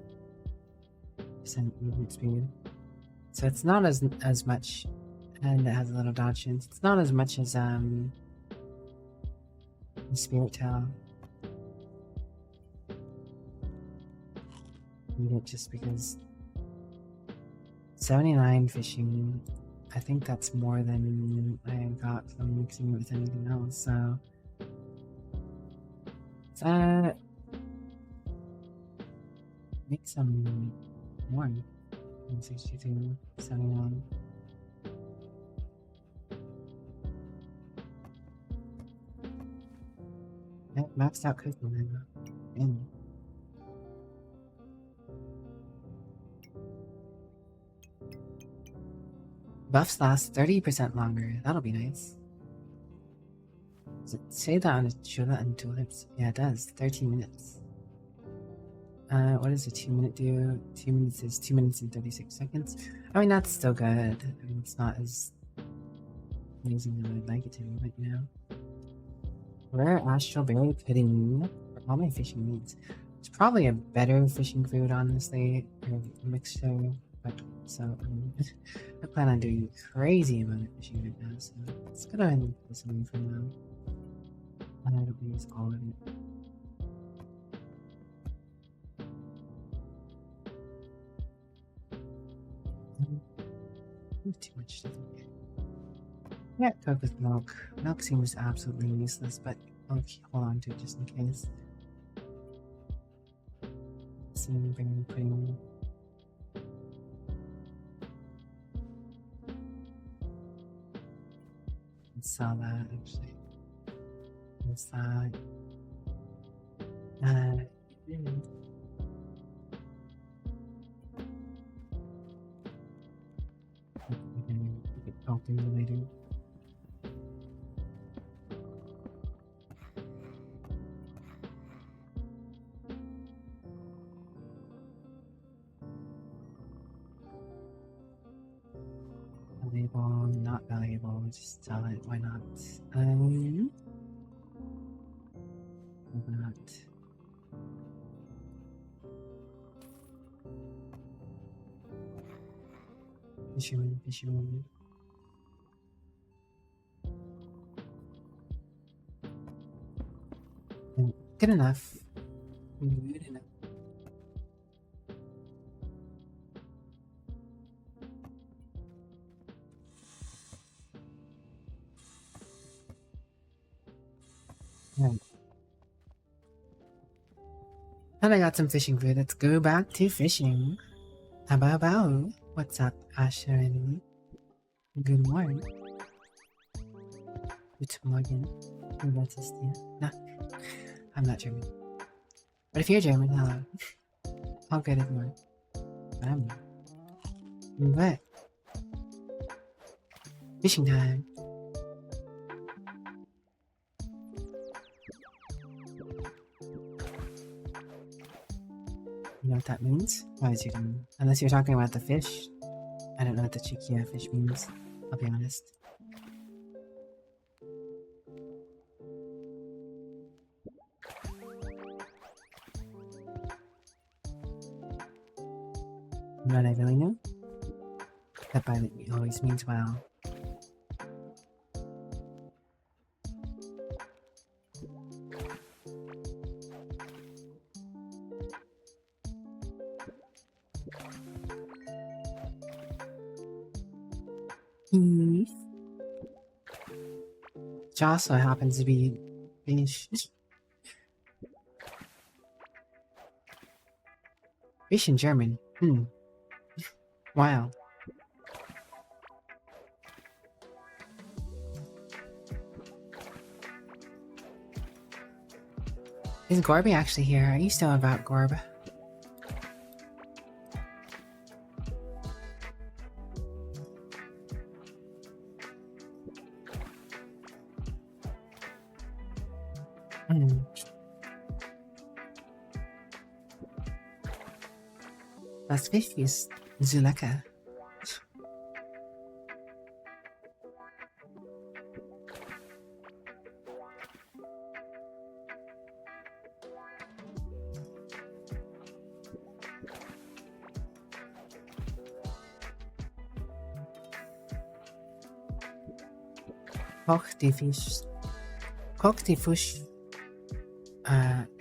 movement speed. So it's not as much, and it has a little dodge chance. It's not as much as the Spirit Tail. Need it just because 79 fishing. I think that's more than I got from mixing it with anything else. So make some more. 62, 79. Yep, maxed out cooking now. In. Buffs last 30% longer. That'll be nice. Does it say that on show that on tulips? Yeah, it does. 13 minutes. What does a 2 minute do? 2 minutes is 2 minutes and 36 seconds. I mean, that's still good. I mean, it's not as amazing as I'd like it to be, but you know. Rare astral berry pudding for all my fishing needs. It's probably a better fishing food, honestly, or mixture. But so I plan on doing a crazy amount of fishing right now, so it's gonna end this away for now. I don't use all of it. Too much to think. Yeah, cook with milk. Milk seems absolutely useless, but I'll hold on to it just in case. Seeing very pretty. Sell that actually. What's that? I'll do it later. Valuable, not valuable, just sell it, why not? Why not? Fisherman, fisherman. Good enough. Good enough. Right. And I got some fishing food. Let's go back to fishing. How? What's up, Asher and good morning. Good morning. What is this? Nah, I'm not German. But if you're German, hello. How good is mine? I'm not. But fishing time. You know what that means? Why is you doing? Unless you're talking about the fish. I don't know what the Chikia fish means. I'll be honest. You know what I really know? That by always means well. Which also happens to be fish. Fish in German. Wow. Is Gorby actually here? Are you still about Gorb? Was ist so lecker? Koch die Fisch.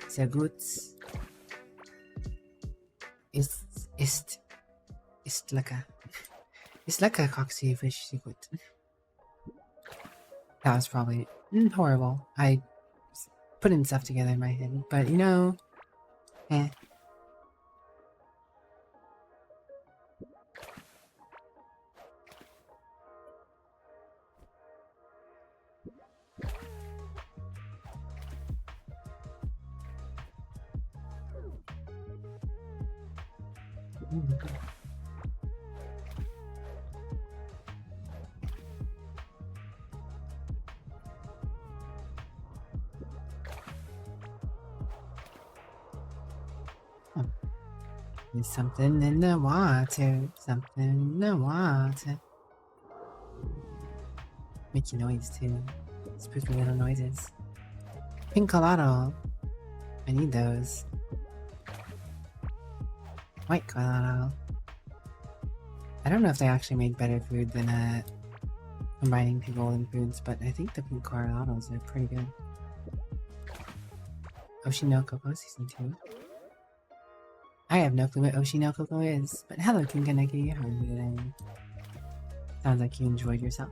Sehr gut. Ist lecker. Ist lecker, koch die Fisch, sehr gut. That was probably horrible. I was putting stuff together in my head, but you know, eh. There's something in the water. Something in the water. Making noise too. Spooky little noises. Pink colado. I need those. White colado. I don't know if they actually make better food than combining two golden foods, but I think the pink colados are pretty good. Oshinokoko Season 2. I have no clue what Oshinokoko is, but hello Kinkaneki, how are you today? Sounds like you enjoyed yourself.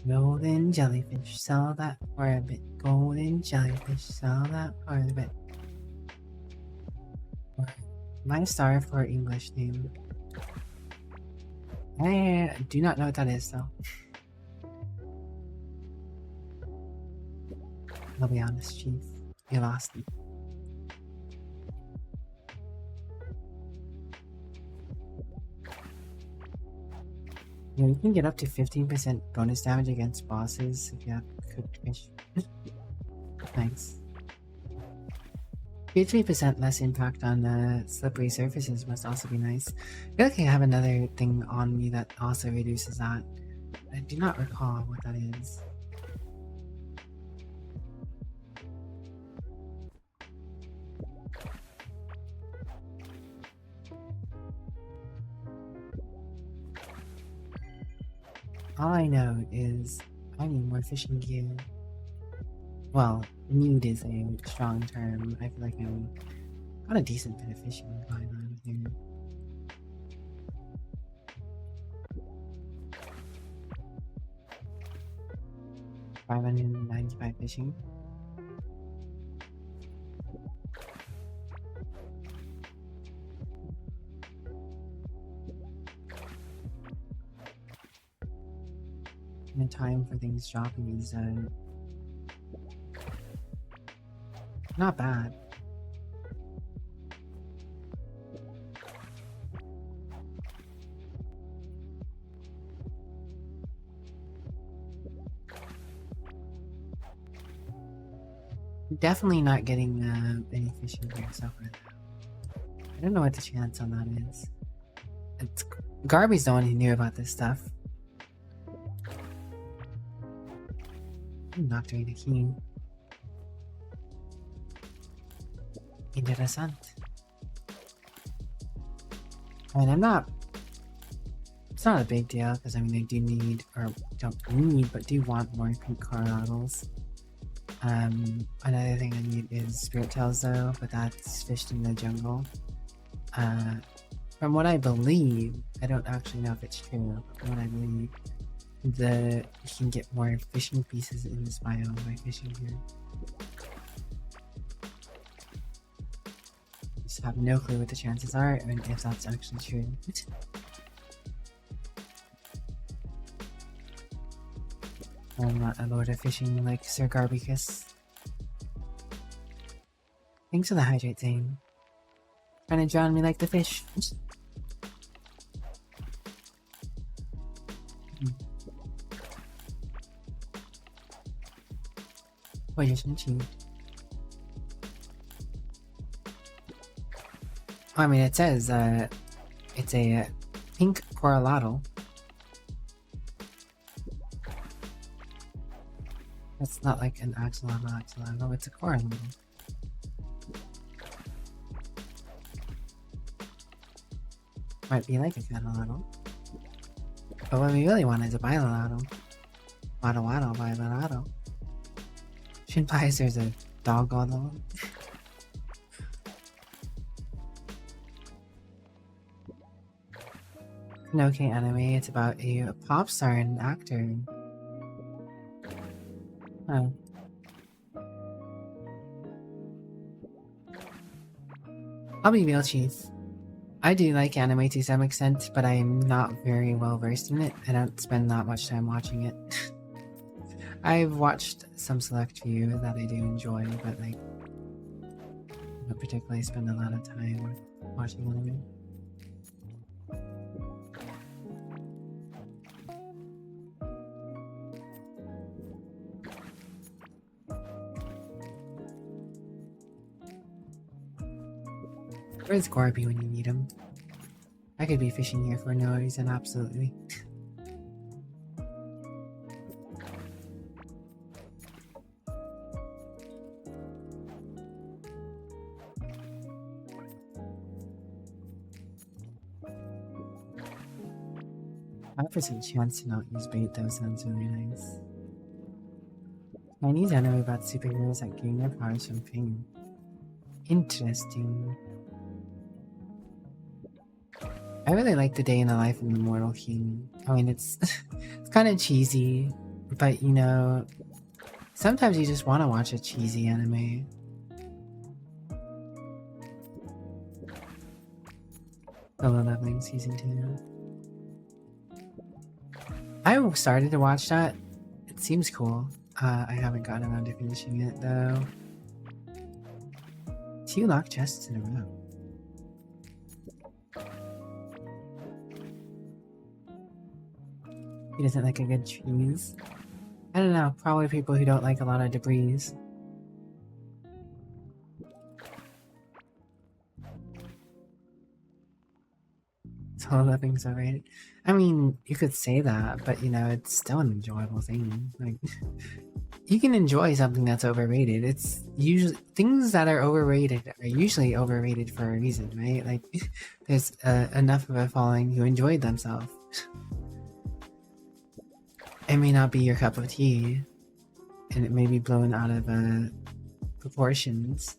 Golden jellyfish, sell that for a bit. Golden jellyfish, sell that for a bit. My star for English name. I do not know what that is though. I'll be honest, Chief. You lost me. Yeah, you can get up to 15% bonus damage against bosses if you have cooked fish. Thanks. 3% less impact on slippery surfaces must also be nice. I feel like I have another thing on me that also reduces that. I do not recall what that is. All I know is I need more fishing gear. Well, need is a strong term. I feel like I'm got a decent bit of fishing going on here. $595 fishing. And the time for things dropping is not bad. Definitely not getting any fishing gear so far. I don't know what the chance on that is. It's Garby's the one who knew about this stuff. Not doing the key. Interessant. I mean, it's not a big deal because I mean, I do need, or don't need, but do want more pink cardinals. Another thing I need is spirit tails though, but that's fished in the jungle. From what I believe, I don't actually know if it's true, but from what I believe, you can get more fishing pieces in this biome by fishing here. Just have no clue what the chances are and if that's actually true. I'm not a lord of fishing like Sir Garbicus. Thanks for the hydrate thing. Trying to drown me like the fish. Position achieved. I mean, it says it's a pink corralato. It's not like an axolotl, it's a corralato. Might be like a catalotl. But what we really want is a bilatl. Wada bilatl. She implies there's a dog on the one. An okay anime, it's about a pop star and actor. Oh. I'll be real, Chief. I do like anime to some extent, but I'm not very well versed in it. I don't spend that much time watching it. I've watched some select few that I do enjoy, but like, I don't particularly spend a lot of time watching anime. Where's Gorby when you need him? I could be fishing here for no reason, absolutely. % chance to not use bait though sounds really nice. Chinese anime about superheroes that gain their powers from fame. Interesting. I really like the day in the life of the Immortal King. I mean, it's it's kind of cheesy, but you know, sometimes you just want to watch a cheesy anime. Solo Leveling Season 2. I started to watch that. It seems cool. I haven't gotten around to finishing it though. 2 locked chests in a row. He doesn't like a good cheese. I don't know, probably people who don't like a lot of debris. Solo leveling's overrated. I mean, you could say that, but you know, it's still an enjoyable thing. Like, you can enjoy something that's overrated. It's usually things that are overrated are usually overrated for a reason, right? Like, there's enough of a following who enjoyed themselves. It may not be your cup of tea, and it may be blown out of proportions,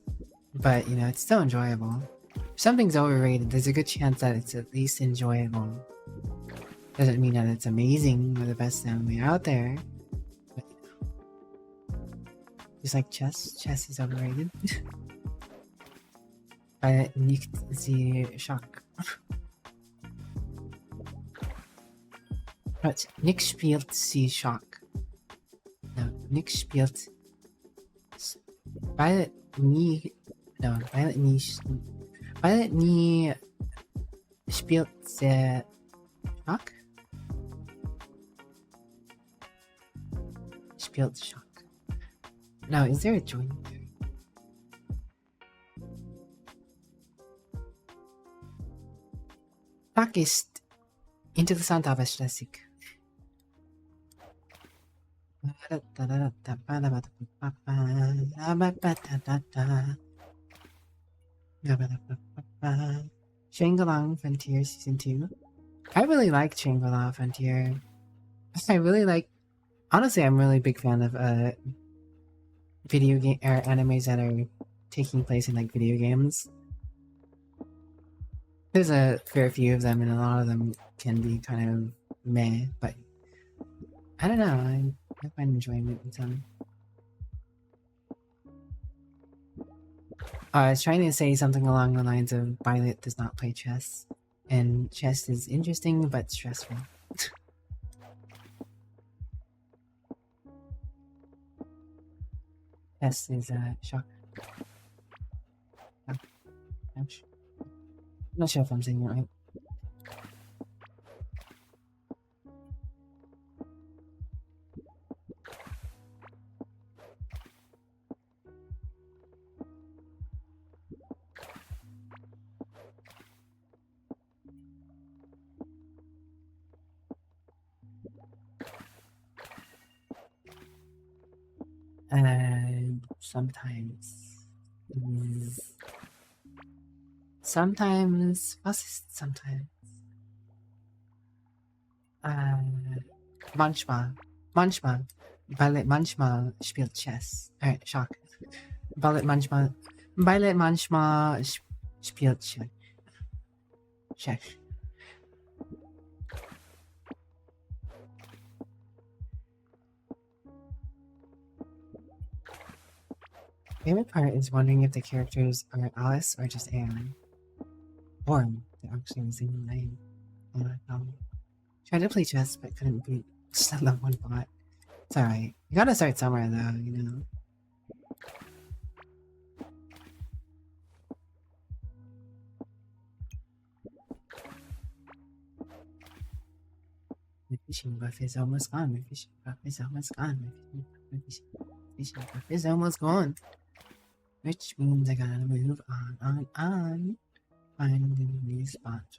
but you know, it's still enjoyable. If something's overrated, there's a good chance that it's at least enjoyable. Doesn't mean that it's amazing or the best anime out there, but you know. Just like chess. Chess is overrated. Nicht the shock. But Nick spielt sie Schock. No, Nick spielt... Violet nie... No, Violet nie... Violet nie... Spielt sie... Schock? Spielt Schock. No, is there a join there? Schock ist interessant, aber stressig. Shangri-La Frontier Season 2. I really like Shangri-La Frontier. I really like... Honestly, I'm really big fan of video game or animes that are taking place in like video games. There's a fair few of them, and a lot of them can be kind of meh, but I don't know. I find enjoyment in some. I was trying to say something along the lines of Violet does not play chess, and chess is interesting but stressful. Chess is shock. Ouch. I'm not sure if I'm saying it right. Sometimes. Sometimes. Was ist sometimes? Manchmal. Manchmal. Violet manchmal spielt Chess. Schach. Violet manchmal spielt Chess. Favorite part is wondering if the characters are Alice or just AI. Or they're actually the same name. Tried to play chess but couldn't beat just that one bot. It's alright. You gotta start somewhere though, you know. My fishing buff is almost gone. My fishing buff is almost gone. My fishing buff is almost gone. Which means I gotta move on. Find a new spot. It's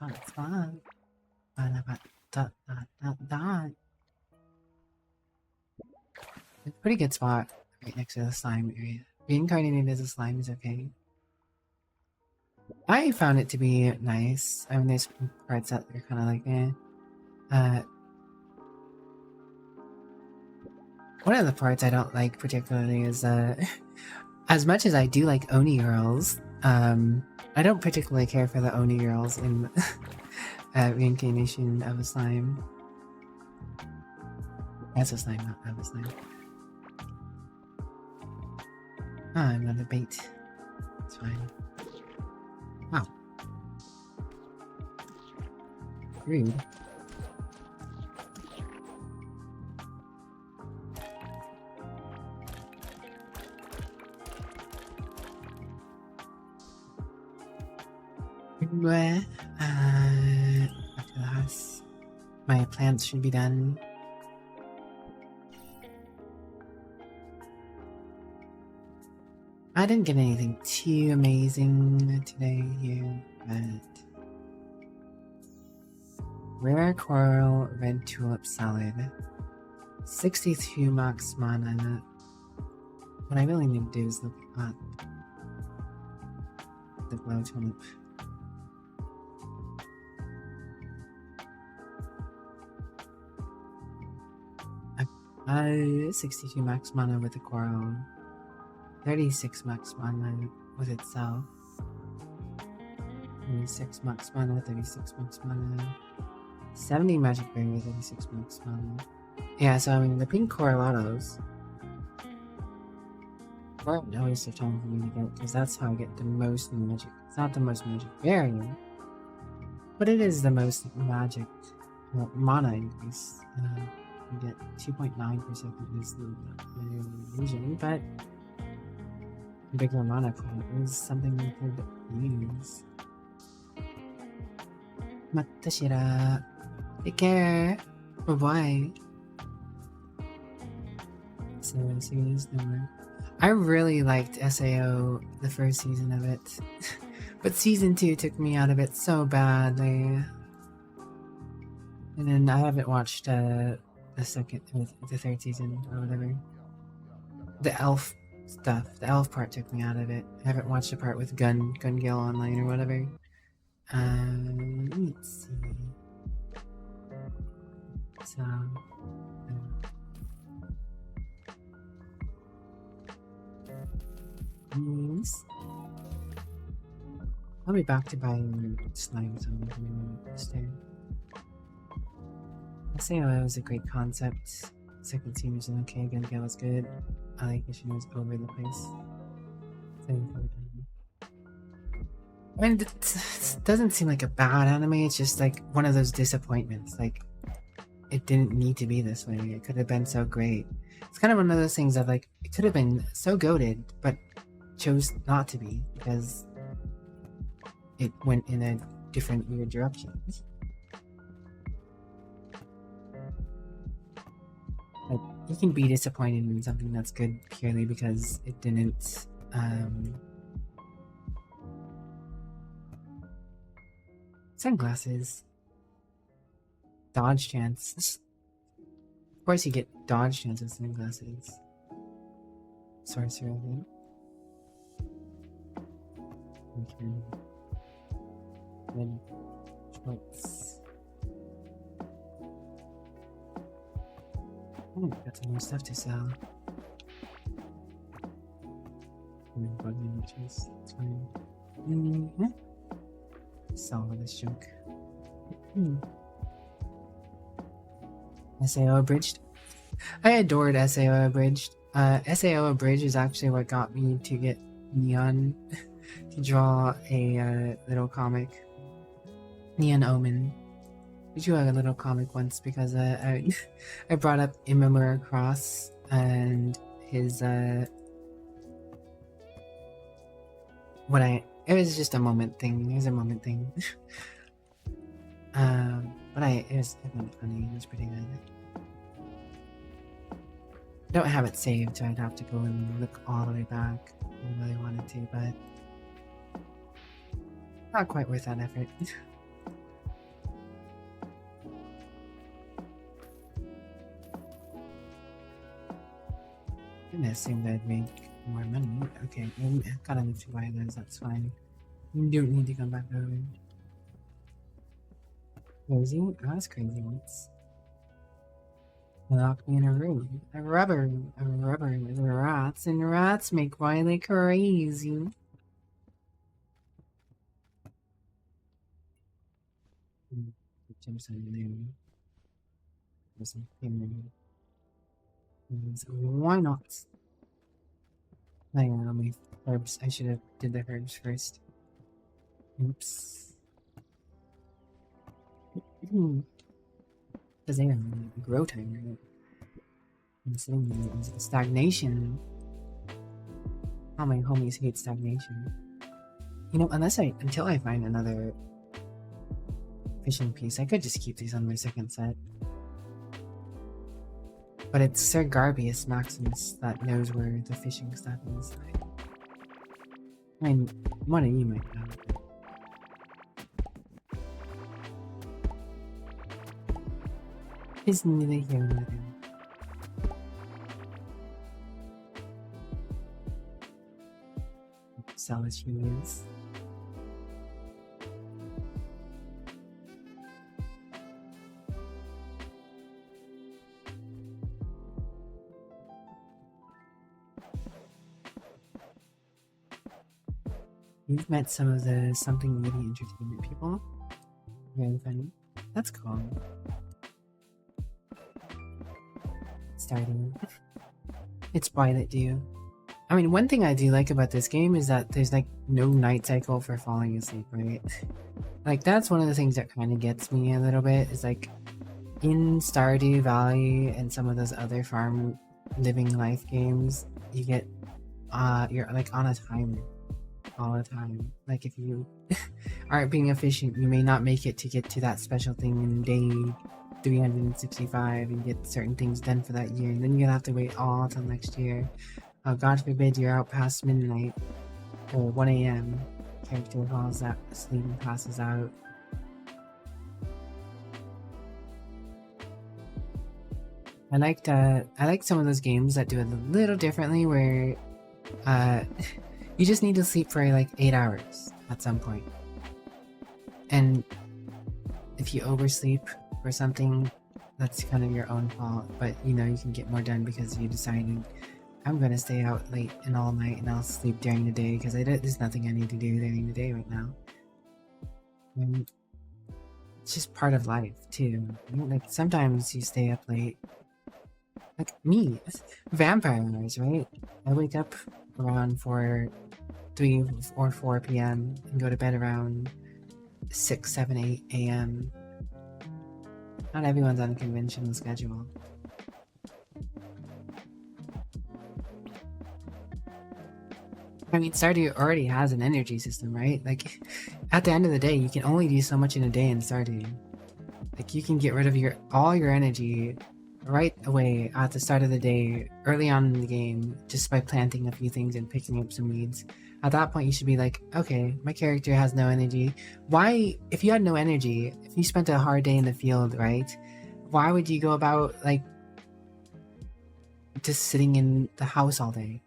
a pretty good spot right next to the slime area. Reincarnated as a slime is okay. I found it to be nice. I mean, there's parts that are kind of like, eh. One of the parts I don't like particularly is, as much as I do like Oni girls, I don't particularly care for the Oni girls in Reincarnation of a Slime. As a slime, not of a slime. Ah, I'm not a bait. It's fine. Wow. Rude. Back to the house. My plants should be done. I didn't get anything too amazing today here, but rare coral, red tulip salad, 62 max mana. What I really need to do is look at the glow tulip. 62 max mana with the coral, 36 max mana with itself, 36 max mana, 36 max mana, 70 magic berry, 36 max mana. Yeah, so I mean the pink coralados weren't always the time for me to get, because that's how I get the most magic. It's not the most magic berry, but it is the most magic mana increase. You get 2.9 per second is the illusion, but a bigger mana pool is something we could use. Matashira, take care. Bye bye. So series number. I really liked SAO the first season of it, but season 2 took me out of it so badly. And then I haven't watched the third season or whatever. The elf stuff, the elf part took me out of it. I haven't watched the part with Gun Gale Online or whatever. Let's see. So, I'll be back to buying slime something there. SAO was a great concept. Second scene was okay. Gun Gale was good. I like that she was over the place. I mean, it doesn't seem like a bad anime. It's just like one of those disappointments. Like, it didn't need to be this way. It could have been so great. It's kind of one of those things that like it could have been so goated, but chose not to be because it went in a different weird direction. Like, you can be disappointed in something that's good purely because it didn't sunglasses. Dodge chance. Of course you get dodge chance with sunglasses. Sorcerer event. Okay. Red shorts. Oh, got some more stuff to sell. Bug images. It's fine. Sell all this junk. SAO Abridged. I adored SAO Abridged. SAO Abridged is actually what got me to get Neon to draw a little comic. Neon Omen. We drew a little comic once because I brought up Imamura Cross and his it was just a moment thing. It was a moment thing. But it was funny. It was pretty good. I don't have it saved, so I'd have to go and look all the way back. I really wanted to, but not quite worth that effort. I didn't assume I'd make more money. Okay, I got enough to buy those, that's fine. You don't need to come back over. Crazy? Oh, that's crazy once. Lock me in a room. A rubber with rats, and rats make Wiley crazy. Jumps on there. There's some thing. Why not? Hang on, my herbs. I should have did the herbs first. Oops. Because they have grow time, right? I'm saying stagnation. All my homies hate stagnation. You know, until I find another fishing piece, I could just keep these on my second set. But it's Sir Garbius Maximus that knows where the fishing stuff is. I mean, one of you might know. Is neither here nor there. Sell as she is. You've met some of the Something Witty Entertainment people. Very funny. That's cool. Starting. It's Violet Dew. I mean, one thing I do like about this game is that there's like no night cycle for falling asleep, right? Like that's one of the things that kind of gets me a little bit. Is like in Stardew Valley and some of those other farm living life games, you get you're like on a timer all the time. Like if you aren't being efficient, you may not make it to get to that special thing in day 365 and get certain things done for that year, and then you're gonna have to wait all till next year. God forbid you're out past midnight or 1 a.m. Character falls asleep and passes out. I like some of those games that do it a little differently, where you just need to sleep for like 8 hours at some point, and if you oversleep or something, that's kind of your own fault, but you know you can get more done because you decided I'm gonna stay out late and all night and I'll sleep during the day because there's nothing I need to do during the day right now. And it's just part of life too. You know, like sometimes you stay up late Like me, vampires, right? I wake up around 3 or 4 p.m. and go to bed around 6, 7, 8 a.m. Not everyone's on a conventional schedule. I mean, Stardew already has an energy system, right? Like, at the end of the day, you can only do so much in a day in Stardew. Like, you can get rid of all your energy right away at the start of the day, early on in the game, just by planting a few things and picking up some weeds. At that point, you should be like, okay, my character has no energy. Why, if you had no energy, if you spent a hard day in the field, right? Why would you go about, like, just sitting in the house all day?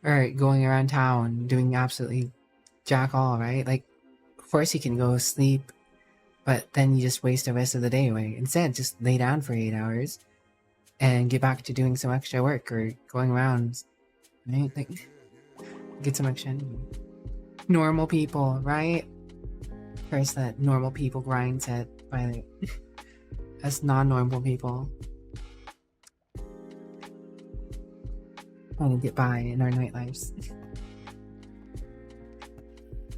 Or going around town doing absolutely jack all, right? Like, of course you can go sleep, but then you just waste the rest of the day away. Instead, just lay down for 8 hours and get back to doing some extra work or going around, right? Like, get some extra energy. Normal people, right? First, that normal people grind set by us non-normal people. Trying to get by in our nightlives.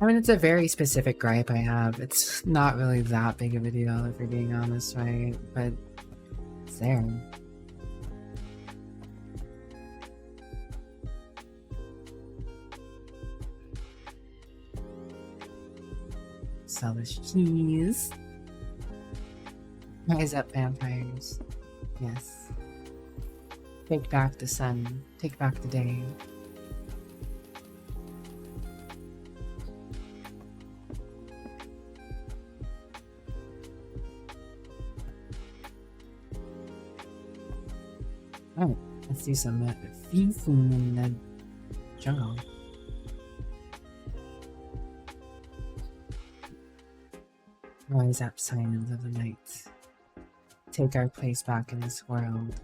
I mean, it's a very specific gripe I have. It's not really that big of a deal, if you're being honest, right? But it's there. Sell this cheese. Rise up, vampires. Yes. Take back the sun. Take back the day. Alright, let's do some feasting in the jungle. Rise up, scions of the night. Take our place back in this world.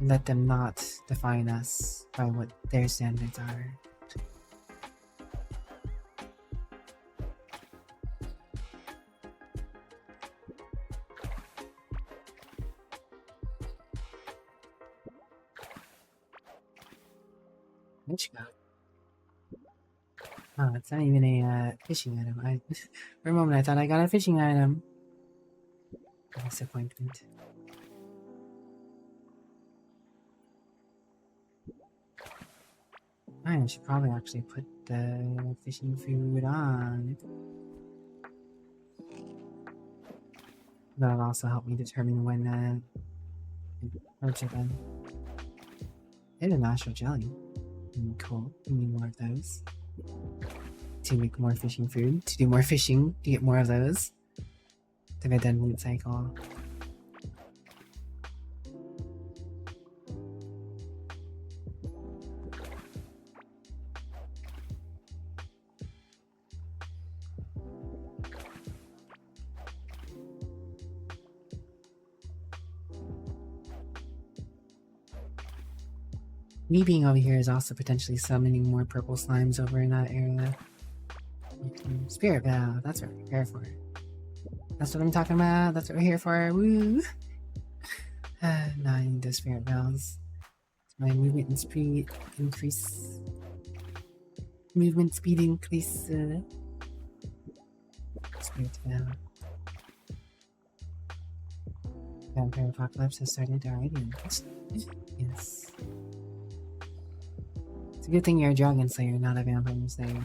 Let them not define us by what their standards are. What you got? Oh, it's not even a fishing item. For a moment I thought I got a fishing item. Disappointment. I should probably actually put the fishing food on. That'll also help me determine when approach it then. And a natural jelly. Cool. We need more of those. To make more fishing food. To do more fishing. To get more of those. The redundant cycle. Me being over here is also potentially summoning more purple slimes over in that area. Spirit Bell, that's what we're here for. That's what I'm talking about, that's what we're here for, woo! Now I need the Spirit Bells. My movement and speed increase. Movement speed increase. Spirit Bell. Vampire Apocalypse has started already. Yes. It's a good thing you're a Dragon Slayer, not a Vampire Slayer.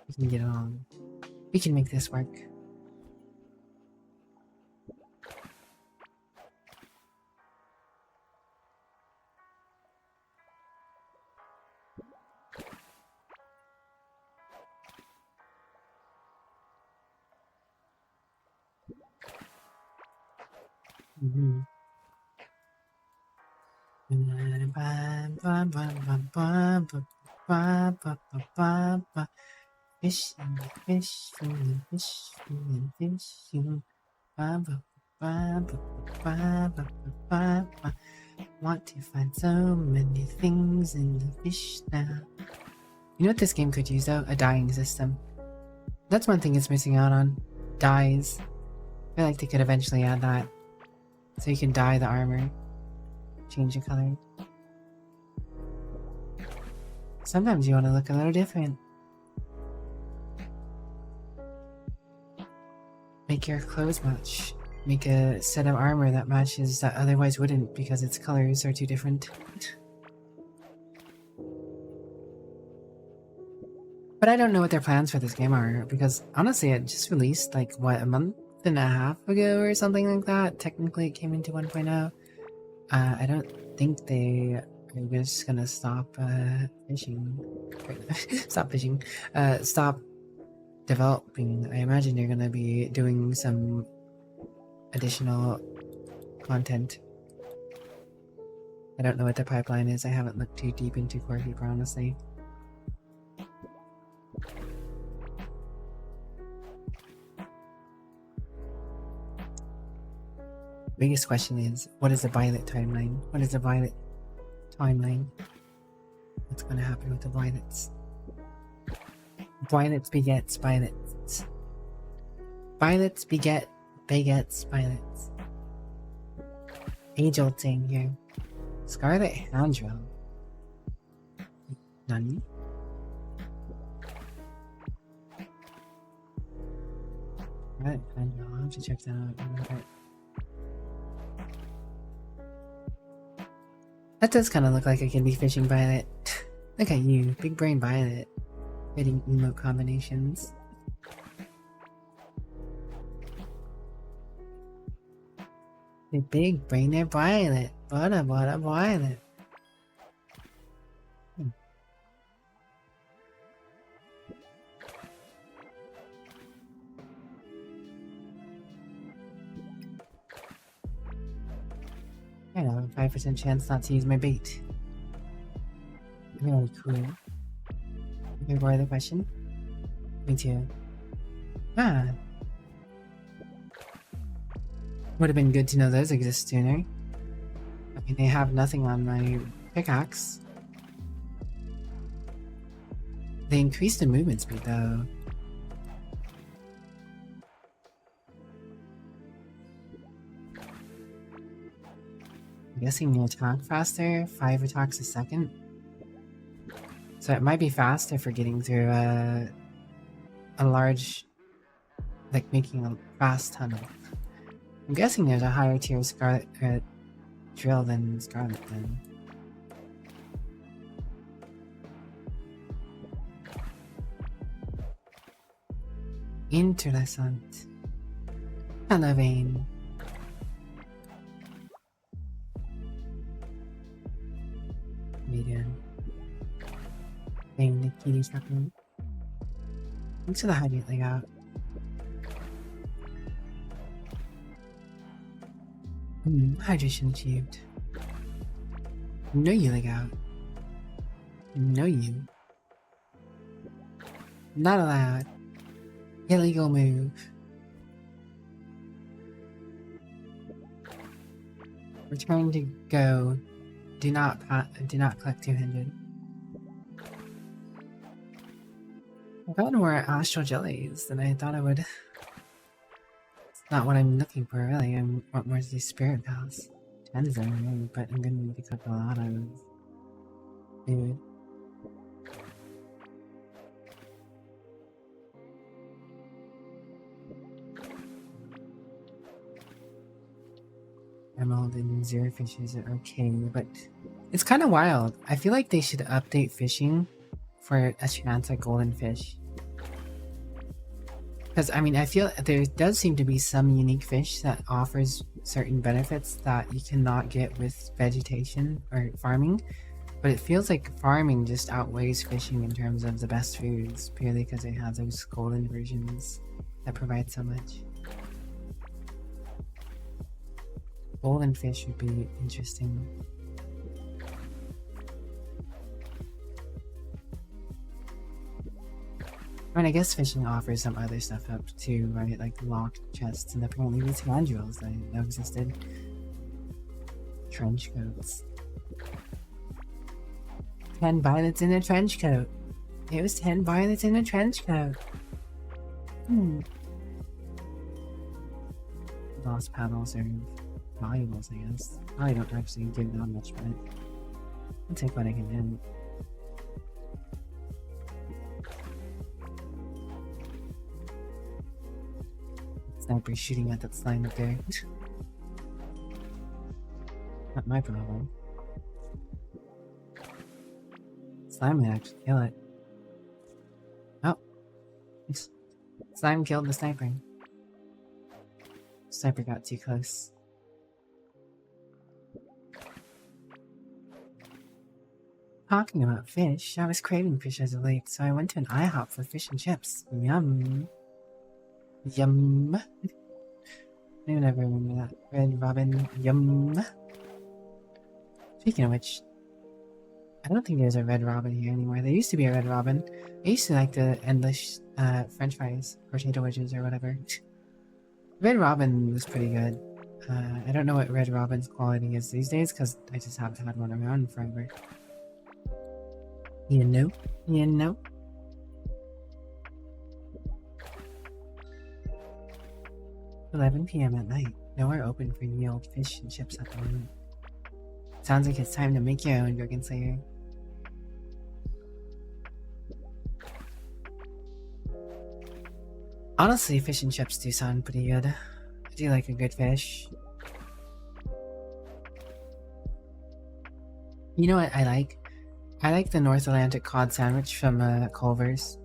We can get along. We can make this work. Fishing, fishing, fishing, fishing. Want to find so many things in the fish now. You know what this game could use though? A dyeing system. That's one thing it's missing out on. Dyes. I feel like they could eventually add that. So you can dye the armor. change the color. Sometimes you want to look a little different. Make your clothes match. Make a set of armor that matches that otherwise wouldn't because its colors are too different. But I don't know what their plans for this game are, because honestly it just released like, what, a month and a half ago or something like that? Technically it came into 1.0. I don't think they are just gonna stop fishing. Stop fishing. Stop developing. I imagine you're gonna be doing some additional content. I don't know what their pipeline is. I haven't looked too deep into Core Keeper, honestly. Biggest question is, what is the Violet timeline? What is the Violet timeline? What's gonna happen with the Violets? Violets begets Violets. Violets begets Violets. Age-old thing here. Scarlet Handrill. Nani? Scarlet Handrill, I'll have to check that out. That does kind of look like I could be fishing Violet. Look at you, big brain Violet. Fitting emote combinations. The big brainer Violet. What a Violet. I know, 5% chance not to use my bait. Really cool. Okay, what the question? Me too. Ah. Would have been good to know those exist sooner. I mean, they have nothing on my pickaxe. They increased the movement speed though. I'm guessing you attack faster, 5 attacks a second. So it might be faster for getting through a large, like making a fast tunnel. I'm guessing there's a higher tier Scarlet drill than Scarlet then. Interessant. Hello, Vane. Medium. Vane, the kitty's happening. Thanks for the hydrate layout. Hydration achieved. No you leg out. No you. Not allowed. Illegal move. Return to go. Do not collect 200. I got more astral jellies than I thought I would. It's not what I'm looking for really. I want more of these spirit pals. 10s are really, but I'm gonna need to cook a lot of food. Emerald and zero fishes are okay, but it's kind of wild. I feel like they should update fishing for a chance at golden fish. Because, I mean, I feel there does seem to be some unique fish that offers certain benefits that you cannot get with vegetation or farming. But it feels like farming just outweighs fishing in terms of the best foods, purely because they have those golden versions that provide so much. Golden fish would be interesting. I mean, I guess fishing offers some other stuff up too, right? Like locked chests and apparently these hand drills that I didn't know existed. Trench coats. 10 violets in a trench coat. It was 10 violets in a trench coat. Lost paddles are valuables, I guess. Probably don't actually give that much, but I'll take what I can get. Sniper shooting at that slime up there. Not my problem. Slime might actually kill it. Oh. Slime killed the sniper. Sniper got too close. Talking about fish, I was craving fish as of late, so I went to an IHOP for fish and chips. Yum. Yum. I don't even ever remember that. Red Robin. Yum. Speaking of which, I don't think there's a Red Robin here anymore. There used to be a Red Robin. I used to like the endless French fries, potato wedges, or whatever. Red Robin was pretty good. I don't know what Red Robin's quality is these days because I just haven't had one around forever. You know? You know? $11 p.m. at night. Nowhere open for yield fish and chips at the moment. Sounds like it's time to make your own, Dragon Slayer. Honestly, fish and chips do sound pretty good. I do like a good fish. You know what I like? I like the North Atlantic cod sandwich from Culver's.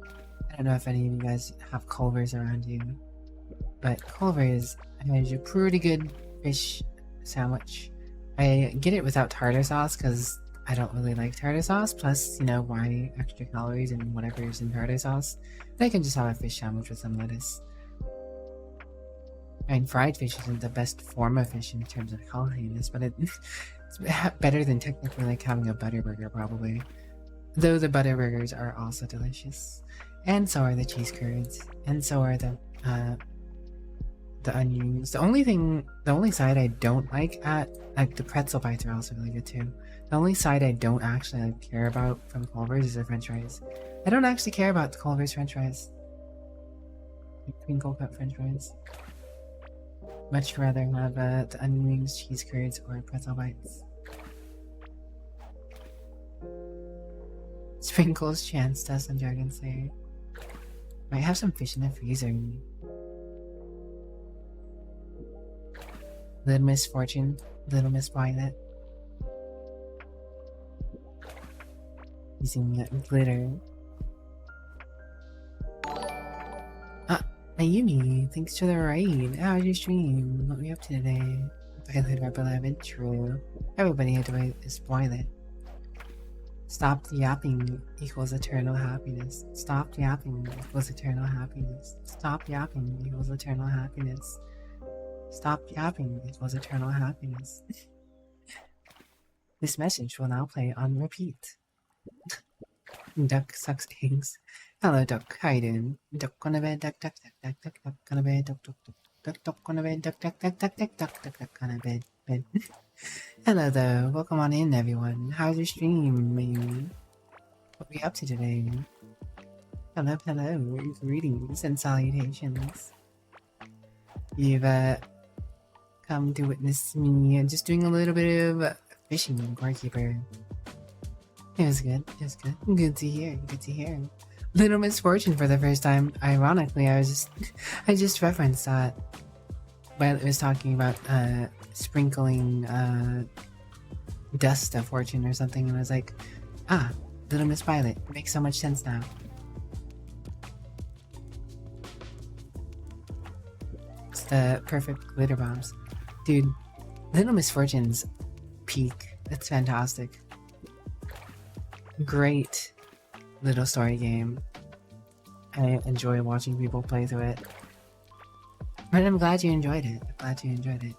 I don't know if any of you guys have Culver's around you, but Culver's has a pretty good fish sandwich. I get it without tartar sauce because I don't really like tartar sauce, plus, you know, why extra calories and whatever is in tartar sauce. I can just have a fish sandwich with some lettuce. I mean, fried fish isn't the best form of fish in terms of caloriness, but it's better than technically like having a butter burger, probably. Though the butter burgers are also delicious. And so are the cheese curds. And so are the onions. The only side I don't like the pretzel bites are also really good too. The only side I don't actually care about from Culver's is the french fries. I don't actually care about the Culver's french fries. Like crinkle cut french fries. Much rather have the onion rings, cheese curds, or pretzel bites. Sprinkles chance test on Dragon Slayer. Might have some fish in the freezer. Little Miss Fortune, Little Miss Violet. Using glitter. Ayumi, thanks for the raid. How's your stream? What are we up to today? Violet our beloved, true. Everybody is Violet. Stop yapping equals eternal happiness. Stop yapping equals eternal happiness. Stop yapping equals eternal happiness. Stop yapping equals eternal happiness. This message will now play on repeat. Duck sucks eggs. Hello, duck. How you doing? Duck on a bed, duck, duck, duck, duck, duck, duck on a bed, duck, duck, duck, duck, duck on a bed, duck, duck, duck, duck, duck, duck, duck, duck on a bed, bed. Hello there. Welcome on in, everyone. How's your stream, man? What are we up to today? Hello, hello. Greetings and salutations. You've come to witness me just doing a little bit of fishing in Gorekeeper. It was good. It was good. Good to hear. Good to hear. Little Misfortune for the first time. Ironically, I just referenced that. But it was talking about sprinkling dust of fortune or something, and I was like, ah, Little Miss Violet. Makes so much sense now. It's the perfect glitter bombs. Dude, Little Misfortune's peak. It's fantastic. Great little story game. I enjoy watching people play through it. But I'm glad you enjoyed it. I'm glad you enjoyed it.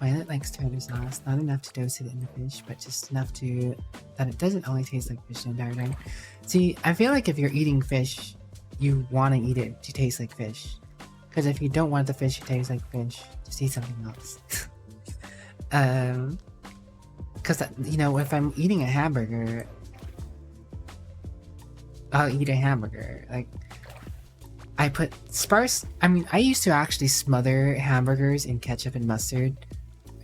Violet likes tartar sauce, not enough to dose it in the fish, but just enough that it doesn't only taste like fish the entire time. See, I feel like if you're eating fish, you want to eat it to taste like fish. Because if you don't want the fish to taste like fish, just eat something else. Because, you know, if I'm eating a hamburger, I'll eat a hamburger. Like, I used to actually smother hamburgers in ketchup and mustard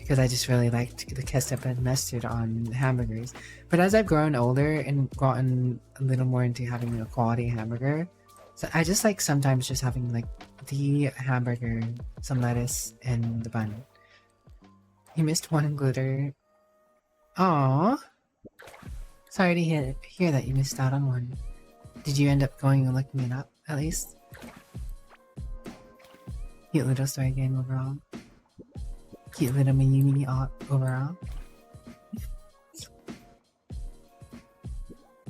because I just really liked the ketchup and mustard on hamburgers. But as I've grown older and gotten a little more into having a quality hamburger, so I just like sometimes just having like the hamburger, some lettuce, and the bun. You missed one glitter. Aww. Sorry to hear that you missed out on one. Did you end up going and looking it up, at least? Cute little story game overall. Cute little Mayumi overall.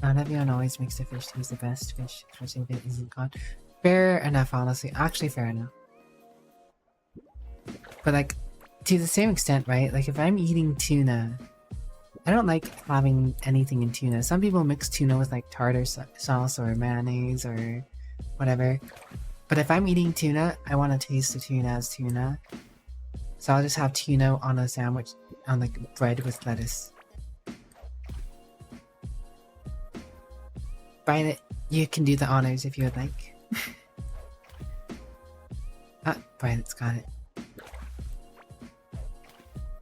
Not everyone always makes the fish taste the best fish, especially if it isn't caught. Fair enough, honestly. Actually, fair enough. But like, to the same extent, right? Like if I'm eating tuna, I don't like having anything in tuna. Some people mix tuna with like tartar sauce or mayonnaise or whatever. But if I'm eating tuna, I want to taste the tuna as tuna. So I'll just have tuna on a sandwich, on like bread with lettuce. Violet, you can do the honors if you would like. Ah, Violet's got it.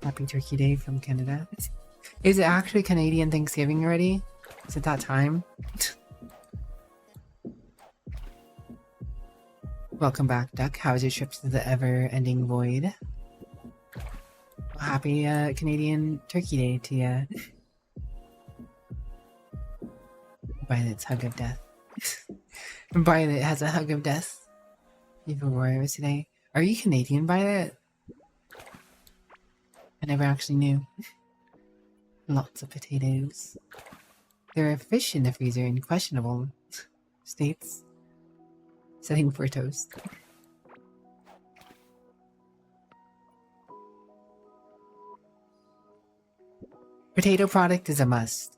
Happy Turkey Day from Canada. Is it actually Canadian Thanksgiving already? Is it that time? Welcome back, Duck. How was your trip to the ever-ending void? Happy Canadian Turkey Day to ya. Violet's hug of death. Violet has a hug of death. Even warriors today. Are you Canadian, Violet? I never actually knew. Lots of potatoes. There are fish in the freezer in questionable states. Setting for toast. Potato product is a must.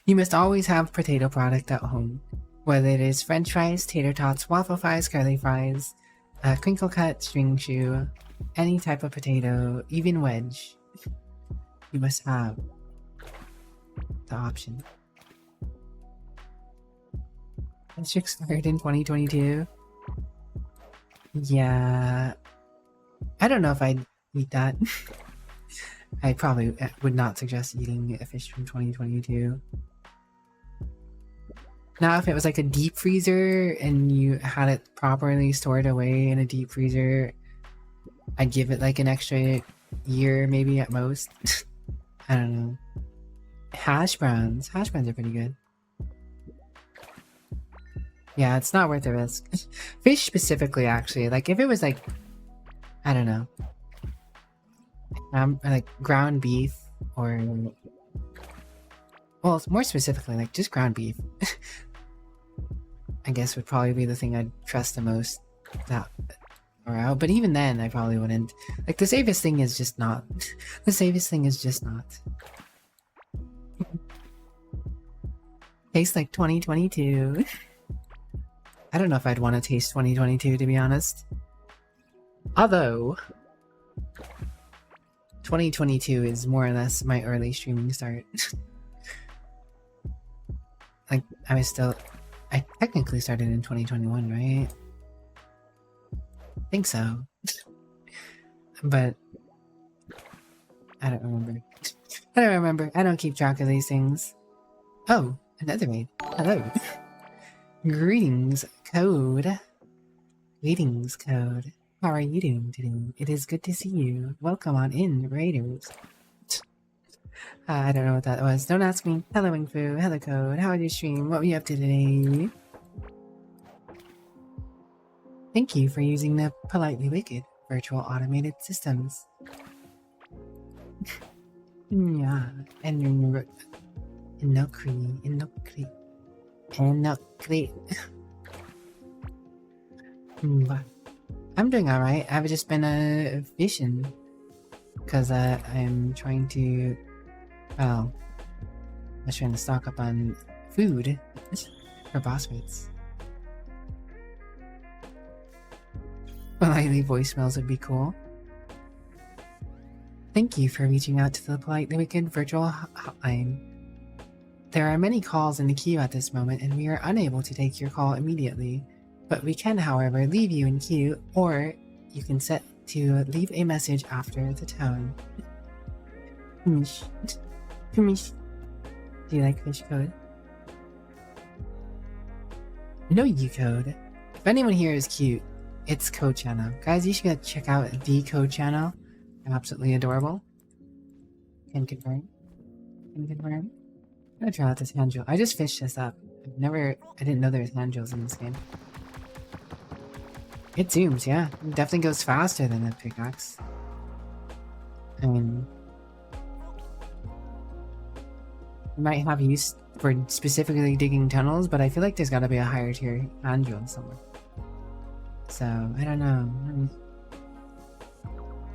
You must always have potato product at home. Whether it is french fries, tater tots, waffle fries, curly fries, crinkle cut, string shoe, any type of potato, even wedge. You must have the option. District started in 2022. Yeah. I don't know if I'd eat that. I probably would not suggest eating a fish from 2022. Now, if it was like a deep freezer and you had it properly stored away in a deep freezer, I'd give it like an extra year, maybe at most. I don't know. Hash browns. Hash browns are pretty good. Yeah, it's not worth the risk. Fish specifically, actually. Like, if it was like, I don't know. Like ground beef or... Well, more specifically, like just ground beef. I guess would probably be the thing I'd trust the most. That or out. But even then, I probably wouldn't. Like, the safest thing is just not. The safest thing is just not. Tastes like 2022. I don't know if I'd want to taste 2022, to be honest. Although, 2022 is more or less my early streaming start. Like, I technically started in 2021, right? I think so. But I don't remember. I don't remember. I don't keep track of these things. Oh, another maid. Hello. Greetings, Code. Greetings, Code. How are you doing today? It is good to see you. Welcome on in, Raiders. I don't know what that was. Don't ask me. Hello, Wingfu. Hello, Code. How was your stream? What were you up to today? Thank you for using the PolitelyWicked virtual automated systems. Yeah, and Inokri. I'm doing alright. I've just been fishing because I'm trying to, well, I was trying to stock up on food for boss fights. Politely voicemails would be cool. Thank you for reaching out to the PolitelyWicked virtual hotline. There are many calls in the queue at this moment, and we are unable to take your call immediately. But we can, however, leave you in queue, or you can set to leave a message after the tone. Kumish. Kumish. Do you like fish code? No, you code. If anyone here is cute, it's Code Channel. Guys, you should check out the Code Channel. Absolutely adorable. Can confirm. Can confirm. I'm gonna try out this hand drill. I just fished this up. I didn't know there was hand drills in this game. It zooms, yeah. It definitely goes faster than a pickaxe. I mean, it might have use for specifically digging tunnels, but I feel like there's gotta be a higher tier hand drill somewhere. So, I don't know.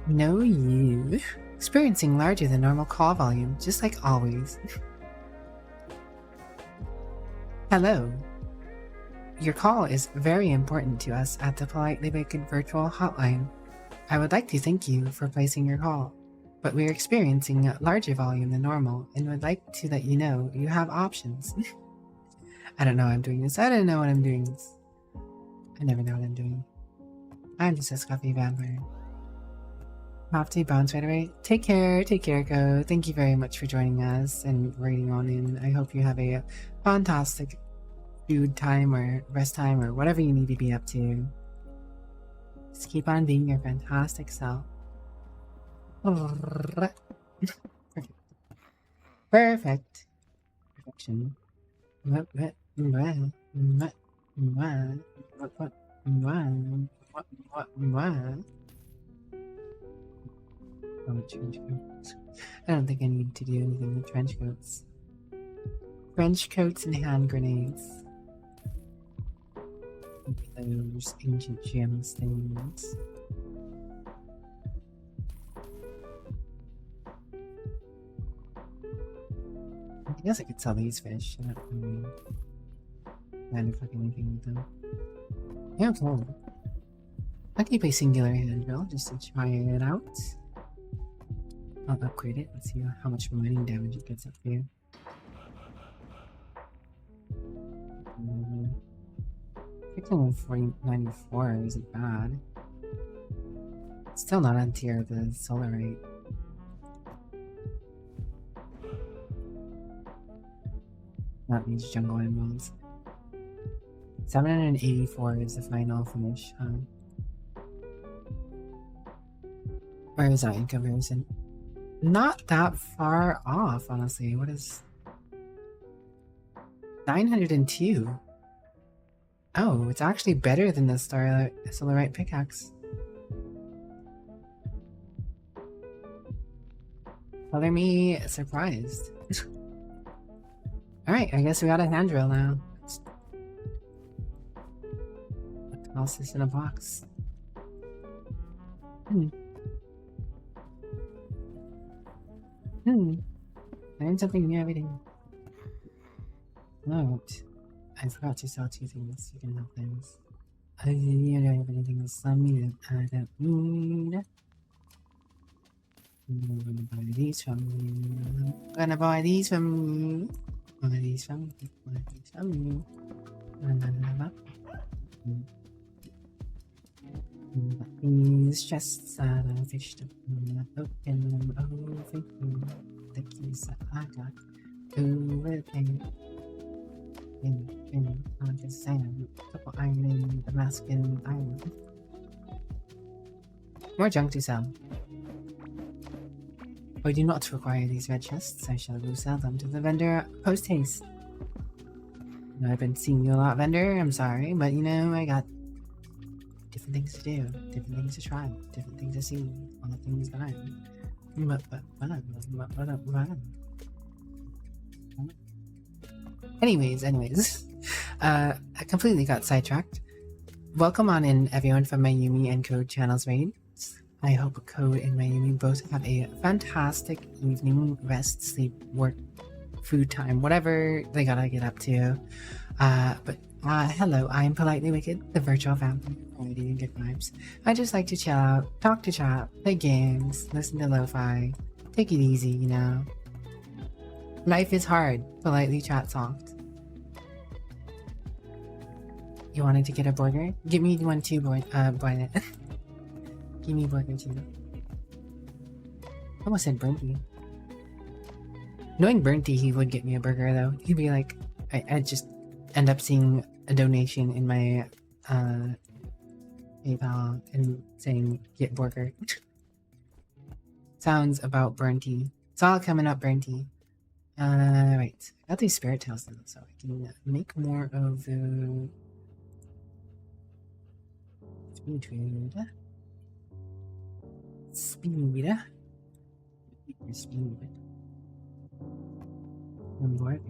No, you. Experiencing larger than normal call volume, just like always. Hello. Your call is very important to us at the PolitelyWicked virtual hotline. I would like to thank you for placing your call, but we are experiencing a larger volume than normal and would like to let you know you have options. I don't know why I'm doing this. I don't know what I'm doing this. I never know what I'm doing. I'm just a scruffy vampire. Have to bounce right away. Take care, Go. Thank you very much for joining us and raiding on in. I hope you have a fantastic food time or rest time or whatever you need to be up to. Just keep on being your fantastic self. Perfect. Perfection. Oh, trench coats. I don't think I need to do anything with trench coats. Trench coats and hand grenades. Those ancient gems things. I guess I could sell these fish. I don't really plan to fucking anything with them. Yeah, cool. I'll keep a singular hand drill just to try it out. I'll upgrade it. Let's see how much mining damage it gets up here. 694 isn't bad. It's still not on tier of the solarite. Not these jungle emeralds. 784 is the final finish. Where is that in comparison? Not that far off, honestly. What is 902? Oh, it's actually better than the solarite pickaxe. Color me surprised. Alright, I guess we got a hand drill now. Let's toss this in a box. Learn something new every day. Note. I forgot to sell 2 things. You can have things. I don't have anything else on me that I don't need. I'm gonna buy these from you. I'm gonna buy these from you. Buy these from you. Buy these from you. These chests that I fished up, open them over you. The keys that I got over there. On the sand, couple iron, Damascus iron. More junk to sell. I do not require these red chests. I shall go sell them to the vendor post haste. I've been seeing you a lot, vendor. I'm sorry, but you know, I got different things to do, different things to try, different things to see, all the things that I'm. Anyways, I completely got sidetracked. Welcome on in, everyone, from Mayumi and Code Channel's raid. I hope Code and Mayumi both have a fantastic evening, rest, sleep, work, food time, whatever they gotta get up to. Hello, I'm PolitelyWicked, the virtual vampire, variety and good vibes. I just like to chill out, talk to chat, play games, listen to lo-fi, take it easy, you know. Life is hard, politely chat soft. You wanted to get a burger? Give me one too, boy. Give me a burger too. I almost said burger. Knowing Burnty, he would get me a burger though. He'd be like, I'd just end up seeing a donation in my PayPal and saying get burger. Sounds about Burnty. It's all coming up, Burnty. Right. I got these spirit tails though, so I can make more of the speed food. Speed. Speed. I'm bored.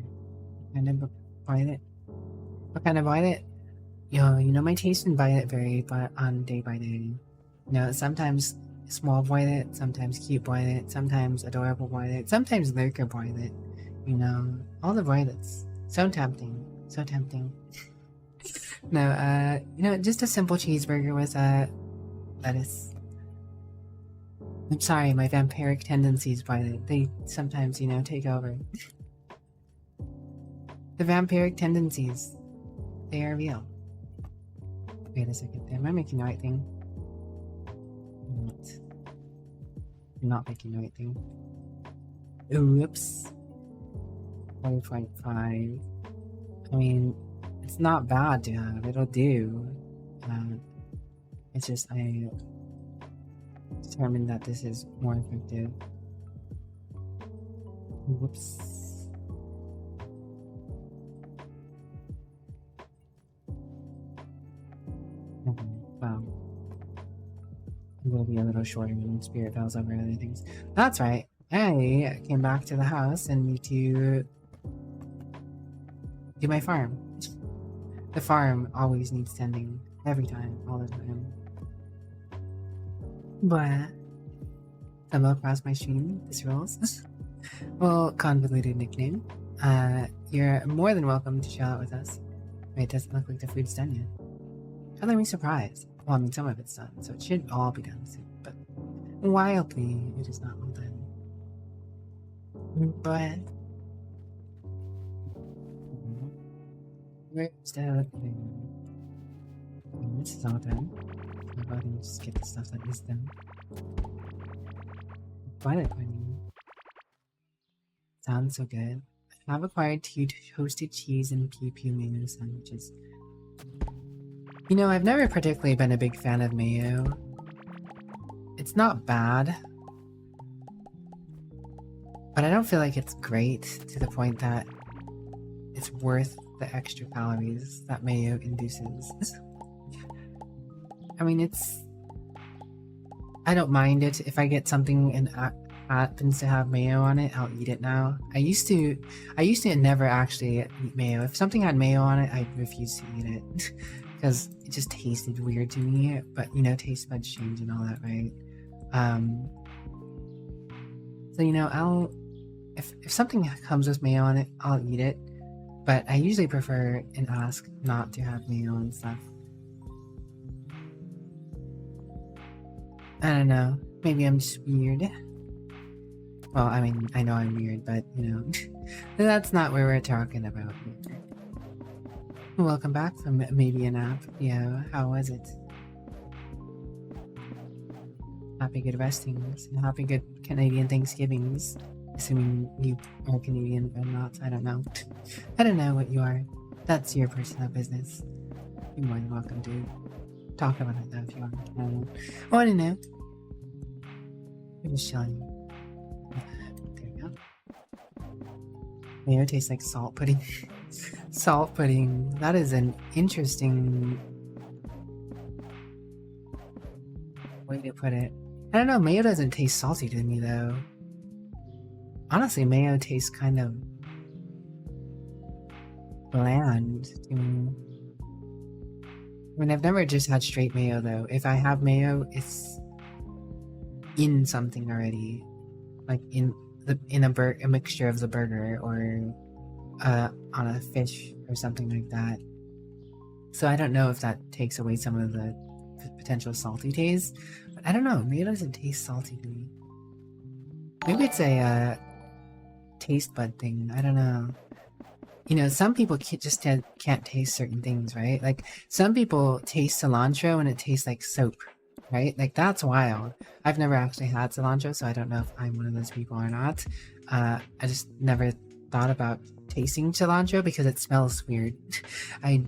Kind of violet. What kind of violet? Yo, you know my taste in violet vary but on day by day. You know, sometimes small violet, sometimes cute violet, sometimes adorable violet, sometimes lurker violet. You know, all the violets. So tempting. So tempting. No, you know, just a simple cheeseburger with lettuce. I'm sorry, my vampiric tendencies, Violet. They sometimes, you know, take over. The vampiric tendencies. They are real. Wait a second. Am I making the right thing? I'm not making the right thing. Oops. 1.5. I mean, it's not bad to have. It'll do. It's just I determined that this is more effective. Whoops. Okay, wow. I'm gonna be a little shorter than Spirit Bells over other things. That's right. I came back to the house and need to do my farm. The farm always needs tending. Every time, all the time. But stumble across my stream, this rolls. Well, convoluted nickname. You're more than welcome to chill out with us. Wait, it doesn't look like the food's done yet. Don't let me surprise. Well, I mean, some of it's done, so it should all be done soon, but wildly, it is not all done. But we're still doing. This is all done. I'll go ahead and just get the stuff that is done. Violet pudding. Sounds so good. I have acquired 2 toasted cheese and pew mayo sandwiches. You know, I've never particularly been a big fan of mayo. It's not bad, but I don't feel like it's great to the point that it's worth the extra calories that mayo induces. I mean, I don't mind it. If I get something and happens to have mayo on it, I'll eat it now. I used to never actually eat mayo. If something had mayo on it, I'd refuse to eat it. Because it just tasted weird to me, but you know, taste buds change and all that, right? So you know, if something comes with mayo on it, I'll eat it, but I usually prefer and ask not to have mayo and stuff. I don't know, maybe I'm just weird. Well, I mean, I know I'm weird, but you know, that's not what we're talking about. Welcome back from maybe a nap. Yeah, how was it? Happy good restings and happy good Canadian Thanksgivings. Assuming you are Canadian or not, I don't know. I don't know what you are. That's your personal business. You're more than welcome to talk about it though if you want. I don't know. Oh, I don't know. We're just chilling. There we go. Mayo tastes like salt pudding. Salt pudding. That is an interesting way to put it. I don't know, mayo doesn't taste salty to me though. Honestly, mayo tastes kind of bland to me. I mean, I've never just had straight mayo though. If I have mayo, it's in something already. Like in a mixture of the burger or on a fish or something like that. So I don't know if that takes away some of the potential salty taste, but I don't know, mayo doesn't taste salty to me. Maybe it's a taste bud thing, I don't know. You know, some people just can't taste certain things, right? Like some people taste cilantro and it tastes like soap, right? Like that's wild. I've never actually had cilantro, so I don't know if I'm one of those people or not. I just never thought about tasting cilantro because it smells weird. I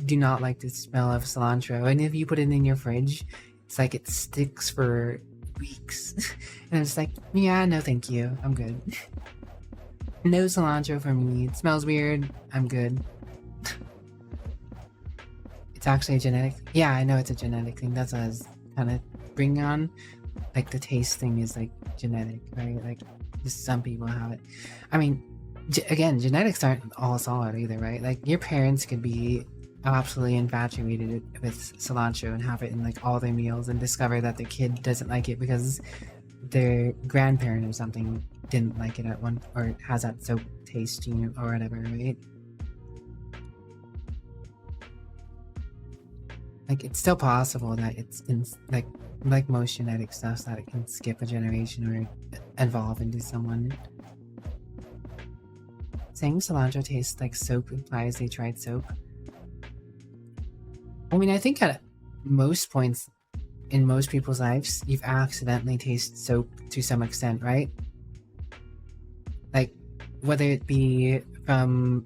do not like the smell of cilantro, and if you put it in your fridge, it's like it sticks for weeks. And I'm just like, yeah, no thank you, I'm good. No cilantro for me. It smells weird. I'm good. It's actually a genetic. Yeah, I know it's a genetic thing. That's what I was kind of bringing on. Like the taste thing is like genetic, right? Like just some people have it. I mean, again, genetics aren't all solid either, right? Like your parents could be absolutely infatuated with cilantro and have it in like all their meals and discover that the kid doesn't like it because their grandparent or something didn't like it at one, or has that soap taste gene or whatever, right? Like it's still possible that it's in, like most genetic stuff, that it can skip a generation or evolve into someone. Saying cilantro tastes like soap implies they tried soap. I mean, I think at most points in most people's lives, you've accidentally tasted soap to some extent, right? Like, whether it be from,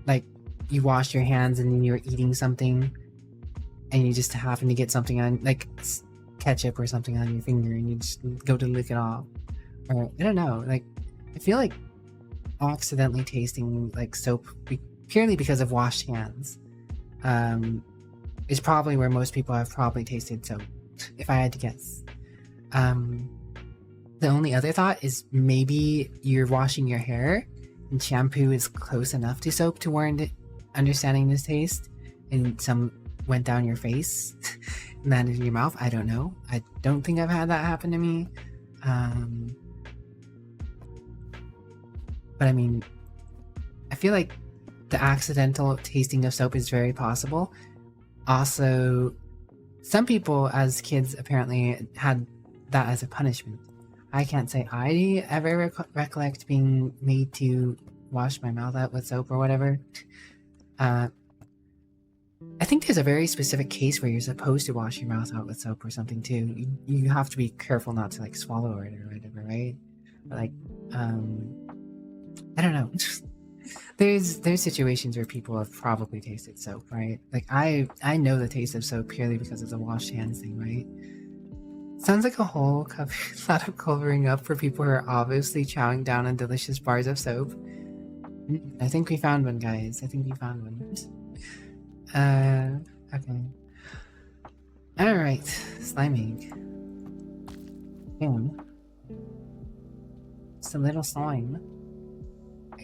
like, you wash your hands and then you're eating something and you just happen to get something on, like, ketchup or something on your finger and you just go to lick it off. Or, I don't know, like, I feel like accidentally tasting, like, soap purely because of washed hands is probably where most people have probably tasted soap, if I had to guess. The only other thought is maybe you're washing your hair and shampoo is close enough to soap to warrant understanding this taste, and some went down your face and landed in your mouth. I don't know. I don't think I've had that happen to me. But I mean, I feel like the accidental tasting of soap is very possible. Also, some people as kids apparently had that as a punishment. I can't say I ever recollect being made to wash my mouth out with soap or whatever. I think there's a very specific case where you're supposed to wash your mouth out with soap or something too. You have to be careful not to like swallow it or whatever, right? But like, I don't know. There's situations where people have probably tasted soap, right? Like I know the taste of soap purely because of the washed hands thing, right? Sounds like a whole lot of covering up for people who are obviously chowing down on delicious bars of soap. I think we found one, guys. I think we found one. Okay. Alright, sliming. Damn. It's a little slime.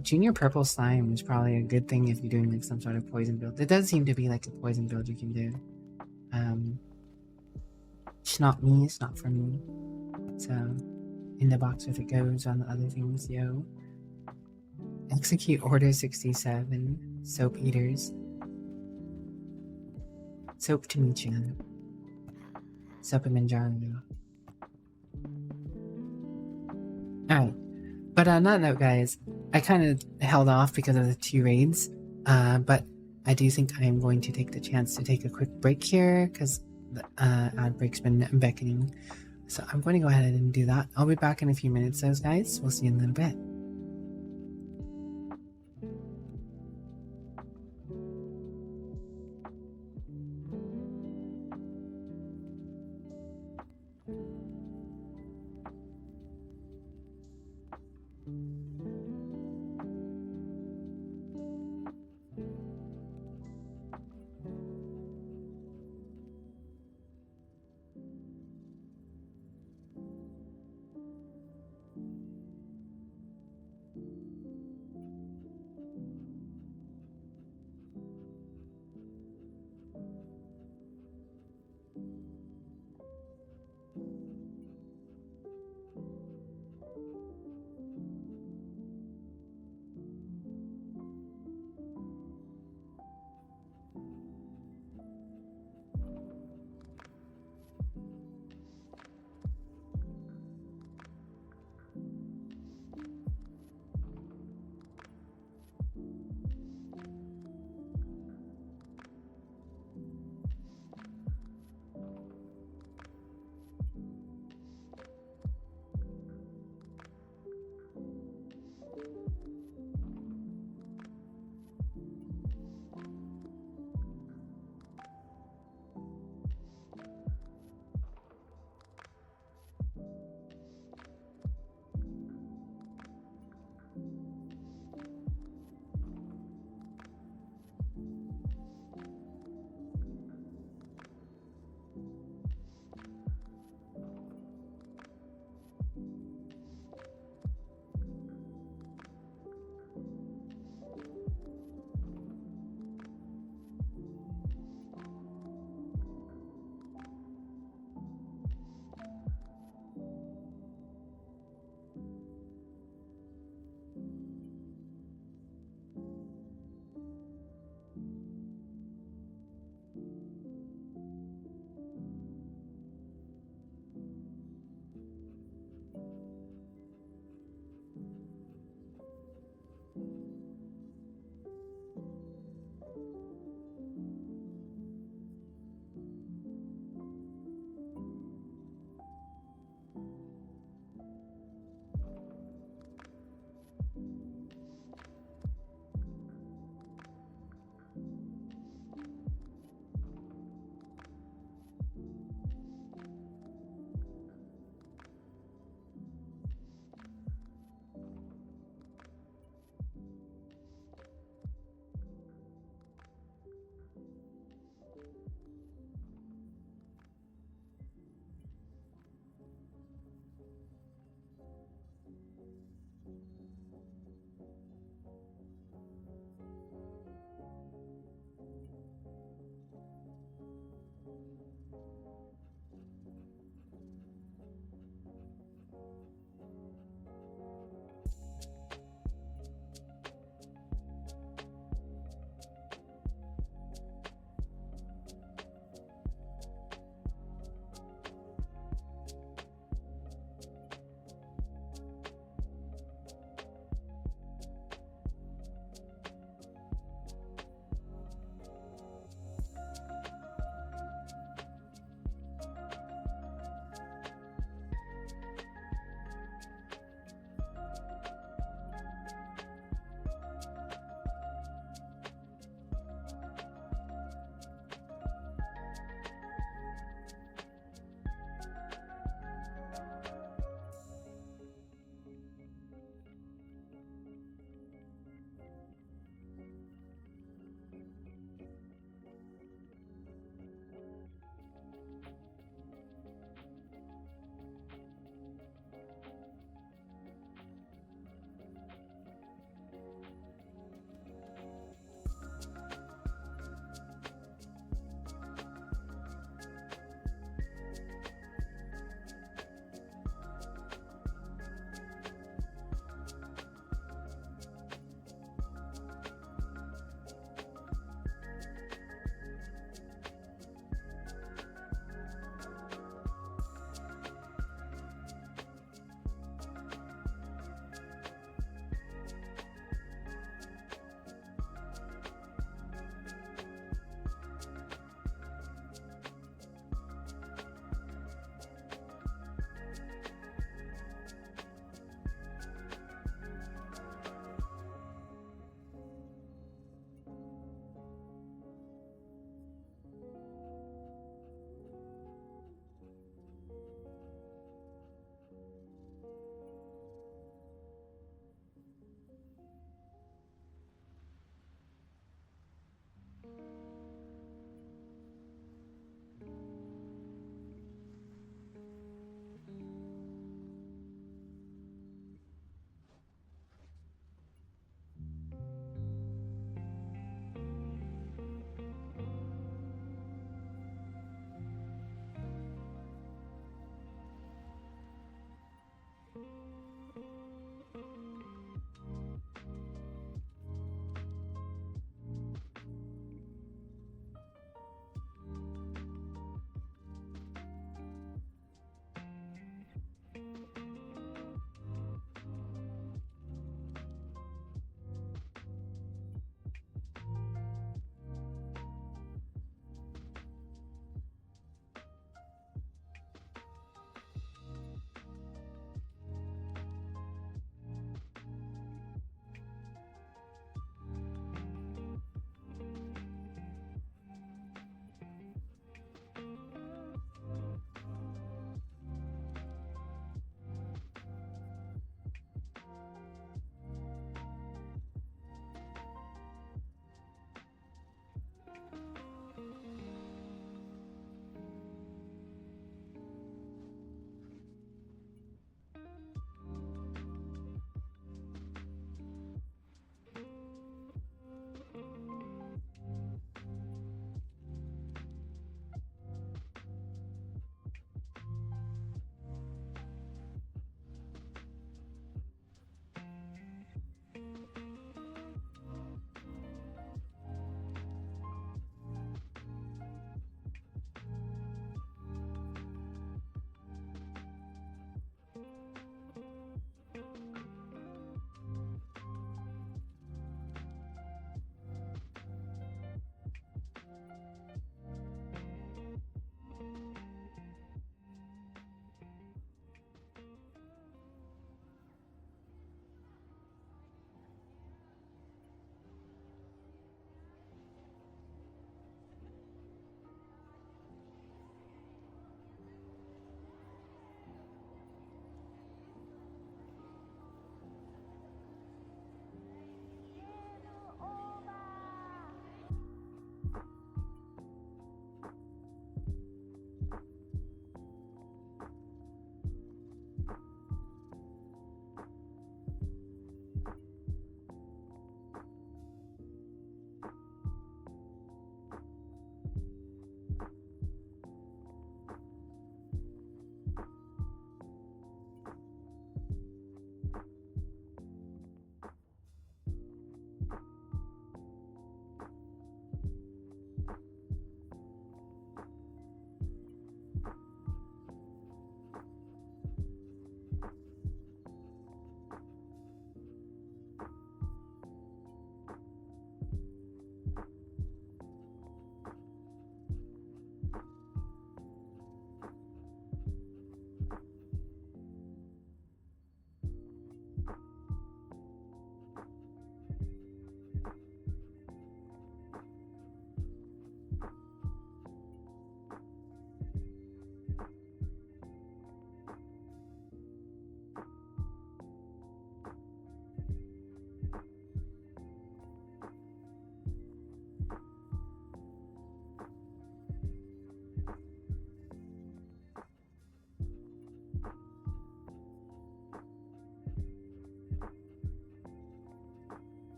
Junior purple slime is probably a good thing if you're doing like some sort of poison build. It does seem to be like a poison build you can do. It's not me, it's not for me. So, in the box if it goes on the other things, yo. Execute Order 67, Soap Eaters. Soap to meet you. Soap Manjaro. Alright. But on that note, guys, I kind of held off because of the 2 raids. But I do think I am going to take the chance to take a quick break here because the ad break's been beckoning. So I'm going to go ahead and do that. I'll be back in a few minutes, those guys. We'll see you in a little bit.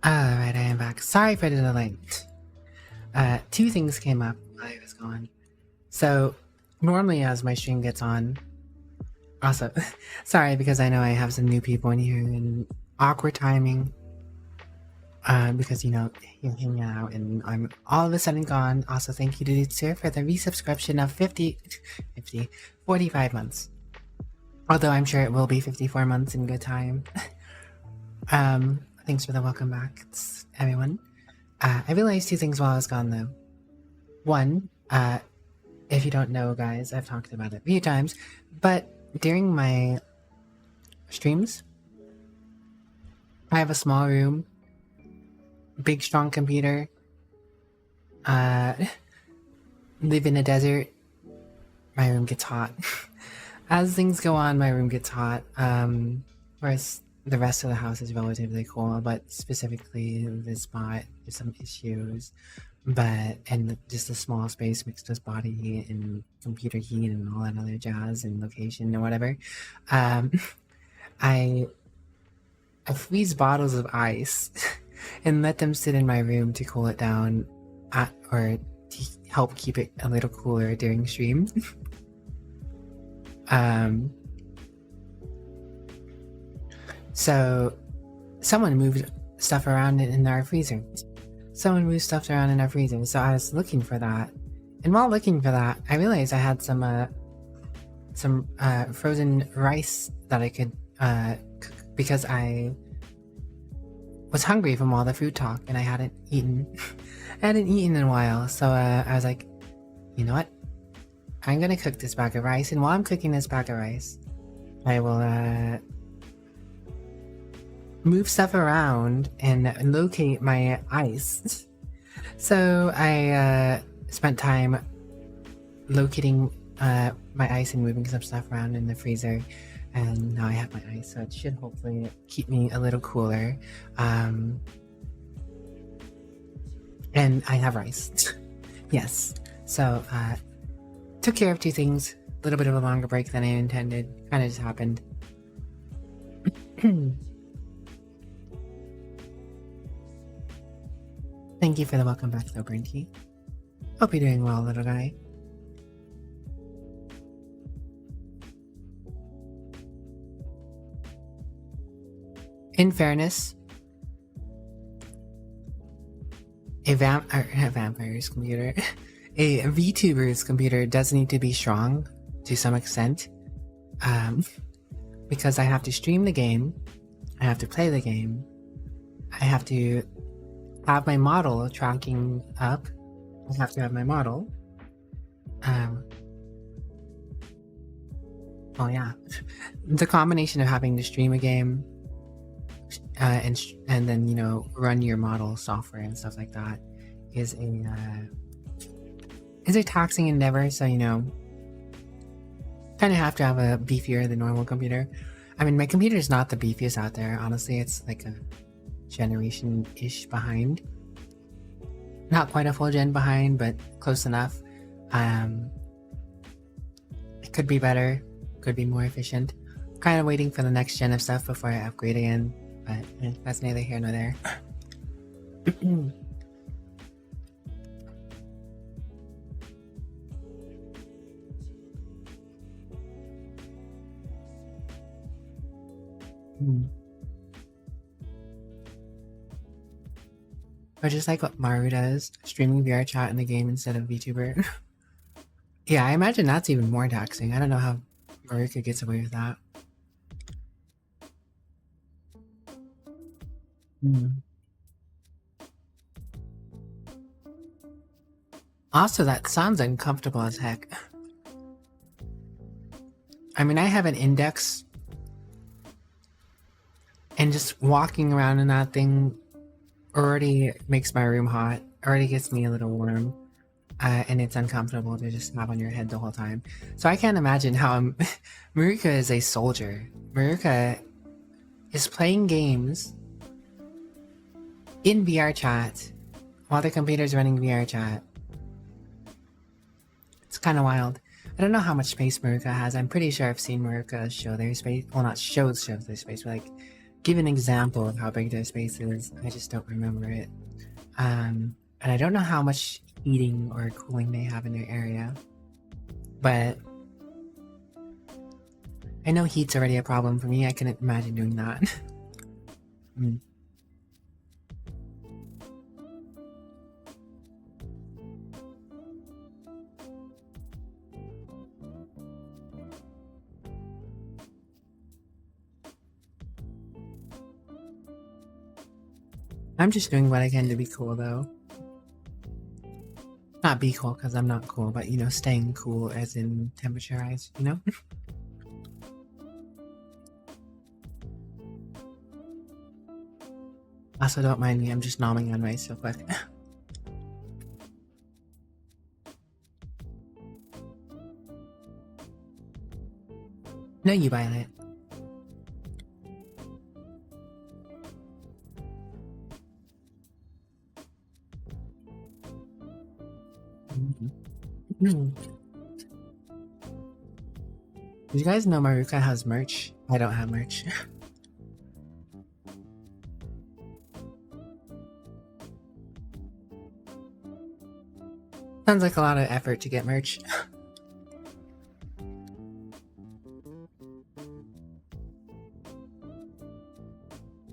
Alright, I am back. Sorry for the delay. Two things came up while I was gone. So, normally as my stream gets on, also, sorry because I know I have some new people in here and awkward timing. Because, you know, you're hanging out and I'm all of a sudden gone. Also, thank you to Sir for the resubscription of 45 months. Although I'm sure it will be 54 months in good time. Thanks for the welcome back, everyone. I realized two things while I was gone though. One, if you don't know, guys, I've talked about it a few times, but during my streams, I have a small room, big strong computer, live in a desert. My room gets hot. As things go on, my room gets hot. Whereas the rest of the house is relatively cool, but specifically this spot, there's some issues. And just a small space mixed with body heat and computer heat and all that other jazz and location and whatever. I freeze bottles of ice and let them sit in my room to cool it down or to help keep it a little cooler during stream. So someone moved stuff around in our freezer. So I was looking for that. And while looking for that, I realized I had some frozen rice that I could cook because I was hungry from all the food talk and I hadn't eaten. I hadn't eaten in a while. So I was like, you know what? I'm gonna cook this bag of rice, and while I'm cooking this bag of rice, I will move stuff around and locate my ice. So I spent time locating my ice and moving some stuff around in the freezer, and now I have my ice, so it should hopefully keep me a little cooler. And I have rice. Yes. So took care of two things. A little bit of a longer break than I intended. Kind of just happened. Thank you for the welcome back though, Brinky. Hope you're doing well, little guy. In fairness, a vampire's computer, a VTuber's computer does need to be strong to some extent, because I have to stream the game, I have to play the game, I have to have my model tracking up, I have to have my model. Oh yeah, the combination of having to stream a game and then, you know, run your model software and stuff like that is a taxing endeavor. So, you know, kind of have to have a beefier than normal computer. I mean, my computer is not the beefiest out there. Honestly, it's like a generation-ish behind. Not quite a full gen behind, but close enough. It could be better, could be more efficient. Kind of waiting for the next gen of stuff before I upgrade again, but that's neither here nor there. Or just like what Maru does, streaming VR chat in the game instead of VTuber. Yeah, I imagine that's even more taxing. I don't know how Maruka gets away with that. Also, that sounds uncomfortable as heck. I mean, I have an index, and just walking around in that thing already makes my room hot, already gets me a little warm, and it's uncomfortable to just have on your head the whole time. So I can't imagine how Maruka is a soldier. Maruka is playing games in VR chat while the computer's running VR chat. It's kind of wild. I don't know how much space Maruka has. I'm pretty sure I've seen Maruka show their space. Well, not show their space, but like give an example of how big their space is. I just don't remember it. And I don't know how much heating or cooling they have in their area, but I know heat's already a problem for me. I couldn't imagine doing that. I'm just doing what I can to be cool, though. Not be cool because I'm not cool, but, you know, staying cool as in temperature-wise, you know? Also, don't mind me, I'm just nomming on rice real quick. No, you, Violet. Did you guys know Maruka has merch? I don't have merch. Sounds like a lot of effort to get merch.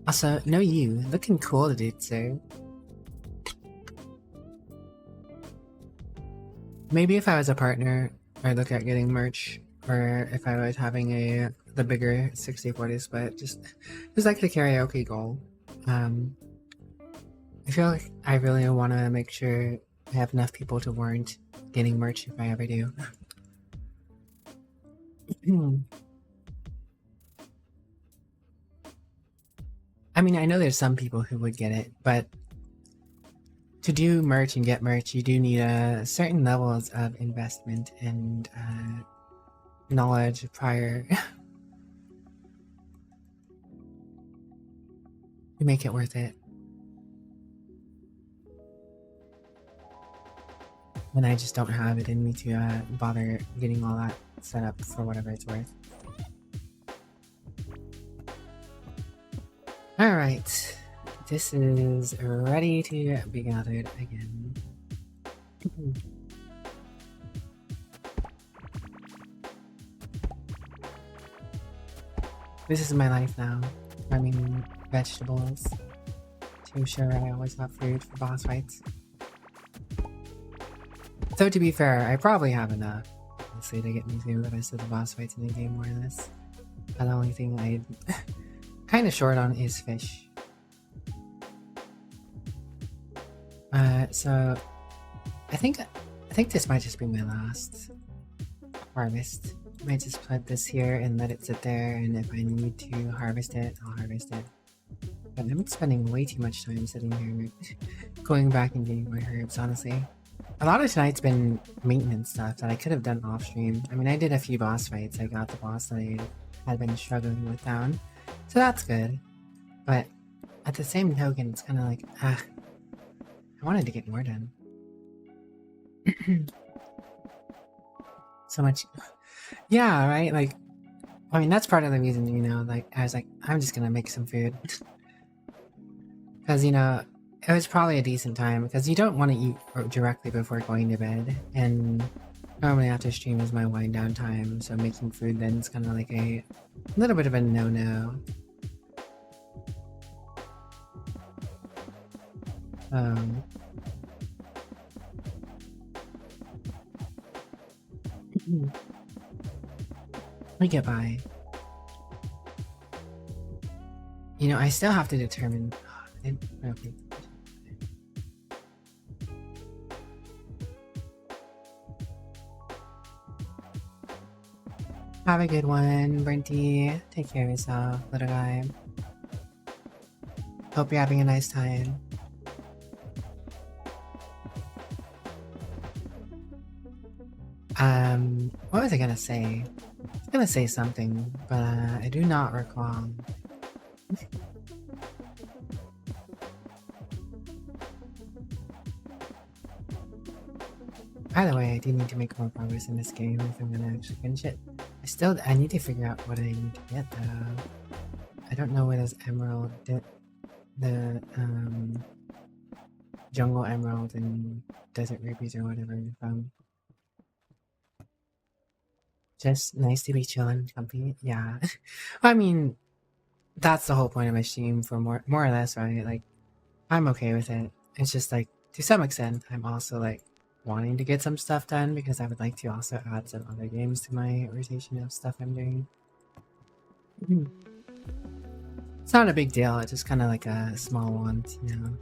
Also, no you. Looking cool, dude, sir. Maybe if I was a partner, I'd look at getting merch, or if I was having the bigger 60/40 split, just like the karaoke goal. I feel like I really want to make sure I have enough people to warrant getting merch if I ever do. I mean, I know there's some people who would get it, but to do merch and get merch, you do need certain levels of investment and knowledge prior to make it worth it. And I just don't have it in me to bother getting all that set up for whatever it's worth. Alright, this is ready to be gathered again. This is my life now, farming vegetables to ensure I always have food for boss fights. So to be fair, I probably have enough, honestly, to get me through the rest of the boss fights in the game more or less. The only thing I'm kind of short on is fish. So I think this might just be my last harvest. I might just put this here and let it sit there, and if I need to harvest it, I'll harvest it. But I'm spending way too much time sitting here going back and getting my herbs, honestly. A lot of tonight's been maintenance stuff that I could have done off stream. I mean, I did a few boss fights. I got the boss that I had been struggling with down, so that's good. But at the same token, it's kind of like, I wanted to get more done. So much. Yeah, right? Like, I mean, that's part of the reason, you know, like, I was like, I'm just gonna make some food. Because, you know, it was probably a decent time, because you don't want to eat directly before going to bed, and normally after stream is my wind down time, so making food then is kind of like a little bit of a no-no. We get by. You know, I still have to determine. Okay. Have a good one, Brinty. Take care of yourself, little guy. Hope you're having a nice time. What was I gonna say? I was gonna say something, but I do not recall. By the way, I do need to make more progress in this game if I'm gonna actually finish it. I need to figure out what I need to get though. I don't know where those emerald, the jungle emerald and desert rubies or whatever are from. Just nice to be chilling, comfy. Yeah. I mean, that's the whole point of my stream for more or less, right? Like, I'm okay with it. It's just like, to some extent, I'm also like wanting to get some stuff done because I would like to also add some other games to my rotation of stuff I'm doing. It's not a big deal, it's just kind of like a small want, you know?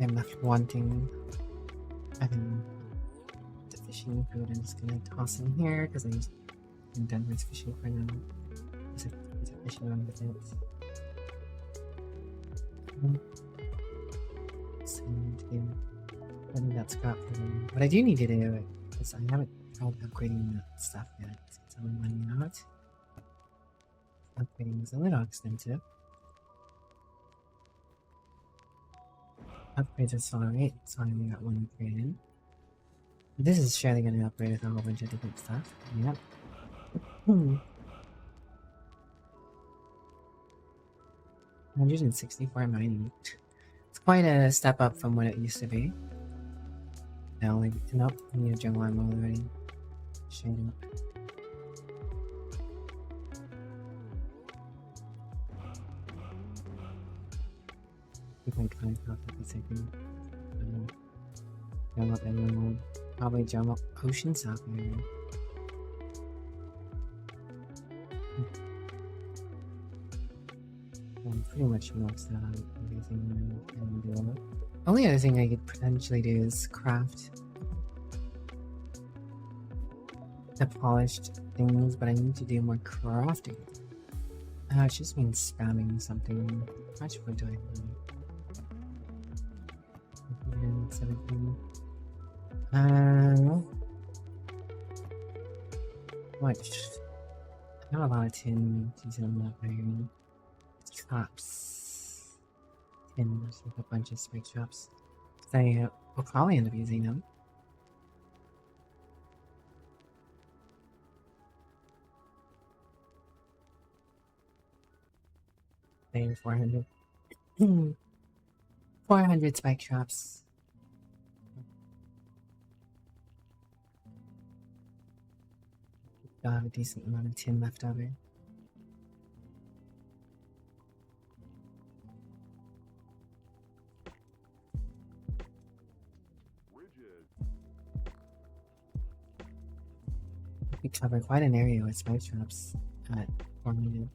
I'm left wanting. Having the fishing food, I'm just gonna toss in here because I'm done with fishing for now. There's a fishing on with it. So I think that's scrap for me. What I do need to do is I haven't tried upgrading that stuff yet. It's only money out. Upgrading is a little expensive. Upgrades are so alright, so I only got one upgrade in. This is surely going to upgrade with a whole bunch of different stuff. Yep. 164 mining. It's quite a step up from what it used to be. Nope, I need a jungle ammo already. Straight up. $2.5 profit per second. Jump up emerald. Probably jump up ocean sapphire. I'm pretty much maxed out everything I can do. Only other thing I could potentially do is craft the polished things, but I need to do more crafting. It just means spamming something. How much wood do I need? 17. What? I have a lot of tin to do that iron. Traps. Tin, there's like a bunch of spike traps. I will probably end up using them. Maybe 400. 400 spike traps. Still have a decent amount of tin left over. We cover quite an area with spike traps at 400.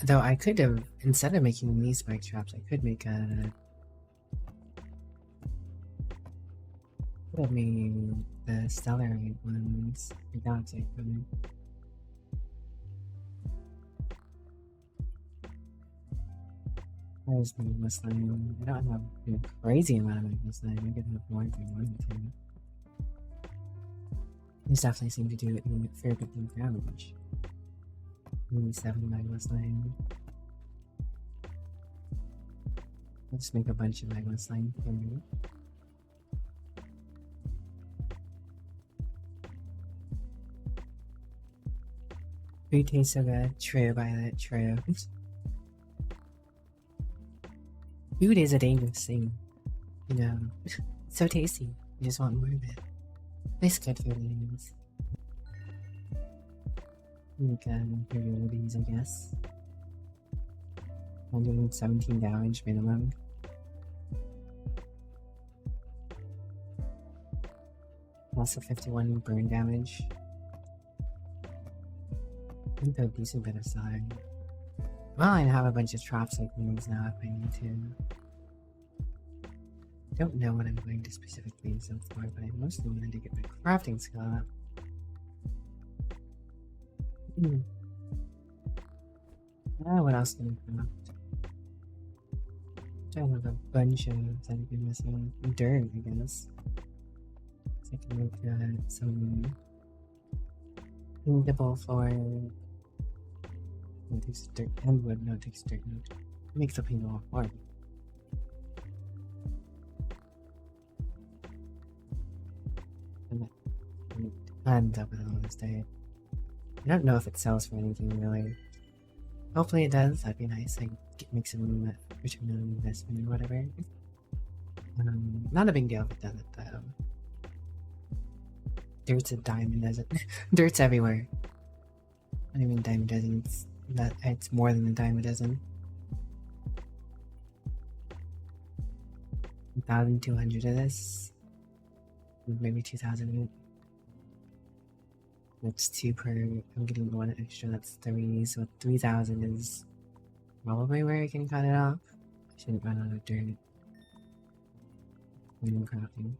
Though I could have, instead of making these spike traps, I could make a... Could have made the stellarite ones. I doubt it, but... Where's the Muslim? I don't have a crazy amount of Muslim. I could have more if I wanted to. These definitely seem to do a fair bit of damage. Maybe 7 Magma's Line. Let's make a bunch of Magma's Line for me. Food tastes so good. True, Violet, true. Food is a dangerous thing. You know, it's so tasty. You just want more of it. Nice good food anyways. Make abilities, I guess. 117 damage minimum. Also 51 burn damage. I think a decent bit of side. Well, I have a bunch of traps like these now if I need to. Don't know what I'm going to specifically use them for, but I mostly wanted to get my crafting skill up. What else can I craft? I have a bunch of that I've been missing. Dirt, I guess. So I can make some paintable floor. It takes dirt and wood. No, it takes dirt and wood. It makes a paintable floor. I'm done with all this dirt. I don't know if it sells for anything really. Hopefully it does. That'd be nice. Like make some return on investment or whatever. Not a big deal if it doesn't though. Dirt's a diamond doesn't. Dirt's everywhere. Not even diamond dozen. It's more than a dime a dozen. 1,200 of this. Maybe 2,000. That's 2 per. I'm getting 1 extra. That's 3. So 3,000 is probably where I can cut it off. I shouldn't run out of dirt when I'm crafting.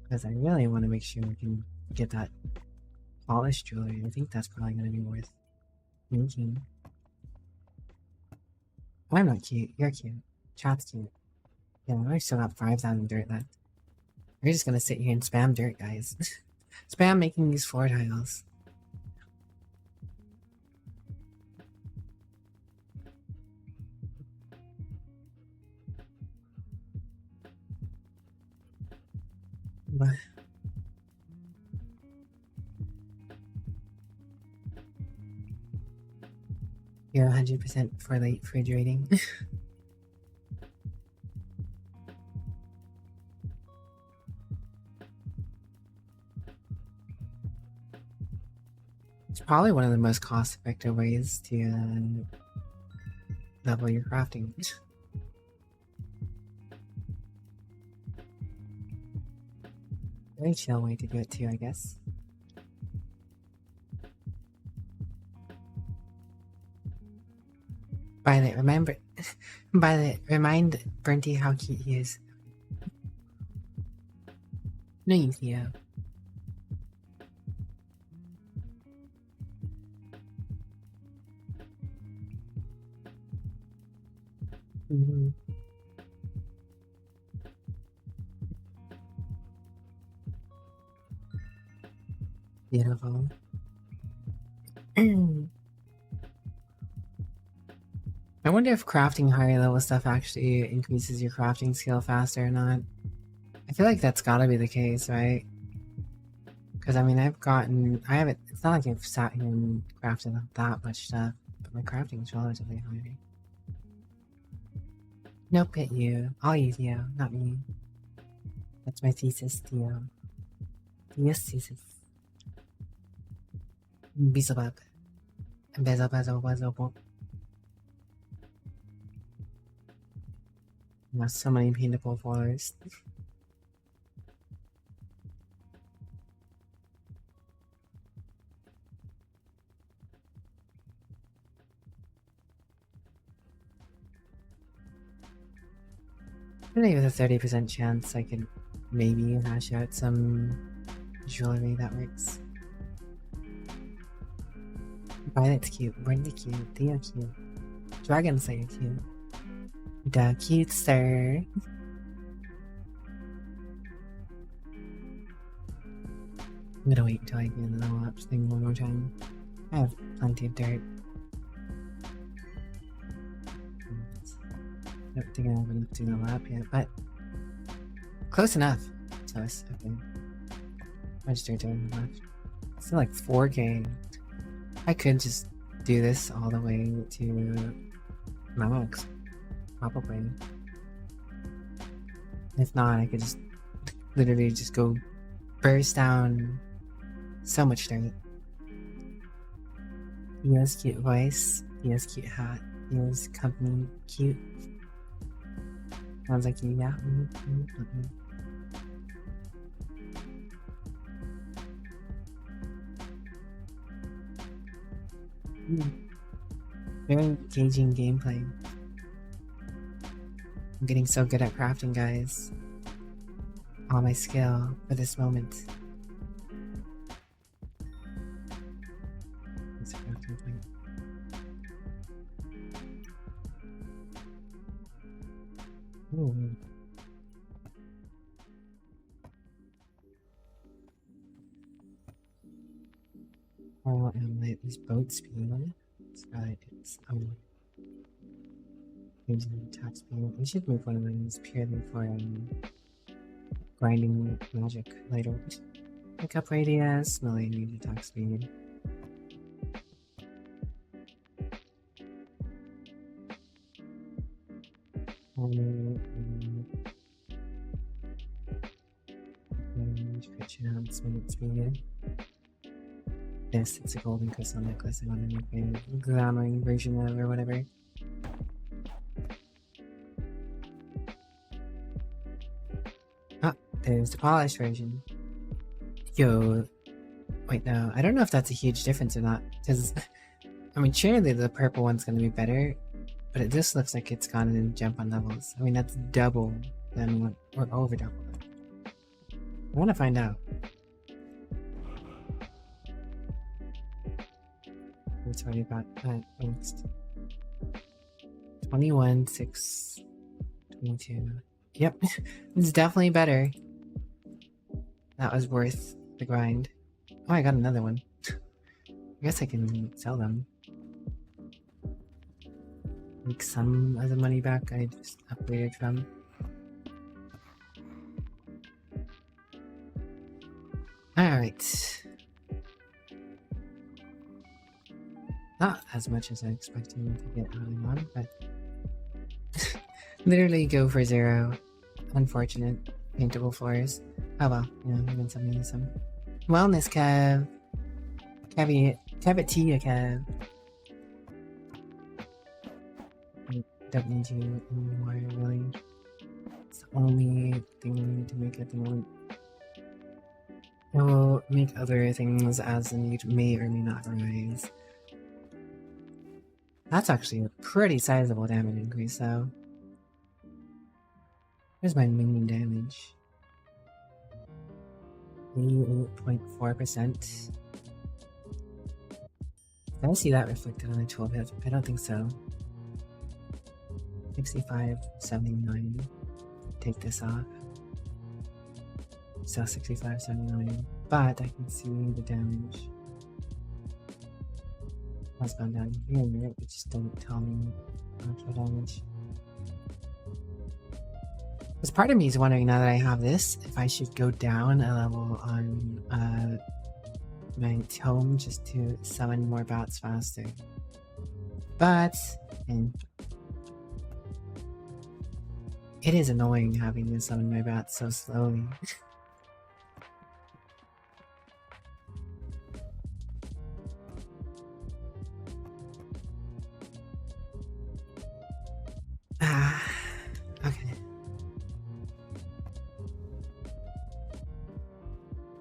Because I really want to make sure we can get that polished jewelry. I think that's probably going to be worth making. I'm not cute. You're cute. Chat's cute. Yeah, I still got 5,000 dirt left. We're just gonna sit here and spam dirt, guys. Spam making these floor tiles. But you're 100% for late refrigerating. It's probably one of the most cost-effective ways to level your crafting. Very chill way to do it too, I guess. Violet, remember... Violet, remind Burnty how cute he is. No, you Theo. Beautiful. I wonder if crafting higher level stuff actually increases your crafting skill faster or not. I feel like that's gotta be the case, right? Because I mean, I haven't, it's not like I've sat here and crafted that much stuff, but my crafting is relatively high. Nope, hit you. I'll use you, not me. That's my thesis, Theo. Thesis. Beelzebub. Beelzebub. There's so many paintable forests. I think with a 30% chance I could maybe hash out some jewelry that works. Violet's cute, Brenda cute, Theo cute, Dragon Slayer cute. The cute sir. I'm gonna wait until I do the level up thing one more time. I have plenty of dirt. I don't think I haven't done the level up yet, but close enough. So it's okay. How much dirt do I have left? It's still like 4K. I could just do this all the way to max. Probably. If not, I could just literally just go burst down so much dirt. He has cute voice. He has cute hat. He has company cute. Sounds like you, yeah. Very engaging gameplay. I'm getting so good at crafting, guys. All my skill for this moment. That's a crafting point. Ooh. Oh, and like this boat speed. It's right. It's Using attack speed. We should move one of those purely for grinding magic later. Pick up radius, melee range attack speed. Crit chance, minute speed. This, it's a golden crystal necklace. I want to make a glamoring version of or whatever. Ah, there's the polished version. Yo, wait, no, I don't know if that's a huge difference or not, because, I mean, surely the purple one's gonna be better, but it just looks like it's gonna jump on levels. I mean, that's double than what, or over double. I want to find out. What's already about next? 21, 6, 22. Yep, it's definitely better. That was worth the grind. Oh, I got another one. I guess I can sell them. Make some of the money back I just upgraded from. Alright. Not as much as I expected to get early on, but literally go for 0. Unfortunate. Paintable floors. Oh well, you know, even some wellness Kev. Cavitia Kev. I don't need you anymore, really. It's the only thing we need to make at the moment. I will make other things as the need may or may not arise. That's actually a pretty sizable damage increase, though. Here's my minion damage. 88.4%. Did I see that reflected on the tooltip? I don't think so. 65.79. Take this off. So 65.79. But I can see the damage has gone down here, but just don't tell me actual damage. Because part of me is wondering, now that I have this, if I should go down a level on my tome just to summon more bats faster. But it is annoying having to summon my bats so slowly. Okay.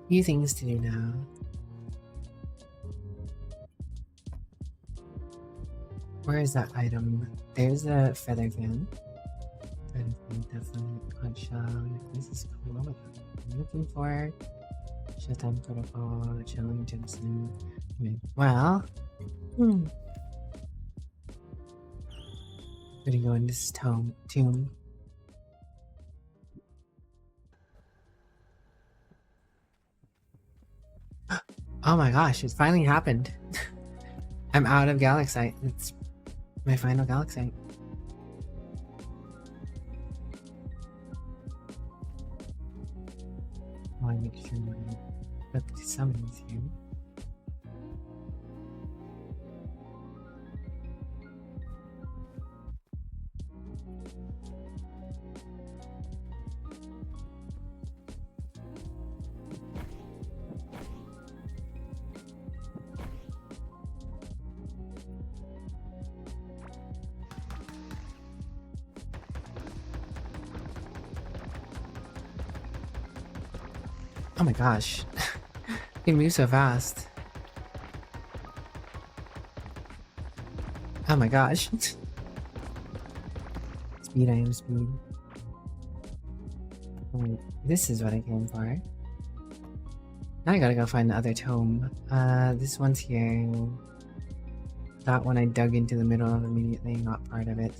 Few things to do now. Where is that item? There's a feather fan. Feather fan, definitely quite shallow. This is cool. What I'm looking for. Shutdown protocol, chilling Jensen. Well, gonna go in this tomb. Oh my gosh, it finally happened. I'm out of Galaxite. It's my final Galaxite. I want to make sure I look to summons here. Oh my gosh. He moves so fast. Oh my gosh. Speed, I am speed. Wait, this is what I came for. Now I gotta go find the other tome. This one's here. That one I dug into the middle of immediately, not part of it.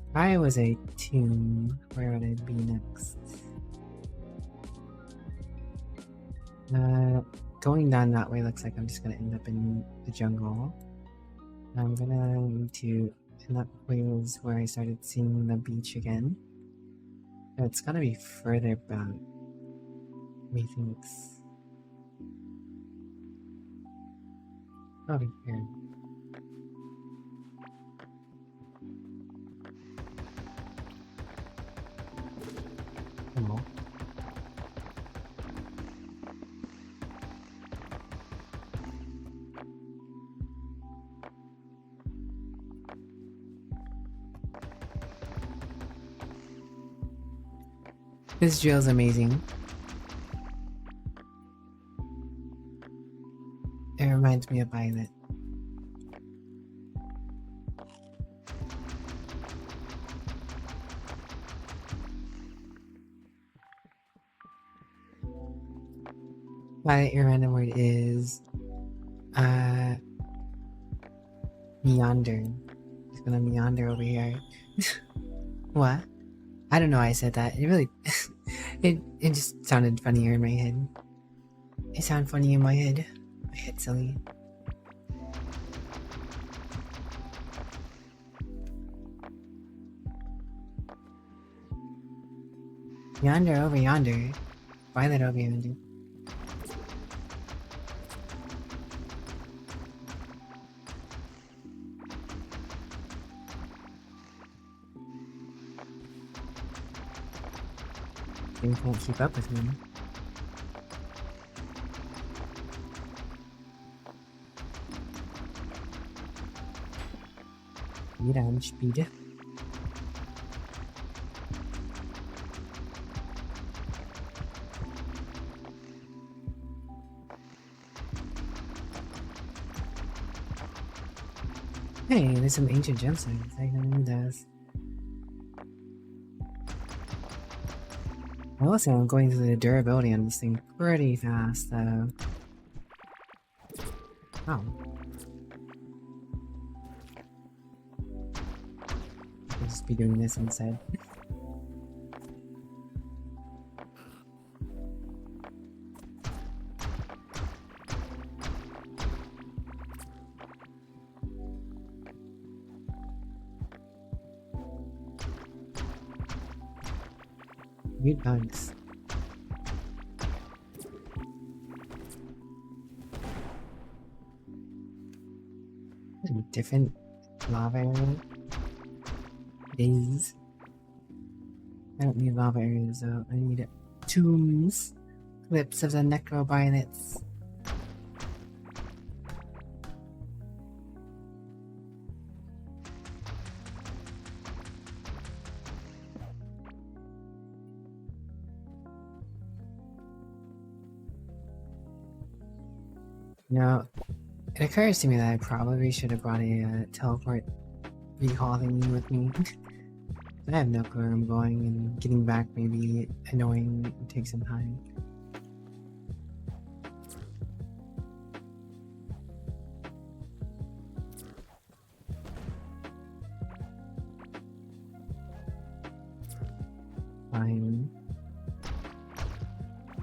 If I was a tomb, where would I be next? Going down that way looks like I'm just gonna end up in the jungle. I'm gonna need to And that was where I started seeing the beach again. So it's gotta be further back. Methinks. Over here. Oh. This drill's amazing. It reminds me of Violet. Violet, your random word is meander. Just gonna meander over here. What? I don't know why I said that. It really it just sounded funnier in my head. It sounded funny in my head. My head silly. Yonder over yonder. Violet over yonder. You can't keep up with me. Speed on speed. Hey, there's some ancient gemstones. I know those. I will say I'm going through the durability on this thing pretty fast, though. Oh. I'll just be doing this instead. Weird bugs. There's a different lava area. Days. I don't need lava areas though. I need tombs. Clips of the necrobiolets. You know, it occurs to me that I probably should have brought a teleport recall thingy with me. I have no clue where I'm going, and getting back may be annoying and take some time. Fine.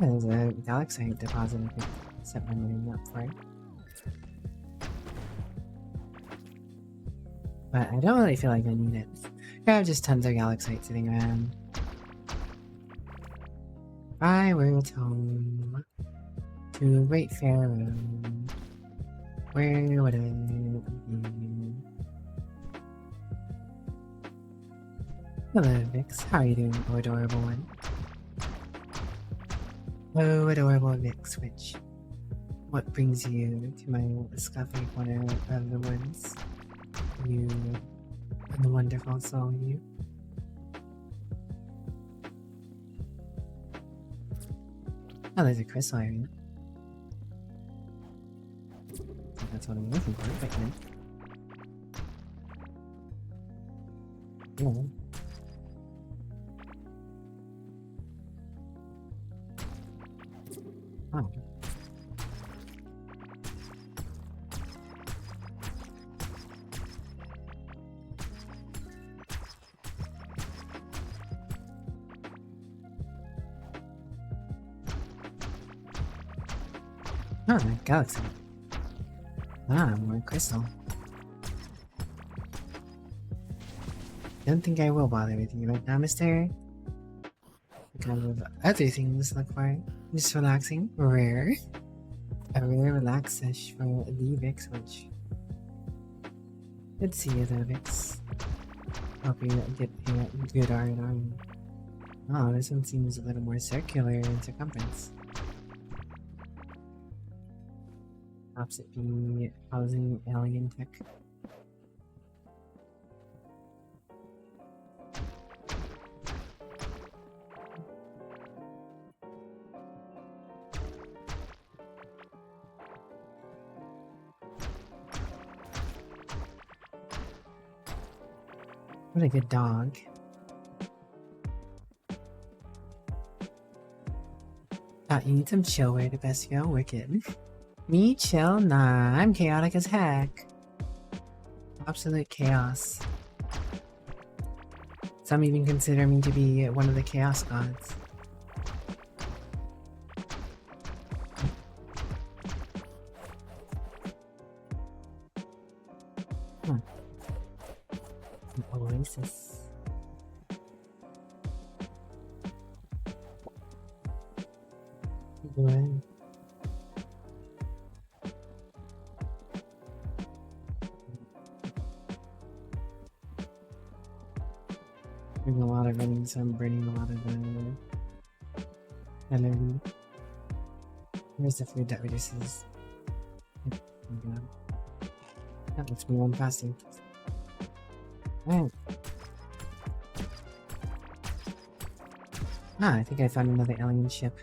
Oh, there's a galaxite deposit I could set my mind up for. But I don't really feel like I need it. I have just tons of galaxite sitting around. If I were at home to a great pharaoh, where would I be? Hello, Vix. How are you doing, oh adorable one? Oh, adorable Vix, what brings you to my scuffy corner of the woods? You and the wonderful soul, you. Oh, there's a crystal area. That's what I'm looking for, but yeah. Oh. Oh, galaxy. Ah, more crystal. Don't think I will bother with you right now, mister. What kind of other things look for? Just relaxing. Rare. A rare relaxish for the Vix, which... Good to see you there, Vix. Hope you get a good R&R. Oh, this one seems a little more circular in circumference. Perhaps it be housing alien tech. What a good dog. Thought you need some chillware to best go wicked. Me chill? Nah, I'm chaotic as heck. Absolute chaos. Some even consider me to be one of the chaos gods. An oasis. Good. Doing a lot of running, so I'm burning a lot of energy. Where's the food that reduces? Oh my god. That lets me run faster. Alright. Ah, I think I found another alien ship.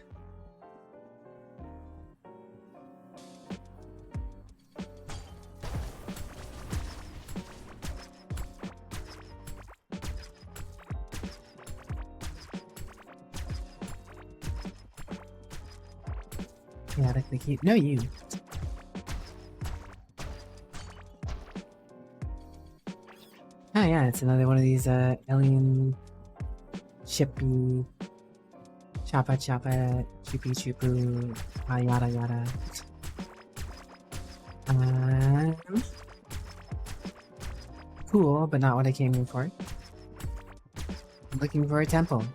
Chaotically cute. No, you. Oh yeah, it's another one of these alien shippy choppa choppa choopy choopoo yada yada. Cool, but not what I came here for. I'm looking for a temple.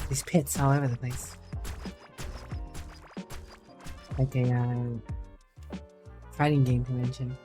These pits all over the place. Like a fighting game convention.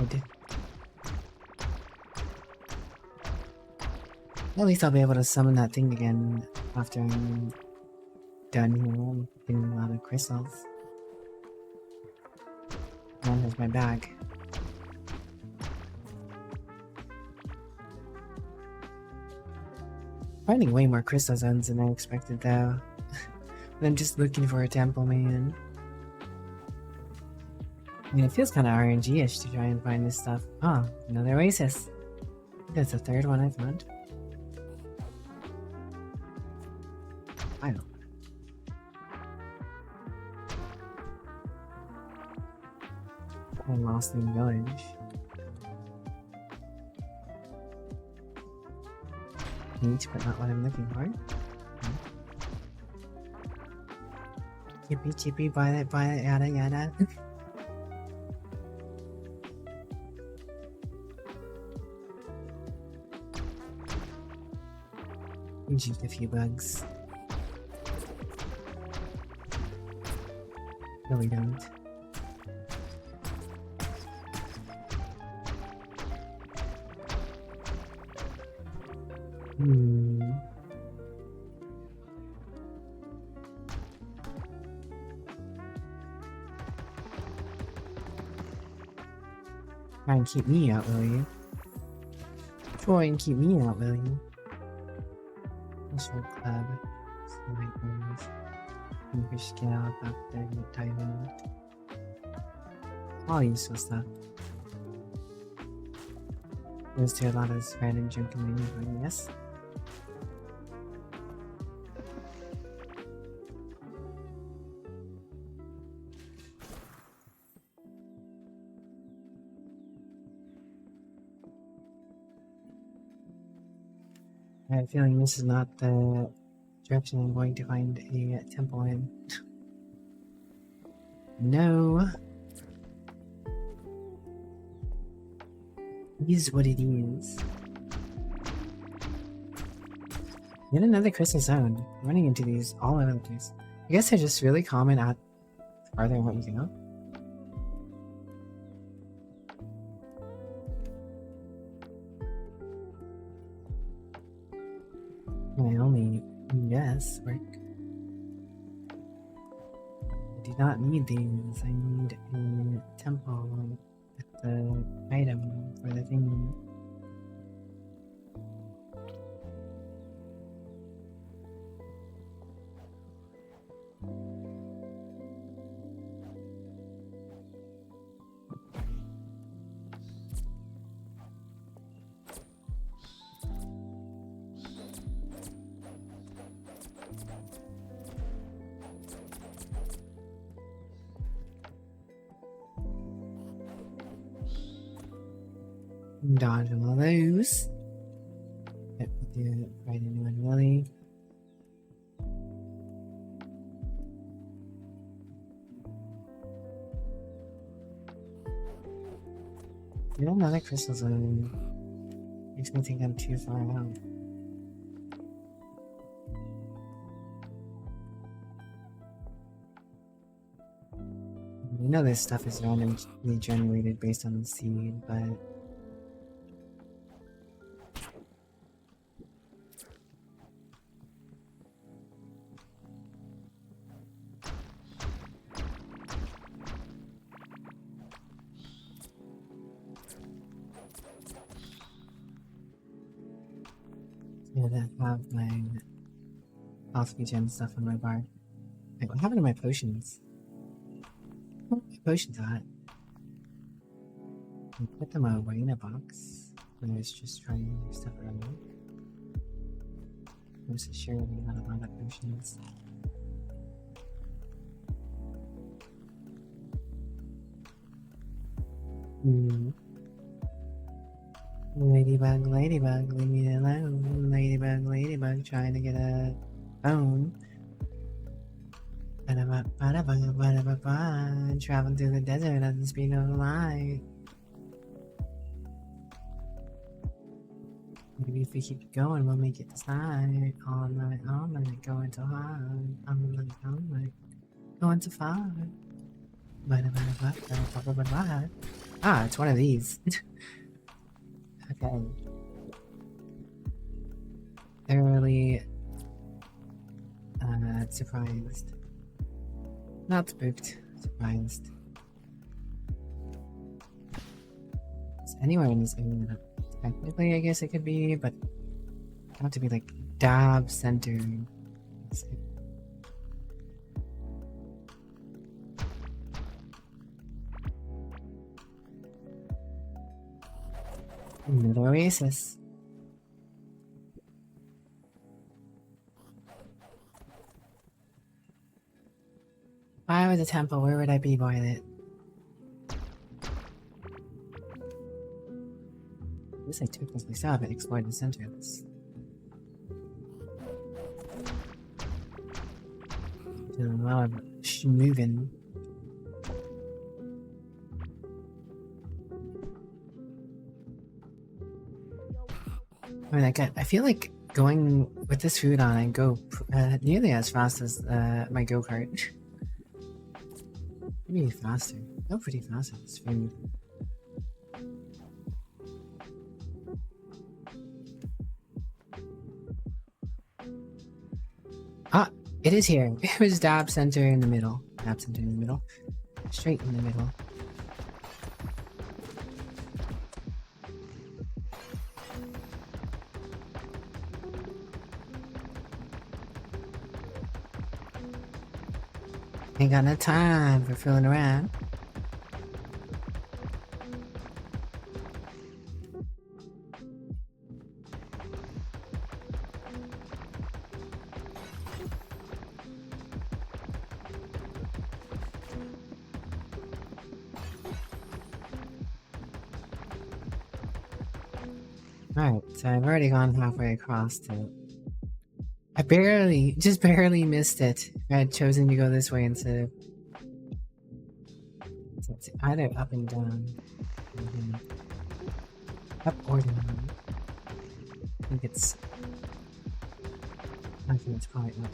Okay. At least I'll be able to summon that thing again after I'm done here getting a lot of crystals. And there's my bag. Finding way more crystal zones than I expected though. But I'm just looking for a temple, man. I mean, it feels kind of RNG-ish to try and find this stuff. Oh, another oasis. I think that's the third one I found. I don't know. Lost in village. Neat, but not what I'm looking for. Chippy chippy, buy that, yada yada. Just a few bugs. No, we don't. Try and keep me out, will you? Try and keep me out, will you? Social club. Snipers. Fish scale, Dr. Thailand. All useful stuff. Goes to a lot of this random junk in the neighborhood, yes. I have a feeling this is not the direction I'm going to find a temple in. No. It is what it is. Yet another crystal zone. Running into these all over the place. I guess they're just really common at farther what you go. I only guess work. I do not need these. I need a temple with the item for the thing. Dodge all those. Yep, do it right into one really. Get another crystal zone. Makes me think I'm too far out. You know this stuff is randomly generated based on the seed, but yeah, I have my philosophy gem stuff on my bar. Wait, what happened to my potions? Where are my potions at? I put them away in a box. I was just trying to move stuff around. Most assuredly not a lot of potions. Ladybug, ladybug, leave me alone. Ladybug, ladybug, trying to get a phone. Traveling through the desert at the speed of light. Maybe if we keep going, we'll make it this night. All night, going to hard. All night, going to far. Ah, it's one of these. Okay. Thoroughly surprised. Not spooked, surprised. It's anywhere in this area. Technically, I guess it could be, but I want to be like dab center. Another oasis. If I was a temple, where would I be, Violet? I guess I technically still haven't explored the center of this. Doing a lot of moving. I mean, I feel like going with this food on, I go nearly as fast as my go-kart. Maybe faster. Go pretty fast with this food. Ah, it is here. It was dab center in the middle. Dab center in the middle. Straight in the middle. Ain't got no time for fooling around. Alright, so I've already gone halfway across to... just barely missed it. I had chosen to go this way instead of... So it's either up and down. Up or down. I think it's probably up.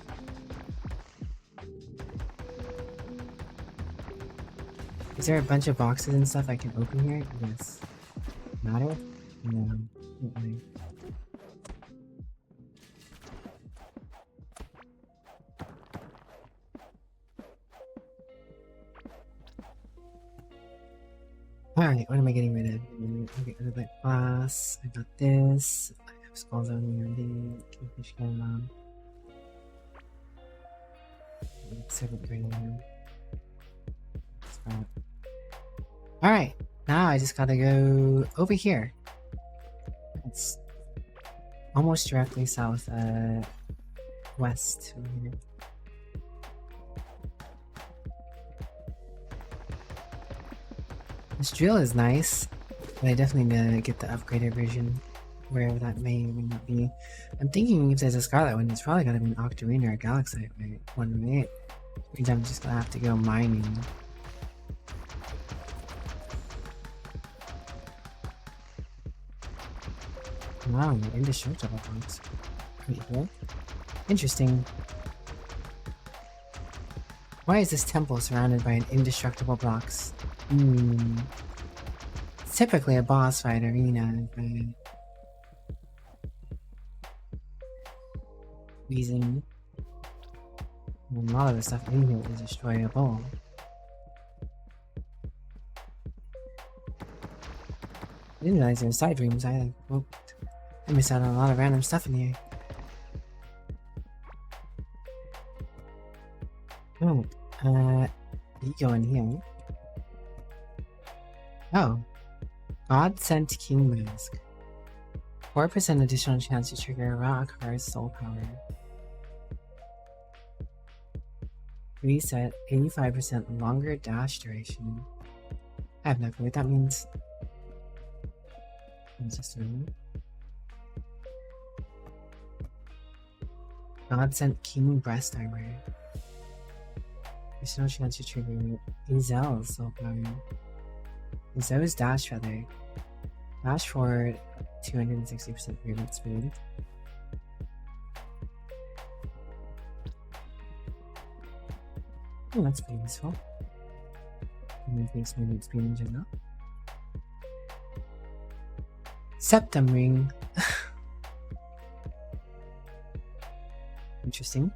Is there a bunch of boxes and stuff I can open here? Yes. Matter? No. Mm-mm. Alright, what am I getting rid of? I'll get rid of that glass. I got this. I have skulls on me already. Kingfish can several green. Alright, now I just gotta go over here. It's almost directly south, west over here. This drill is nice, but I definitely need to get the upgraded version, wherever that may or may not be. I'm thinking if there's a Scarlet one, it's probably gotta be an Octarine or a Galaxite one, right? Which I'm just gonna have to go mining. Wow, indestructible blocks. Pretty cool. Interesting. Why is this temple surrounded by an indestructible blocks? It's typically a boss fight arena, but... Reason... A lot of the stuff in here is destroyable. I didn't realize there were side rooms either. Well, I missed out on a lot of random stuff in here. Oh, you go in here. Oh. God Sent King Mask. 4% additional chance to trigger a rock hard soul power. Reset 85% longer dash duration. I have no clue what that means. God Sent King Breast Armor. There's no chance to trigger Ezel's soul power. Ezel's Dash Feather. Dash forward 260% movement speed. Oh, that's pretty useful. Increase movement speed in general. Septum Ring. Interesting.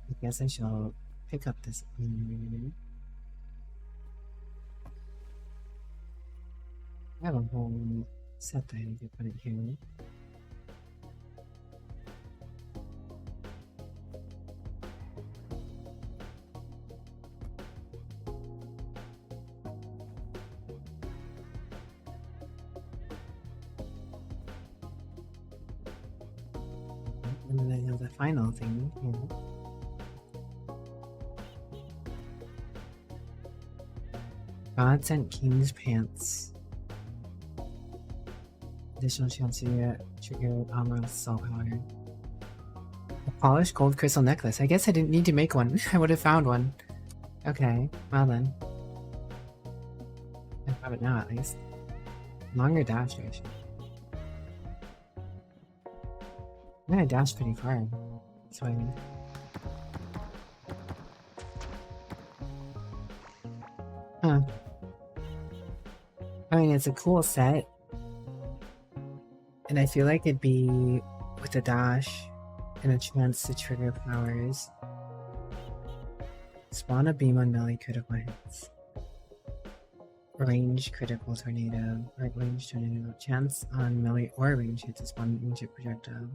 I guess I shall pick up this. I have a whole set that I need to put it here. And then I have the final thing here. God Sent King's Pants. Additional chance to trigger armor soul power. A polished gold crystal necklace. I guess I didn't need to make one. I would have found one. Okay, well then. I have it now at least. Longer dash duration. Yeah, I dashed pretty far. So I mean. Huh. I mean, it's a cool set. And I feel like it'd be with a dash and a chance to trigger powers. Spawn a beam on melee critical hits. Range critical tornado. Right range tornado. Chance on melee or range hit to spawn an ancient projectile.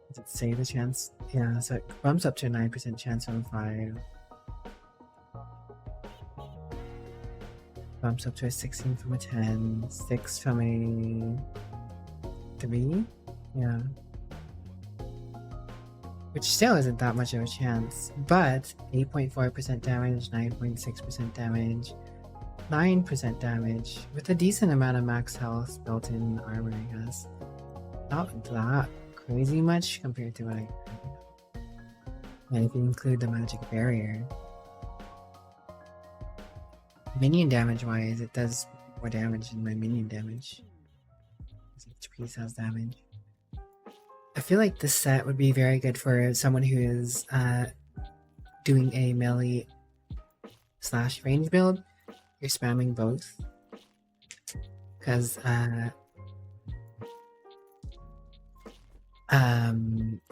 Does it say the chance? Yeah, so it bumps up to a 9% chance on 5. Bumps up to a 16 from a 10. 6 from a 3? Yeah. which still isn't that much of a chance, but 8.4% damage, 9.6% damage, 9% damage, with a decent amount of max health built in armor, I guess. Not that crazy much compared to what I... And if you include the magic barrier. Minion damage wise, it does more damage than my minion damage. HP sells damage. I feel like this set would be very good for someone who is doing a melee / range build. You're spamming both. Because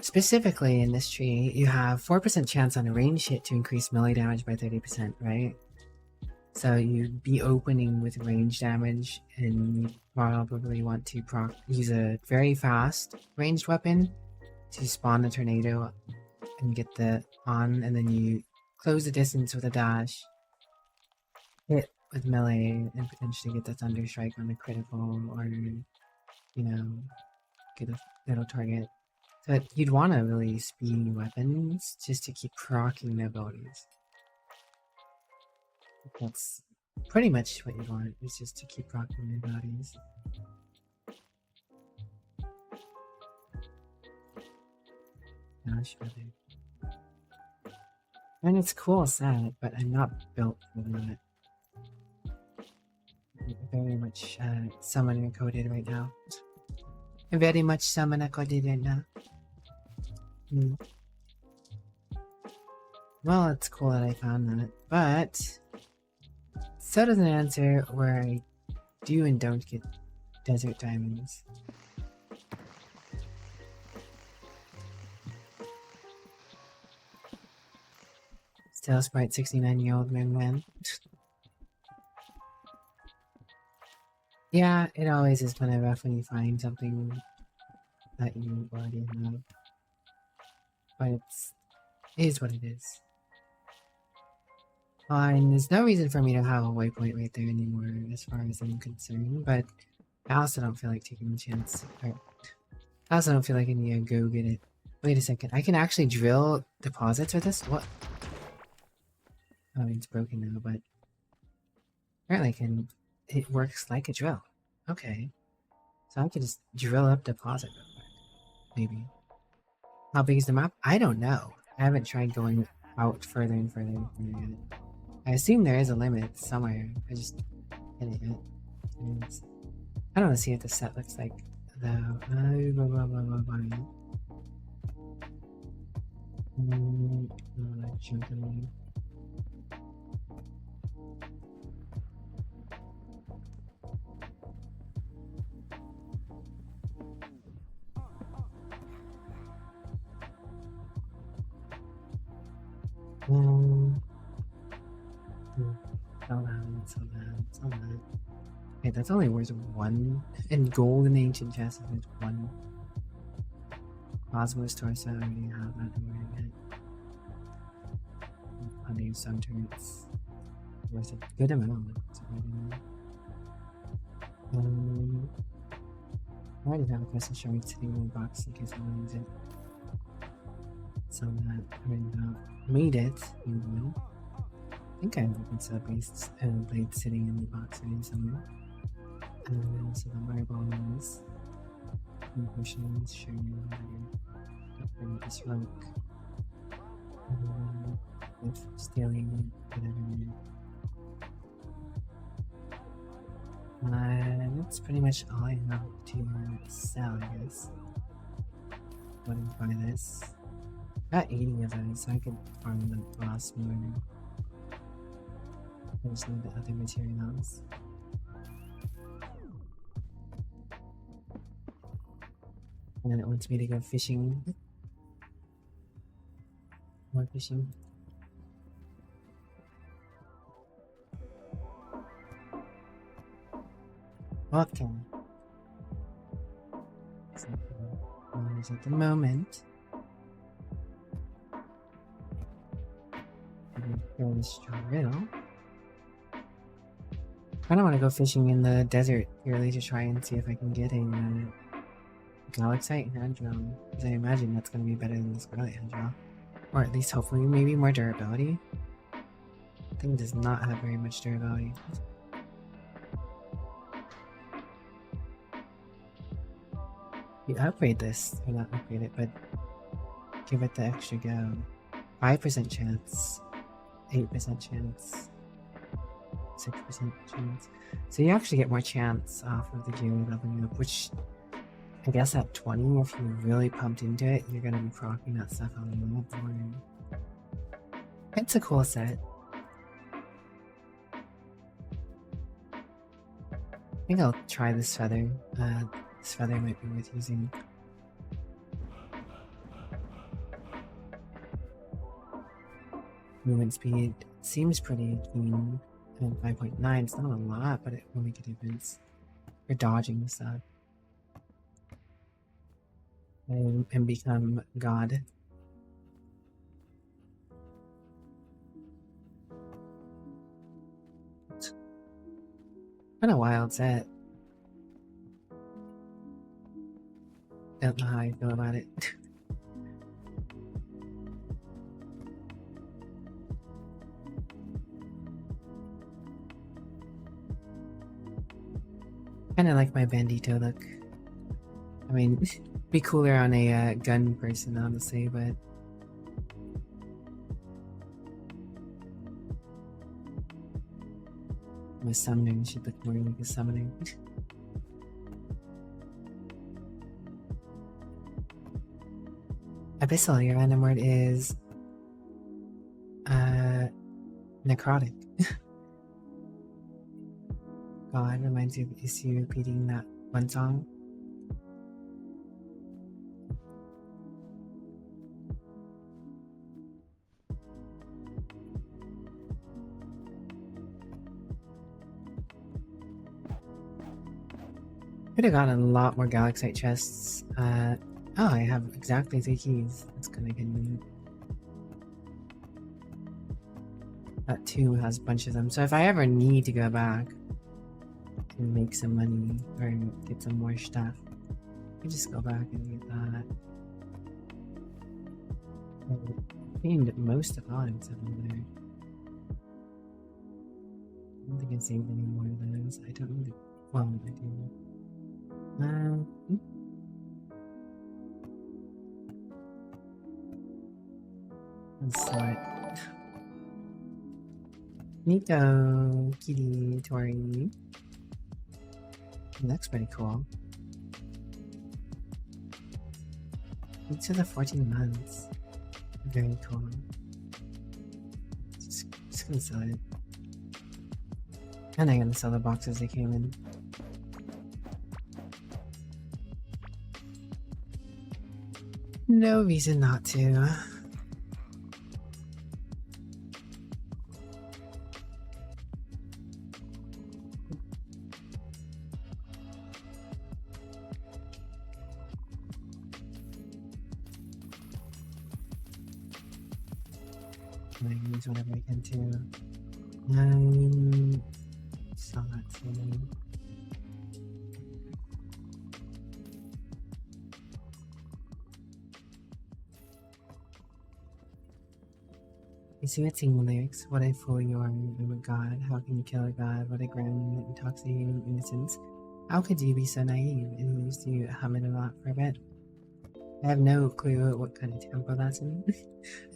specifically in this tree, you have 4% chance on a range hit to increase melee damage by 30%, right? So you'd be opening with range damage, and you probably want to use a very fast ranged weapon to spawn a tornado and get the on, and then you close the distance with a dash, hit with melee, and potentially get the thunder strike on the critical, or get a little target. So you'd want to really speed weapons just to keep proccing the abilities. That's pretty much what you want, is just to keep rocking your bodies. Gosh, brother. And it's cool set, but I'm not built for that. I'm very much summoner coded right now. I'm very much summoner coded right now. Well, it's cool that I found that, but so doesn't answer where I do and don't get desert diamonds. Still Sprite 69-year-old man. Yeah, it always is kind of rough when you find something that you already have. But it is what it is. And there's no reason for me to have a waypoint right there anymore as far as I'm concerned, but I also don't feel like taking the chance. I also don't feel like I need to go get it. Wait a second, I can actually drill deposits with this? What? Oh, it's broken now, but apparently it works like a drill. Okay. So I can just drill up deposit real quick. Maybe. How big is the map? I don't know. I haven't tried going out further and further and further yet. I assume there is a limit somewhere. I just hit it yet. I don't want to see what the set looks like though. So bad. Okay, that's only worth one. And gold in the ancient chest is worth one. Cosmos torso, I already have that. I'm wearing it. Plenty of sun turrets. Worth a good amount. I already have a question showing sitting in the box in case I want to use it. So that I already have made it. Even. I think I have open sub beasts and blade sitting in the box already somewhere. So the marbles and potions showing you upgrade this rock. With stealing whatever. That's pretty much all I have to sell, I guess. Let me buy this. Got 80 of those, so I could farm the boss more. I just need the other materials. And then it wants me to go fishing. More fishing. Okay. So, at the moment. Go this drill. I don't want to go fishing in the desert purely to try and see if I can get a Galaxite hand gel. Because I imagine that's going to be better than the Scarlet hand gel. Or at least hopefully maybe more durability. Thing does not have very much durability. You upgrade this, or not upgrade it, but give it the extra go. 5% chance, 8% chance, 6% chance. So you actually get more chance off of the gear leveling up, which I guess at 20, if you're really pumped into it, you're gonna be proccing that stuff out a lot more. It's a cool set. I think I'll try this feather. This feather might be worth using. Movement speed seems pretty keen. And 5.9, it's not a lot, but it will make a difference. For dodging stuff. And become God. What a wild set. Don't know how I feel about it. Kinda like my bandito look. I mean, be cooler on a gun person, honestly, but... I'm a summoner, should look more like a summoner. Abyssal, your random word is... necrotic. God, reminds you of Issue repeating that one song. Could have gotten a lot more Galaxite chests. Oh, I have exactly 3 keys. That's kind of good news. That 2 has a bunch of them. So if I ever need to go back and make some money or get some more stuff, I just go back and get that. I cleaned most of all except in there. I don't think I saved any more of those. I don't really. Well, I do. Let's sort. Nico, Kitty, Tori. That's pretty cool. Each of the 14 months. Very cool. Just gonna sell it. And I'm gonna sell the boxes they came in. No reason not to. I can use whatever I can too. Sell that too. You see what's singing the lyrics? What a fool you are, I'm a god. How can you kill a god? What a grand intoxicating innocence. How could you be so naive? And he used to hum it a lot for a bit. I have no clue what kind of tempo that's in.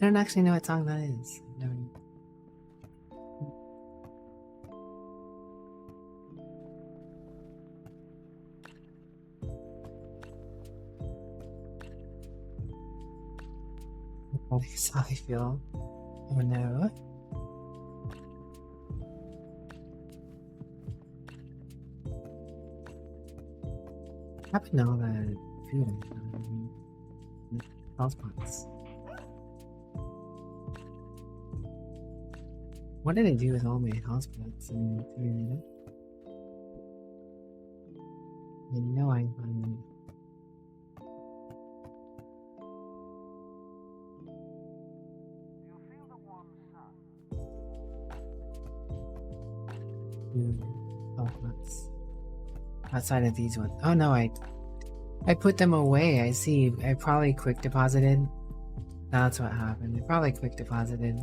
I don't actually know what song that is. No. That's how I feel. Oh no. What happened to all that food? Health pots. What did I do with all my health pots and food? I know I found. Health pots. Outside of these ones. Oh no, I I put them away. I see. I probably quick deposited. That's what happened. I probably quick deposited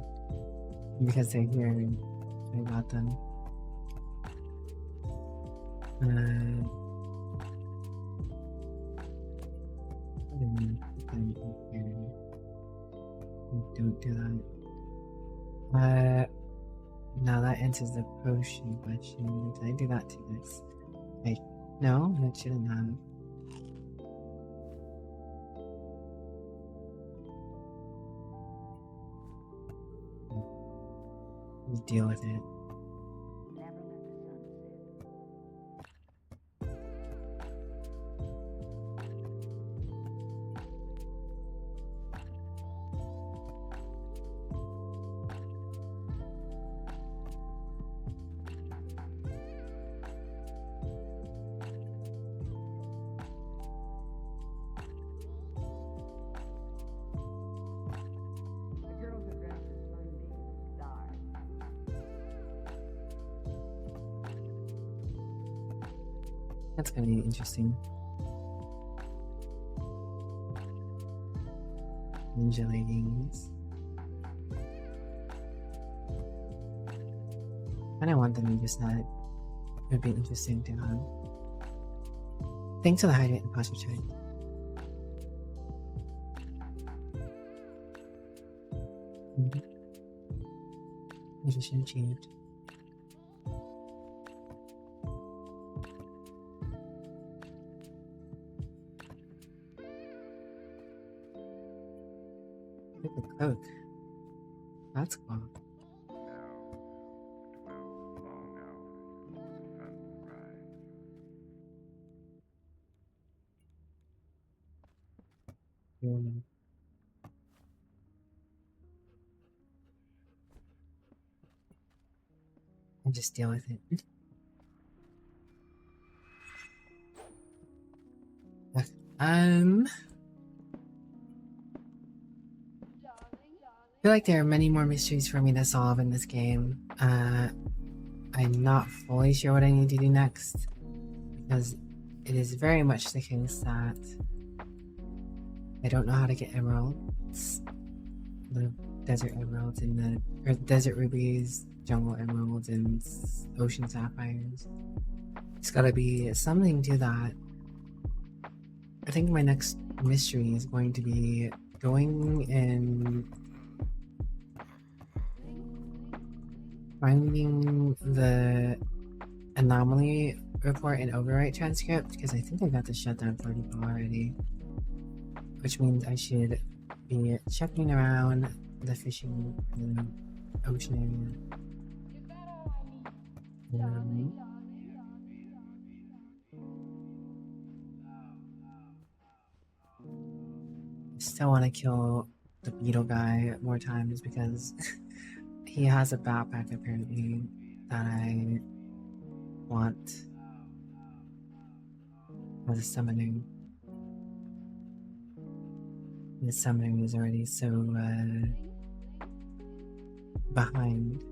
because they're here. I got them. I didn't put them here. Don't do that. Now that answers the potion question. Did I do that too next? No, it shouldn't have. Just deal with it. That's gonna be interesting. Ninja leggings. I don't want them to just not. It would be interesting to have. Thanks for the hydrate and posture check. Position achieved. Look at the cloak. That's cool. And just deal with it. I feel like there are many more mysteries for me to solve in this game. I'm not fully sure what I need to do next, because it is very much the case that I don't know how to get emeralds. The desert emeralds and the desert rubies, jungle emeralds, and ocean sapphires. It's gotta be something to that. I think my next mystery is going to be going and finding the anomaly report and overwrite transcript, because I think I got the shutdown protocol already, which means I should be checking around the fishing in the ocean area. I still want to kill the beetle guy more times because he has a backpack apparently that I want as a summoning. The summoning is already so behind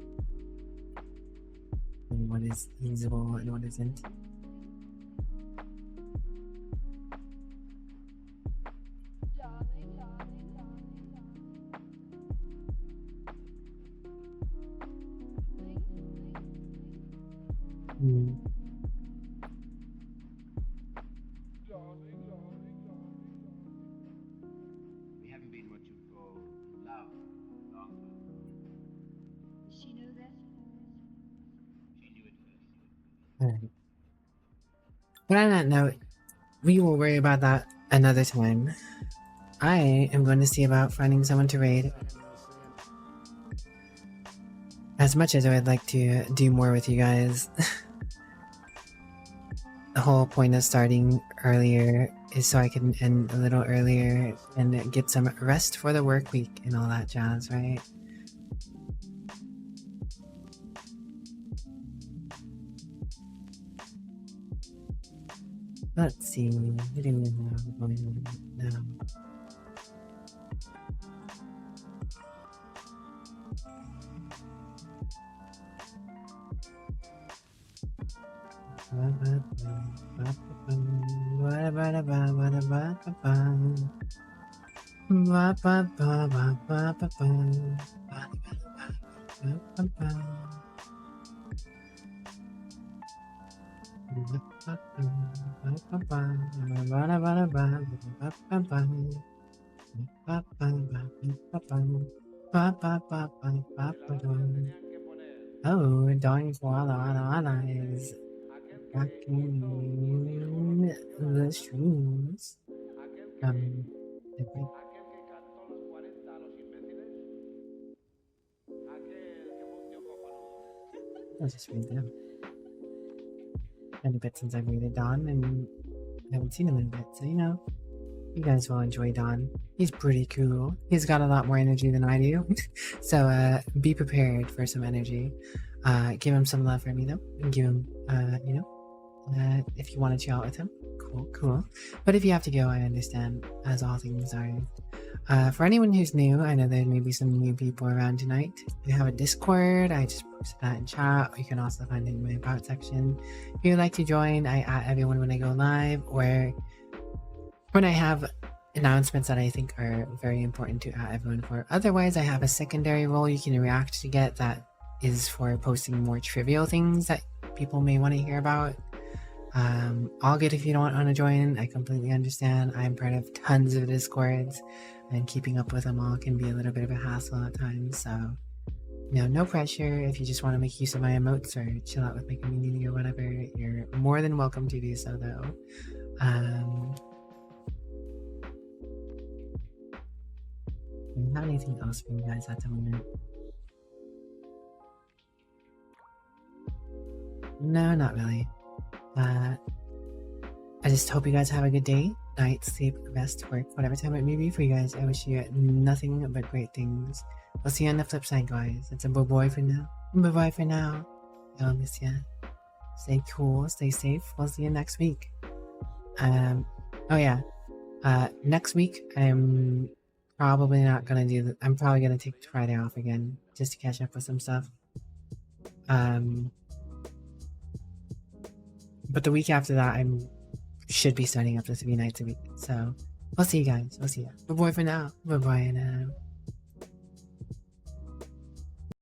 in what is usable and what isn't. We haven't been what you call in love long enough. Does she know this? She knew it first. Alright. But on that note, we will worry about that another time. I am going to see about finding someone to raid. As much as I would like to do more with you guys, the whole point of starting earlier is so I can end a little earlier and get some rest for the work week and all that jazz, right? Let's see, what do we have going on now? What Oh, Don Koala is back in the streams. If I'll just read them. Been a bit since I've read Don, and I haven't seen him in a bit, so you guys will enjoy Don. He's pretty cool. He's got a lot more energy than I do, so be prepared for some energy. Give him some love for me though, and give him, if you want to chill out with him, cool. But if you have to go, I understand, as all things are. For anyone who's new, I know there may be some new people around tonight. We have a Discord. I just posted that in chat. You can also find it in my about section. If you'd like to join, I add everyone when I go live, or when I have announcements that I think are very important to add everyone for. Otherwise, I have a secondary role you can react to get that is for posting more trivial things that people may want to hear about. All good if you don't want to join. I completely understand. I'm part of tons of Discords, and keeping up with them all can be a little bit of a hassle at times. So, no pressure. If you just want to make use of my emotes or chill out with my community or whatever, you're more than welcome to do so, though. Do you have anything else for you guys at the moment? No, not really. I just hope you guys have a good day, night, sleep, rest, work, whatever time it may be for you guys. I wish you nothing but great things. We'll see you on the flip side, guys. It's a bye-bye for now. Bye-bye for now. I'll miss ya. Stay cool, stay safe. We'll see you next week. Oh yeah. Next week, I'm probably not gonna do I'm probably gonna take Friday off again, just to catch up with some stuff. But the week after that, I should be starting up to 3 nights a week. So, we'll see you guys. We'll see you. Bye-bye for now. Bye-bye now.